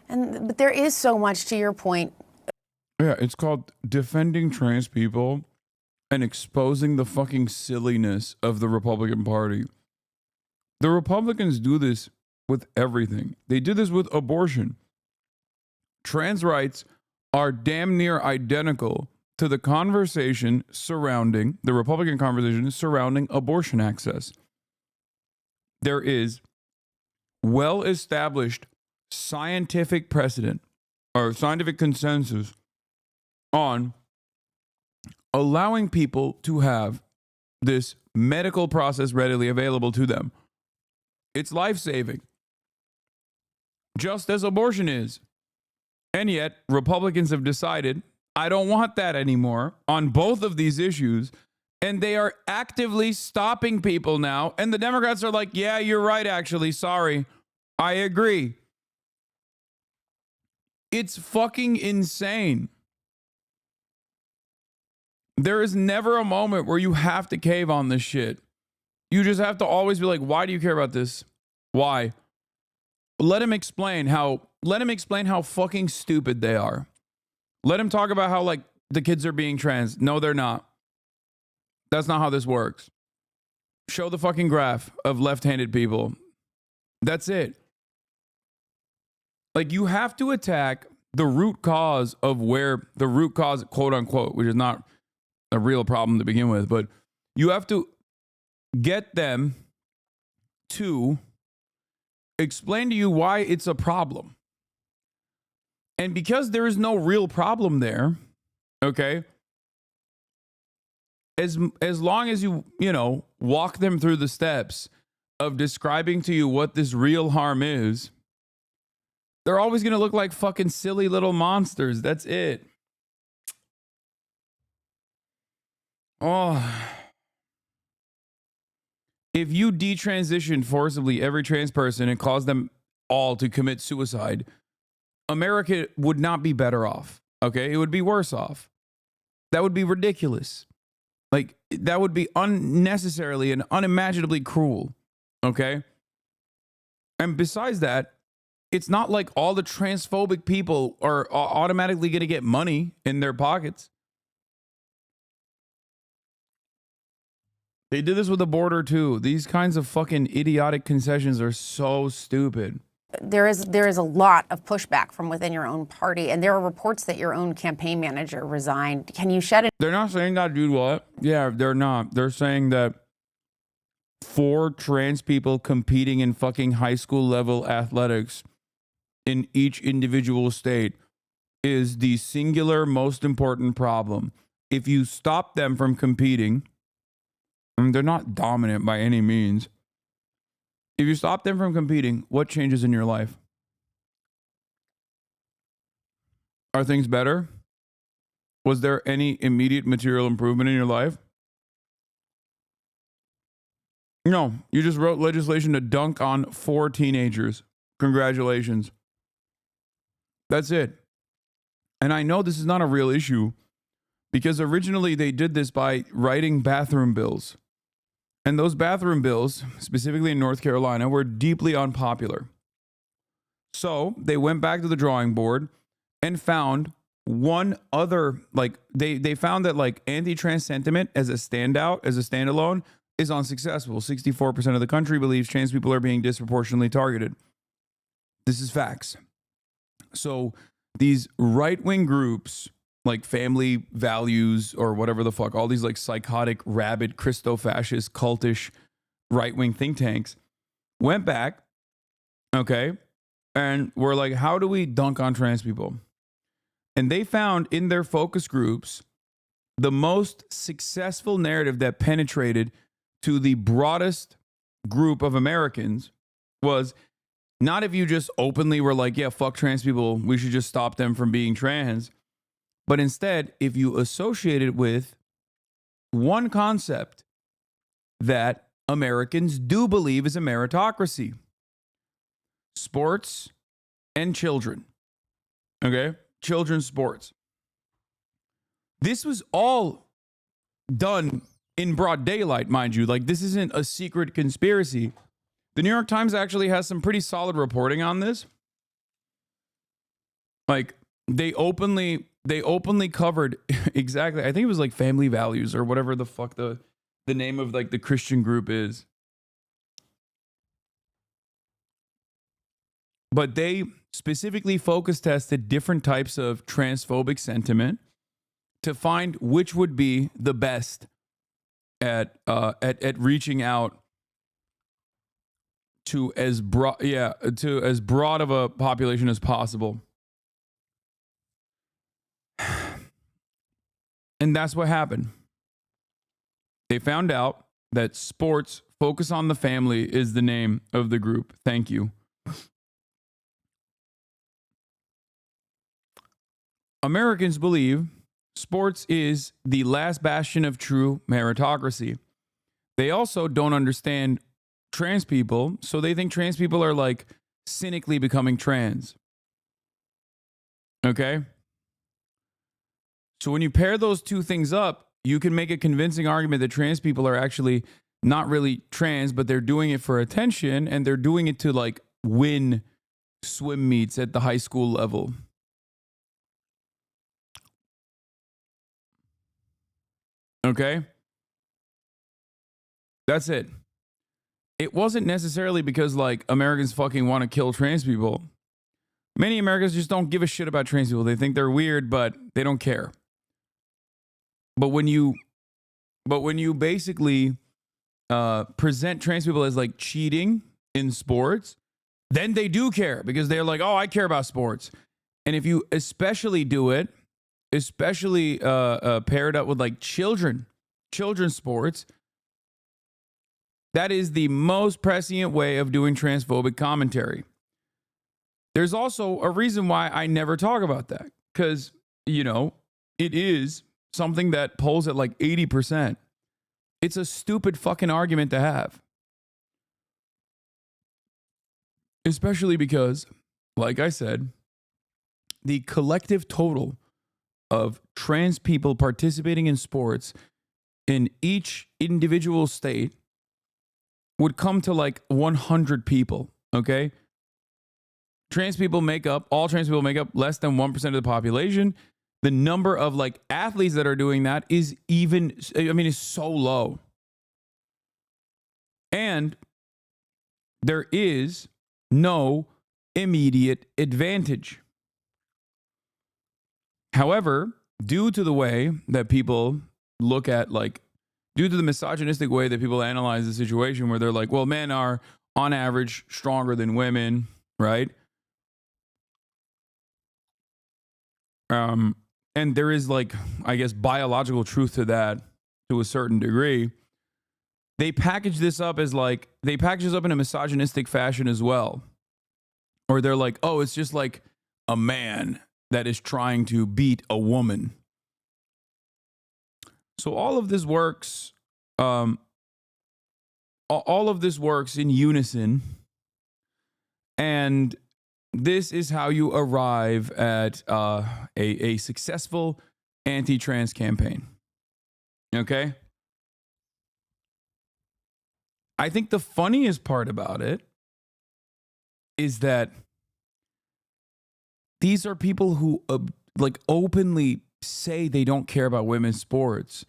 But there is so much, to your point. Yeah, it's called defending trans people and exposing the fucking silliness of the Republican Party. The Republicans do this with everything. They do this with abortion. Trans rights are damn near identical to the conversation surrounding, the Republican conversation surrounding abortion access. There is well-established scientific precedent or scientific consensus on allowing people to have this medical process readily available to them. It's life-saving, just as abortion is. And yet, Republicans have decided, I don't want that anymore on both of these issues, and they are actively stopping people now. And the Democrats are like, yeah, you're right, actually. Sorry. I agree. It's fucking insane. There is never a moment where you have to cave on this shit. You just have to always be like, why do you care about this? Why? Let him explain how fucking stupid they are. Let him talk about how, like, the kids are being trans. No, they're not. That's not how this works. Show the fucking graph of left-handed people. That's it. Like, you have to attack the root cause of where the root cause, quote unquote, which is not a real problem to begin with, but you have to get them to explain to you why it's a problem. And because there is no real problem there, okay, as long as you walk them through the steps of describing to you what this real harm is, they're always going to look like fucking silly little monsters. That's it. Oh. If you detransitioned forcibly every trans person and caused them all to commit suicide, America would not be better off. Okay? It would be worse off. That would be ridiculous. Like, that would be unnecessarily and unimaginably cruel. Okay? And besides that, it's not like all the transphobic people are automatically going to get money in their pockets. They did this with the border too. These kinds of fucking idiotic concessions are so stupid. There is a lot of pushback from within your own party, and there are reports that your own campaign manager resigned. Can you shed it? They're not saying that, dude. What? Yeah, they're not. They're saying that 4 trans people competing in fucking high school level athletics in each individual state is the singular most important problem. If you stop them from competing, and they're not dominant by any means. If you stop them from competing, what changes in your life? Are things better? Was there any immediate material improvement in your life? No, you just wrote legislation to dunk on 4 teenagers. Congratulations. That's it. And I know this is not a real issue because originally they did this by writing bathroom bills. And those bathroom bills, specifically in North Carolina, were deeply unpopular. So they went back to the drawing board and found one other, like, they found that, like, anti-trans sentiment as a standout, as a standalone, is unsuccessful. 64% of the country believes trans people are being disproportionately targeted. This is facts. So these right-wing groups, like Family Values or whatever the fuck, all these like psychotic, rabid, Christo-fascist, cultish, right-wing think tanks went back, okay, and were like, how do we dunk on trans people? And they found in their focus groups the most successful narrative that penetrated to the broadest group of Americans was not if you just openly were like, yeah, fuck trans people, we should just stop them from being trans. But instead, if you associate it with one concept that Americans do believe is a meritocracy. Sports and children. Okay? Children's sports. This was all done in broad daylight, mind you. Like, this isn't a secret conspiracy. The New York Times actually has some pretty solid reporting on this. Like, they openly covered exactly, I think it was like Family Values or whatever the fuck the name of like the Christian group is. But they specifically focus tested different types of transphobic sentiment to find which would be the best at reaching out to as broad of a population as possible. And that's what happened. They found out that sports focus on the family is the name of the group. Thank you. Americans believe sports is the last bastion of true meritocracy. They also don't understand trans people, so they think trans people are like cynically becoming trans. Okay? So when you pair those two things up, you can make a convincing argument that trans people are actually not really trans, but they're doing it for attention, and they're doing it to like win swim meets at the high school level. Okay? That's it. It wasn't necessarily because like Americans fucking want to kill trans people. Many Americans just don't give a shit about trans people. They think they're weird, but they don't care. But when you basically present trans people as like cheating in sports, then they do care because they're like, oh, I care about sports. And if you especially do it, especially paired up with like children's sports, that is the most prescient way of doing transphobic commentary. There's also a reason why I never talk about that, because, you know, it is something that polls at like 80%. It's a stupid fucking argument to have. Especially because, like I said, the collective total of trans people participating in sports in each individual state would come to like 100 people, okay? All trans people make up less than 1% of the population. The number of like athletes that are doing that is so low. And there is no immediate advantage. However, due to the way that people look at due to the misogynistic way that people analyze the situation where they're like, well, men are on average stronger than women, right? And there is like, I guess, biological truth to that to a certain degree. They package this up as like, they package this up in a misogynistic fashion as well. Or they're like, oh, it's just like a man that is trying to beat a woman. So all of this works, all of this works in unison. And this is how you arrive at a successful anti-trans campaign. Okay? I think the funniest part about it is that these are people who like openly say they don't care about women's sports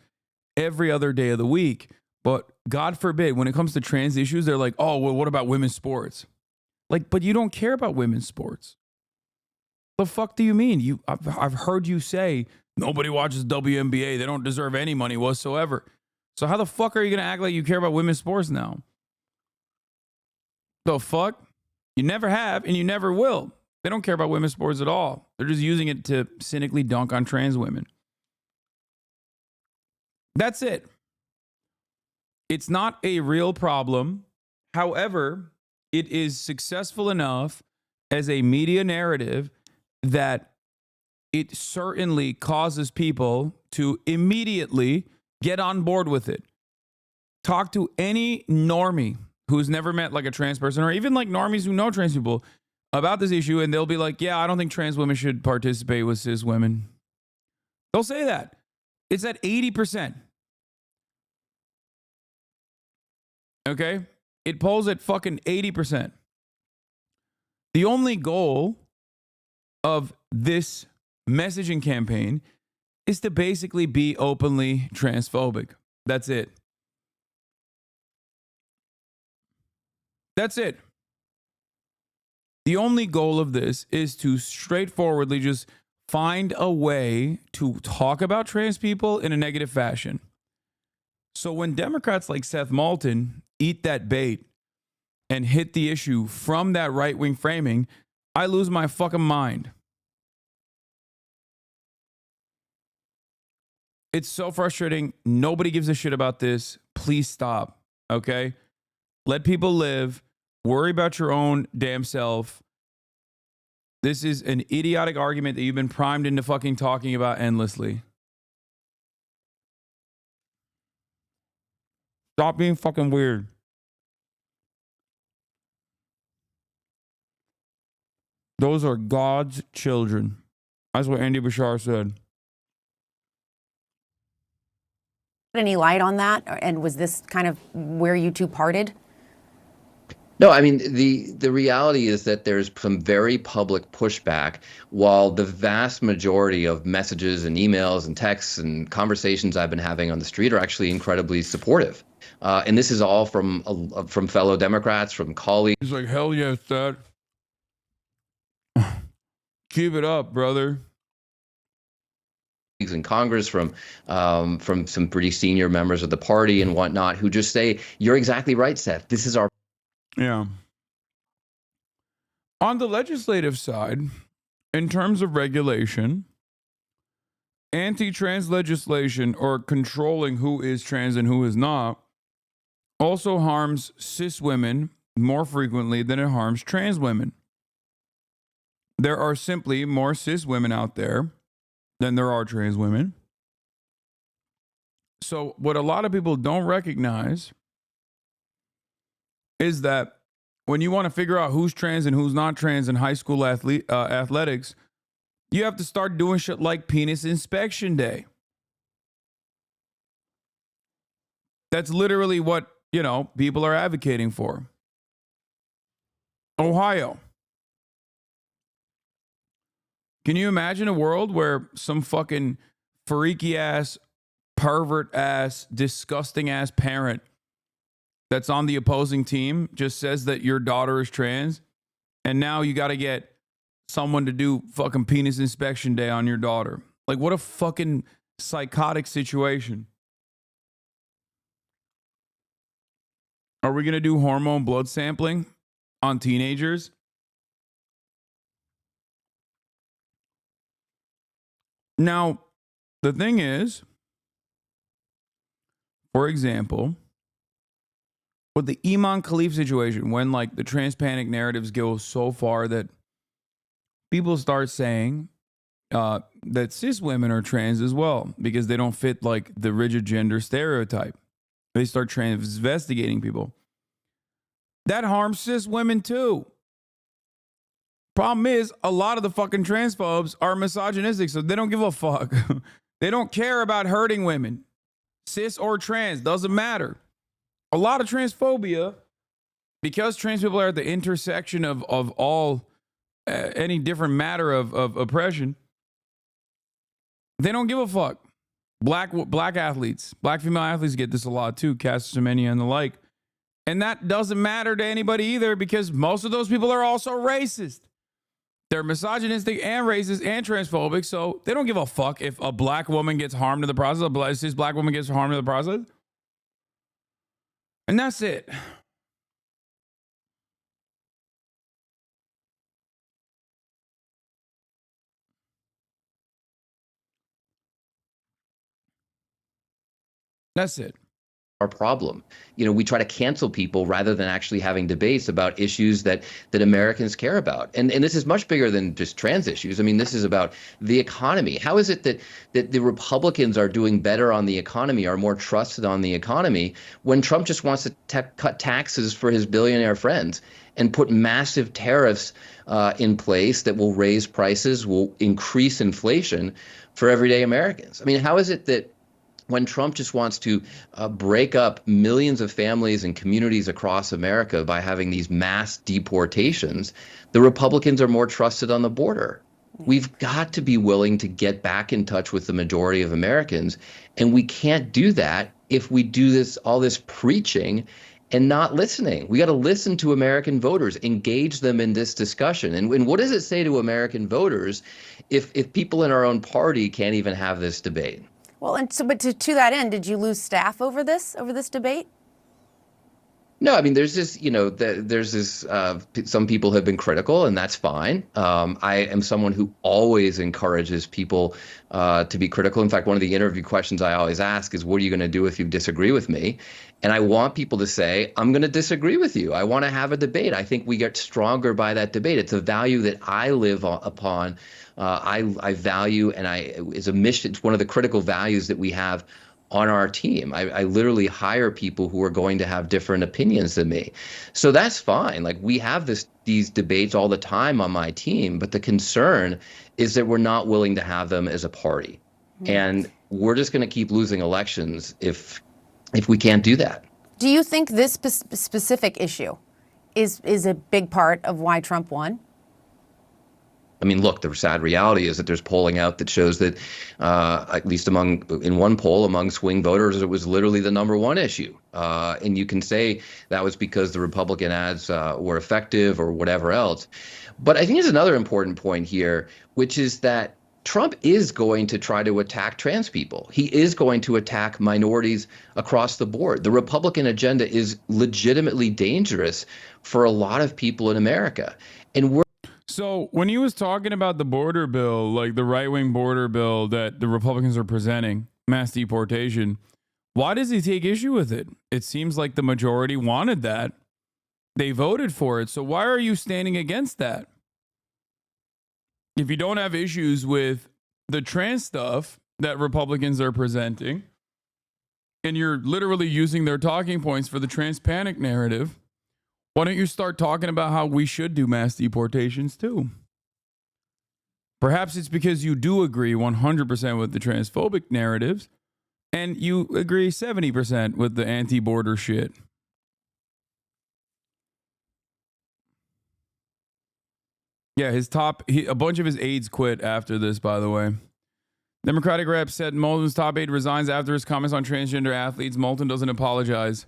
every other day of the week. But God forbid, when it comes to trans issues, they're like, oh, well, what about women's sports? Like, but you don't care about women's sports. The fuck do you mean? I've heard you say nobody watches WNBA. They don't deserve any money whatsoever. So how the fuck are you going to act like you care about women's sports now? The fuck? You never have and you never will. They don't care about women's sports at all. They're just using it to cynically dunk on trans women. That's it. It's not a real problem. However, it is successful enough as a media narrative that it certainly causes people to immediately get on board with it, Talk to any normie who's never met like a trans person, or even like normies who know trans people, about this issue, and they'll be like, yeah, I don't think trans women should participate with cis women. They'll say that. It's at 80%. Okay? It polls at fucking 80%. The only goal of this messaging campaign is to basically be openly transphobic. That's it. That's it. The only goal of this is to straightforwardly just find a way to talk about trans people in a negative fashion. So when Democrats like Seth Moulton eat that bait and hit the issue from that right-wing framing, I lose my fucking mind. It's so frustrating. Nobody gives a shit about this. Please stop, okay? Let people live. Worry about your own damn self. This is an idiotic argument that you've been primed into fucking talking about endlessly. Stop being fucking weird. Those are God's children. That's what Andy Bashar said. Any light on that? And was this kind of where you two parted? No, I mean, the reality is that there's some very public pushback, while the vast majority of messages and emails and texts and conversations I've been having on the street are actually incredibly supportive. And this is all from fellow Democrats, from colleagues. He's like, hell yes, Dad. Keep it up, brother. In Congress, from some pretty senior members of the party and whatnot, who just say, you're exactly right, Seth. This is our... Yeah. On the legislative side, in terms of regulation, anti-trans legislation, or controlling who is trans and who is not, also harms cis women more frequently than it harms trans women. There are simply more cis women out there than there are trans women. So what a lot of people don't recognize is that when you want to figure out who's trans and who's not trans in high school athletics, you have to start doing shit like penis inspection day. That's literally what, people are advocating for. Ohio. Can you imagine a world where some fucking freaky ass, pervert ass, disgusting ass parent that's on the opposing team just says that your daughter is trans, and now you got to get someone to do fucking penis inspection day on your daughter? Like, what a fucking psychotic situation. Are we going to do hormone blood sampling on teenagers? Now, the thing is, for example, with the Iman Khalif situation, when like the trans panic narratives go so far that people start saying that cis women are trans as well because they don't fit like the rigid gender stereotype. They start investigating people. That harms cis women too. Problem is, a lot of the fucking transphobes are misogynistic, so they don't give a fuck. They don't care about hurting women. Cis or trans, doesn't matter. A lot of transphobia, because trans people are at the intersection of all, any different matter of oppression, they don't give a fuck. Black athletes, black female athletes get this a lot too, Caster Semenya and the like. And that doesn't matter to anybody either, because most of those people are also racist. They're misogynistic and racist and transphobic, so they don't give a fuck if a black woman gets harmed in the process, a cis black woman gets harmed in the process. And that's it. That's it. our problem. We try to cancel people rather than actually having debates about issues that Americans care about. And this is much bigger than just trans issues. I mean, this is about the economy. How is it that the Republicans are doing better on the economy, are more trusted on the economy, when Trump just wants to cut taxes for his billionaire friends and put massive tariffs in place that will raise prices, will increase inflation for everyday Americans? I mean, how is it that when Trump just wants to break up millions of families and communities across America by having these mass deportations, the Republicans are more trusted on the border? We've got to be willing to get back in touch with the majority of Americans, and we can't do that if we do all this preaching and not listening. We got to listen to American voters, engage them in this discussion. And what does it say to American voters if people in our own party can't even have this debate? Well, and so, but to that end, did you lose staff over this debate? No, I mean, there's this, some people have been critical, and that's fine. I am someone who always encourages people to be critical. In fact, one of the interview questions I always ask is, what are you going to do if you disagree with me? And I want people to say, I'm going to disagree with you. I want to have a debate. I think we get stronger by that debate. It's a value that I live upon. I value, and it's a mission. It's one of the critical values that we have on our team. I literally hire people who are going to have different opinions than me. So that's fine. Like, we have these debates all the time on my team, but the concern is that we're not willing to have them as a party. And we're just going to keep losing elections if we can't do that. Do you think this specific issue is a big part of why Trump won? I mean, look, the sad reality is that there's polling out that shows that, at least in one poll among swing voters, it was literally the #1 issue. And you can say that was because the Republican ads were effective or whatever else. But I think there's another important point here, which is that Trump is going to try to attack trans people. He is going to attack minorities across the board. The Republican agenda is legitimately dangerous for a lot of people in America. And So when he was talking about the border bill, like the right-wing border bill that the Republicans are presenting, mass deportation, why does he take issue with it? It seems like the majority wanted that. They voted for it. So why are you standing against that? If you don't have issues with the trans stuff that Republicans are presenting, and you're literally using their talking points for the trans panic narrative, why don't you start talking about how we should do mass deportations too? Perhaps it's because you do agree 100% with the transphobic narratives, and you agree 70% with the anti-border shit. Yeah, a bunch of his aides quit after this, by the way. Democratic rep said Moulton's top aide resigns after his comments on transgender athletes. Moulton doesn't apologize.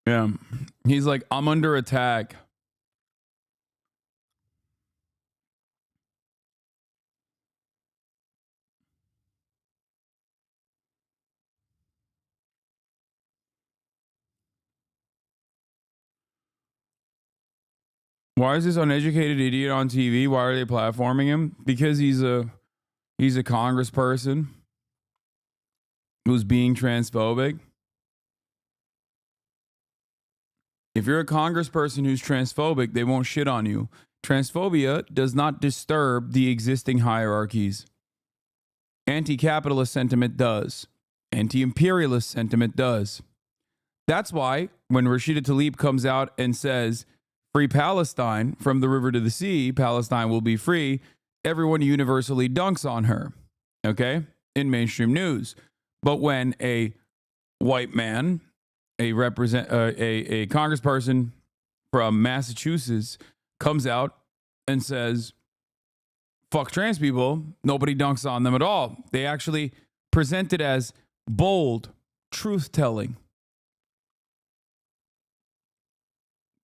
Yeah. He's like, I'm under attack. Why is this uneducated idiot on TV? Why are they platforming him? Because he's a congressperson who's being transphobic. If you're a congressperson who's transphobic, they won't shit on you. Transphobia does not disturb the existing hierarchies. Anti-capitalist sentiment does. Anti-imperialist sentiment does. That's why when Rashida Tlaib comes out and says, free Palestine, from the river to the sea, Palestine will be free, everyone universally dunks on her, okay, in mainstream news. But when a white man, a congressperson from Massachusetts comes out and says, fuck trans people, nobody dunks on them at all. They actually present it as bold truth-telling.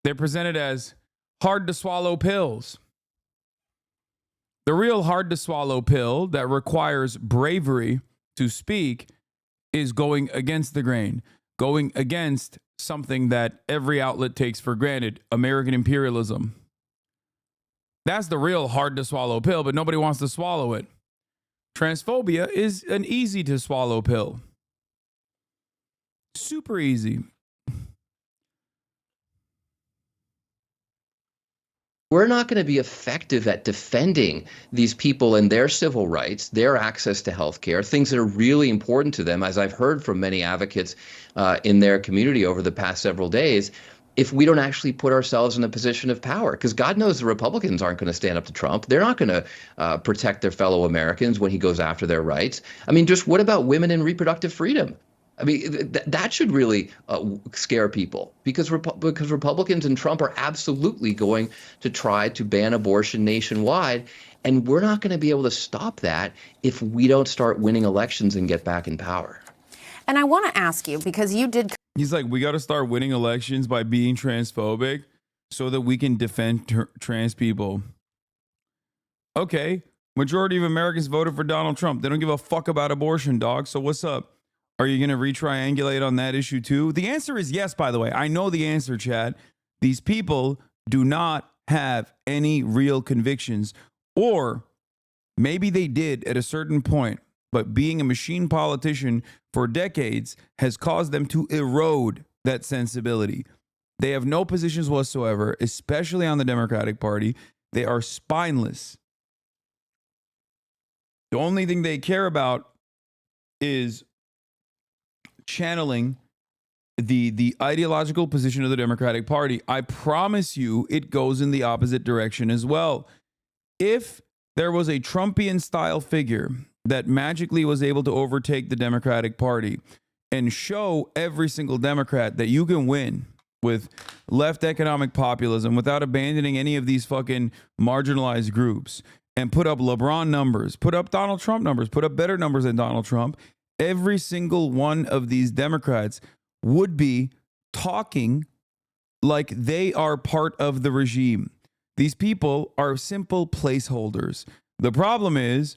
They're presented as hard to swallow pills. The real hard to swallow pill that requires bravery to speak is going against the grain, going against something that every outlet takes for granted, American imperialism. That's the real hard to swallow pill, but nobody wants to swallow it. Transphobia is an easy to swallow pill. Super easy. We're not going to be effective at defending these people and their civil rights, their access to health care, things that are really important to them, as I've heard from many advocates in their community over the past several days, if we don't actually put ourselves in a position of power. Because God knows the Republicans aren't going to stand up to Trump. They're not going to protect their fellow Americans when he goes after their rights. I mean, just what about women and reproductive freedom? I mean, that should really scare people, because Republicans and Trump are absolutely going to try to ban abortion nationwide. And we're not going to be able to stop that if we don't start winning elections and get back in power. And I want to ask you, because you did. He's like, we got to start winning elections by being transphobic so that we can defend trans people. Okay. Majority of Americans voted for Donald Trump. They don't give a fuck about abortion, dog. So what's up? Are you going to retriangulate on that issue too? The answer is yes, by the way. I know the answer, Chad. These people do not have any real convictions, or maybe they did at a certain point, but being a machine politician for decades has caused them to erode that sensibility. They have no positions whatsoever, especially on the Democratic Party. They are spineless. The only thing they care about is channeling the ideological position of the Democratic Party. I promise you it goes in the opposite direction as well. If there was a Trumpian style figure that magically was able to overtake the Democratic Party and show every single Democrat that you can win with left economic populism without abandoning any of these fucking marginalized groups, and put up LeBron numbers, put up Donald Trump numbers, put up better numbers than Donald Trump, every single one of these Democrats would be talking like they are part of the regime. These people are simple placeholders. The problem is,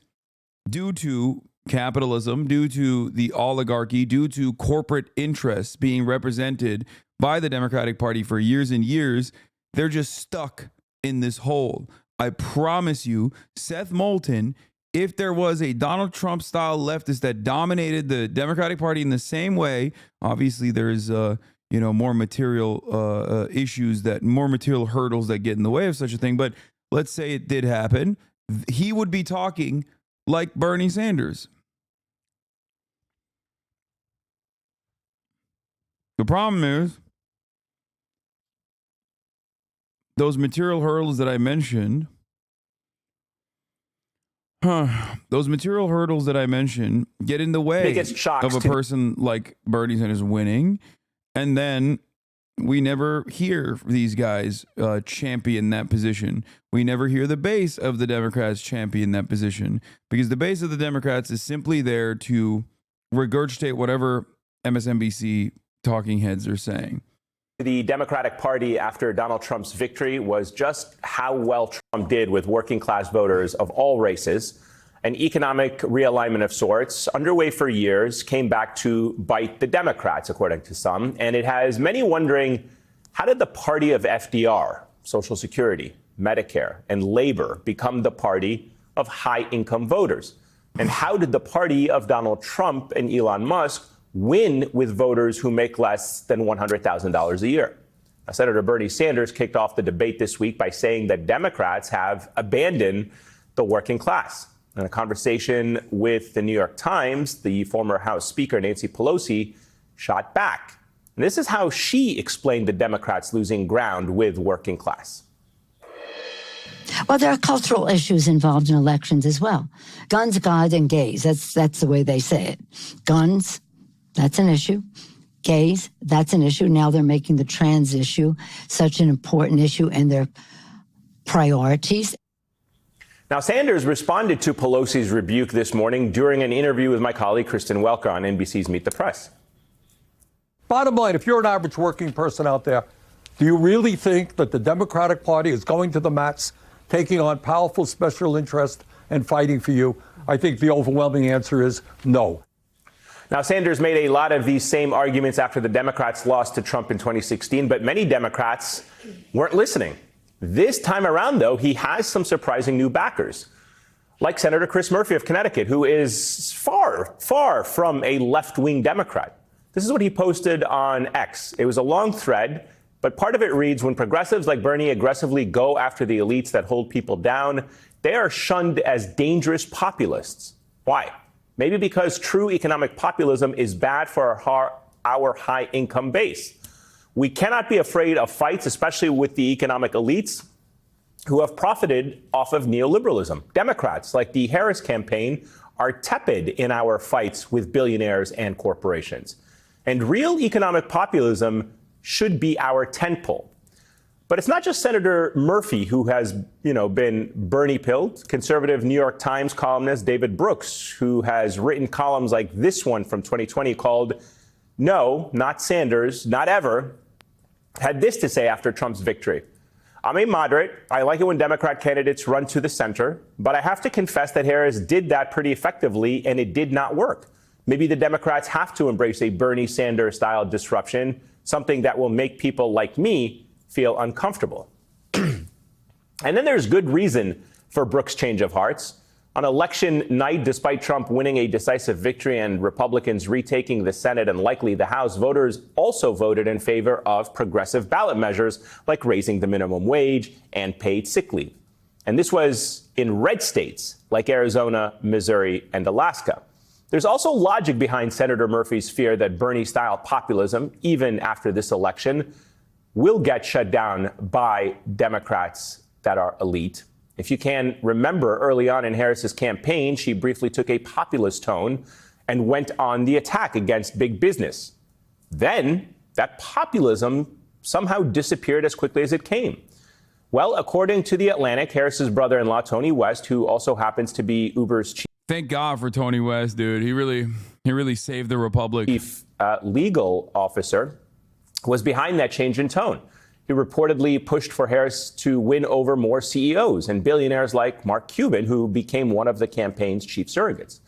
due to capitalism, due to the oligarchy, due to corporate interests being represented by the Democratic Party for years and years, they're just stuck in this hole. I promise you, Seth Moulton, if there was a Donald Trump style leftist that dominated the Democratic Party in the same way, obviously there's more material issues, more material hurdles that get in the way of such a thing. But let's say it did happen, he would be talking like Bernie Sanders. The problem is, those material hurdles that I mentioned, those material hurdles that I mentioned get in the way of a person like Bernie Sanders winning. And then we never hear these guys champion that position. We never hear the base of the Democrats champion that position, because the base of the Democrats is simply there to regurgitate whatever MSNBC talking heads are saying. The Democratic Party after Donald Trump's victory was just how well Trump did with working class voters of all races. An economic realignment of sorts, underway for years, came back to bite the Democrats, according to some. And it has many wondering, how did the party of FDR, Social Security, Medicare, and labor become the party of high-income voters? And how did the party of Donald Trump and Elon Musk win with voters who make less than $100,000 a year? Now, Senator Bernie Sanders kicked off the debate this week by saying that Democrats have abandoned the working class. In a conversation with the New York Times, the former House Speaker, Nancy Pelosi, shot back. And this is how she explained the Democrats losing ground with working class. Well, there are cultural issues involved in elections as well. Guns, God, and gays. That's the way they say it. Guns, that's an issue. Gays, that's an issue. Now they're making the trans issue such an important issue in their priorities. Now, Sanders responded to Pelosi's rebuke this morning during an interview with my colleague Kristen Welker on NBC's Meet the Press. Bottom line, if you're an average working person out there, do you really think that the Democratic Party is going to the mats, taking on powerful special interests and fighting for you? I think the overwhelming answer is no. Now, Sanders made a lot of these same arguments after the Democrats lost to Trump in 2016, but many Democrats weren't listening. This time around, though, he has some surprising new backers, like Senator Chris Murphy of Connecticut, who is far, far from a left-wing Democrat. This is what he posted on X. It was a long thread, but part of it reads, when progressives like Bernie aggressively go after the elites that hold people down, they are shunned as dangerous populists. Why? Maybe because true economic populism is bad for our high-income base. We cannot be afraid of fights, especially with the economic elites who have profited off of neoliberalism. Democrats, like the Harris campaign, are tepid in our fights with billionaires and corporations. And real economic populism should be our tentpole. But it's not just Senator Murphy who has, been Bernie-pilled. Conservative New York Times columnist David Brooks, who has written columns like this one from 2020 called "No, Not Sanders, Not Ever," had this to say after Trump's victory. I'm a moderate. I like it when Democrat candidates run to the center, but I have to confess that Harris did that pretty effectively, and it did not work. Maybe the Democrats have to embrace a Bernie Sanders-style disruption, something that will make people like me feel uncomfortable. And then there's good reason for Brooks' change of hearts. On election night, despite Trump winning a decisive victory and Republicans retaking the Senate and likely the House, voters also voted in favor of progressive ballot measures like raising the minimum wage and paid sick leave. And this was in red states like Arizona, Missouri, and Alaska. There's also logic behind Senator Murphy's fear that Bernie-style populism, even after this election, will get shut down by Democrats that are elite. If you can remember, early on in Harris's campaign, she briefly took a populist tone and went on the attack against big business. Then that populism somehow disappeared as quickly as it came. Well, according to The Atlantic, Harris's brother-in-law, Tony West, who also happens to be Uber's chief Thank God for Tony West, dude. He really saved the republic. Legal officer, was behind that change in tone. He reportedly pushed for Harris to win over more CEOs and billionaires like Mark Cuban, who became one of the campaign's chief surrogates.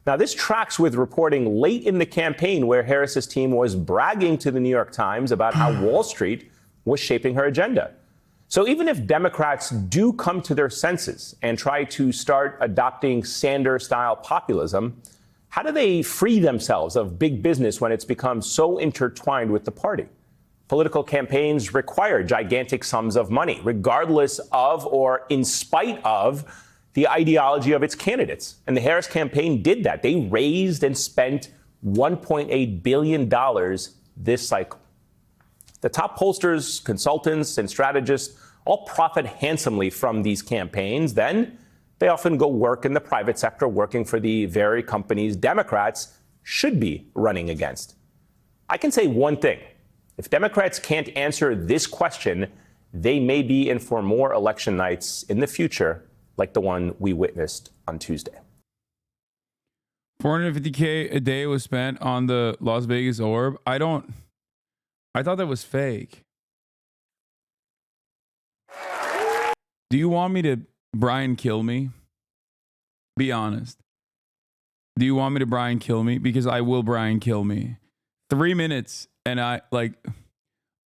Now, this tracks with reporting late in the campaign where Harris's team was bragging to the New York Times about how Wall Street was shaping her agenda. So even if Democrats do come to their senses and try to start adopting Sanders-style populism, how do they free themselves of big business when it's become so intertwined with the party? Political campaigns require gigantic sums of money, regardless of or in spite of the ideology of its candidates. And the Harris campaign did that. They raised and spent $1.8 billion this cycle. The top pollsters, consultants, and strategists all profit handsomely from these campaigns. Then they often go work in the private sector, working for the very companies Democrats should be running against. I can say one thing. If Democrats can't answer this question, they may be in for more election nights in the future, like the one we witnessed on Tuesday. $450K a day was spent on the Las Vegas Orb. I thought that was fake. Do you want me to Brian kill me? Be honest. Do you want me to Brian kill me? Because I will Brian kill me. 3 minutes. And I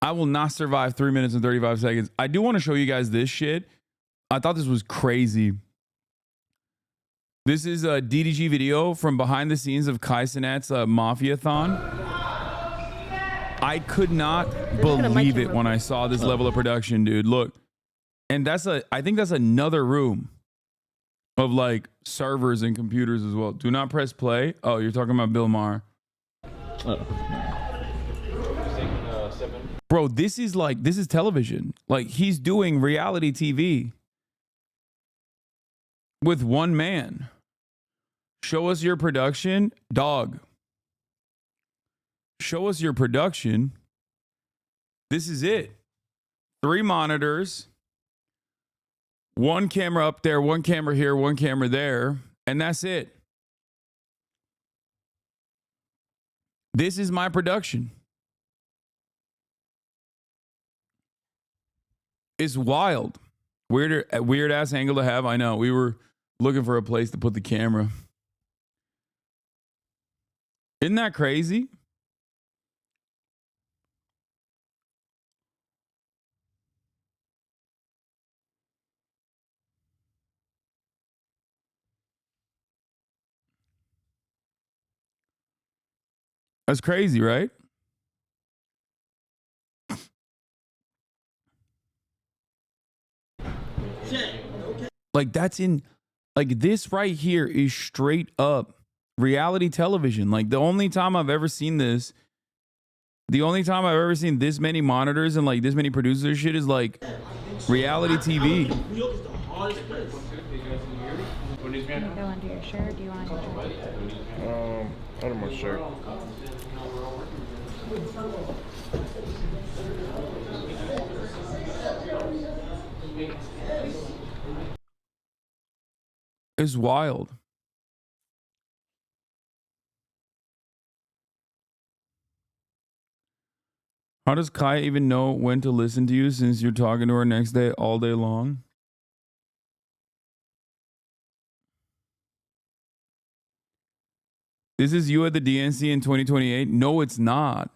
will not survive 3 minutes and 35 seconds. I do want to show you guys this shit. I thought this was crazy. This is a DDG video from behind the scenes of Kai Cenat's Mafia-thon. I could not believe it when I saw this level of production, dude. Look. And I think that's another room of like servers and computers as well. Do not press play. Oh, you're talking about Bill Maher. Bro, this is television. Like, he's doing reality TV with one man. Show us your production, dog. Show us your production. This is it. 3 monitors. 1 camera up there, 1 camera here, 1 camera there, and that's it. This is my production. It's wild. Weird ass angle to have. I know. We were looking for a place to put the camera. Isn't that crazy? That's crazy, right? Like that's in, like this right here is straight up reality television. Like the only time I've ever seen this, the only time I've ever seen this many monitors and like this many producers shit is like reality TV. Can you go under your shirt? Do you want to Under my shirt. It's wild. How does Kai even know when to listen to you since you're talking to her next day all day long? This is you at the DNC in 2028? No, it's not.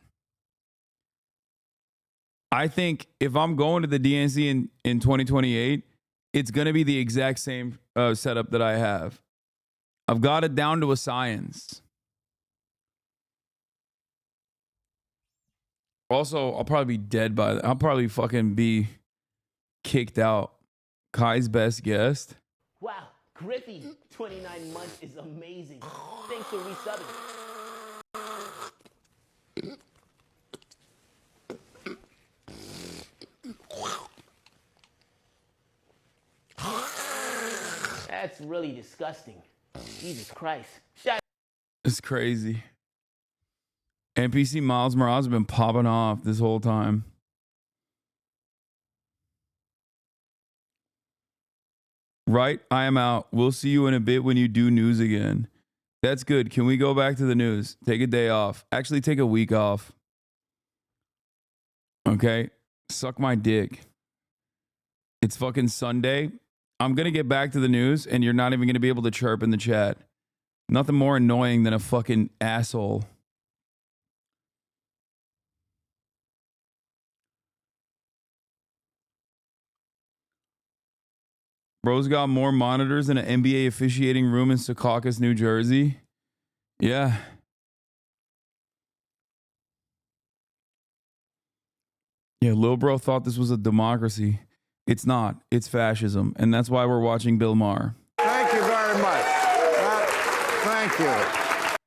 I think if I'm going to the DNC in 2028, it's going to be the exact same setup that I have. I've got it down to a science. Also, I'll probably be dead by that. I'll probably fucking be kicked out. Kai's best guest. Wow, Griffey, 29 months is amazing. Thanks for resubbing. That's really disgusting. Jesus Christ. It's crazy. NPC Miles Morales has been popping off this whole time. Right, I am out. We'll see you in a bit when you do news again. That's good. Can we go back to the news? Take a day off. Actually, take a week off. Okay? Suck my dick. It's fucking Sunday. I'm going to get back to the news, and you're not even going to be able to chirp in the chat. Nothing more annoying than a fucking asshole. Bro's got more monitors than an NBA officiating room in Secaucus, New Jersey. Yeah. Yeah, Lil Bro thought this was a democracy. It's not. It's fascism. And that's why we're watching Bill Maher. Thank you very much. Thank you.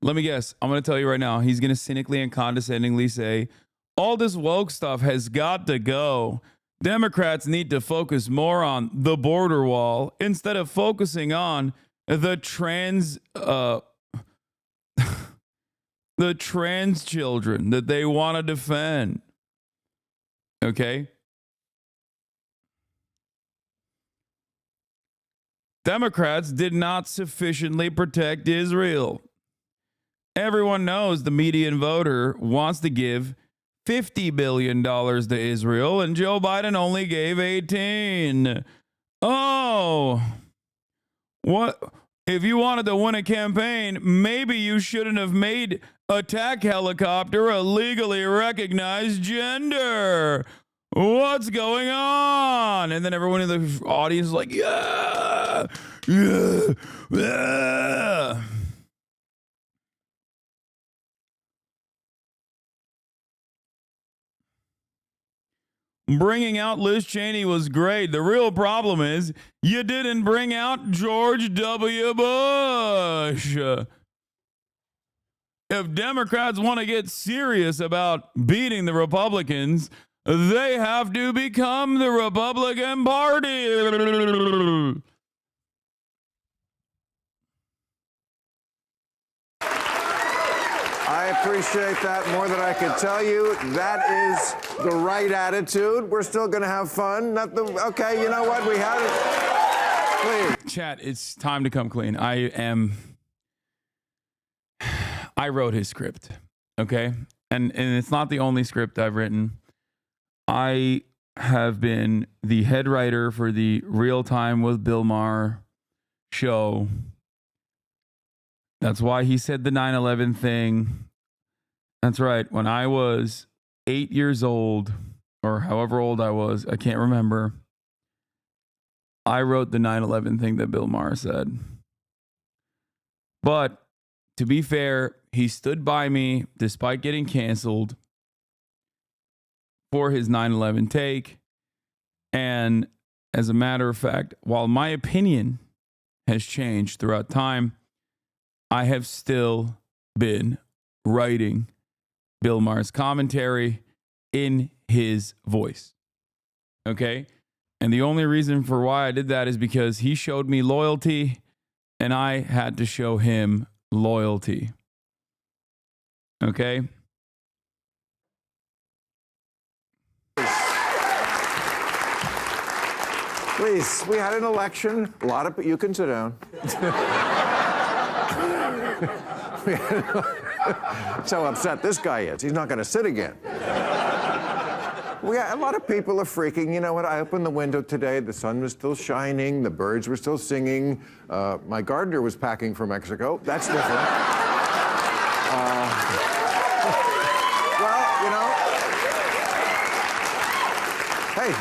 Let me guess. I'm going to tell you right now. He's going to cynically and condescendingly say, all this woke stuff has got to go. Democrats need to focus more on the border wall instead of focusing on the trans children that they want to defend. Okay? Democrats did not sufficiently protect Israel. Everyone knows the median voter wants to give $50 billion to Israel, and Joe Biden only gave 18. Oh, what? If you wanted to win a campaign, maybe you shouldn't have made attack helicopter a legally recognized gender. What's going on? And then everyone in the audience is like, yeah, yeah, yeah. Bringing out Liz Cheney was great. The real problem is you didn't bring out George W. Bush. If Democrats want to get serious about beating the Republicans, they have to become the Republican Party. I appreciate that more than I could tell you. That is the right attitude. We're still going to have fun. Okay, you know what? We had it. Please. Chat, it's time to come clean. I wrote his script, okay? And it's not the only script I've written. I have been the head writer for the Real Time with Bill Maher show. That's why he said the 9/11 thing. That's right. When I was 8 years old, or however old I was, I can't remember, I wrote the 9/11 thing that Bill Maher said. But to be fair, he stood by me despite getting canceled for his 9/11 take. And as a matter of fact, while my opinion has changed throughout time, I have still been writing Bill Maher's commentary in his voice. Okay? And the only reason for why I did that is because he showed me loyalty and I had to show him loyalty. Okay? Please, we had an election. A lot of you can sit down. So upset this guy is. He's not going to sit again. A lot of people are freaking. You know what? I opened the window today. The sun was still shining. The birds were still singing. My gardener was packing for Mexico. That's different. Well, you know, hey,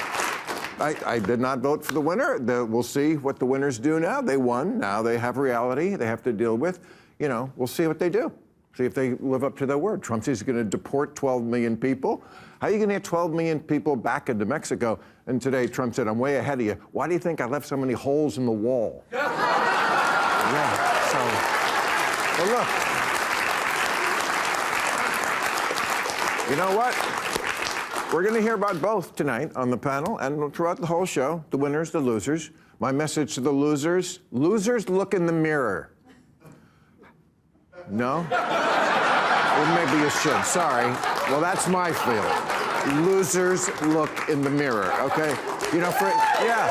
I did not vote for the winner. We'll see what the winners do now. They won. Now they have reality they have to deal with. You know, we'll see what they do. See if they live up to their word. Trump says he's going to deport 12 million people. How are you going to get 12 million people back into Mexico? And today Trump said, I'm way ahead of you. Why do you think I left so many holes in the wall? Yeah, so, well, look. You know what? We're going to hear about both tonight on the panel and throughout the whole show, the winners, the losers. My message to the losers, look in the mirror. No? Well, maybe you should. Sorry. Well, that's my feeling. Losers look in the mirror, okay? You know, yeah.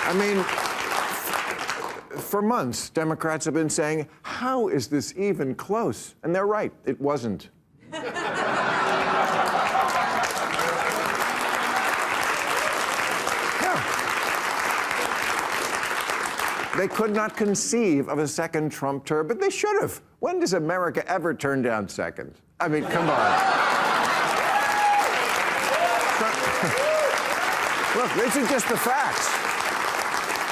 I mean, for months, Democrats have been saying, how is this even close? And they're right, it wasn't. They could not conceive of a second Trump term, but they should have. When does America ever turn down seconds? I mean, come on. Look, this is just the facts.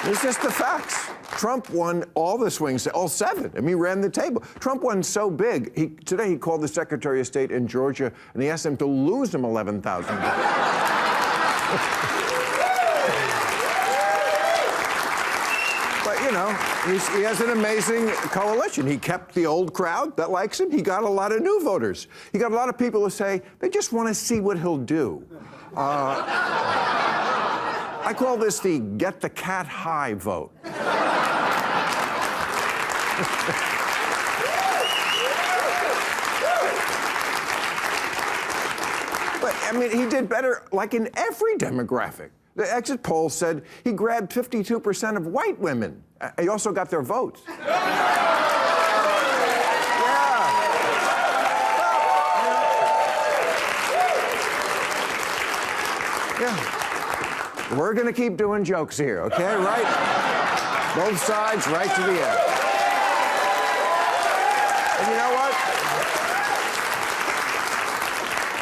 It's just the facts. Trump won all the swing states, all 7. I mean, he ran the table. Trump won so big. Today he called the Secretary of State in Georgia, and he asked him to lose him $11,000. But, you know, he has an amazing coalition. He kept the old crowd that likes him. He got a lot of new voters. He got a lot of people who say they just want to see what he'll do. I call this the get the cat high vote. But, I mean, he did better, like, in every demographic. The exit poll said he grabbed 52% of white women. He also got their votes. Yeah. We're going to keep doing jokes here, okay? Right? Both sides, right to the end. And you know what?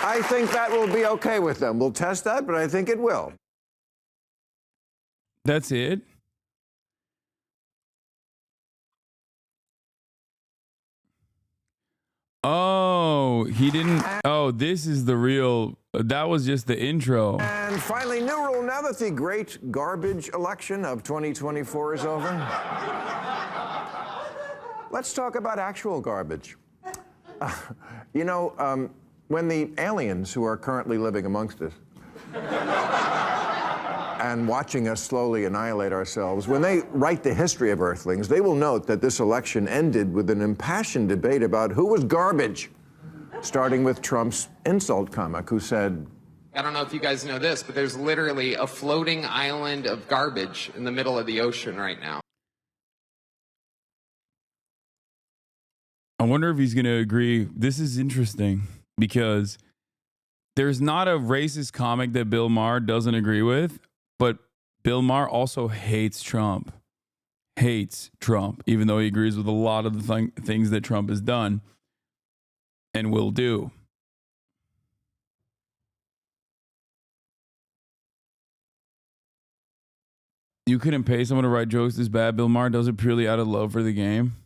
I think that will be okay with them. We'll test that, but I think it will. That's it. Oh, he didn't. Oh, this is the real. That was just the intro. And finally, new rule now that the great garbage election of 2024 is over. Let's talk about actual garbage. You know, when the aliens who are currently living amongst us and watching us slowly annihilate ourselves, when they write the history of Earthlings, they will note that this election ended with an impassioned debate about who was garbage, starting with Trump's insult comic who said, I don't know if you guys know this, but there's literally a floating island of garbage in the middle of the ocean right now. I wonder if he's going to agree. This is interesting because there's not a racist comic that Bill Maher doesn't agree with, but Bill Maher also hates Trump. Hates Trump, even though he agrees with a lot of the things that Trump has done and will do. You couldn't pay someone to write jokes this bad. Bill Maher does it purely out of love for the game.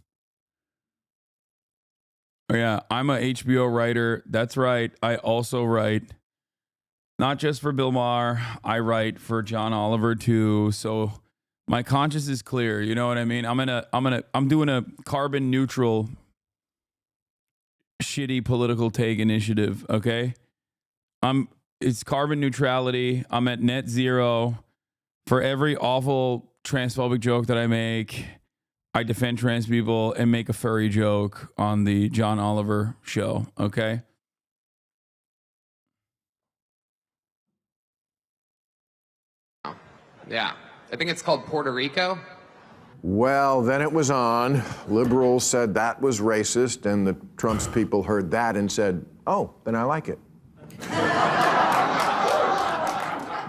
Oh, yeah, I'm a HBO writer. That's right. I also write not just for Bill Maher. I write for John Oliver too. So my conscience is clear. You know what I mean? I'm doing a carbon neutral shitty political take initiative. Okay. It's carbon neutrality. I'm at net zero. For every awful transphobic joke that I make, I defend trans people and make a furry joke on the John Oliver show. Okay. Yeah. I think it's called Puerto Rico. Well, then it was on. Liberals said that was racist, and the Trump's people heard that and said, oh, then I like it.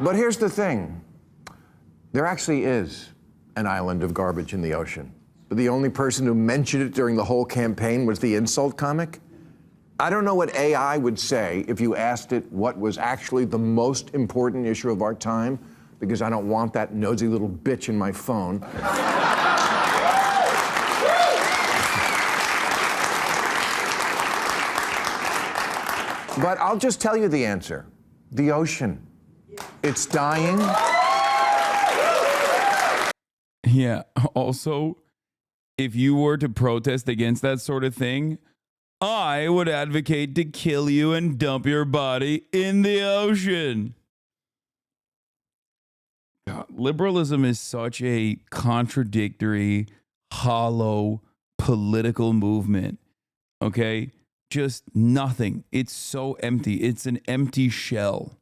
But here's the thing. There actually is an island of garbage in the ocean. But the only person who mentioned it during the whole campaign was the insult comic. I don't know what AI would say if you asked it what was actually the most important issue of our time, because I don't want that nosy little bitch in my phone. But I'll just tell you the answer. The ocean. It's dying. Yeah. Also, if you were to protest against that sort of thing, I would advocate to kill you and dump your body in the ocean. God, liberalism is such a contradictory, hollow political movement. Okay? Just nothing. It's so empty. It's an empty shell.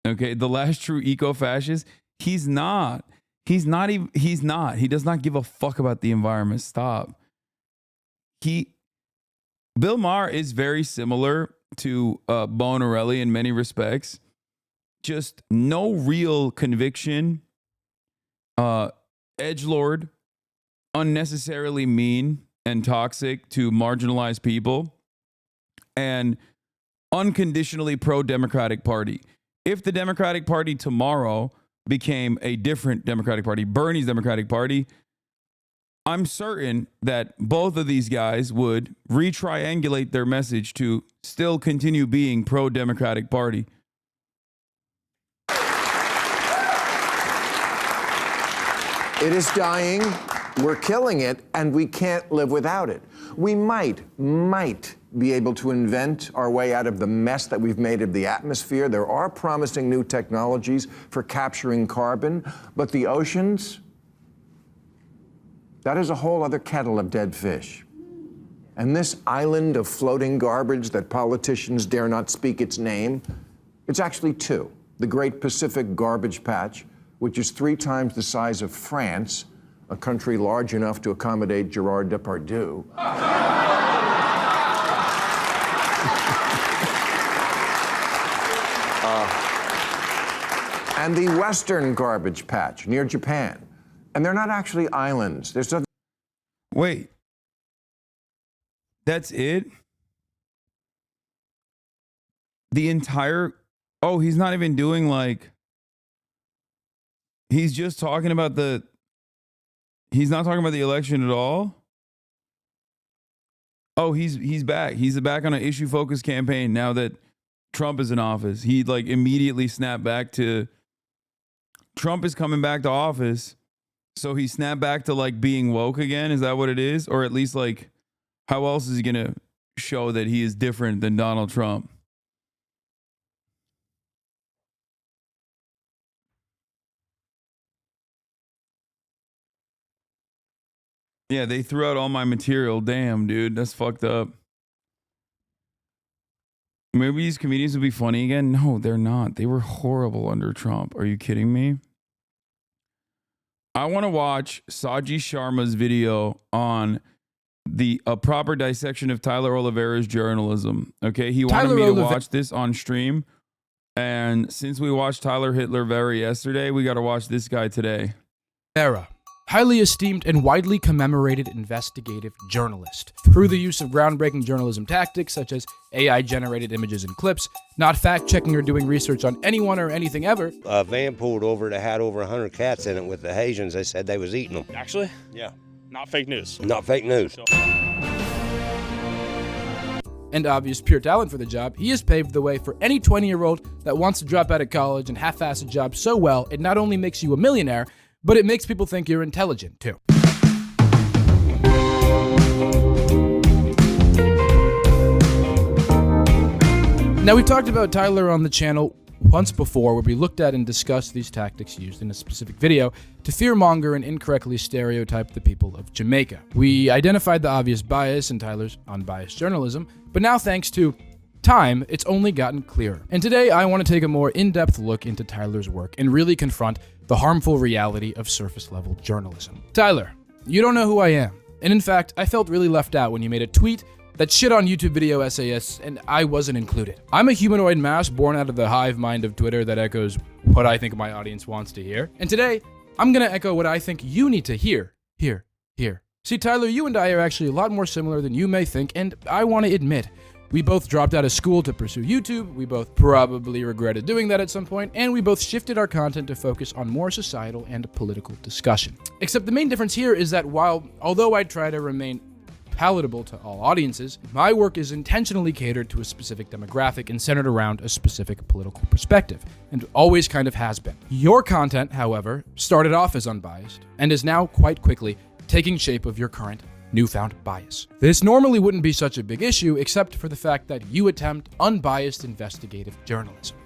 Okay? The last true eco-fascist, he's not. He does not give a fuck about the environment. Stop. Bill Maher is very similar to Bonarelli in many respects. Just no real conviction. Edgelord, unnecessarily mean and toxic to marginalized people, and unconditionally pro-Democratic Party. If the Democratic Party tomorrow became a different Democratic Party, Bernie's Democratic Party, I'm certain that both of these guys would retriangulate their message to still continue being pro-Democratic Party. It is dying, we're killing it, and we can't live without it. We might be able to invent our way out of the mess that we've made of the atmosphere. There are promising new technologies for capturing carbon, but the oceans, that is a whole other kettle of dead fish. And this island of floating garbage that politicians dare not speak its name, it's actually two. The Great Pacific Garbage Patch, which is 3 times the size of France, a country large enough to accommodate Gerard Depardieu. And the Western Garbage Patch near Japan. And they're not actually islands. There's no... Wait. That's it? The entire... Oh, he's not even doing like... He's just talking about the... He's not talking about the election at all? Oh, he's back. He's back on an issue-focused campaign now that Trump is in office. He like immediately snapped back to... Trump is coming back to office, so he snapped back to like being woke again. Is that what it is? Or at least like, how else is he going to show that he is different than Donald Trump? Yeah, they threw out all my material. Damn, dude, that's fucked up. Maybe these comedians will be funny again. No, they're not. They were horrible under Trump. Are you kidding me? I want to watch Saji Sharma's video on a proper dissection of Tyler Oliveira's journalism. Okay, he wanted me to watch this on stream. And since we watched Tyler Hitler very yesterday, we got to watch this guy today. Era. highly esteemed and widely commemorated investigative journalist. Through the use of groundbreaking journalism tactics such as AI-generated images and clips, not fact-checking or doing research on anyone or anything ever. A van pulled over that had over 100 cats in it with the Haitians. They said they was eating them. Actually? Yeah. Not fake news. Not fake news. And obvious pure talent for the job, he has paved the way for any 20-year-old that wants to drop out of college and half-ass a job so well it not only makes you a millionaire, but it makes people think you're intelligent, too. Now, we've talked about Tyler on the channel once before, where we looked at and discussed these tactics used in a specific video to fearmonger and incorrectly stereotype the people of Jamaica. We identified the obvious bias in Tyler's unbiased journalism, but now thanks to time, it's only gotten clearer. And today, I want to take a more in-depth look into Tyler's work and really confront the harmful reality of surface-level journalism. Tyler, you don't know who I am. And in fact, I felt really left out when you made a tweet that shit on YouTube video essayists, and I wasn't included. I'm a humanoid mass born out of the hive mind of Twitter that echoes what I think my audience wants to hear. And today, I'm gonna echo what I think you need to hear. Here. See, Tyler, you and I are actually a lot more similar than you may think, and I want to admit, we both dropped out of school to pursue YouTube, we both probably regretted doing that at some point, and we both shifted our content to focus on more societal and political discussion. Except the main difference here is that although I try to remain palatable to all audiences, my work is intentionally catered to a specific demographic and centered around a specific political perspective, and always kind of has been. Your content, however, started off as unbiased, and is now quite quickly taking shape of your current newfound bias. This normally wouldn't be such a big issue except for the fact that you attempt unbiased investigative journalism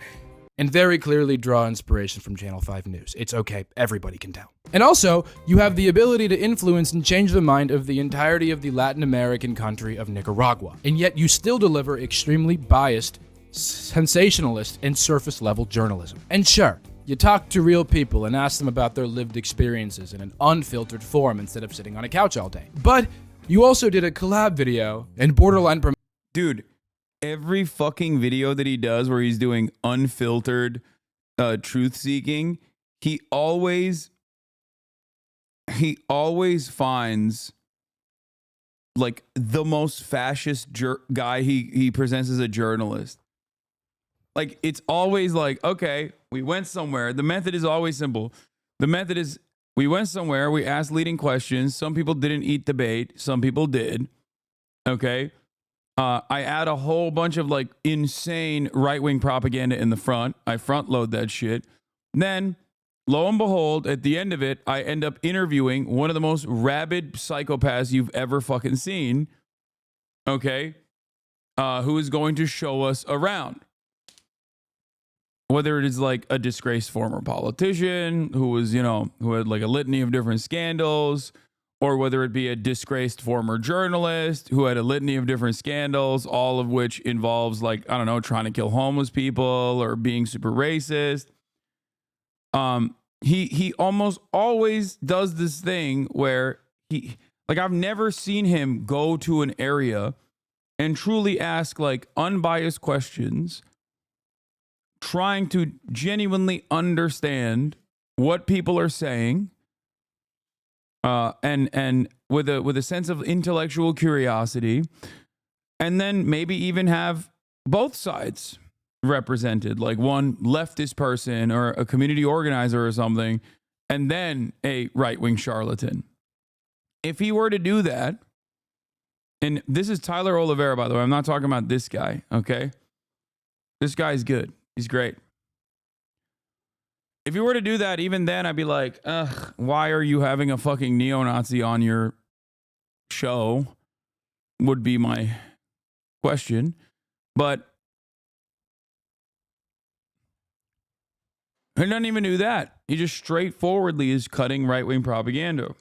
and very clearly draw inspiration from Channel 5 News. It's okay, everybody can tell. And also, you have the ability to influence and change the mind of the entirety of the Latin American country of Nicaragua, and yet you still deliver extremely biased, sensationalist, and surface-level journalism. And sure, you talk to real people and ask them about their lived experiences in an unfiltered form instead of sitting on a couch all day. But you also did a collab video and borderline Dude, every fucking video that he does where he's doing unfiltered truth seeking, he always finds like the most fascist guy he presents as a journalist. Like, it's always like, okay, we went somewhere. The method is always simple. The method is, we went somewhere, we asked leading questions. Some people didn't eat the bait. Some people did. Okay. I add a whole bunch of like insane right-wing propaganda in the front. I front load that shit. Then, lo and behold, at the end of it, I end up interviewing one of the most rabid psychopaths you've ever fucking seen. Okay. Who is going to show us around. Whether it is like a disgraced former politician who was, who had like a litany of different scandals, or whether it be a disgraced former journalist who had a litany of different scandals, all of which involves like, I don't know, trying to kill homeless people or being super racist. He almost always does this thing where I've never seen him go to an area and truly ask like unbiased questions, trying to genuinely understand what people are saying, and with a sense of intellectual curiosity, and then maybe even have both sides represented, like one leftist person or a community organizer or something, and then a right-wing charlatan. If he were to do that, and this is Tyler Oliveira, by the way, I'm not talking about this guy, okay? This guy's good. He's great. If you were to do that, even then, I'd be like, ugh, why are you having a fucking neo-Nazi on your show? Would be my question. But he doesn't even do that. He just straightforwardly is cutting right-wing propaganda.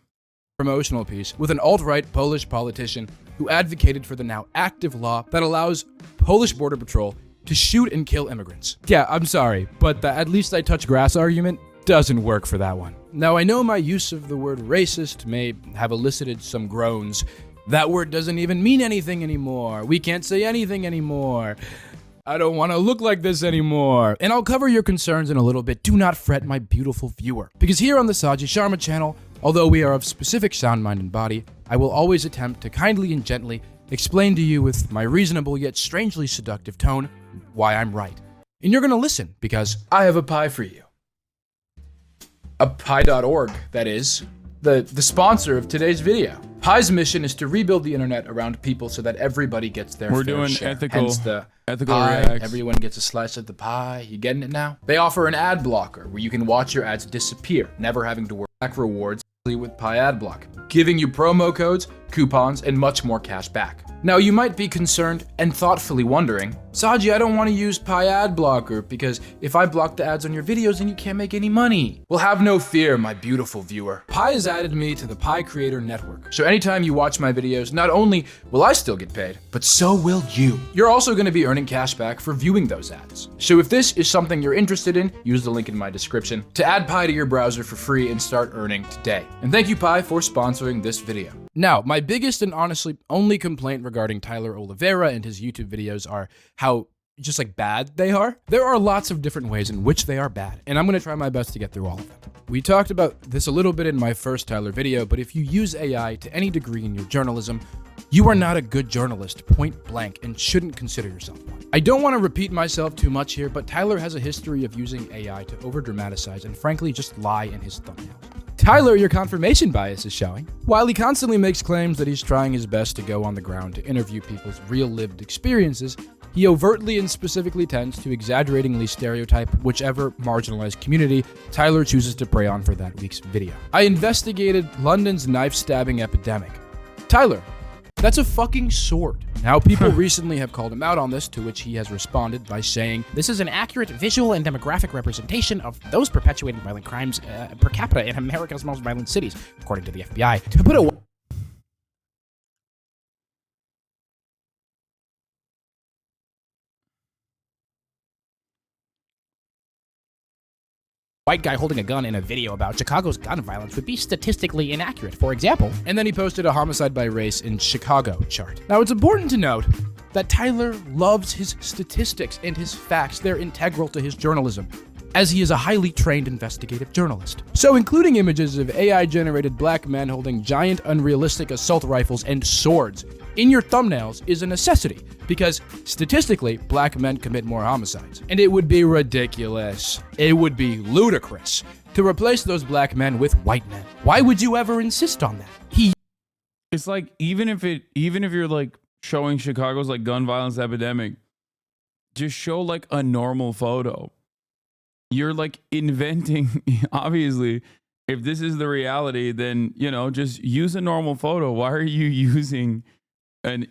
Promotional piece with an alt-right Polish politician who advocated for the now active law that allows Polish Border Patrol to shoot and kill immigrants. Yeah, I'm sorry, but the at least I touch grass argument doesn't work for that one. Now, I know my use of the word racist may have elicited some groans. That word doesn't even mean anything anymore. We can't say anything anymore. I don't want to look like this anymore. And I'll cover your concerns in a little bit. Do not fret, my beautiful viewer. Because here on the Saji Sharma channel, Although we are of specific sound mind and body, I will always attempt to kindly and gently explain to you with my reasonable yet strangely seductive tone why I'm right. And you're gonna listen because I have a pie for you. A pie.org, that is, the sponsor of today's video. Pie's mission is to rebuild the internet around people so that everybody gets their We're fair doing share. ethical Hence the pie, reacts. everyone gets a slice of the pie. You getting it now? They offer an ad blocker where you can watch your ads disappear, never having to work back rewards with Pie Ad Block, giving you promo codes, coupons, and much more cash back. Now, you might be concerned and thoughtfully wondering, Saji, I don't want to use Pie Ad Blocker because if I block the ads on your videos, then you can't make any money. Well, have no fear, my beautiful viewer. Pie has added me to the Pie Creator Network. So anytime you watch my videos, not only will I still get paid, but so will you. You're also going to be earning cash back for viewing those ads. So if this is something you're interested in, use the link in my description to add Pie to your browser for free and start earning today. And thank you, Pie, for sponsoring this video. Now, my biggest and honestly only complaint regarding Tyler Oliveira and his YouTube videos are how just like bad they are. There are lots of different ways in which they are bad, and I'm going to try my best to get through all of them. We talked about this a little bit in my first Tyler video, but if you use AI to any degree in your journalism, you are not a good journalist, point blank, and shouldn't consider yourself one. I don't want to repeat myself too much here, but Tyler has a history of using AI to over-dramatize and frankly just lie in his thumbnails. Tyler, your confirmation bias is showing. While he constantly makes claims that he's trying his best to go on the ground to interview people's real lived experiences, he overtly and specifically tends to exaggeratingly stereotype whichever marginalized community Tyler chooses to prey on for that week's video. I investigated London's knife stabbing epidemic. Tyler, that's a fucking sword. Now, people recently have called him out on this, to which he has responded by saying, "This is an accurate visual and demographic representation of those perpetuating violent crimes per capita in America's most violent cities, according to the FBI." To put a white guy holding a gun in a video about Chicago's gun violence would be statistically inaccurate, for example. And then he posted a homicide by race in Chicago chart. Now, it's important to note that Tyler loves his statistics and his facts. They're integral to his journalism, as he is a highly trained investigative journalist. So including images of AI-generated black men holding giant, unrealistic assault rifles and swords in your thumbnails is a necessity, because statistically, black men commit more homicides. And it would be ridiculous, it would be ludicrous to replace those black men with white men. Why would you ever insist on that? It's like, even if you're like showing Chicago's like gun violence epidemic, just show like a normal photo. You're like inventing, obviously, if this is the reality, then, you know, just use a normal photo. Why are you using an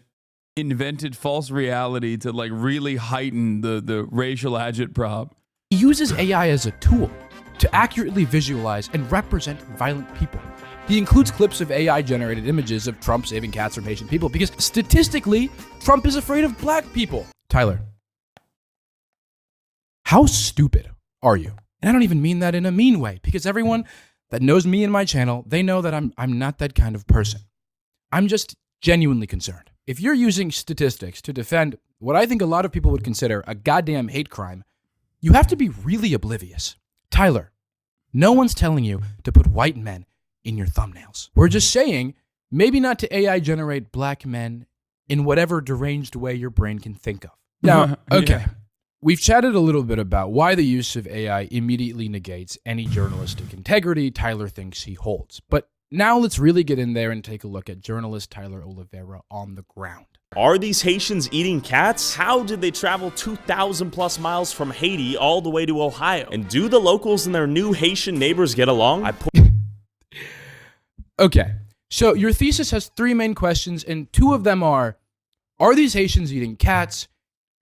invented false reality to like really heighten the racial agitprop? He uses AI as a tool to accurately visualize and represent violent people. He includes clips of AI-generated images of Trump saving cats from Haitian people because statistically, Trump is afraid of black people. Tyler, how stupid are you? And I don't even mean that in a mean way, because everyone that knows me and my channel, they know that I'm not that kind of person. I'm just genuinely concerned. If you're using statistics to defend what I think a lot of people would consider a goddamn hate crime, you have to be really oblivious. Tyler, no one's telling you to put white men in your thumbnails. We're just saying maybe not to AI generate black men in whatever deranged way your brain can think of. Now, okay. Yeah. We've chatted a little bit about why the use of AI immediately negates any journalistic integrity Tyler thinks he holds. But now let's really get in there and take a look at journalist Tyler Oliveira on the ground. Are these Haitians eating cats? How did they travel 2,000 plus miles from Haiti all the way to Ohio? And do the locals and their new Haitian neighbors get along? Okay, so your thesis has three main questions, and two of them are these Haitians eating cats?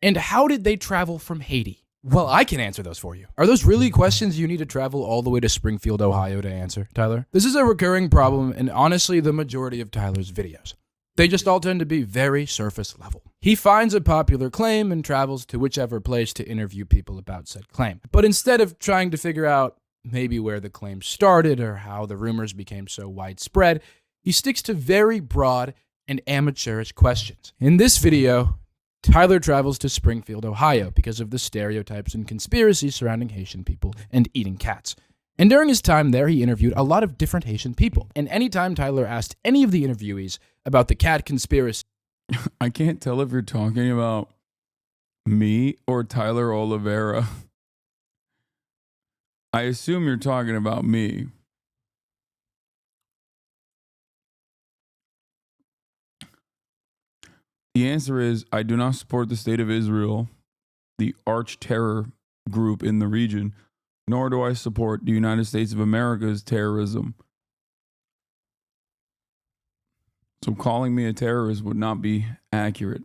And how did they travel from Haiti? Well, I can answer those for you. Are those really questions you need to travel all the way to Springfield, Ohio to answer, Tyler? This is a recurring problem in honestly the majority of Tyler's videos. They just all tend to be very surface level. He finds a popular claim and travels to whichever place to interview people about said claim. But instead of trying to figure out maybe where the claim started or how the rumors became so widespread, he sticks to very broad and amateurish questions. In this video, Tyler travels to Springfield, Ohio because of the stereotypes and conspiracies surrounding Haitian people and eating cats. And during his time there, he interviewed a lot of different Haitian people. And anytime Tyler asked any of the interviewees about the cat conspiracy, I can't tell if you're talking about me or Tyler Oliveira. I assume you're talking about me. The answer is I do not support the state of Israel, the arch terror group in the region, nor do I support the United States of America's terrorism. So calling me a terrorist would not be accurate.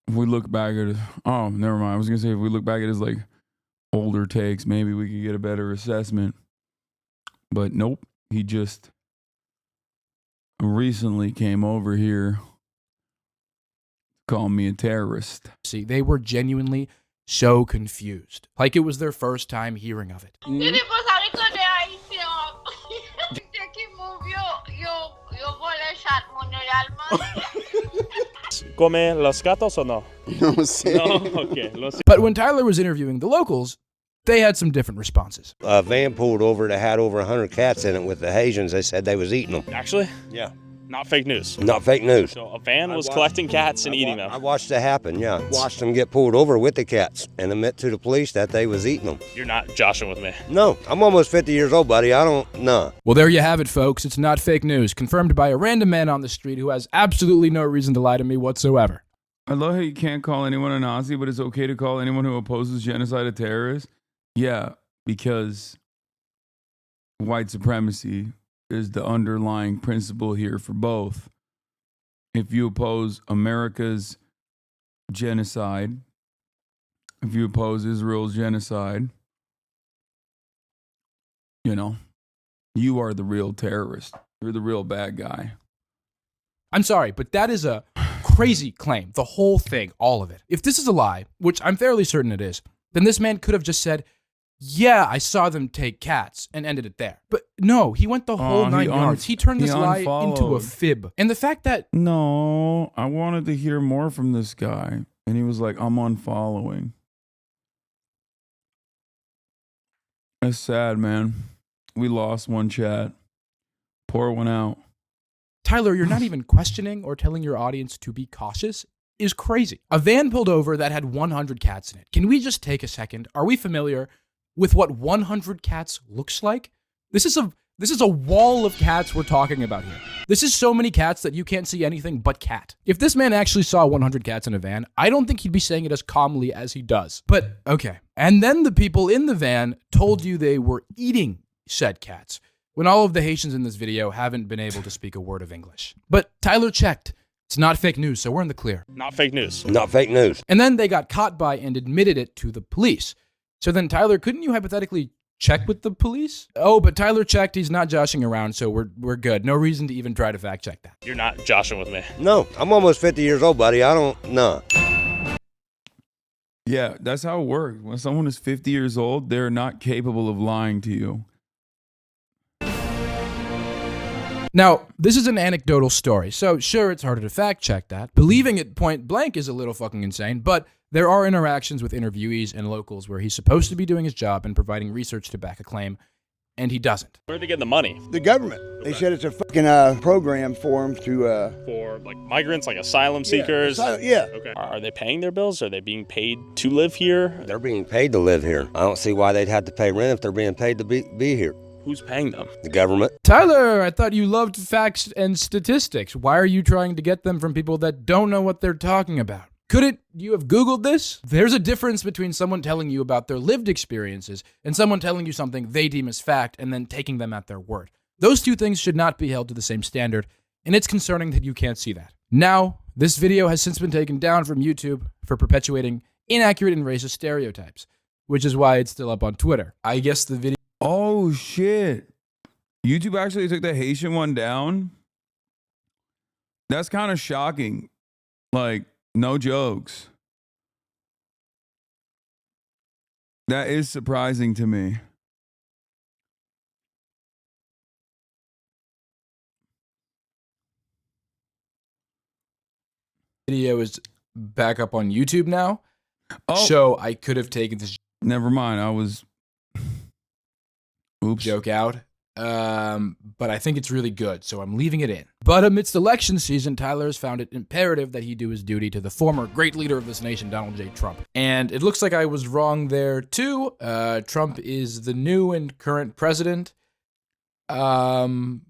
If we look back at it, oh, never mind. I was going to say if we look back at his like older takes, maybe we could get a better assessment. But nope, he just recently came over here, called me a terrorist. see, they were genuinely so confused. Like it was their first time hearing of it. Come los gatos o no? No sé. No, okay. But when Tyler was interviewing the locals, they had some different responses. A van pulled over that had over 100 cats in it with the Haitians. They said they was eating them. Actually? Yeah. Not fake news. Not fake news. So a van was collecting cats and eating them. I watched it happen, yeah. Watched them get pulled over with the cats and admit to the police that they was eating them. You're not joshing with me. No, I'm almost 50 years old, buddy. I don't, nah. Well, there you have it, folks. It's not fake news, confirmed by a random man on the street who has absolutely no reason to lie to me whatsoever. I love how you can't call anyone a Nazi, but it's okay to call anyone who opposes genocide a terrorist. Yeah, because white supremacy is the underlying principle here for both. If you oppose America's genocide, if you oppose Israel's genocide, you know, you are the real terrorist. You're the real bad guy. I'm sorry, but that is a crazy claim. The whole thing, all of it. If this is a lie, which I'm fairly certain it is, then this man could have just said, yeah, I saw them take cats and ended it there. But no, he went the whole 9 yards. He turned this lie into a fib. And the fact that... No, I wanted to hear more from this guy. And he was like, I'm unfollowing. That's sad, man. We lost one chat. Pour one out. Tyler, you're not even questioning or telling your audience to be cautious is crazy. A van pulled over that had 100 cats in it. Can we just take a second? Are we familiar with what 100 cats looks like? This is a wall of cats we're talking about here. This is so many cats that you can't see anything but cat. If this man actually saw 100 cats in a van, I don't think he'd be saying it as calmly as he does. But okay. And then the people in the van told you they were eating said cats, when all of the Haitians in this video haven't been able to speak a word of English. But Tyler checked. It's not fake news, so we're in the clear. Not fake news. Not fake news. And then they got caught by and admitted it to the police. So then, Tyler, couldn't you hypothetically check with the police? Oh, but Tyler checked. He's not joshing around, so we're good. No reason to even try to fact check that. You're not joshing with me. No, I'm almost 50 years old, buddy. I don't, nah. Yeah, that's how it works. When someone is 50 years old, they're not capable of lying to you. Now, this is an anecdotal story, so sure, it's harder to fact check that. Believing it point blank is a little fucking insane, but there are interactions with interviewees and locals where he's supposed to be doing his job and providing research to back a claim, and he doesn't. Where are they getting the money? The government. They said it's a fucking program for them to... For like migrants, like asylum seekers? Yeah. Okay. Are they paying their bills? Are they being paid to live here? They're being paid to live here. I don't see why they'd have to pay rent if they're being paid to be here. Who's paying them? The government. Tyler, I thought you loved facts and statistics. Why are you trying to get them from people that don't know what they're talking about? Couldn't you have Googled this? There's a difference between someone telling you about their lived experiences and someone telling you something they deem as fact and then taking them at their word. Those two things should not be held to the same standard, and it's concerning that you can't see that. Now, this video has since been taken down from YouTube for perpetuating inaccurate and racist stereotypes, which is why it's still up on Twitter. I guess the video... Oh, shit. YouTube actually took the Haitian one down? That's kind of shocking. Like, no jokes. That is surprising to me. Video is back up on YouTube now. show, I could have taken this Never mind. I was. Oops. joke out. But I think it's really good, so I'm leaving it in. But amidst election season, Tyler has found it imperative that he do his duty to the former great leader of this nation, Donald J. Trump. And it looks like I was wrong there, too. Trump is the new and current president. 0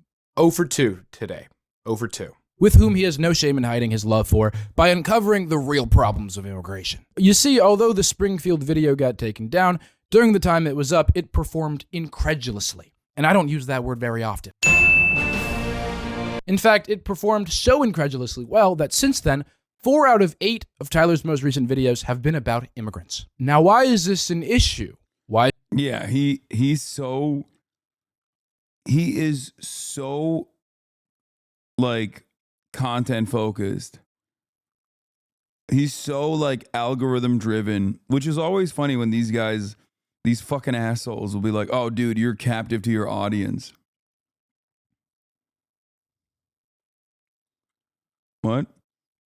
for 2 today. 0 for 2. With whom he has no shame in hiding his love for by uncovering the real problems of immigration. You see, although the Springfield video got taken down, during the time it was up, it performed incredulously. And I don't use that word very often. In fact, it performed so incredulously well that since then, 4 out of 8 of Tyler's most recent videos have been about immigrants. Now, why is this an issue? Why? Yeah, he is so like content focused. He's so like algorithm driven, which is always funny when these guys, these fucking assholes will be like, "Oh, dude, you're captive to your audience." What?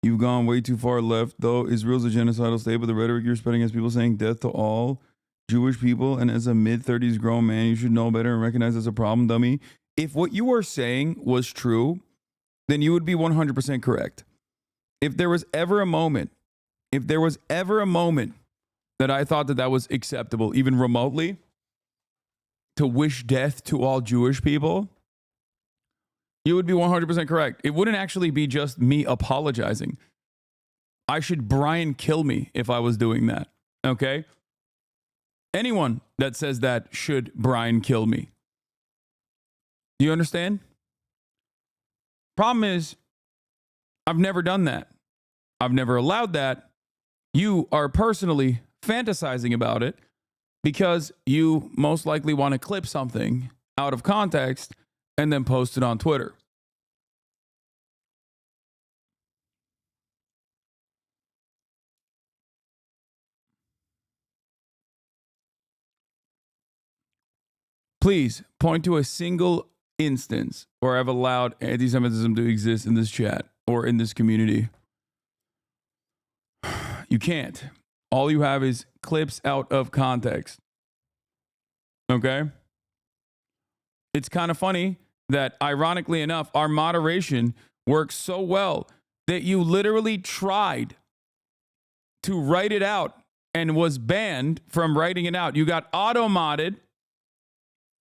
You've gone way too far left, though. Israel's a genocidal state, but the rhetoric you're spreading has people saying death to all Jewish people, and as a mid-30s grown man, you should know better and recognize it's a problem, dummy. If what you are saying was true, then you would be 100% correct. If there was ever a moment that I thought that that was acceptable, even remotely, to wish death to all Jewish people, you would be 100% correct. It wouldn't actually be just me apologizing. I should Brian kill me if I was doing that, okay? Anyone that says that should Brian kill me. Do you understand? Problem is, I've never done that. I've never allowed that. You are personally fantasizing about it because you most likely want to clip something out of context and then post it on Twitter. Please point to a single instance where I've allowed anti-Semitism to exist in this chat or in this community. You can't. All you have is clips out of context. Okay? It's kind of funny that, ironically enough, our moderation works so well that you literally tried to write it out and was banned from writing it out. You got auto-modded.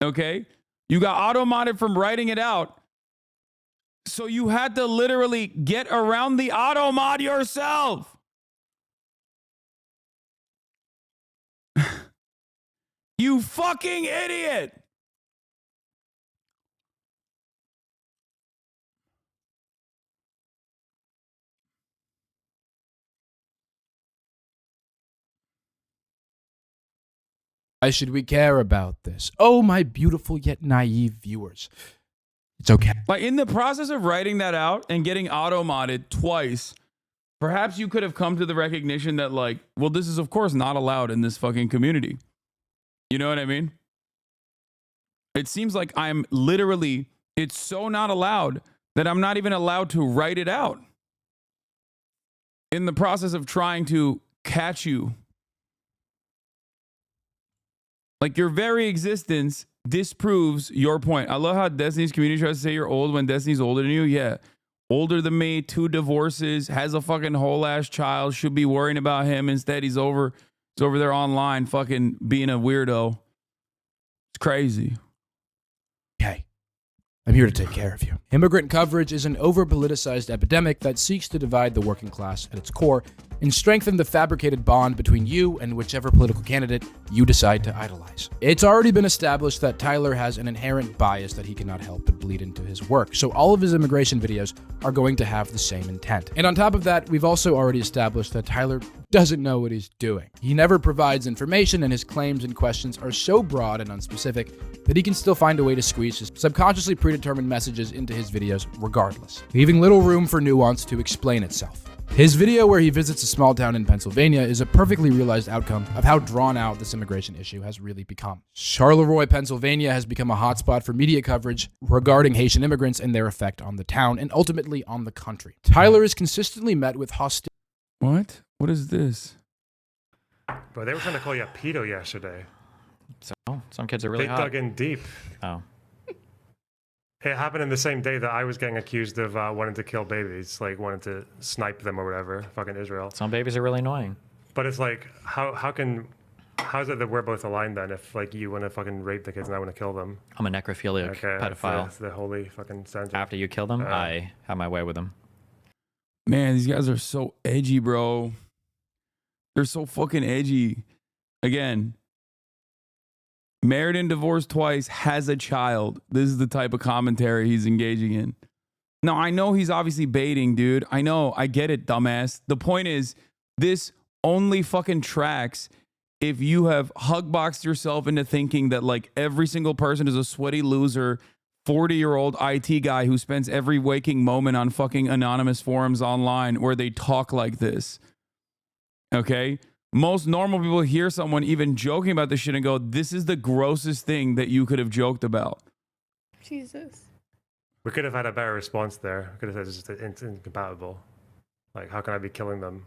Okay? You got auto-modded from writing it out. So you had to literally get around the auto-mod yourself. You fucking idiot. Why should we care about this? Oh, my beautiful yet naive viewers. It's okay. Like, in the process of writing that out and getting auto-modded twice, perhaps you could have come to the recognition that, like, well, this is of course not allowed in this fucking community. You know what I mean? It seems like I'm literally, it's so not allowed that I'm not even allowed to write it out. In the process of trying to catch you. Like, your very existence disproves your point. I love how Destiny's community tries to say you're old when Destiny's older than you. Yeah. Older than me, 2 divorces, has a fucking whole ass child, should be worrying about him. Instead, he's over there online fucking being a weirdo. It's crazy. Okay. I'm here to take care of you. Immigrant coverage is an over-politicized epidemic that seeks to divide the working class at its core and strengthen the fabricated bond between you and whichever political candidate you decide to idolize. It's already been established that Tyler has an inherent bias that he cannot help but bleed into his work, so all of his immigration videos are going to have the same intent. And on top of that, we've also already established that Tyler doesn't know what he's doing. He never provides information, and his claims and questions are so broad and unspecific that he can still find a way to squeeze his subconsciously predetermined messages into his videos regardless, leaving little room for nuance to explain itself. His video where he visits a small town in Pennsylvania is a perfectly realized outcome of how drawn out this immigration issue has really become. Charleroi, Pennsylvania has become a hotspot for media coverage regarding Haitian immigrants and their effect on the town and ultimately on the country. Tyler is consistently met with hostility. What? What is this? But they were trying to call you a pedo yesterday. So some kids are really They hot. dug in deep. Oh. It happened in the same day that I was getting accused of wanting to kill babies, like wanting to snipe them or whatever. Fucking Israel. Some babies are really annoying. But it's like, how's it that we're both aligned then? If like you want to fucking rape the kids and I want to kill them. I'm a necrophiliac pedophile. That's the holy fucking standard. After you kill them, I have my way with them. Man, these guys are so edgy, bro. They're so fucking edgy. Again, married and divorced twice, has a child. This is the type of commentary he's engaging in. Now, I know he's obviously baiting, dude. I know. I get it, dumbass. The point is, this only fucking tracks if you have hugboxed yourself into thinking that like every single person is a sweaty loser, 40-year-old IT guy who spends every waking moment on fucking anonymous forums online where they talk like this. Okay? Most normal people hear someone even joking about this shit and go, this is the grossest thing that you could have joked about. Jesus. We could have had a better response there. We could have said it's incompatible. Like, how can I be killing them?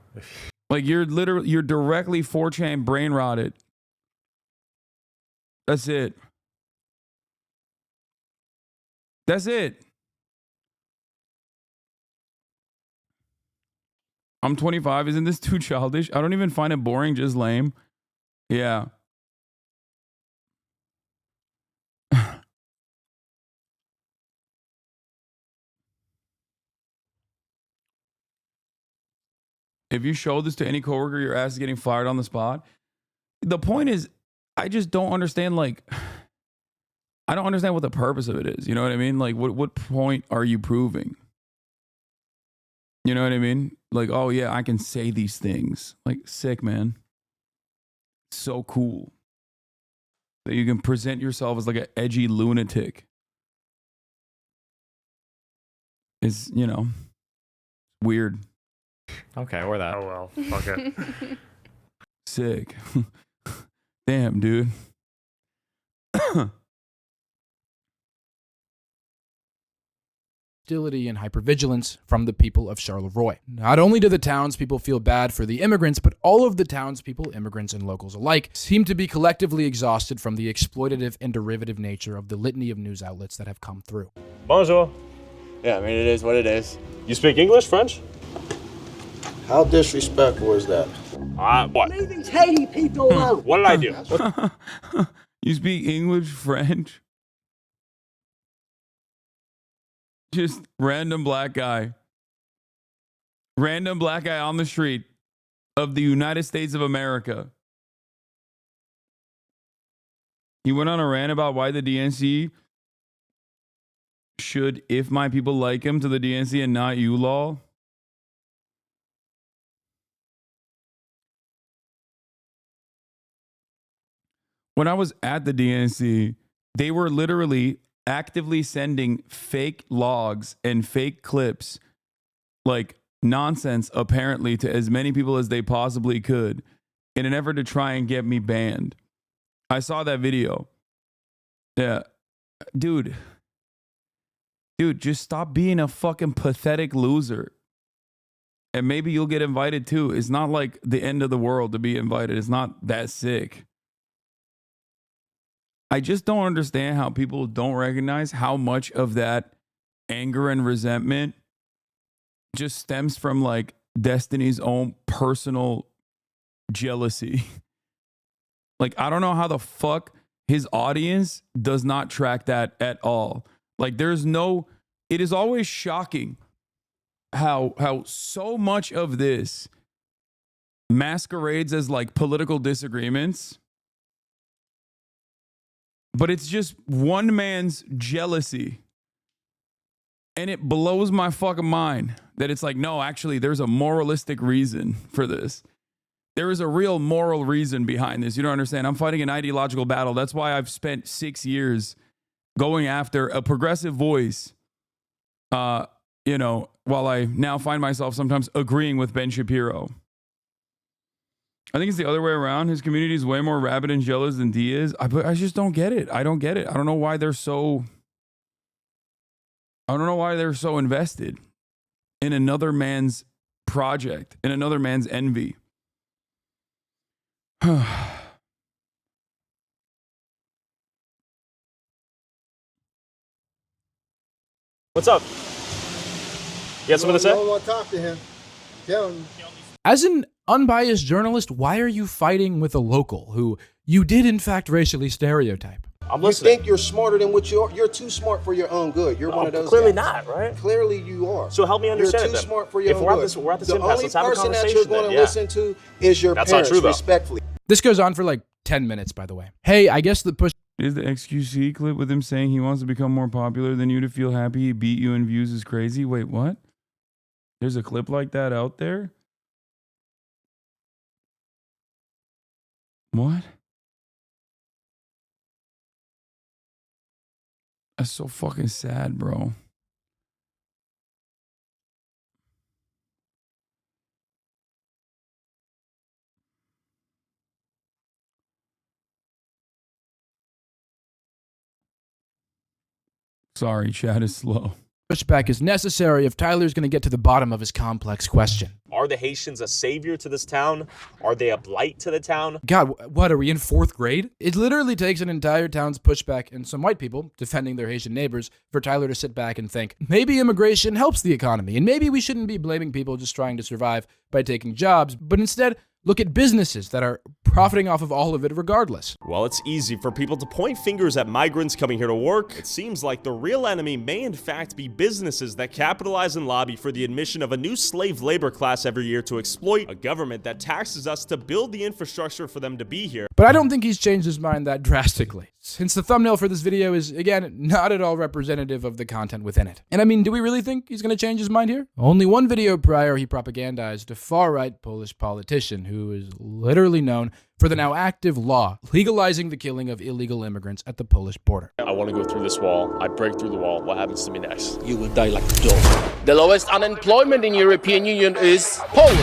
Like, you're directly 4chan brain rotted. That's it. That's it. I'm 25. Isn't this too childish? I don't even find it boring, just lame. Yeah. If you show this to any coworker, your ass is getting fired on the spot. The point is, I just don't understand, like, I don't understand what the purpose of it is. You know what I mean? Like, what point are you proving? You know what I mean? Like, oh yeah, I can say these things. Like, sick, man. So cool. That you can present yourself as like an edgy lunatic. It's, you know, weird. Okay, or that. Oh well, fuck it. Sick. Damn, dude. Hostility and hypervigilance from the people of Charleroi. Not only do the townspeople feel bad for the immigrants, but all of the townspeople, immigrants and locals alike, seem to be collectively exhausted from the exploitative and derivative nature of the litany of news outlets that have come through. Bonjour. Yeah, I mean, it is what it is. You speak English, French? How disrespectful is that? What? Leave these Haiti people alone. What did I do? You speak English, French? Just random black guy. Random black guy on the street of the United States of America. He went on a rant about why the DNC should, if my people like him, to the DNC and not you, lol. When I was at the DNC, they were literally actively sending fake logs and fake clips, like nonsense apparently, to as many people as they possibly could in an effort to try and get me banned. I saw that video. Yeah. Dude, just stop being a fucking pathetic loser. And maybe you'll get invited too. It's not like the end of the world to be invited. It's not that sick. I just don't understand how people don't recognize how much of that anger and resentment just stems from like Destiny's own personal jealousy. Like, I don't know how the fuck his audience does not track that at all. Like, it is always shocking how so much of this masquerades as like political disagreements. But it's just one man's jealousy. And it blows my fucking mind that it's like, no, actually, there's a moralistic reason for this. There is a real moral reason behind this. You don't understand. I'm fighting an ideological battle. That's why I've spent 6 years going after a progressive voice, while I now find myself sometimes agreeing with Ben Shapiro. I think it's the other way around. His community is way more rabid and jealous than D is. I just don't get it. I don't get it. I don't know why they're so invested in another man's project, in another man's envy. What's up? You got something to say? I don't want to talk to him. Tell him. As an unbiased journalist, why are you fighting with a local who you did in fact racially stereotype? I'm You listening. think you're smarter than what you're too smart for your own good. You're one of those Clearly guys. not, right? Clearly you are. So help me understand You're it too then. smart for your If own we're at good. this- we're at this the impasse, only let's have a person that conversation you're going then, to yeah. listen to is your That's not parents, true, though. respectfully. This goes on for like 10 minutes, by the way. Hey, I guess the push. Is the XQC clip with him saying he wants to become more popular than you to feel happy he beat you in views is crazy? Wait, what? There's a clip like that out there? What? That's so fucking sad, bro. Sorry, chat is slow. Pushback is necessary if Tyler's going to get to the bottom of his complex question. Are the Haitians a savior to this town? Are they a blight to the town? God, what are we in 4th grade? It literally takes an entire town's pushback and some white people defending their Haitian neighbors for Tyler to sit back and think, maybe immigration helps the economy, and maybe we shouldn't be blaming people just trying to survive by taking jobs, but instead look at businesses that are profiting off of all of it regardless. Well, it's easy for people to point fingers at migrants coming here to work. It seems like the real enemy may in fact be businesses that capitalize and lobby for the admission of a new slave labor class every year to exploit a government that taxes us to build the infrastructure for them to be here. But I don't think he's changed his mind that drastically, since the thumbnail for this video is, again, not at all representative of the content within it. And I mean, do we really think he's going to change his mind here? Only one video prior, he propagandized a far-right Polish politician who is literally known for the now active law legalizing the killing of illegal immigrants at the Polish border. I want to go through this wall. I break through the wall. What happens to me next? You will die like a dog. The lowest unemployment in European Union is Poland.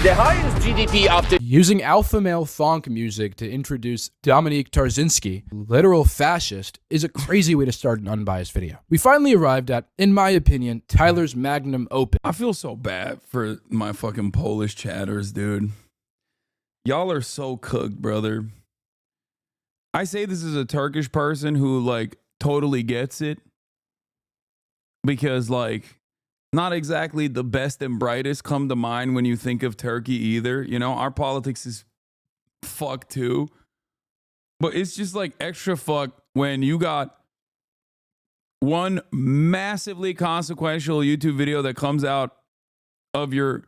The highest GDP after... Using alpha male funk music to introduce Dominik Tarczynski, literal fascist, is a crazy way to start an unbiased video. We finally arrived at, in my opinion, Tyler's magnum opus. I feel so bad for my fucking Polish chatters, dude. Y'all are so cooked, brother. I say this is a Turkish person who, like, totally gets it. Because, like, not exactly the best and brightest come to mind when you think of Turkey either. You know, our politics is fucked too. But it's just, like, extra fucked when you got one massively consequential YouTube video that comes out of your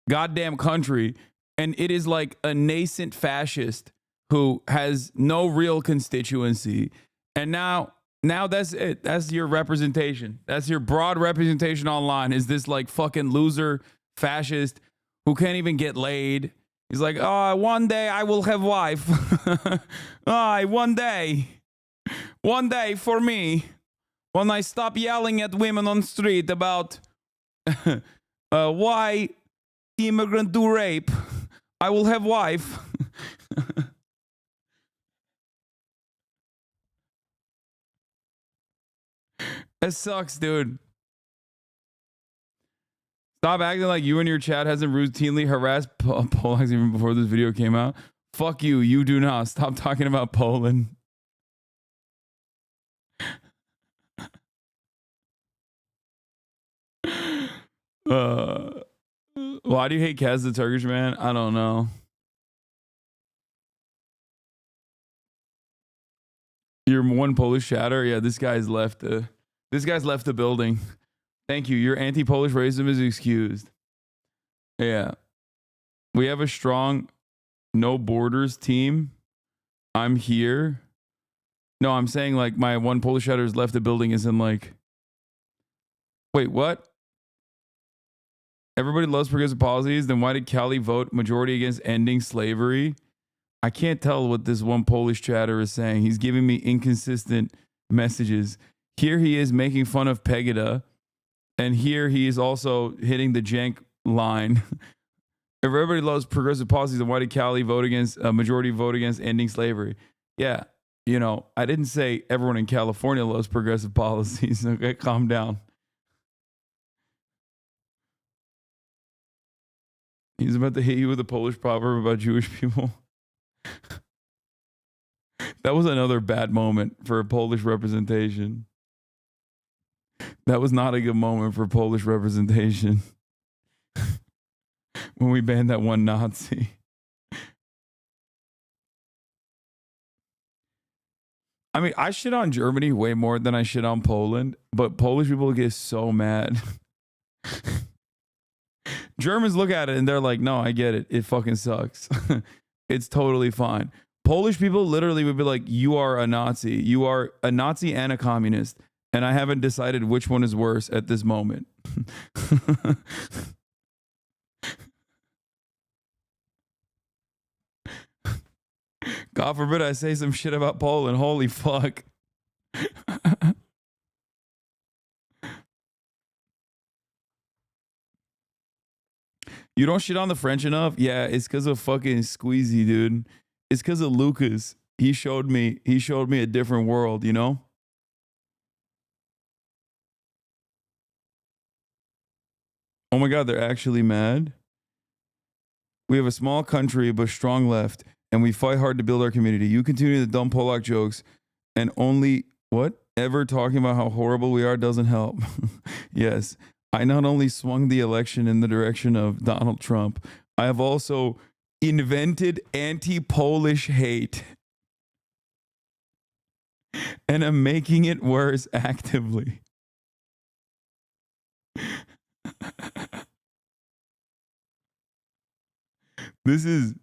goddamn country, and it is like a nascent fascist who has no real constituency. And now that's it. That's your representation. That's your broad representation online, is this like fucking loser fascist who can't even get laid. He's like, oh, one day I will have wife. One day for me, when I stop yelling at women on the street about why immigrant do rape, I will have wife. That sucks, dude. Stop acting like you and your chat hasn't routinely harassed Polacks even before this video came out. Fuck you. You do not. Stop talking about Poland. Why do you hate Kaz the Turkish man? I don't know. You're one Polish chatter? Yeah, this guy's left the building. Thank you. Your anti-Polish racism is excused. Yeah. We have a strong no borders team. I'm here. No, I'm saying like my one Polish chatter has left the building is in like, wait, what? Everybody loves progressive policies. Then why did Cali vote majority against ending slavery? I can't tell what this one Polish chatter is saying. He's giving me inconsistent messages. Here he is making fun of Pegida, and here he is also hitting the Cenk line. If everybody loves progressive policies, then why did Cali vote against majority vote against ending slavery? Yeah, you know, I didn't say everyone in California loves progressive policies. Okay, calm down. He's about to hit you with a Polish proverb about Jewish people. That was another bad moment for Polish representation. That was not a good moment for Polish representation. When we banned that one Nazi. I mean, I shit on Germany way more than I shit on Poland, but Polish people get so mad. Germans look at it and they're like, no, I get it. It fucking sucks. It's totally fine. Polish people literally would be like, you are a Nazi. You are a Nazi and a communist. And I haven't decided which one is worse at this moment. God forbid I say some shit about Poland. Holy fuck. You don't shit on the French enough? Yeah, it's because of fucking Squeezy, dude. It's because of Lucas. He showed me a different world, you know? Oh my God, they're actually mad. We have a small country, but strong left, and we fight hard to build our community. You continue the dumb Polak jokes, and only, ever talking about how horrible we are doesn't help. Yes, I not only swung the election in the direction of Donald Trump, I have also invented anti-Polish hate. And I'm making it worse actively. This is...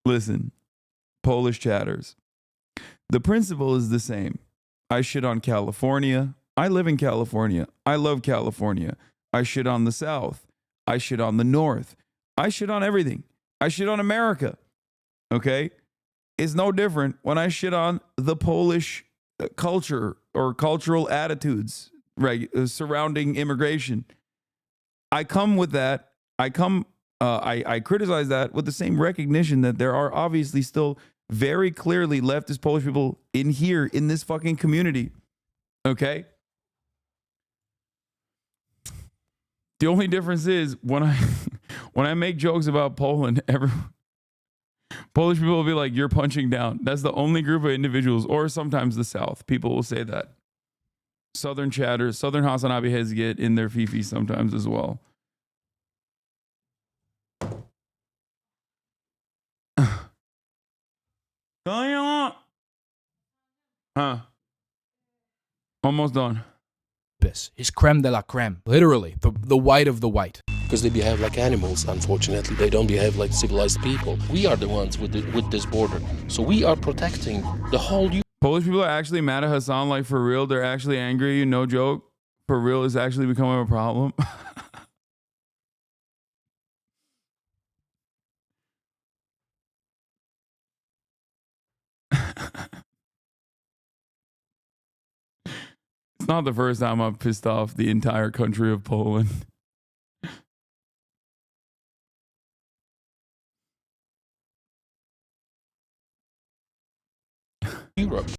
Listen, Polish chatters. The principle is the same. I shit on California. I live in California. I love California. I shit on the South. I shit on the North. I shit on everything. I shit on America. Okay? It's no different when I shit on the Polish culture or cultural attitudes surrounding immigration. I come with that. I criticize that with the same recognition that there are obviously still very clearly leftist Polish people in here, in this fucking community. Okay? The only difference is when I make jokes about Poland, Polish people will be like, you're punching down. That's the only group of individuals, or sometimes the South. People will say that. Southern chatters, Southern HasanAbi heads get in their fifi sometimes as well. Huh. Almost done. His creme de la creme. Literally, the white of the white. Because they behave like animals, unfortunately. They don't behave like civilized people. We are the ones with this border. So we are protecting the whole... Polish people are actually mad at Hasan, like for real. They're actually angry, no joke. For real, it's actually becoming a problem. It's not the first time I've pissed off the entire country of Poland. Europe.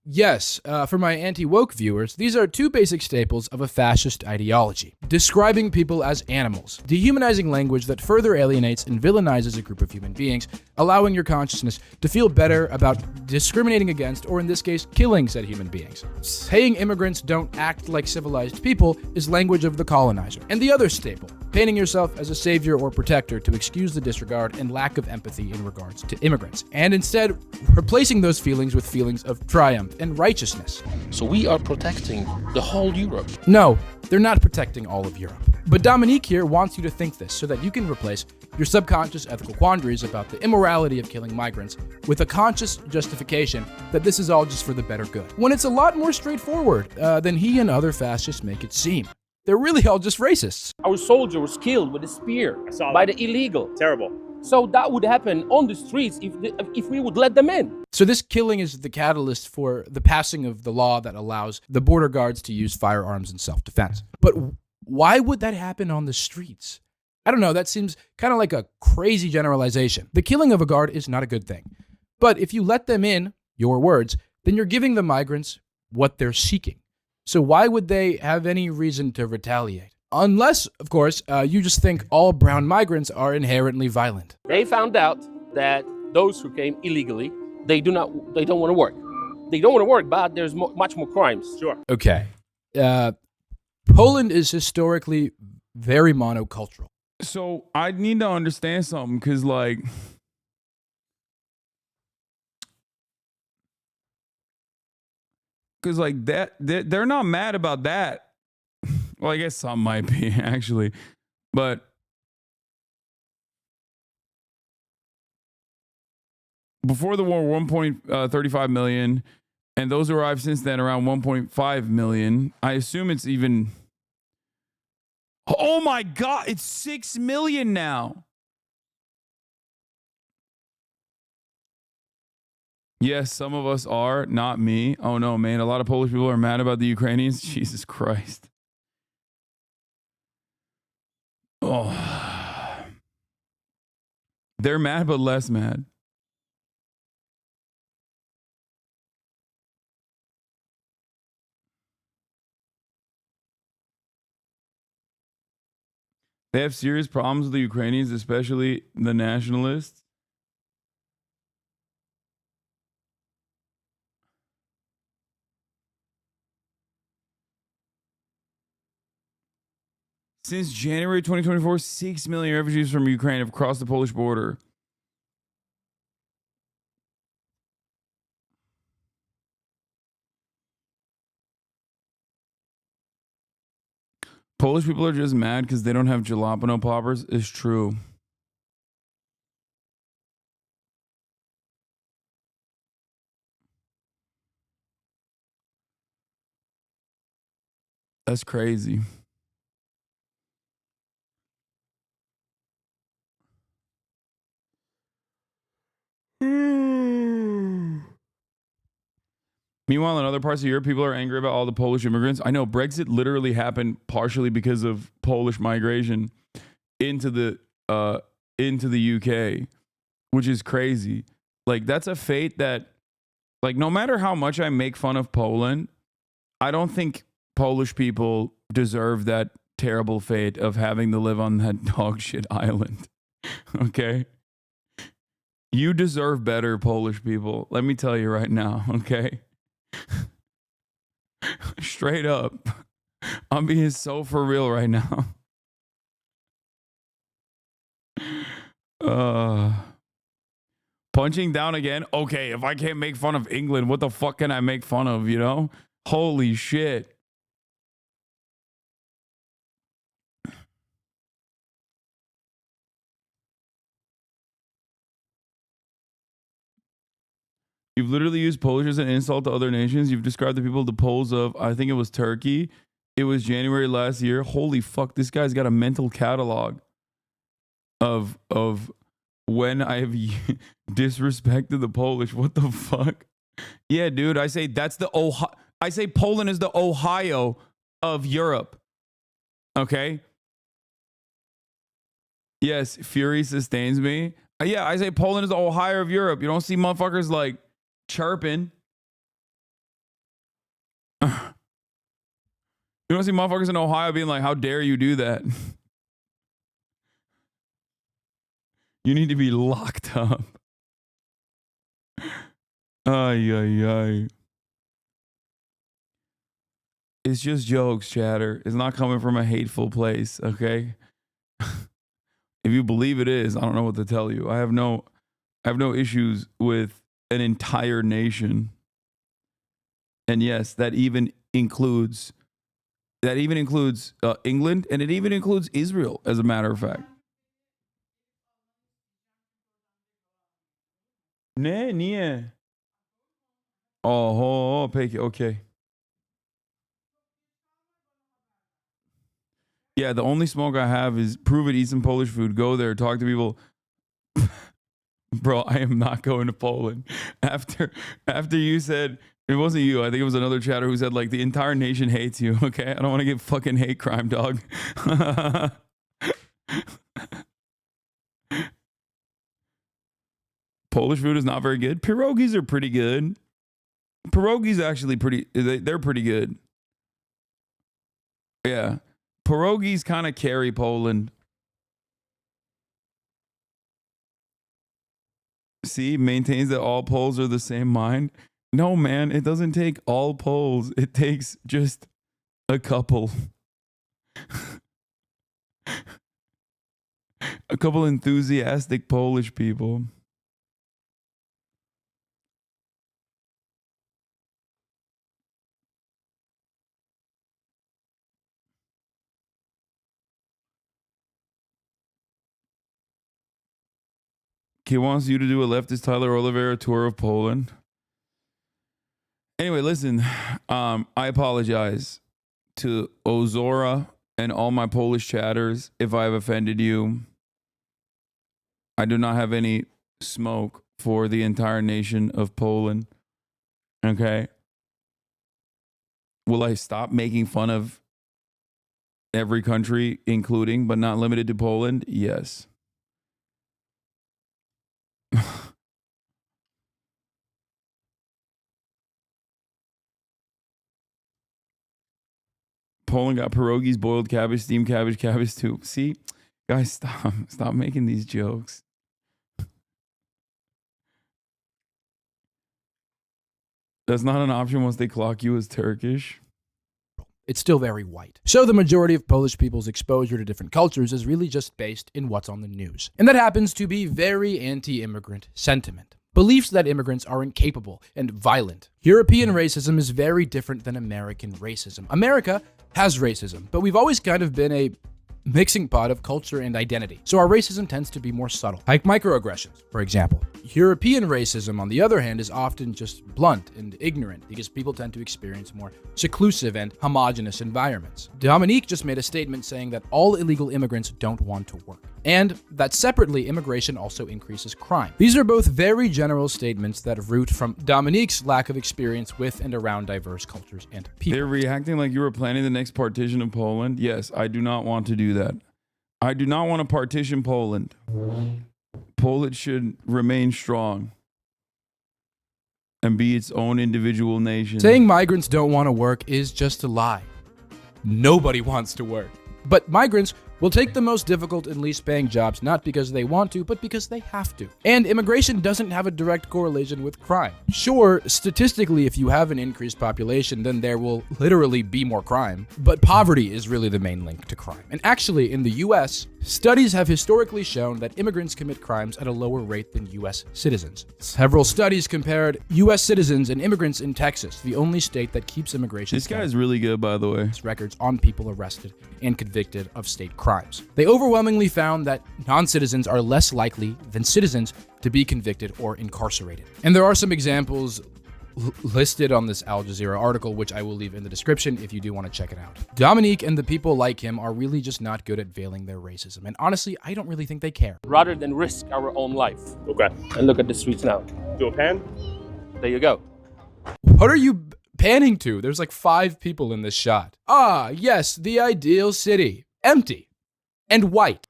Yes. For my anti-woke viewers, these are two basic staples of a fascist ideology. Describing people as animals. Dehumanizing language that further alienates and villainizes a group of human beings, allowing your consciousness to feel better about discriminating against, or in this case, killing said human beings. Saying immigrants don't act like civilized people is language of the colonizer. And the other staple, painting yourself as a savior or protector to excuse the disregard and lack of empathy in regards to immigrants, and instead replacing those feelings with feelings of triumph and righteousness. So we are protecting the whole Europe. No, they're not protecting all of Europe. But Dominique here wants you to think this so that you can replace your subconscious ethical quandaries about the immorality of killing migrants with a conscious justification that this is all just for the better good, when it's a lot more straightforward than he and other fascists make it seem. They're really all just racists. Our soldier was killed with a spear by the illegal. Terrible. So that would happen on the streets if we would let them in. So this killing is the catalyst for the passing of the law that allows the border guards to use firearms in self-defense. But why would that happen on the streets? I don't know, that seems kind of like a crazy generalization. The killing of a guard is not a good thing. But if you let them in, your words, then you're giving the migrants what they're seeking. So why would they have any reason to retaliate? Unless, of course, you just think all brown migrants are inherently violent. They found out that those who came illegally, they don't want to work. They don't want to work, but there's much more crimes. Sure. Okay. Poland is historically very monocultural. So I need to understand something, because like, that they're not mad about that. Well, I guess some might be actually, but before the war, 1.35 million, and those who arrived since then around 1.5 million. I assume it's even. Oh my God, it's 6 million now. Yes, some of us are, not me. Oh no, man, a lot of Polish people are mad about the Ukrainians. Jesus Christ. Oh. They're mad, but less mad. They have serious problems with the Ukrainians, especially the nationalists. Since January 2024, 6 million refugees from Ukraine have crossed the Polish border. Polish people are just mad because they don't have jalapeno poppers. Is true. That's crazy. Meanwhile, in other parts of Europe, people are angry about all the Polish immigrants. I know Brexit literally happened partially because of Polish migration into the UK, which is crazy. Like, that's a fate that, like, no matter how much I make fun of Poland, I don't think Polish people deserve that terrible fate of having to live on that dog shit island. Okay? You deserve better, Polish people. Let me tell you right now, okay? Straight up. I'm being so for real right now. Punching down again? Okay, if I can't make fun of England, what the fuck can I make fun of, you know? Holy shit. You've literally used Polish as an insult to other nations. You've described the people, the Poles of, I think it was Turkey. It was January last year. Holy fuck, this guy's got a mental catalog of when I've disrespected the Polish. What the fuck? Yeah, dude, I say that's the I say Poland is the Ohio of Europe. Okay? Yes, Fury sustains me. Yeah, I say Poland is the Ohio of Europe. You don't see motherfuckers like chirping. You don't see motherfuckers in Ohio being like, how dare you do that? You need to be locked up. Ay, ay, ay. It's just jokes, chatter. It's not coming from a hateful place, okay? If you believe it is, I don't know what to tell you. I have no issues with an entire nation. And yes, that even includes England, and it even includes Israel, as a matter of fact. Ne, niye? Oh, peki, okay. Yeah, the only smoke I have is prove it, eat some Polish food, go there, talk to people. Bro, I am not going to Poland. After you said, it wasn't you, I think it was another chatter who said, like, the entire nation hates you, okay? I don't want to get fucking hate crime, dog. Polish food is not very good. Pierogies are pretty good. Pierogies actually they're pretty good. Yeah. Pierogies kind of carry Poland. See, maintains that all Poles are the same mind. No, man, it doesn't take all Poles. It takes just a couple. A couple enthusiastic Polish people. He wants you to do a leftist Tyler Oliveira tour of Poland. Anyway, listen, I apologize to Ozora and all my Polish chatters if I have offended you. I do not have any smoke for the entire nation of Poland. Okay? Will I stop making fun of every country, including but not limited to Poland? Yes. Poland got pierogies, boiled cabbage, steamed cabbage, cabbage too. See, guys, stop making these jokes. That's not an option once they clock you as Turkish. It's still very white. So the majority of Polish people's exposure to different cultures is really just based in what's on the news. And that happens to be very anti-immigrant sentiment. Beliefs that immigrants are incapable and violent. European racism is very different than American racism. America has racism, but we've always kind of been a mixing pot of culture and identity. So our racism tends to be more subtle, like microaggressions, for example. European racism, on the other hand, is often just blunt and ignorant because people tend to experience more seclusive and homogenous environments. Dominique just made a statement saying that all illegal immigrants don't want to work, and that separately, immigration also increases crime. These are both very general statements that root from Dominique's lack of experience with and around diverse cultures and people. They're reacting like you were planning the next partition of Poland. Yes, I do not want to do that. I do not want to partition Poland. Poland should remain strong and be its own individual nation. Saying migrants don't want to work is just a lie. Nobody wants to work. But migrants will take the most difficult and least paying jobs not because they want to, but because they have to. And immigration doesn't have a direct correlation with crime. Sure, statistically, if you have an increased population, then there will literally be more crime. But poverty is really the main link to crime. And actually, in the US, studies have historically shown that immigrants commit crimes at a lower rate than US citizens. Several studies compared US citizens and immigrants in Texas, the only state that keeps immigration. This guy is really good, by the way. Records on people arrested and convicted of state crimes. They overwhelmingly found that non-citizens are less likely than citizens to be convicted or incarcerated. And there are some examples listed on this Al Jazeera article, which I will leave in the description if you do want to check it out. Dominique and the people like him are really just not good at veiling their racism. And honestly, I don't really think they care. Rather than risk our own life. Okay. And look at the streets now. Do a pan? There you go. What are you panning to? There's like 5 people in this shot. Ah, yes, the ideal city. Empty. And white.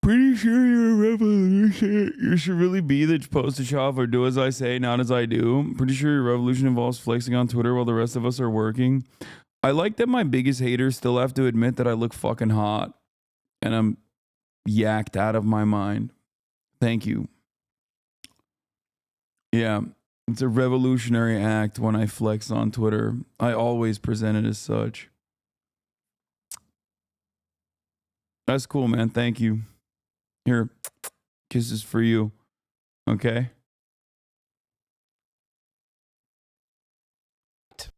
Pretty sure you're a revolution. You should really be the poster child for do as I say, not as I do. Pretty sure your revolution involves flexing on Twitter while the rest of us are working. I like that my biggest haters still have to admit that I look fucking hot. And I'm yacked out of my mind. Thank you. Yeah, it's a revolutionary act when I flex on Twitter. I always present it as such. That's cool, man. Thank you. Here, kisses for you. Okay?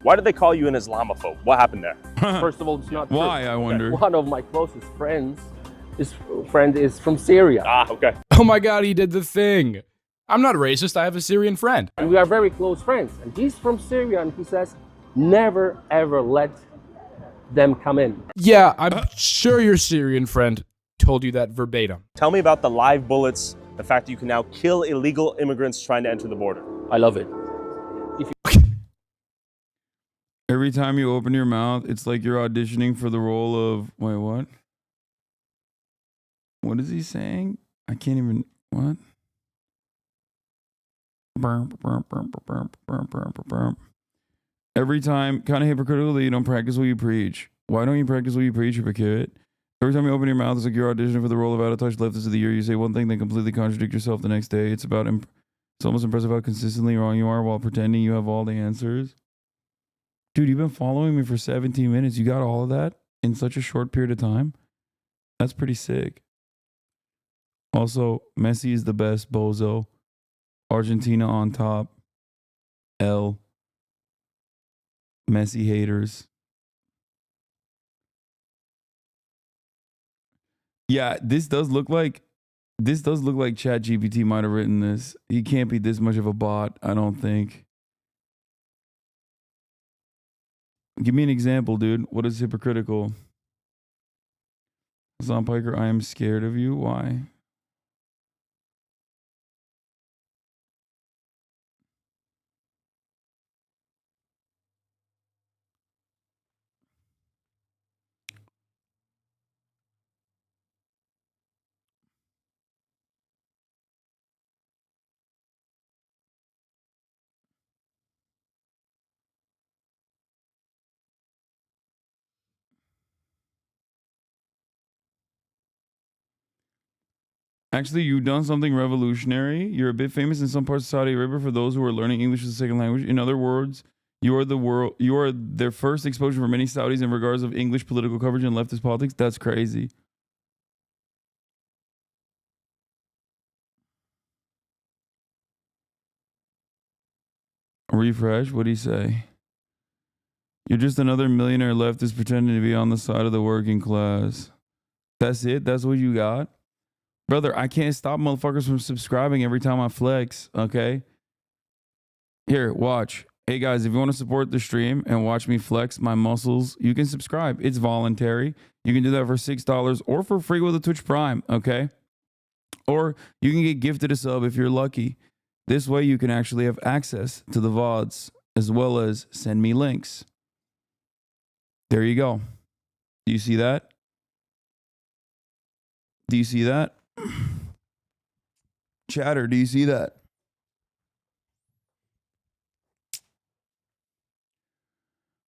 Why did they call you an Islamophobe? What happened there? First of all, it's not true. Why, I wonder? One of my closest friends is from Syria. Ah, okay. Oh my God, he did the thing. I'm not racist. I have a Syrian friend. And we are very close friends. And he's from Syria, and he says, never ever let them come in. Yeah, I'm sure your Syrian friend told you that verbatim. Tell me about the live bullets, the fact that you can now kill illegal immigrants trying to enter the border. I love it. Every time you open your mouth, it's like you're auditioning for the role of... Wait, what? What is he saying? I can't even... What? Every time, kind of hypocritical that you don't practice what you preach. Why don't you practice what you preach, you hypocrite? Every time you open your mouth, it's like you're auditioning for the role of out of touch leftist of the year. You say one thing, then completely contradict yourself the next day. It's almost impressive how consistently wrong you are while pretending you have all the answers. Dude, you've been following me for 17 minutes. You got all of that in such a short period of time? That's pretty sick. Also, Messi is the best, bozo. Argentina on top. L. Messi haters. Yeah, this does look like ChatGPT might have written this. He can't be this much of a bot, I don't think. Give me an example, dude. What is hypocritical? Hasan Piker, I am scared of you. Why? Actually, you've done something revolutionary. You're a bit famous in some parts of Saudi Arabia for those who are learning English as a second language. In other words, you are their first exposure for many Saudis in regards of English political coverage and leftist politics. That's crazy. Refresh. What do you say? You're just another millionaire leftist pretending to be on the side of the working class. That's it? That's what you got? Brother, I can't stop motherfuckers from subscribing every time I flex, okay? Here, watch. Hey guys, if you want to support the stream and watch me flex my muscles, you can subscribe. It's voluntary. You can do that for $6 or for free with a Twitch Prime, okay? Or you can get gifted a sub if you're lucky. This way you can actually have access to the VODs as well as send me links. There you go. Do you see that? Do you see that? Chatter, do you see that?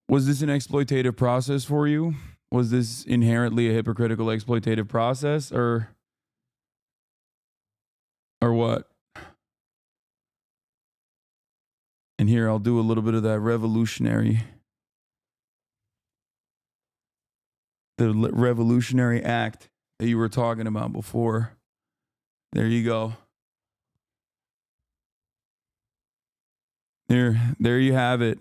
Was this an exploitative process for you? Was this inherently a hypocritical exploitative process or what? And here I'll do a little bit of that revolutionary act that you were talking about before. There you go. There you have it.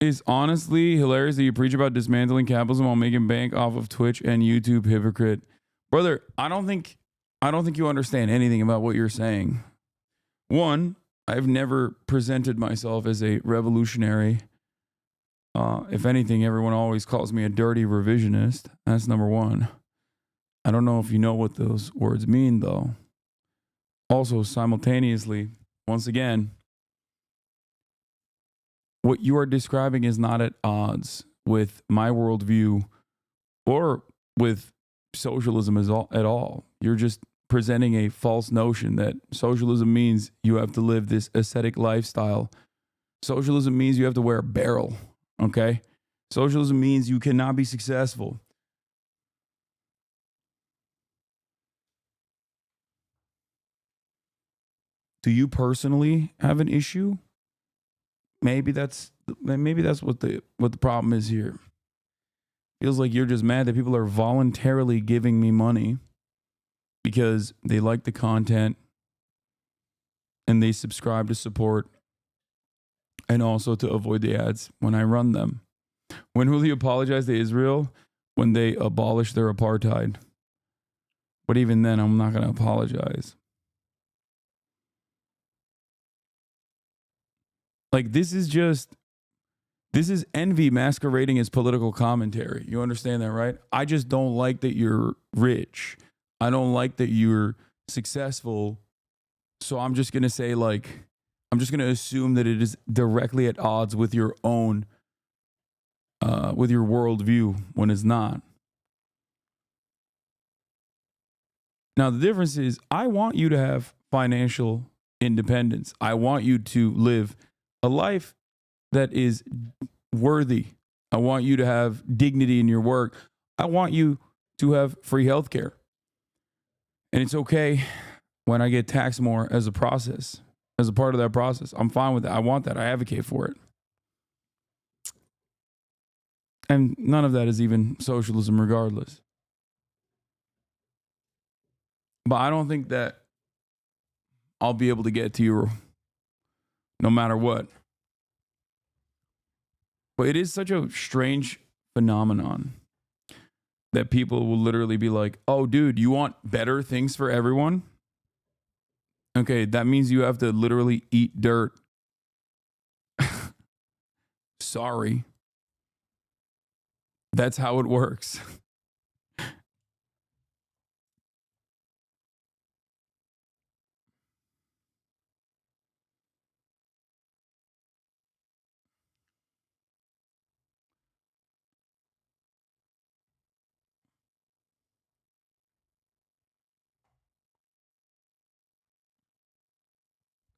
It's honestly hilarious that you preach about dismantling capitalism while making bank off of Twitch and YouTube, hypocrite. Brother, I don't think you understand anything about what you're saying. One, I've never presented myself as a revolutionary. If anything, everyone always calls me a dirty revisionist. That's number one. I don't know if you know what those words mean, though. Also, simultaneously, once again, what you are describing is not at odds with my worldview or with socialism at all. You're just presenting a false notion that socialism means you have to live this ascetic lifestyle. Socialism means you have to wear a barrel, okay? Socialism means you cannot be successful. Do you personally have an issue? Maybe that's what the problem is here. Feels like you're just mad that people are voluntarily giving me money because they like the content and they subscribe to support and also to avoid the ads when I run them. When will you apologize to Israel? When they abolish their apartheid. But even then, I'm not going to apologize. Like, this is envy masquerading as political commentary. You understand that, right? I just don't like that you're rich. I don't like that you're successful. So I'm just going to say, like, I'm just going to assume that it is directly at odds with your own, with your worldview when it's not. Now, the difference is I want you to have financial independence. I want you to live a life that is worthy. I want you to have dignity in your work. I want you to have free health care. And it's okay when I get taxed more as a process, as a part of that process. I'm fine with that. I want that. I advocate for it. And none of that is even socialism regardless. But I don't think that I'll be able to get to you no matter what. But it is such a strange phenomenon that people will literally be like, oh, dude, you want better things for everyone? Okay, that means you have to literally eat dirt. Sorry. That's how it works.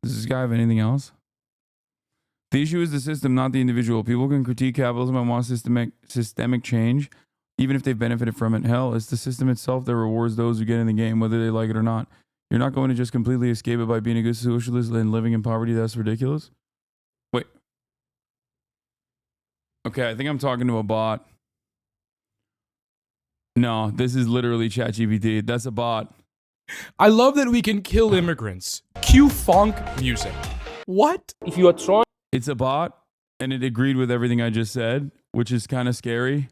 Does this guy have anything else? The issue is the system, not the individual. People can critique capitalism and want systemic change, even if they've benefited from it. Hell, it's the system itself that rewards those who get in the game, whether they like it or not. You're not going to just completely escape it by being a good socialist and living in poverty. That's ridiculous. Wait. Okay, I think I'm talking to a bot. No, this is literally ChatGPT. That's a bot. I love that we can kill immigrants. Cue funk music. What? If you are trying... It's a bot, and it agreed with everything I just said, which is kind of scary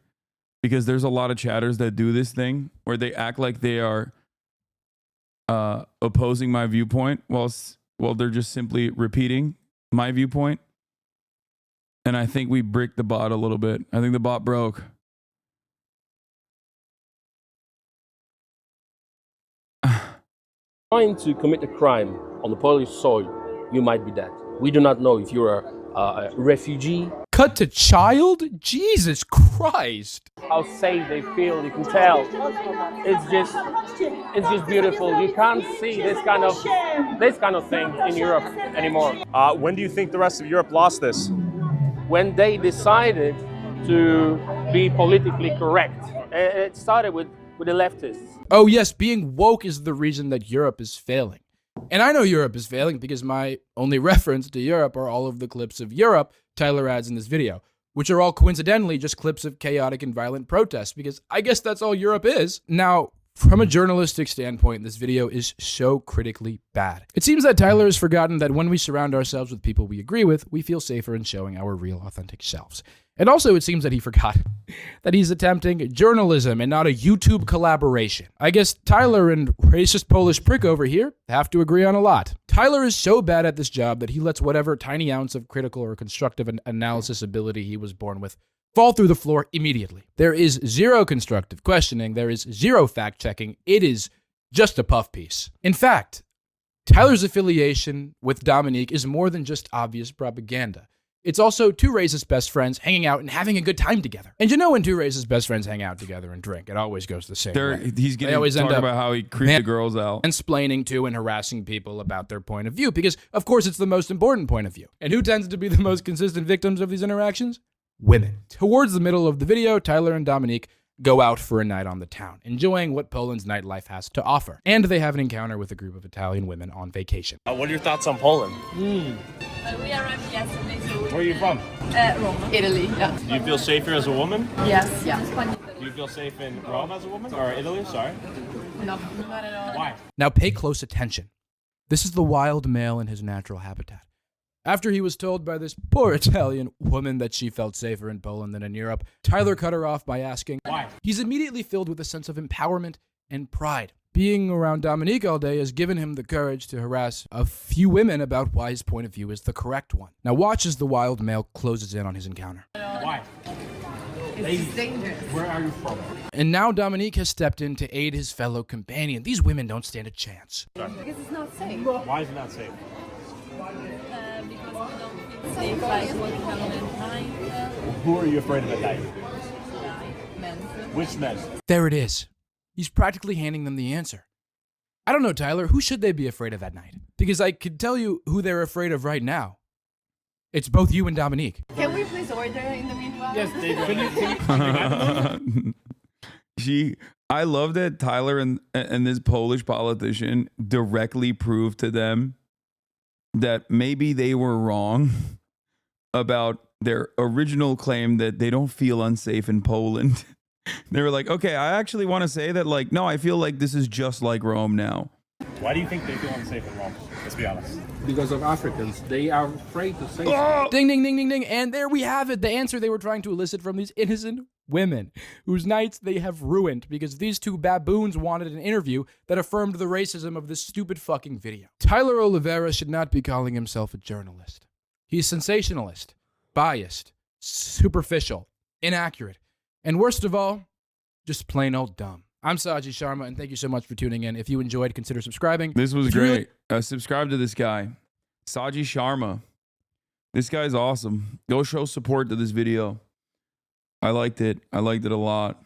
because there's a lot of chatters that do this thing where they act like they are opposing my viewpoint while they're just simply repeating my viewpoint. And I think we bricked the bot a little bit. I think the bot broke. Trying to commit a crime on the Polish soil, you might be dead. We do not know if you're a refugee. Cut to child? Jesus Christ. How safe they feel, you can tell. It's just beautiful. You can't see this kind of thing in Europe anymore. When do you think the rest of Europe lost this? When they decided to be politically correct. It started with the leftists. Oh yes, being woke is the reason that Europe is failing. And I know Europe is failing because my only reference to Europe are all of the clips of Europe Tyler adds in this video, which are all coincidentally just clips of chaotic and violent protests, because I guess that's all Europe is. Now, from a journalistic standpoint, this video is so critically bad. It seems that Tyler has forgotten that when we surround ourselves with people we agree with, we feel safer in showing our real, authentic selves. And also, it seems that he forgot that he's attempting journalism and not a YouTube collaboration. I guess Tyler and racist Polish prick over here have to agree on a lot. Tyler is so bad at this job that he lets whatever tiny ounce of critical or constructive analysis ability he was born with fall through the floor immediately. There is zero constructive questioning. There is zero fact-checking. It is just a puff piece. In fact, Tyler's affiliation with Dominique is more than just obvious propaganda. It's also two racist best friends hanging out and having a good time together. And you know when two racist best friends hang out together and drink, it always goes the same way. He's going to talk about how he creeped the girls out. And splaining to and harassing people about their point of view, because of course it's the most important point of view. And who tends to be the most consistent victims of these interactions? Women. Towards the middle of the video, Tyler and Dominique go out for a night on the town, enjoying what Poland's nightlife has to offer. And they have an encounter with a group of Italian women on vacation. What are your thoughts on Poland? We arrived yesterday, so... Where are you from? Rome. Italy, yeah. Do you feel safer as a woman? Yes, yeah. Do you feel safe in Rome as a woman? Or Italy, sorry? No, not at all. Why? Now pay close attention. This is the wild male in his natural habitat. After he was told by this poor Italian woman that she felt safer in Poland than in Europe, Tyler cut her off by asking why. He's immediately filled with a sense of empowerment and pride. Being around Dominique all day has given him the courage to harass a few women about why his point of view is the correct one. Now watch as the wild male closes in on his encounter. Why? It's dangerous. Where are you from? And now Dominique has stepped in to aid his fellow companion. These women don't stand a chance. Because it's not safe. Why is it not safe? Because we don't feel safe like walking alone at night. Who are you afraid of at night? Men. Which men? There it is. He's practically handing them the answer. I don't know, Tyler. Who should they be afraid of at night? Because I could tell you who they're afraid of right now. It's both you and Dominique. Can we please order in the meanwhile? Yes, I love that Tyler and this Polish politician directly proved to them that maybe they were wrong about their original claim that they don't feel unsafe in Poland. They were like, okay, I actually want to say that, like, no, I feel like this is just like Rome now. Why do you think they feel unsafe in Rome? Let's be honest. Because of Africans. They are afraid to say Ding, ding, ding, ding, ding. And there we have it. The answer they were trying to elicit from these innocent women whose nights they have ruined because these two baboons wanted an interview that affirmed the racism of this stupid fucking video. Tyler Oliveira should not be calling himself a journalist. He's sensationalist, biased, superficial, inaccurate, and worst of all, just plain old dumb. I'm Saji Sharma, and thank you so much for tuning in. If you enjoyed, consider subscribing. This was great. Subscribe to this guy, Saji Sharma. This guy's awesome. Go show support to this video. I liked it. I liked it a lot.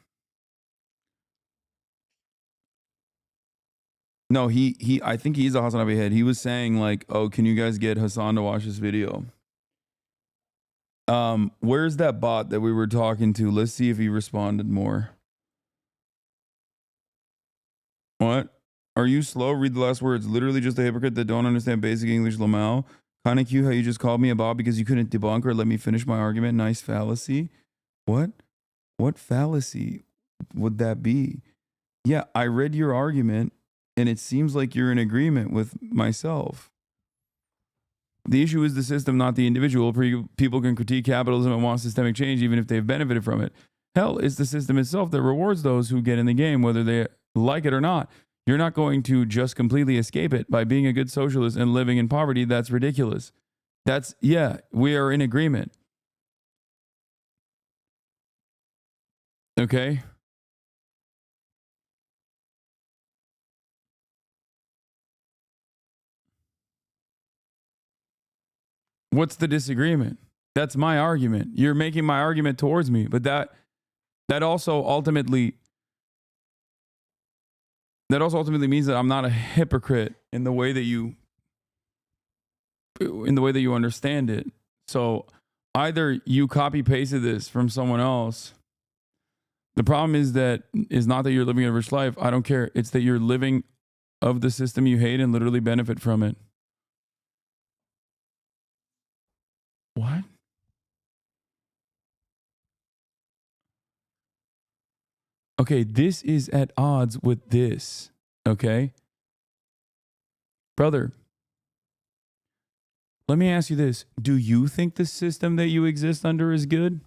No, I think he's a HasanAbi head. He was saying like, oh, can you guys get Hasan to watch this video? Where's that bot that we were talking to? Let's see if he responded more. What? Are you slow? Read the last words. Literally just a hypocrite that don't understand basic English, Lamau. Kind of cute how you just called me a bot because you couldn't debunk or let me finish my argument. Nice fallacy. What? What fallacy would that be? Yeah, I read your argument and it seems like you're in agreement with myself. The issue is the system, not the individual. People can critique capitalism and want systemic change even if they've benefited from it. Hell, it's the system itself that rewards those who get in the game, whether they like it or not. You're not going to just completely escape it by being a good socialist and living in poverty. That's ridiculous. Yeah, we are in agreement. Okay? What's the disagreement? That's my argument. You're making my argument towards me, but that also ultimately means that I'm not a hypocrite in the way that you understand it. So either you copy pasted this from someone else. The problem is not that you're living a rich life. I don't care. It's that you're living of the system you hate and literally benefit from it. What? Okay, this is at odds with this, okay? Brother, let me ask you this. Do you think the system that you exist under is good?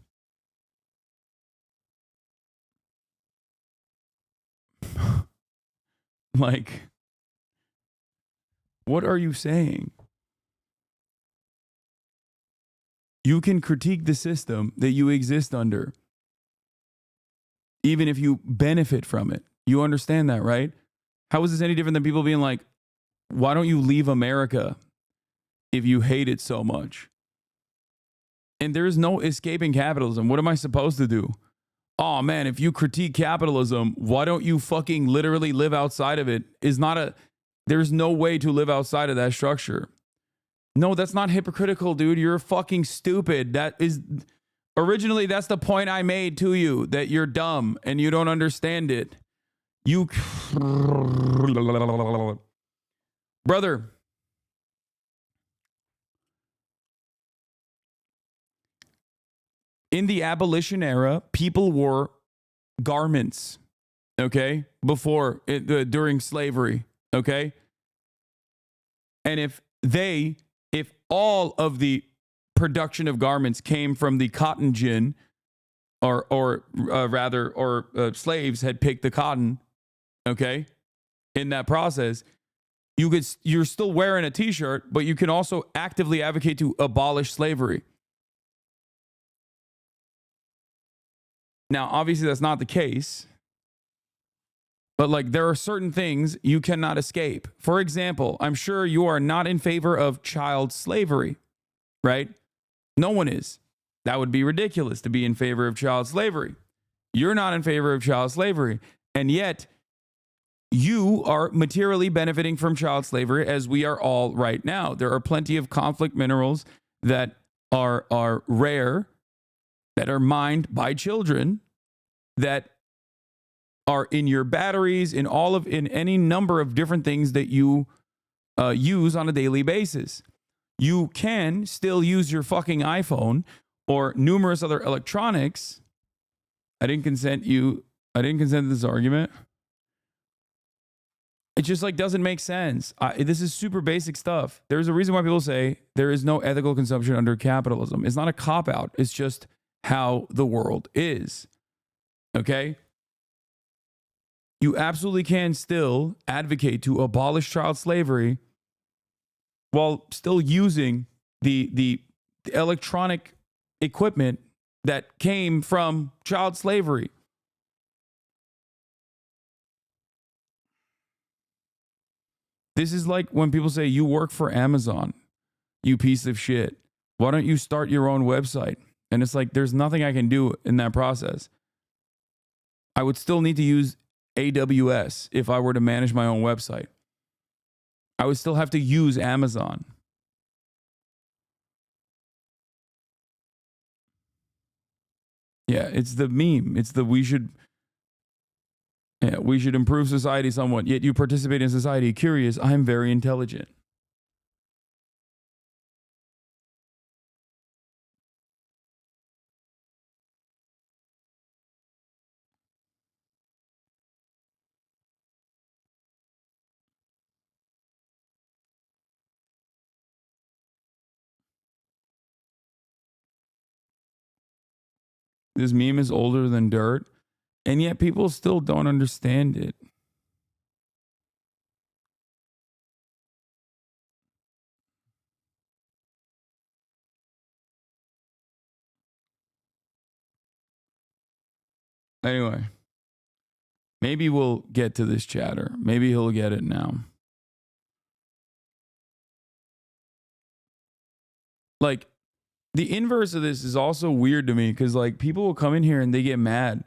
Like, what are you saying? You can critique the system that you exist under, even if you benefit from it. You understand that, right? How is this any different than people being like, why don't you leave America if you hate it so much? And there is no escaping capitalism. What am I supposed to do? Oh man, if you critique capitalism, why don't you fucking literally live outside of it? There's no way to live outside of that structure. No, that's not hypocritical, dude. You're fucking stupid. Originally, that's the point I made to you, that you're dumb and you don't understand it. Brother, in the abolition era, people wore garments, okay, during slavery, okay? And if all of the production of garments came from the cotton gin, or slaves had picked the cotton, okay, in that process, you're still wearing a t-shirt, but you can also actively advocate to abolish slavery. Now, obviously that's not the case, but like there are certain things you cannot escape. For example, I'm sure you are not in favor of child slavery, right? No one is. That would be ridiculous to be in favor of child slavery. You're not in favor of child slavery. And yet you are materially benefiting from child slavery, as we are all right now. There are plenty of conflict minerals that are rare, that are mined by children, that are in your batteries, in any number of different things that you use on a daily basis. You can still use your fucking iPhone or numerous other electronics. I didn't consent to this argument. It just like doesn't make sense. This is super basic stuff. There's a reason why people say there is no ethical consumption under capitalism. It's not a cop-out. It's just how the world is. Okay? You absolutely can still advocate to abolish child slavery while still using the electronic equipment that came from child slavery. This is like when people say, you work for Amazon, you piece of shit. Why don't you start your own website? And it's like, there's nothing I can do in that process. I would still need to use AWS if I were to manage my own website. I would still have to use Amazon. Yeah, it's the meme. It's the we should improve society somewhat, yet you participate in society. Curious, I'm very intelligent. This meme is older than dirt, and yet people still don't understand it. Anyway, maybe we'll get to this chatter. Maybe he'll get it now. Like, the inverse of this is also weird to me because, like, people will come in here and they get mad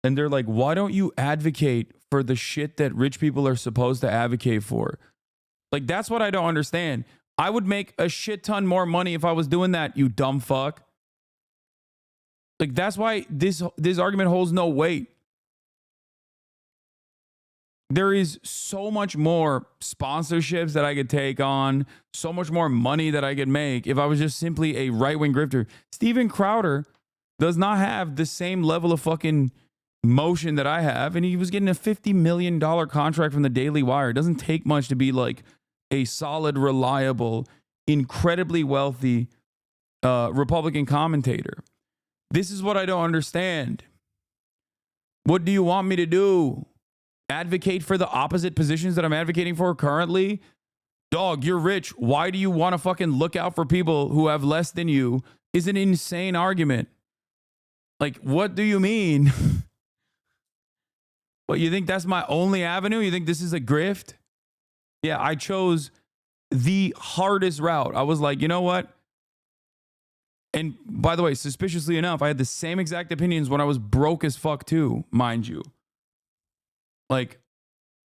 and they're like, why don't you advocate for the shit that rich people are supposed to advocate for? Like, that's what I don't understand. I would make a shit ton more money if I was doing that, you dumb fuck. Like, that's why this argument holds no weight. There is so much more sponsorships that I could take on, so much more money that I could make if I was just simply a right-wing grifter. Steven Crowder does not have the same level of fucking motion that I have, and he was getting a $50 million contract from the Daily Wire. It doesn't take much to be like a solid, reliable, incredibly wealthy Republican commentator. This is what I don't understand. What do you want me to do? Advocate for the opposite positions that I'm advocating for currently? Dog, you're rich. Why do you want to fucking look out for people who have less than you? Is an insane argument. Like, what do you mean? What, you think that's my only avenue? You think this is a grift? Yeah, I chose the hardest route. I was like, you know what? And by the way, suspiciously enough, I had the same exact opinions when I was broke as fuck too, mind you. Like,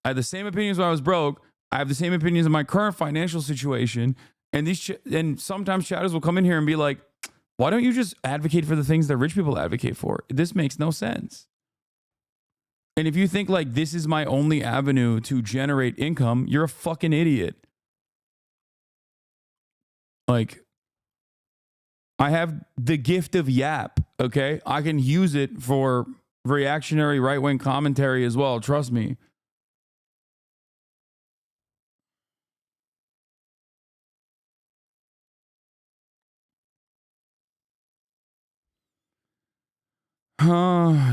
I had the same opinions when I was broke. I have the same opinions in my current financial situation. And and sometimes chatters will come in here and be like, why don't you just advocate for the things that rich people advocate for? This makes no sense. And if you think like this is my only avenue to generate income, you're a fucking idiot. Like, I have the gift of yap, okay? I can use it for reactionary right-wing commentary as well, trust me.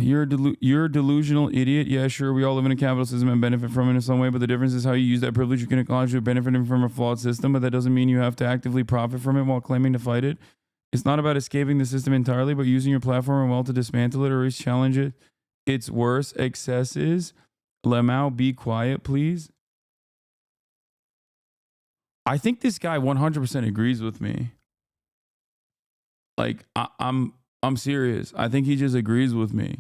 You're a delusional idiot. Yeah, sure, we all live in a capitalist system and benefit from it in some way, but the difference is how you use that privilege. You can acknowledge you're benefiting from a flawed system, but that doesn't mean you have to actively profit from it while claiming to fight it. It's not about escaping the system entirely, but using your platform and wealth to dismantle it or at least challenge it. It's worse. Excesses. Lemao, be quiet, please. I think this guy 100% agrees with me. Like, I'm serious. I think he just agrees with me.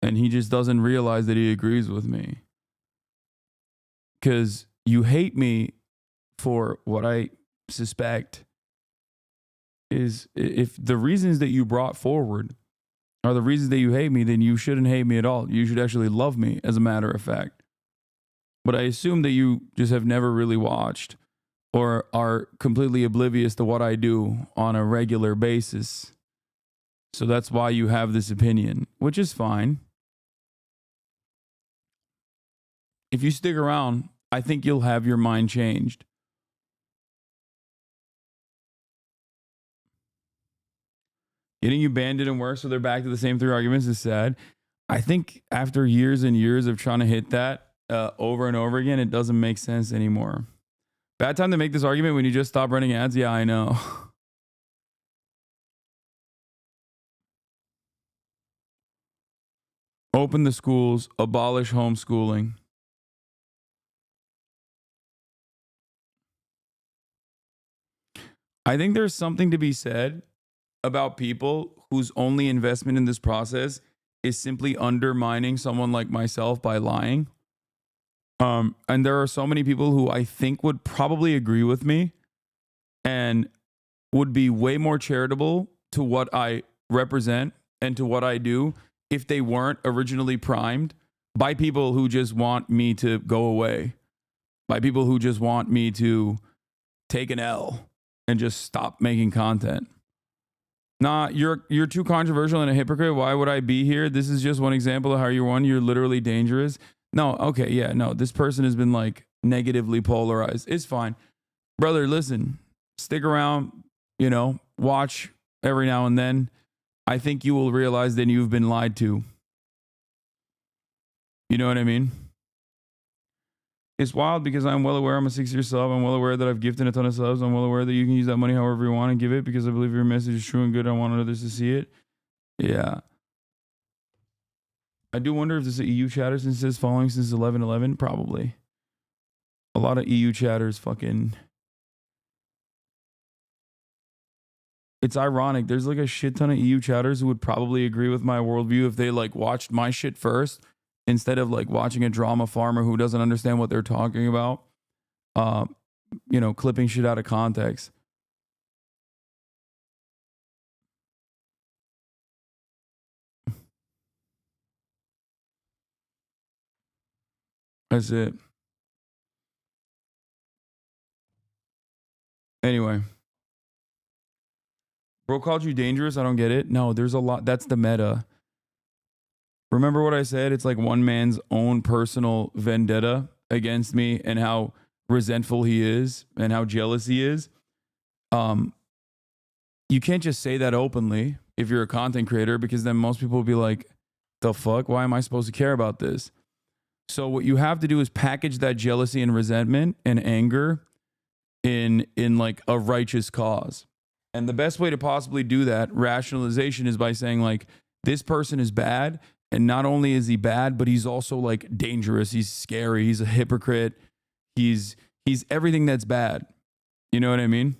And he just doesn't realize that he agrees with me. because you hate me for what I suspect is if the reasons that you brought forward are the reasons that you hate me, then you shouldn't hate me at all. You should actually love me, as a matter of fact. But I assume that you just have never really watched or are completely oblivious to what I do on a regular basis. So that's why you have this opinion, which is fine. If you stick around, I think you'll have your mind changed. Getting you banned didn't work, so they're back to the same 3 arguments is sad. I think after years and years of trying to hit that over and over again, it doesn't make sense anymore. Bad time to make this argument when you just stop running ads? Yeah, I know. Open the schools, abolish homeschooling. I think there's something to be said about people whose only investment in this process is simply undermining someone like myself by lying. And there are so many people who I think would probably agree with me and would be way more charitable to what I represent and to what I do if they weren't originally primed by people who just want me to go away, by people who just want me to take an L and just stop making content. Nah, you're too controversial and a hypocrite. Why would I be here? This is just one example of how you're one. You're literally dangerous. No, okay, yeah, no. This person has been like negatively polarized. It's fine. Brother, listen, stick around, you know, watch every now and then. I think you will realize that you've been lied to. You know what I mean? It's wild because I'm well aware I'm a 6-year sub. I'm well aware that I've gifted a ton of subs. I'm well aware that you can use that money however you want and give it because I believe your message is true and good. I want others to see it. Yeah. I do wonder if this is an EU chatter since it says following since 11/11. Probably. A lot of EU chatters fucking... It's ironic. There's like a shit ton of EU chatters who would probably agree with my worldview if they like watched my shit first instead of like watching a drama farmer who doesn't understand what they're talking about. You know, clipping shit out of context. That's it. Anyway. Bro called you dangerous? I don't get it. No, there's a lot. That's the meta. Remember what I said? It's like one man's own personal vendetta against me and how resentful he is and how jealous he is. You can't just say that openly if you're a content creator because then most people will be like, the fuck? Why am I supposed to care about this? So what you have to do is package that jealousy and resentment and anger in like a righteous cause. And the best way to possibly do that rationalization is by saying like, this person is bad. And not only is he bad, but he's also like dangerous. He's scary. He's a hypocrite. He's everything that's bad. You know what I mean?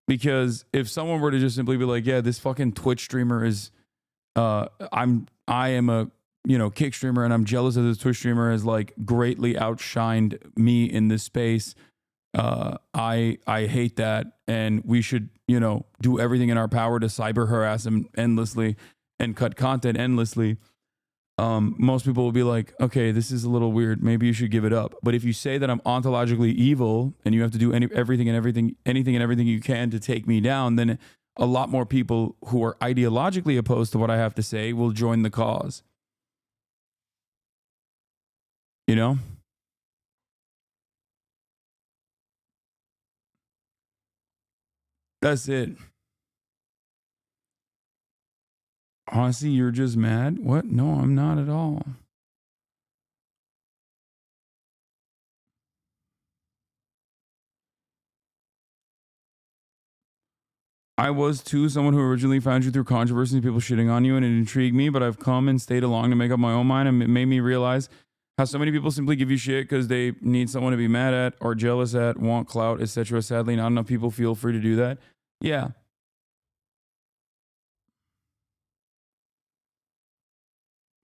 Because if someone were to just simply be like, yeah, this fucking Twitch streamer is, I am a, you know, kick streamer and I'm jealous of this Twitch streamer has like greatly outshined me in this space. I hate that. And we should, you know, do everything in our power to cyber harass him endlessly and cut content endlessly. Most people will be like, okay, this is a little weird. Maybe you should give it up. But if you say that I'm ontologically evil and you have to do anything and everything you can to take me down, then a lot more people who are ideologically opposed to what I have to say will join the cause. You know? That's it. Honestly, you're just mad? What? No, I'm not at all. I was too someone who originally found you through controversy and people shitting on you, and it intrigued me, but I've come and stayed along to make up my own mind, and it made me realize how so many people simply give you shit because they need someone to be mad at or jealous at, want clout, etc. Sadly, not enough people feel free to do that. Yeah.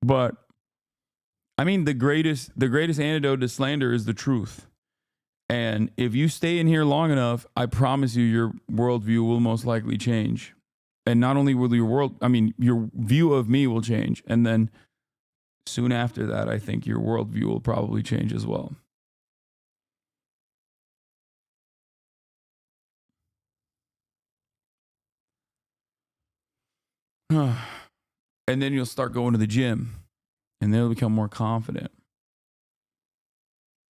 But I mean, the greatest antidote to slander is the truth. And if you stay in here long enough, I promise you, your worldview will most likely change. And not only will your view of me will change. And then soon after that, I think your worldview will probably change as well. And then you'll start going to the gym. And then you'll become more confident.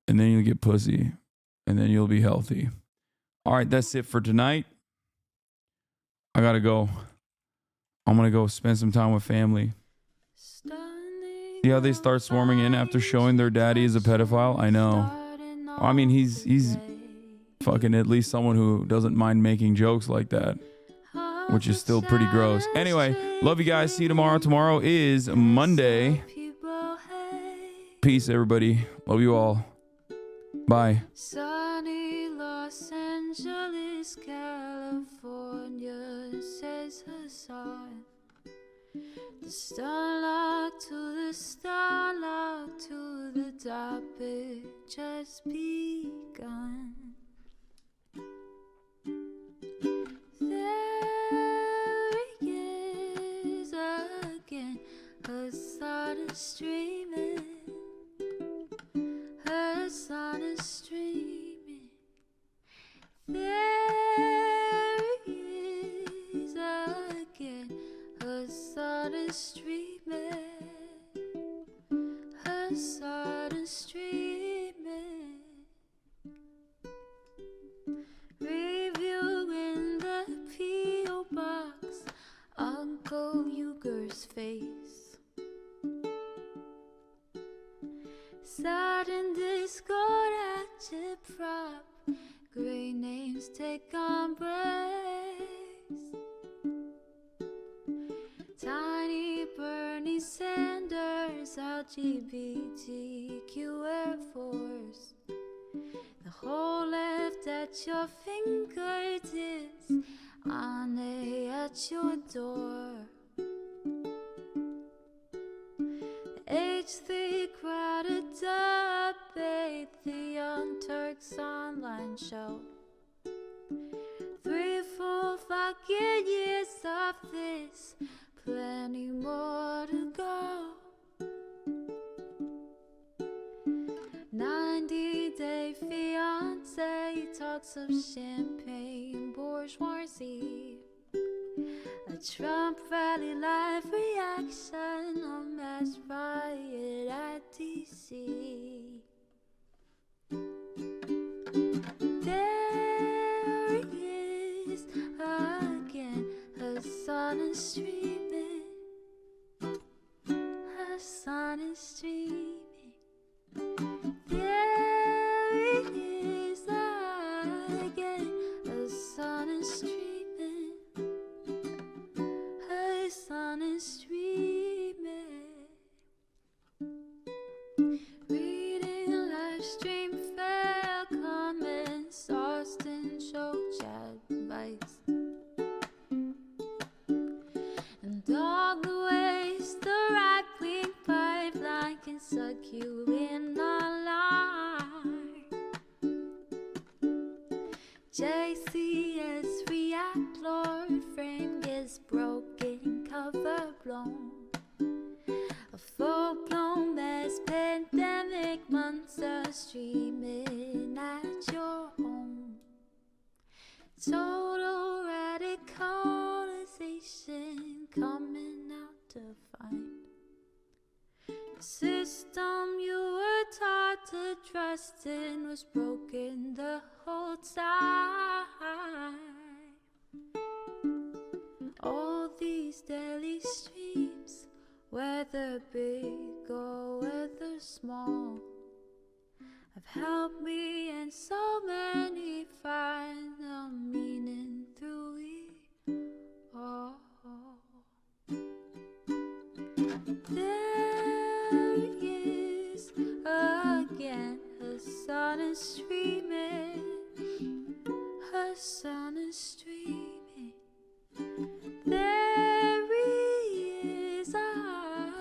And then you'll get pussy. And then you'll be healthy. All right, that's it for tonight. I gotta go. I'm gonna go spend some time with family. See how they start swarming in after showing their daddy is a pedophile? I know. I mean, he's fucking at least someone who doesn't mind making jokes like that, which is still pretty gross. Anyway, love you guys. See you tomorrow. Tomorrow is Monday. Peace, everybody. Love you all. Bye. Sunny Los Angeles, California, says Hasan. The starlock to the starlock to the topic just begun. There he is again, Hasan is streaming. Hasan is streaming. There he is again. Hasan is streaming. Hasan is streaming. Reviewing the P.O. box, Uncle Uger's face. Sat in Discord at chip prop, great names take embrace. Tiny Bernie Sanders, LGBTQ Air Force. The whole left at your fingertips, Ane at your door. H3 crowded debate, the Young Turks online show. 3 full fucking years of this, plenty more to go. 90-day fiance talks of champagne bourgeoisie. A Trump rally live reaction, a mass riot at DC. There he is again, Hasan is streaming. Hasan is streaming. There he is again, Hasan is streaming. Hasan is streaming. Reading live stream fair comments, Austin show chat advice. And all the ways the right-wing pipeline can suck you in online. JCS react, Lord frame gets broken, cover blown. A full-blown mass pandemic monster streaming at your home. Total radicalization coming out to find. The system you were taught to trust in was broken the whole time. All these daily streams, whether big or whether small, have helped me and so many find the meaning through it all. There he is again, Hasan is streaming. Hasan is streaming. There he is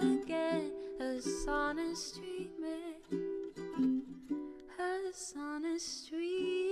again, HasanAbi. HasanAbi.